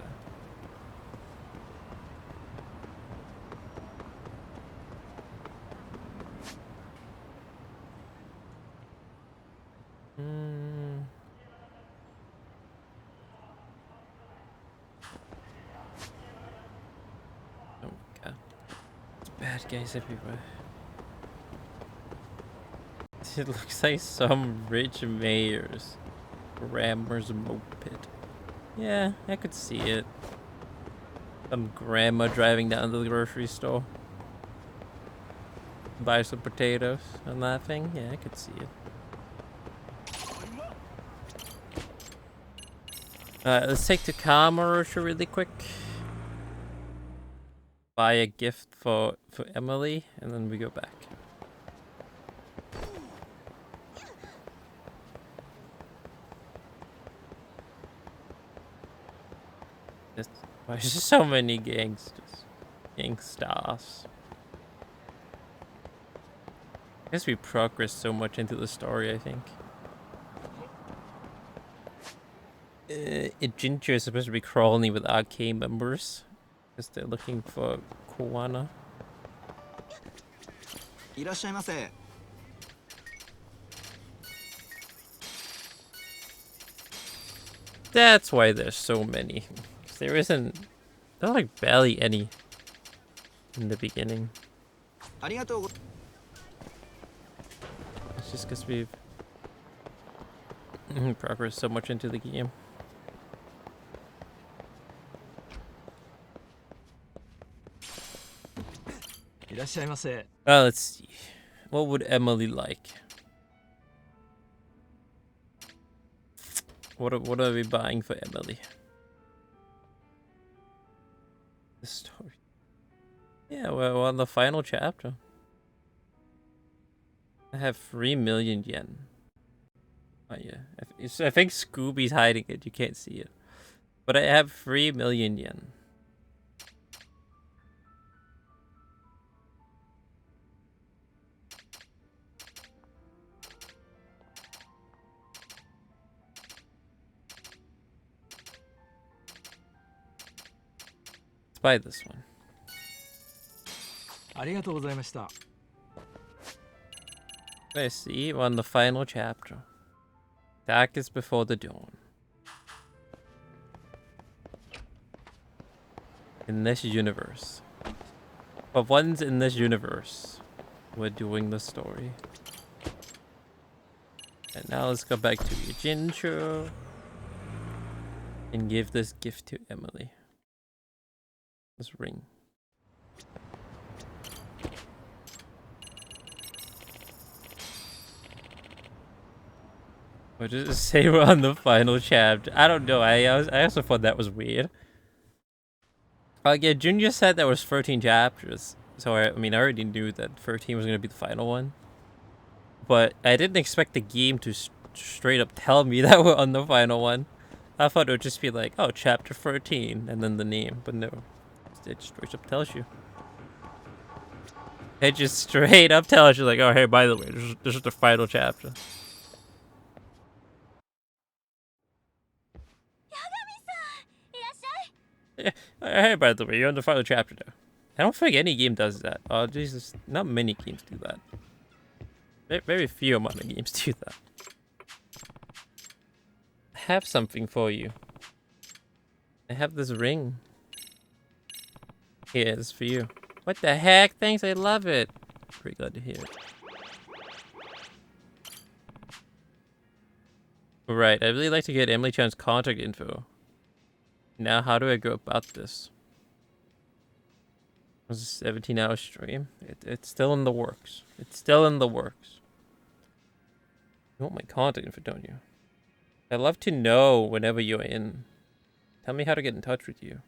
Oh god. It's bad guys everywhere. It looks like some rich mayor's grandma's moped. Yeah, I could see it. Some grandma driving down to the grocery store. Buy some potatoes on that thing. Yeah, I could see it. Let's take to Kamarosha really quick. Buy a gift for Emily, and then we go back. Why is there so many gangsters? Gangsters. I guess we progressed so much into the story, I think. Ginger is supposed to be crawling with arcade members. Because they're looking for Koana. That's why there's so many. There isn't... There's like barely any in the beginning. It's just because we've progressed so much into the game. Let's see. What would Emily like? What are we buying for Emily? The story. Yeah, we're on the final chapter. I have 3 million yen. Oh yeah, I think Scooby's hiding it. You can't see it, but I have 3 million yen. Let's buy this one. I see, we're on the final chapter. Darkest before the dawn. In this universe. For once in this universe, we're doing the story. And now let's go back to Yujincho and give this gift to Emily. This ring. What did it say we're on the final chapter? I don't know. I also thought that was weird. Yeah, Junior said there was 13 chapters. So I mean, I already knew that 13 was going to be the final one. But I didn't expect the game to straight up tell me that we're on the final one. I thought it would just be like, oh, chapter 13, and then the name. But no, it straight up tells you. It just straight up tells you like, oh, hey, by the way, this is the final chapter. Yeah. Hey, by the way, you're on the final chapter now. I don't think any game does that. Oh, Jesus. Not many games do that. Very few amount of games do that. I have something for you. I have this ring. Here, it's for you. What the heck? Thanks, I love it. Pretty glad to hear it. Right, I'd really like to get Emily Chan's contact info. Now, how do I go about this? It was a 17-hour stream. It's still in the works. It's still in the works. You want my contact info, don't you? I'd love to know whenever you're in. Tell me how to get in touch with you.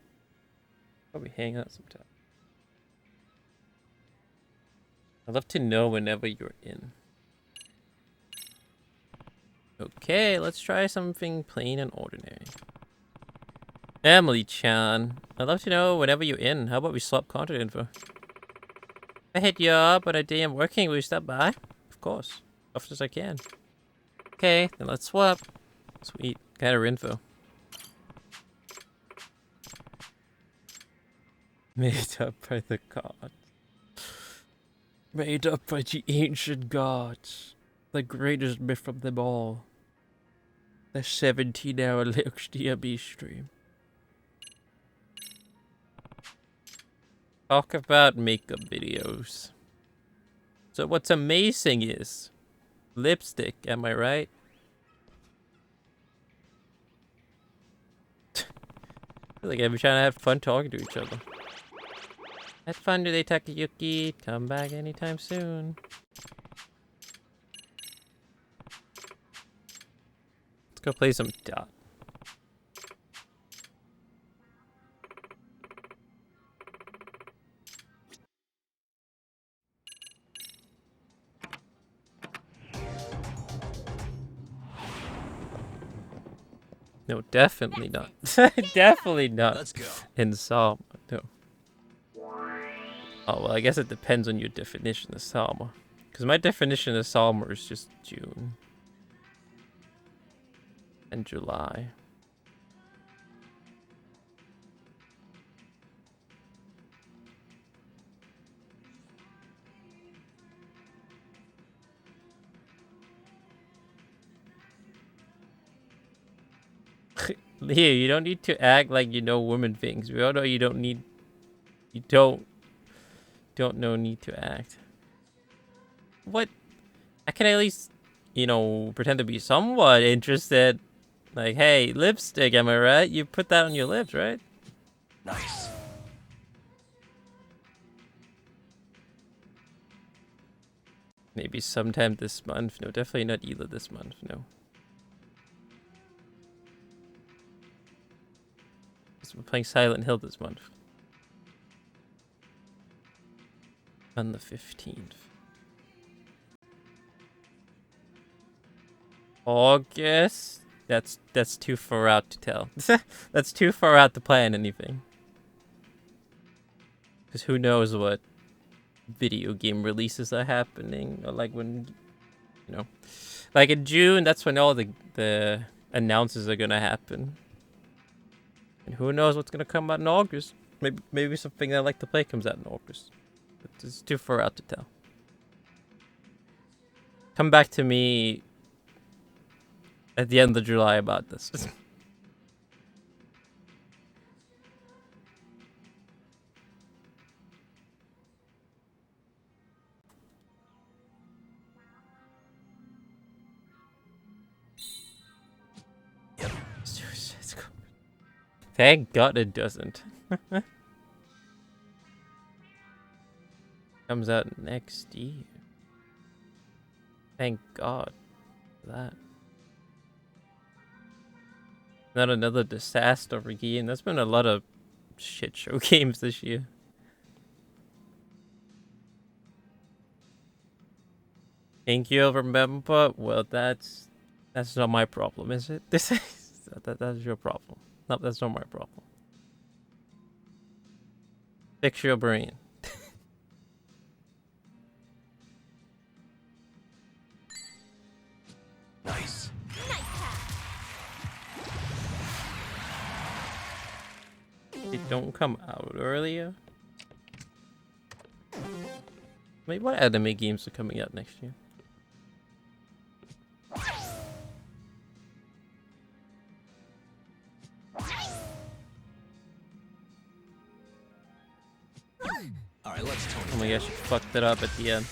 Probably hang out sometime. I'd love to know whenever you're in. Okay, let's try something plain and ordinary. Emily-chan, I'd love to know whenever you're in. How about we swap contact info? I hit you up, but a day I'm working. Will you stop by? Of course. Often as I can. Okay, then let's swap. Sweet. Got her info. Made up by the gods. Made up by the ancient gods. The greatest myth of them all. The 17-hour LeoXDrb stream. Talk about makeup videos. So what's amazing is lipstick, am I right? I feel like every trying to have fun talking to each other. Had fun today, Takayuki. Come back anytime soon. Let's go play some dot. No, definitely not. Definitely not. Let's go. In Salma, no. Oh, well, I guess it depends on your definition of Salma. Because my definition of Salma is just June. And July. Leo, you don't need to act like you know women things. We all know you don't need... You don't know need to act. What? I can at least, you know, pretend to be somewhat interested. Like, hey, lipstick, am I right? You put that on your lips, right? Nice. Maybe sometime this month. No, definitely not either this month. No. We're playing Silent Hill this month. On the 15th. August? That's too far out to tell. That's too far out to plan anything. Because who knows what video game releases are happening. Or like when, you know. Like in June, that's when all the announces are gonna happen. And who knows what's gonna come out in August. Maybe something that I like to play comes out in August. But it's too far out to tell. Come back to me at the end of July about this. Yep. Thank God it doesn't. Comes out next year. Thank God for that. Not another disaster game. There's been a lot of shit show games this year. Thank you, remember? Well, that's not my problem, is it? This is that's your problem. No, that's not my problem. Fix your brain. Nice. It don't come out earlier. Wait, what anime games are coming out next year? Alright, let's tone. Oh my gosh, you fucked it up at the end.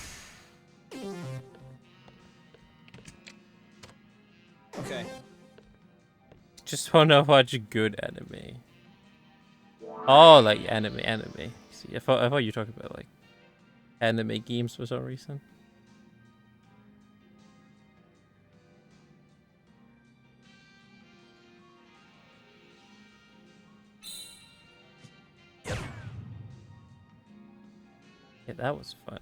Okay. Just wanna watch good anime. Oh, like anime. See, I thought you were talking about like anime games for some reason. Yep. Yeah, that was fun.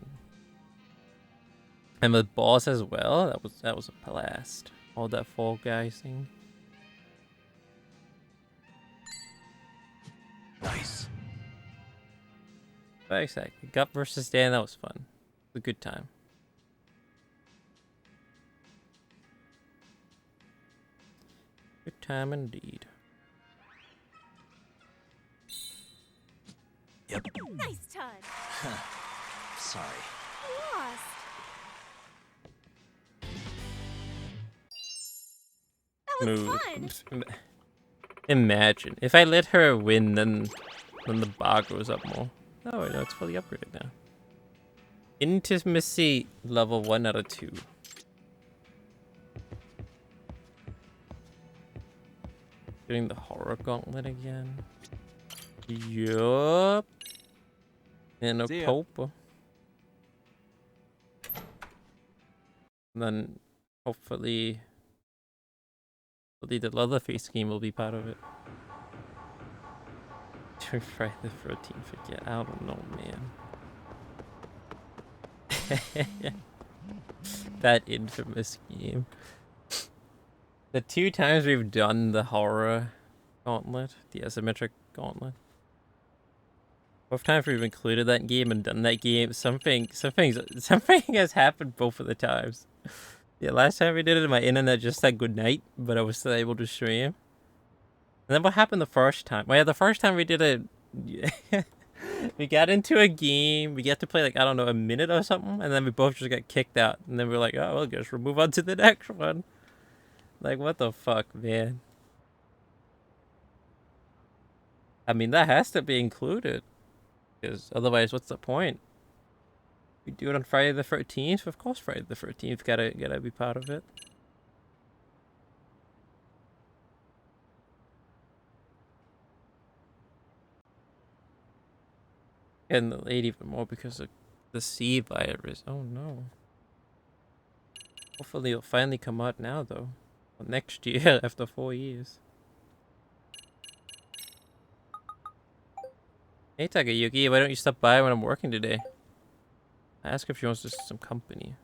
And with boss as well, that was a blast. All that Fall Guys thing. Nice. But exactly. Gut versus Dan, that was fun. It was a good time. Good time indeed. Yep. Nice touch. Sorry. Lost. That was fun. Imagine if I let her win, then the bar goes up more. Oh wait, no, it's fully upgraded now. Intimacy level 1 out of 2. Doing the horror gauntlet again. Yup. And a See ya. pope. And then hopefully the Leatherface game will be part of it. To Friday the 13th forget. I don't know, man. That infamous game. The 2 times we've done the horror gauntlet, the asymmetric gauntlet. Both times we've included that game and done that game, something has happened both of the times. Yeah, last time we did it, my internet just said goodnight, but I was still able to stream. And then what happened the first time? Well, yeah, the first time we did it, we got into a game, we got to play like, I don't know, a minute or something, and then we both just got kicked out. And then we were like, oh, well, I guess we'll move on to the next one. Like, what the fuck, man? I mean, that has to be included. Because otherwise, what's the point? We do it on Friday the 13th? Of course Friday the 13th gotta be part of it. And the late even more because of the C virus. Oh no. Hopefully it'll finally come out now though. Well, next year after 4 years. Hey Takayuki, why don't you stop by when I'm working today? I ask if she wants just some company.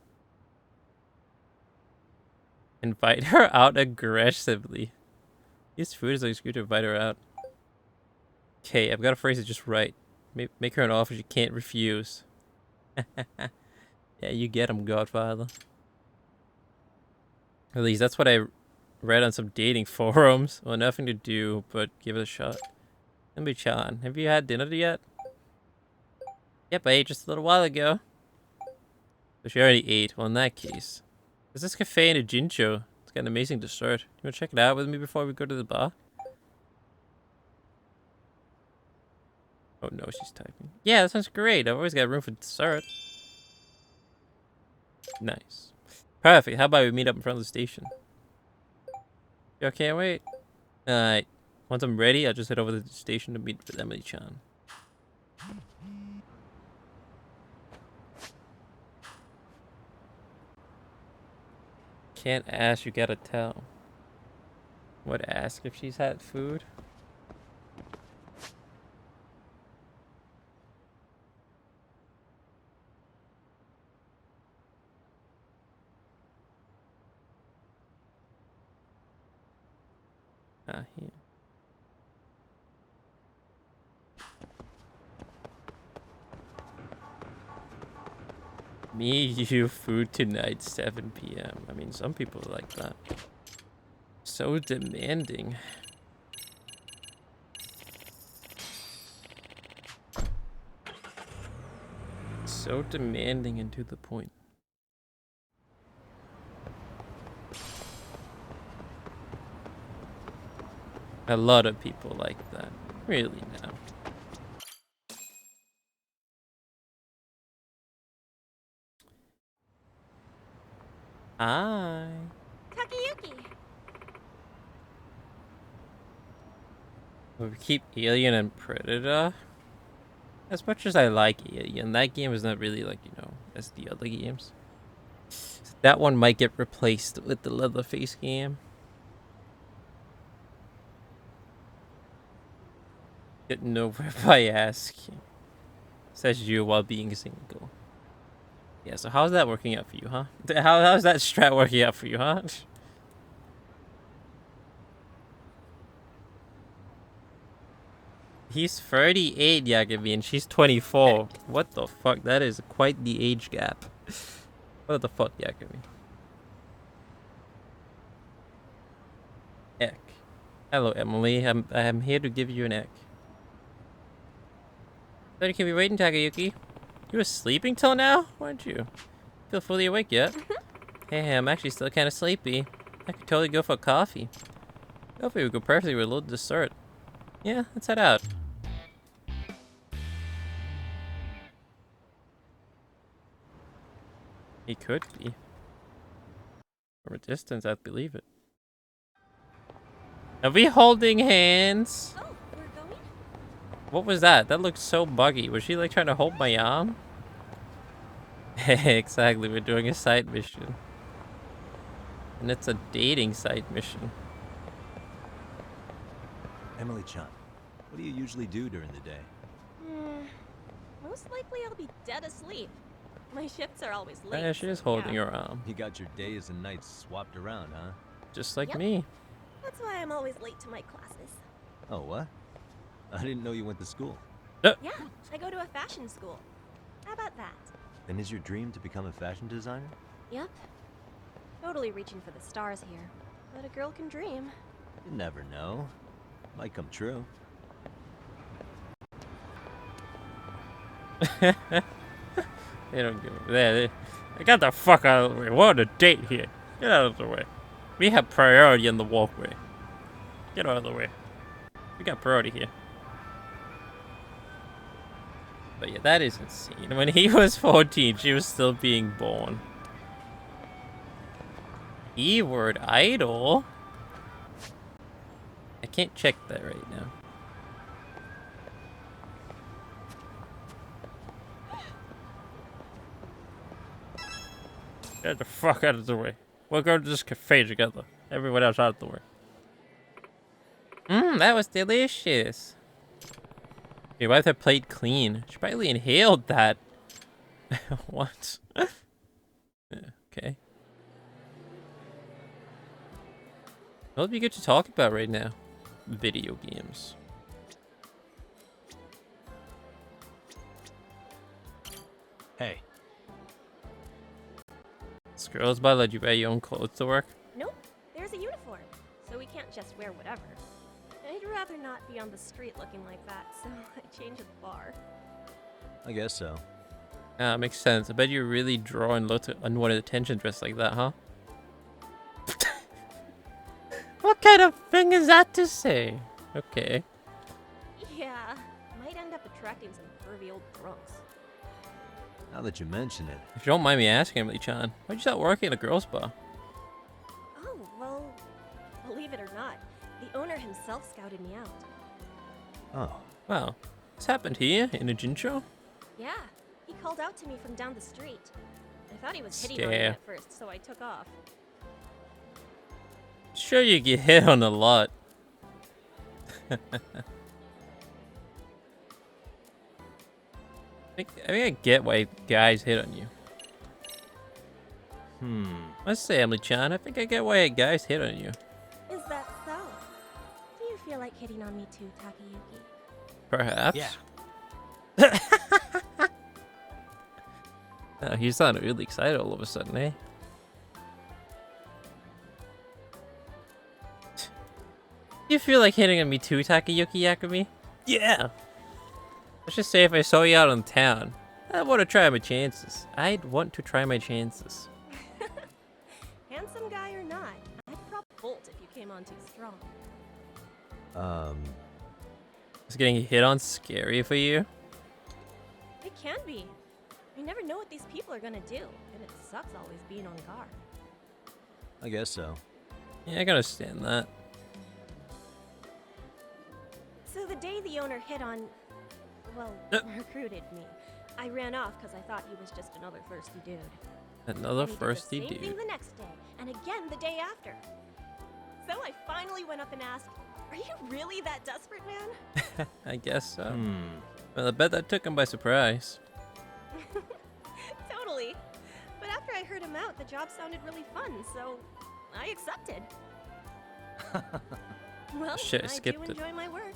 Invite her out aggressively. Use food as an excuse to invite her out. Okay, I've got to phrase it just right. Make her an offer she can't refuse. Yeah, you get him, Godfather. At least that's what I read on some dating forums. Well, nothing to do, but give it a shot. Chan, have you had dinner yet? Yep, I ate just a little while ago. But she already ate. Well, in that case. There's this cafe in a Jincho. It's got an amazing dessert. You wanna check it out with me before we go to the bar? Oh no, she's typing. Yeah, that sounds great. I've always got room for dessert. Nice. Perfect. How about we meet up in front of the station? Yo, can't wait. Alright. Once I'm ready, I'll just head over to the station to meet with Emily-chan. Can't ask, you gotta tell. What, ask if she's had food? Ah, here. Me, you, food tonight, 7 p.m. I mean, some people like that. So demanding. So demanding and to the point. A lot of people like that. Really now. Hi. Takayuki. We keep Alien and Predator. As much as I like Alien, that game is not really like, you know, as the other games. So that one might get replaced with the Leatherface game. Get nowhere by asking. Says you while being single. Yeah, so how's that working out for you, huh? How's that strat working out for you, huh? He's 38, Yagami, and she's 24. What the fuck? That is quite the age gap. What the fuck, Yagami? Eck. Hello, Emily. I'm here to give you an eck. Thought you could be waiting, Takayuki. You were sleeping till now? Weren't you? Feel fully awake yet? Hey, I'm actually still kind of sleepy. I could totally go for coffee. Coffee would go perfectly with a little dessert. Yeah, let's head out. He could be. From a distance, I'd believe it. Are we holding hands? Oh, we're going? What was that? That looked so buggy. Was she like trying to hold my arm? Exactly, we're doing a side mission. And it's a dating side mission. Emily-chan, what do you usually do during the day? Most likely I'll be dead asleep. My shifts are always late. Yeah, she is holding her arm. You got your days and nights swapped around, huh? Just like Yep. me. That's why I'm always late to my classes. Oh, what? I didn't know you went to school. Yeah, I go to a fashion school. How about that? Then is your dream to become a fashion designer? Yep. Totally reaching for the stars here. But a girl can dream. You never know. Might come true. They don't give a... They got the fuck out of the way. We're on a date here. Get out of the way. We have priority in the walkway. Get out of the way. We got priority here. But yeah, that is insane. When he was 14, she was still being born. E-word idol? I can't check that right now. Get the fuck out of the way. We'll go to this cafe together. Everyone else out of the way. That was delicious. Your wife had played clean. She probably inhaled that. What? Yeah, okay. What would be good to talk about right now? Video games. Hey. Scrolls by let you wear your own clothes to work? Nope, there's a uniform, so we can't just wear whatever. I'd rather not be on the street looking like that, so I change at the bar. I guess so. Makes sense. I bet you're really drawing lots of unwanted attention dressed like that, huh? What kind of thing is that to say? Okay. Yeah, might end up attracting some pervy old drunks. Now that you mention it. If you don't mind me asking, Emily-chan, why'd you start working at a girls' bar? Oh, well, believe it or not, the owner himself scouted me out. Oh. Wow. This happened here in a Jincho? Yeah, he called out to me from down the street. I thought he was hitting on me Scare. at first, so I took off. Sure, you get hit on a lot. I think I get why guys hit on you. Let's say, Emily-chan, I think I get why guys hit on you. Is that so? Do you feel like hitting on me too, Takayuki? Perhaps. Yeah. Oh, he sounded really excited all of a sudden, eh? You feel like hitting on me too, Takayuki Yakumi? Yeah! Let's just say if I saw you out in town, I'd want to try my chances. I'd want to try my chances. Handsome guy or not, I'd prop bolt if you came on too strong. Is getting hit on scary for you? It can be. You never know what these people are gonna do, and it sucks always being on guard. I guess so. Yeah, I can understand that. So the day the owner hit on, well, recruited me, I ran off because I thought he was just another thirsty dude. Another And he did thirsty the same thing dude. the next day, and again the day after. So I finally went up and asked, "Are you really that desperate, man?" I guess so. Well, I bet that took him by surprise. Totally. But after I heard him out, the job sounded really fun, so I accepted. Well, Shit, I I skipped do it. enjoy my work.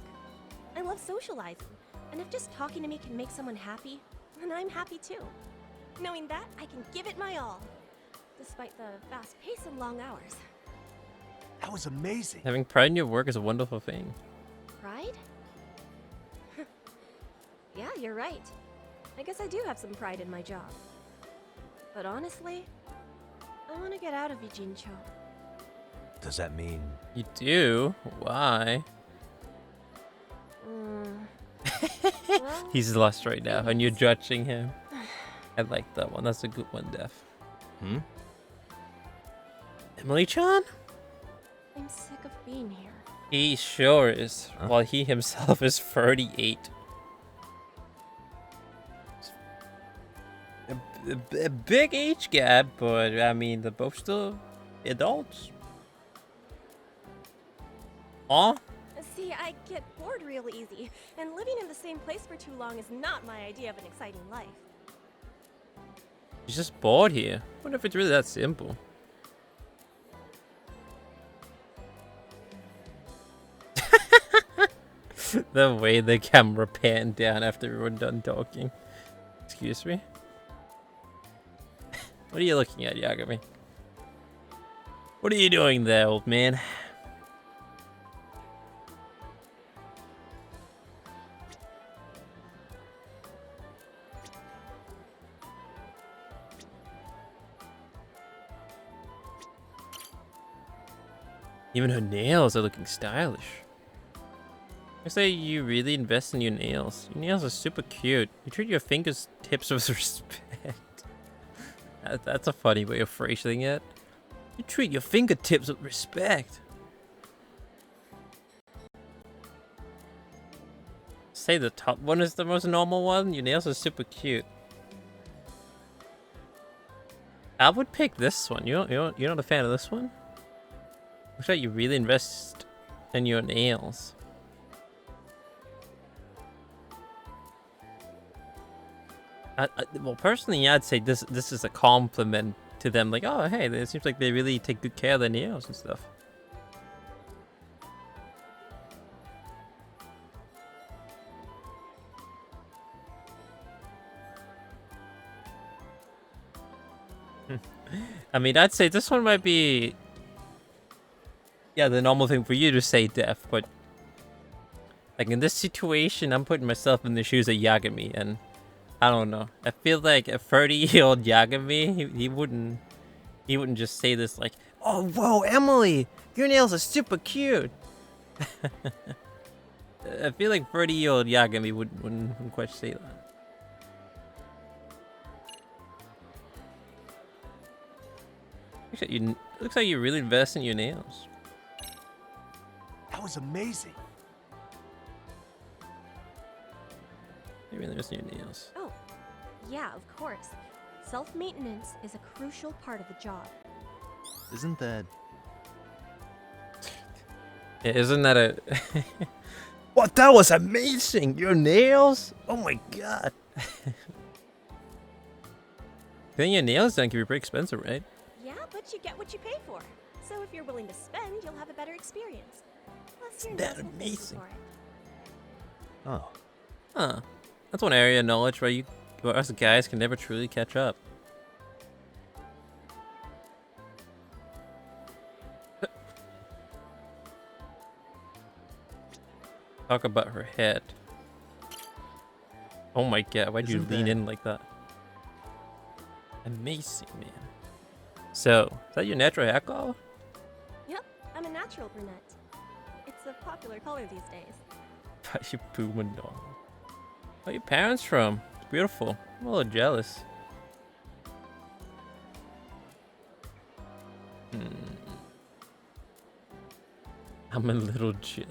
I love socializing, and if just talking to me can make someone happy, then I'm happy too. Knowing that, I can give it my all, despite the fast pace and long hours. That was amazing. Having pride in your work is a wonderful thing. Pride? Yeah, you're right. I guess I do have some pride in my job. But honestly, I want to get out of Ijincho. Does that mean... You do? Why? Well, He's lost right now, and you're judging him. I like that one. That's a good one, Def. Hmm? Emily-chan? I'm sick of being here. He sure is, while he himself is 38. A big age gap, but I mean, they're both still adults. Aw? See, I get bored real easy, and living in the same place for too long is not my idea of an exciting life. He's just bored here. Wonder if it's really that simple. The way the camera panned down after we were done talking. Excuse me? What are you looking at, Yagami? What are you doing there, old man? Even her nails are looking stylish. I say you really invest in your nails. Your nails are super cute. You treat your fingertips with respect. That's a funny way of phrasing it. You treat your fingertips with respect. Say the top one is the most normal one. Your nails are super cute. I would pick this one. You're not a fan of this one? Looks like you really invest in your nails. Well, personally, I'd say this is a compliment to them. Like, oh, hey, it seems like they really take good care of their nails and stuff. I mean, I'd say this one might be, yeah, the normal thing for you to say, Def, but like in this situation, I'm putting myself in the shoes of Yagami, and I don't know. I feel like a 30-year-old Yagami, he wouldn't just say this like, "Oh, whoa, Emily, your nails are super cute." I feel like 30-year-old Yagami wouldn't quite say that. Looks like you really invest in your nails. That was amazing. You really invest in your nails. Oh, yeah, of course. Self-maintenance is a crucial part of the job. Isn't that... Yeah, isn't that a... What? That was amazing! Your nails? Oh my god. Getting your nails done can be pretty expensive, right? Yeah, but you get what you pay for. So if you're willing to spend, you'll have a better experience. Plus, your That nails will thank you amazing. for it. Oh. Huh. That's one area of knowledge where us guys can never truly catch up. Talk about her head. Oh my god, why'd you lean in like that? Amazing, man. So, is that your natural hair color? Yep, I'm a natural brunette. It's a popular color these days. You booming dog. Where are your parents from? It's beautiful. I'm a little jealous. I'm a little jealous.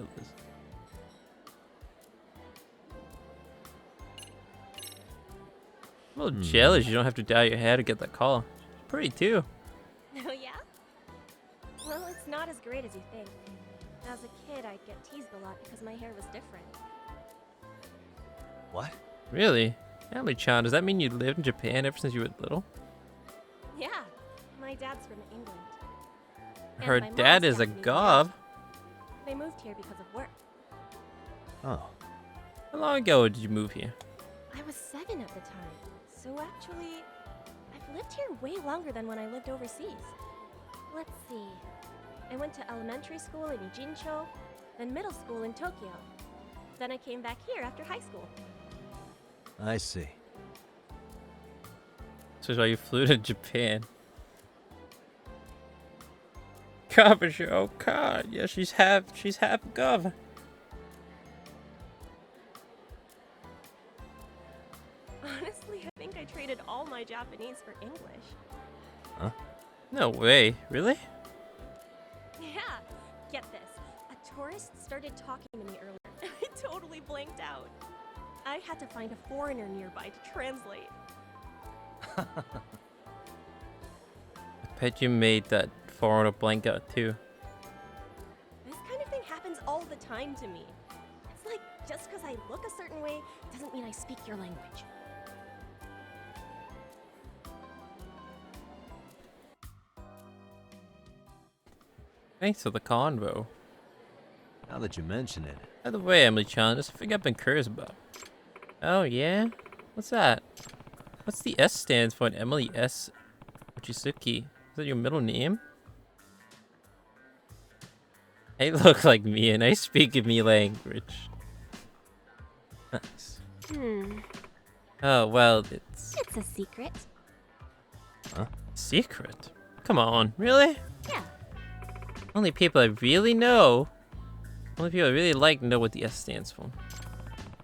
I'm a little jealous you don't have to dye your hair to get that color. It's pretty too. Oh yeah? Well, it's not as great as you think. As a kid, I'd get teased a lot because my hair was different. What? Really? Emily-chan, does that mean you lived in Japan ever since you were little? Yeah, my dad's from England. And Her my mom's dad is a Japanese. gob. They moved here because of work. Oh. How long ago did you move here? I was 7 at the time, so actually, I've lived here way longer than when I lived overseas. Let's see. I went to elementary school in Jincho, then middle school in Tokyo. Then I came back here after high school. I see. So why you flew to Japan? Garbage, oh god, yeah, she's half gov. Honestly, I think I traded all my Japanese for English. Huh? No way, really? Yeah, get this. A tourist started talking to me earlier. I totally blanked out. I had to find a foreigner nearby to translate. I bet you made that foreigner blank out too. This kind of thing happens all the time to me. It's like, just because I look a certain way doesn't mean I speak your language. Thanks for the convo. Now that you mention it. By the way, Emily-chan, there's a thing I've been curious about. Oh, yeah? What's that? What's the S stands for in Emily S. Mochizuki? Is that your middle name? I look like me and I speak in me language. Nice. Oh, well, it's a secret. Huh? Secret? Come on, really? Yeah. Only people I really know, only people I really like know what the S stands for.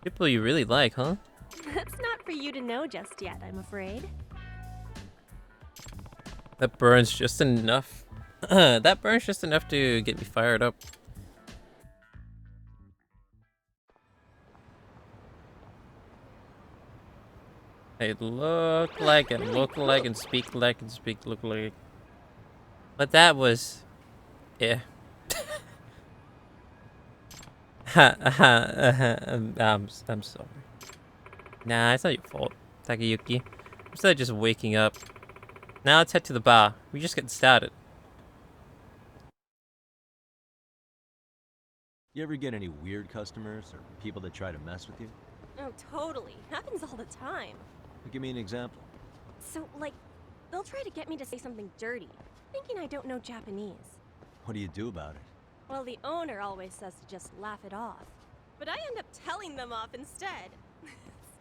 People you really like, huh? That's not for you to know just yet, I'm afraid. That burns just enough. That burns just enough to get me fired up. I look like and look like and speak like and speak look like. But that was... yeah. I'm sorry. Nah, it's not your fault, Takayuki. Instead of just waking up. Now let's head to the bar. We just getting started. You ever get any weird customers or people that try to mess with you? Oh, totally. Happens all the time. Give me an example. So, like, they'll try to get me to say something dirty, thinking I don't know Japanese. What do you do about it? Well, the owner always says to just laugh it off. But I end up telling them off instead.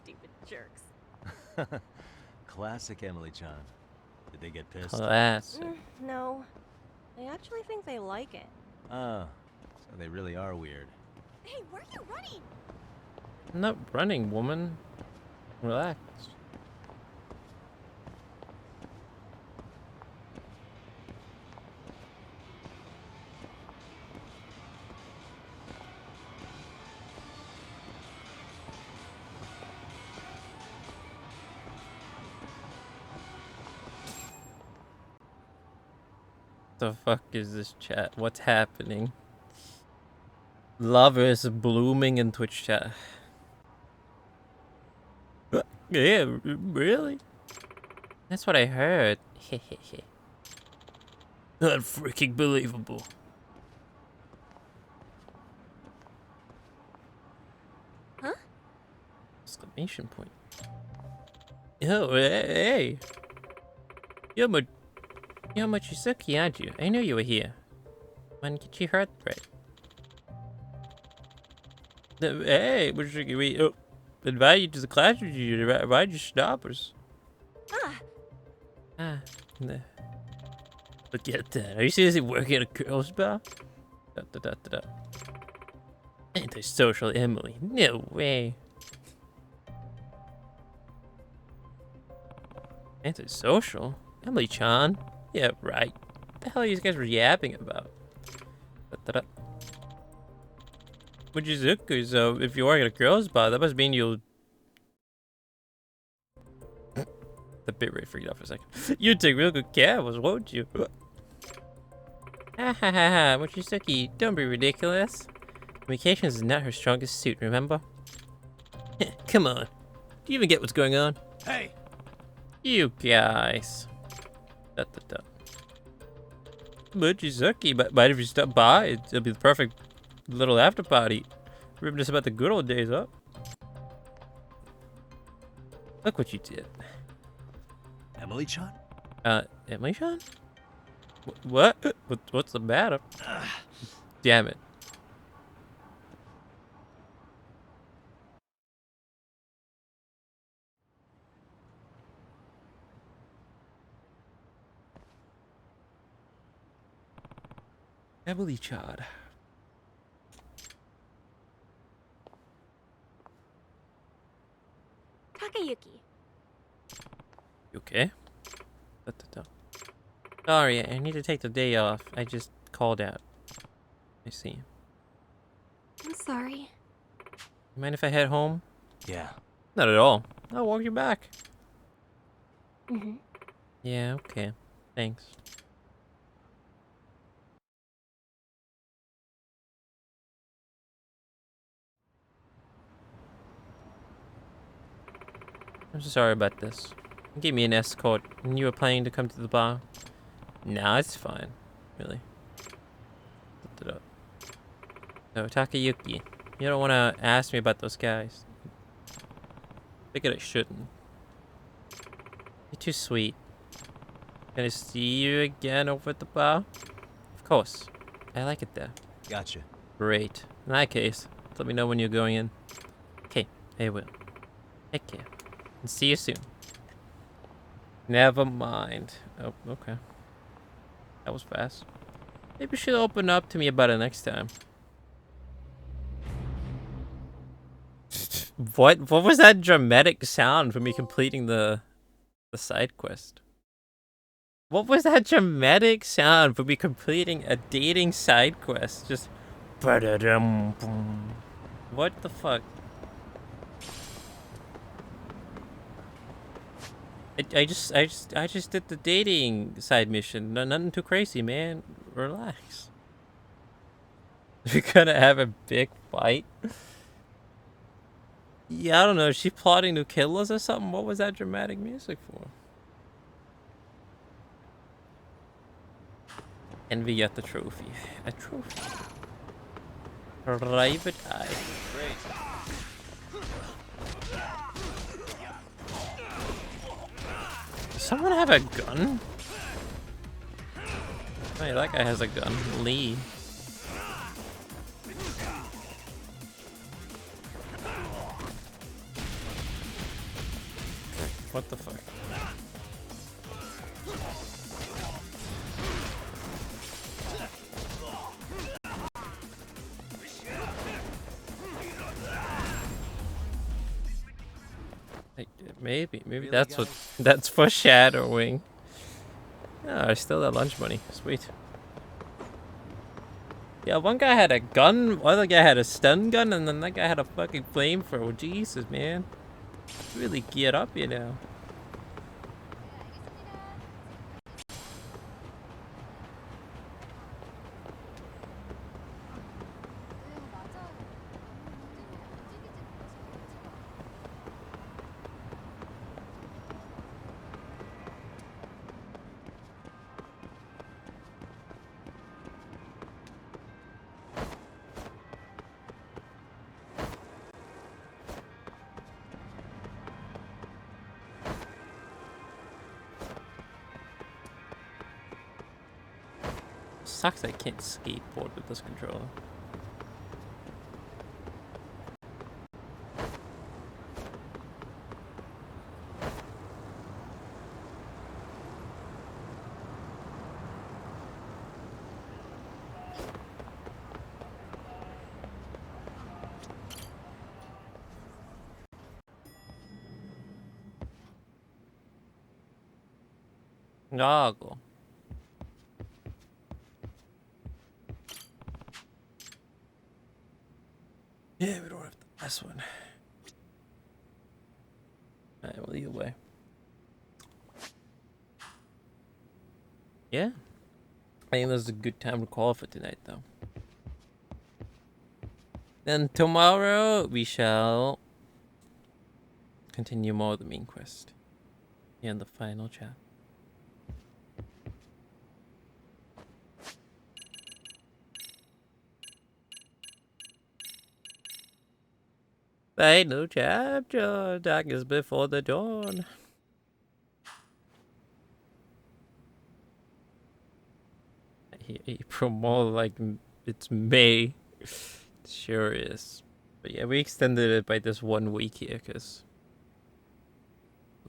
Stupid jerks. Classic Emily-chan. Did they get pissed? Classic. No. I actually think they like it. Oh, so they really are weird. Hey, where are you running? I'm not running, woman. Relax. The fuck is this chat? What's happening? Love is blooming in Twitch chat. Yeah, really? That's what I heard. Not freaking believable. Huh? Exclamation point. Oh, hey. You're Mochizuki, aren't you? I knew you were here. When get you hurt, right? Hey, Mochizuki, we invite you to the class with you to ride your stoppers. No. Look at that. Are you seriously working at a girls' bar? Antisocial Emily. No way. Antisocial? Emily-chan? Yeah, right. What the hell are you guys yapping about? Mochizuki, so if you work at a girls' bar, that must mean you'll... The bitrate freaked out for a second. You'd take real good care of us, won't you? Ha ha ha ha, Mochizuki, don't be ridiculous. Communications is not her strongest suit, remember? Come on. Do you even get what's going on? Hey! You guys. Mochizuki, but if you stop by, it'll be the perfect little after party. Reminisce about the good old days, huh? Look what you did. Emily-chan? Emily-chan? What? What's the matter? Damn it. Emily-chan. Takayuki. You okay? Sorry, I need to take the day off. I just called out. I see. I'm sorry. Mind if I head home? Yeah. Not at all. I'll walk you back. Mm-hmm. Yeah, okay. Thanks. I'm so sorry about this. You gave me an escort, and you were planning to come to the bar. Nah, it's fine. Really. Looked it up. So, Takayuki, you don't want to ask me about those guys. Figured I shouldn't. You're too sweet. Gonna see you again over at the bar? Of course. I like it there. Gotcha. Great. In that case, let me know when you're going in. Okay, I will. Take care. And see you soon. Never mind. Oh, okay. That was fast. Maybe you should open up to me about it next time. What was that dramatic sound for me completing the side quest? What was that dramatic sound for me completing a dating side quest? Just what the fuck? I just did the dating side mission. Nothing too crazy, man. Relax. We're gonna have a big fight. Yeah, I don't know. Is she plotting to kill us or something? What was that dramatic music for? Envy at the trophy. A trophy. Private eye. Great. Does someone have a gun? Hey, that guy has a gun. Lee. What the fuck? Maybe really, that's guys? That's foreshadowing. Yeah, I still have lunch money. Sweet. Yeah, one guy had a gun, other guy had a stun gun, and then that guy had a fucking flamethrower. Jesus, man. Really geared up, you know. Sucks I can't skateboard with this controller. Goggle. Yeah, we don't have the last one. Alright, well, either way. Yeah. I think this is a good time to call for tonight, though. Then tomorrow, we shall continue more of the main quest. And the final chat. Final chapter. Darkness before the dawn. April more like it's May. It sure is. But yeah, we extended it by this 1 week here because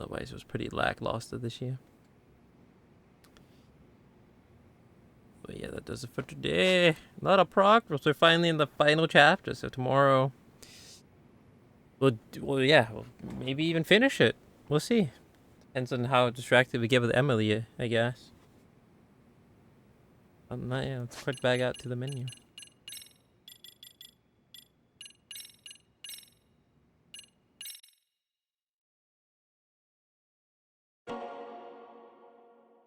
otherwise it was pretty lackluster this year. But yeah, that does it for today. A lot of progress. We're finally in the final chapter, so tomorrow we'll maybe even finish it. We'll see. Depends on how distracted we get with Emily, I guess. Yeah, let's quick back out to the menu.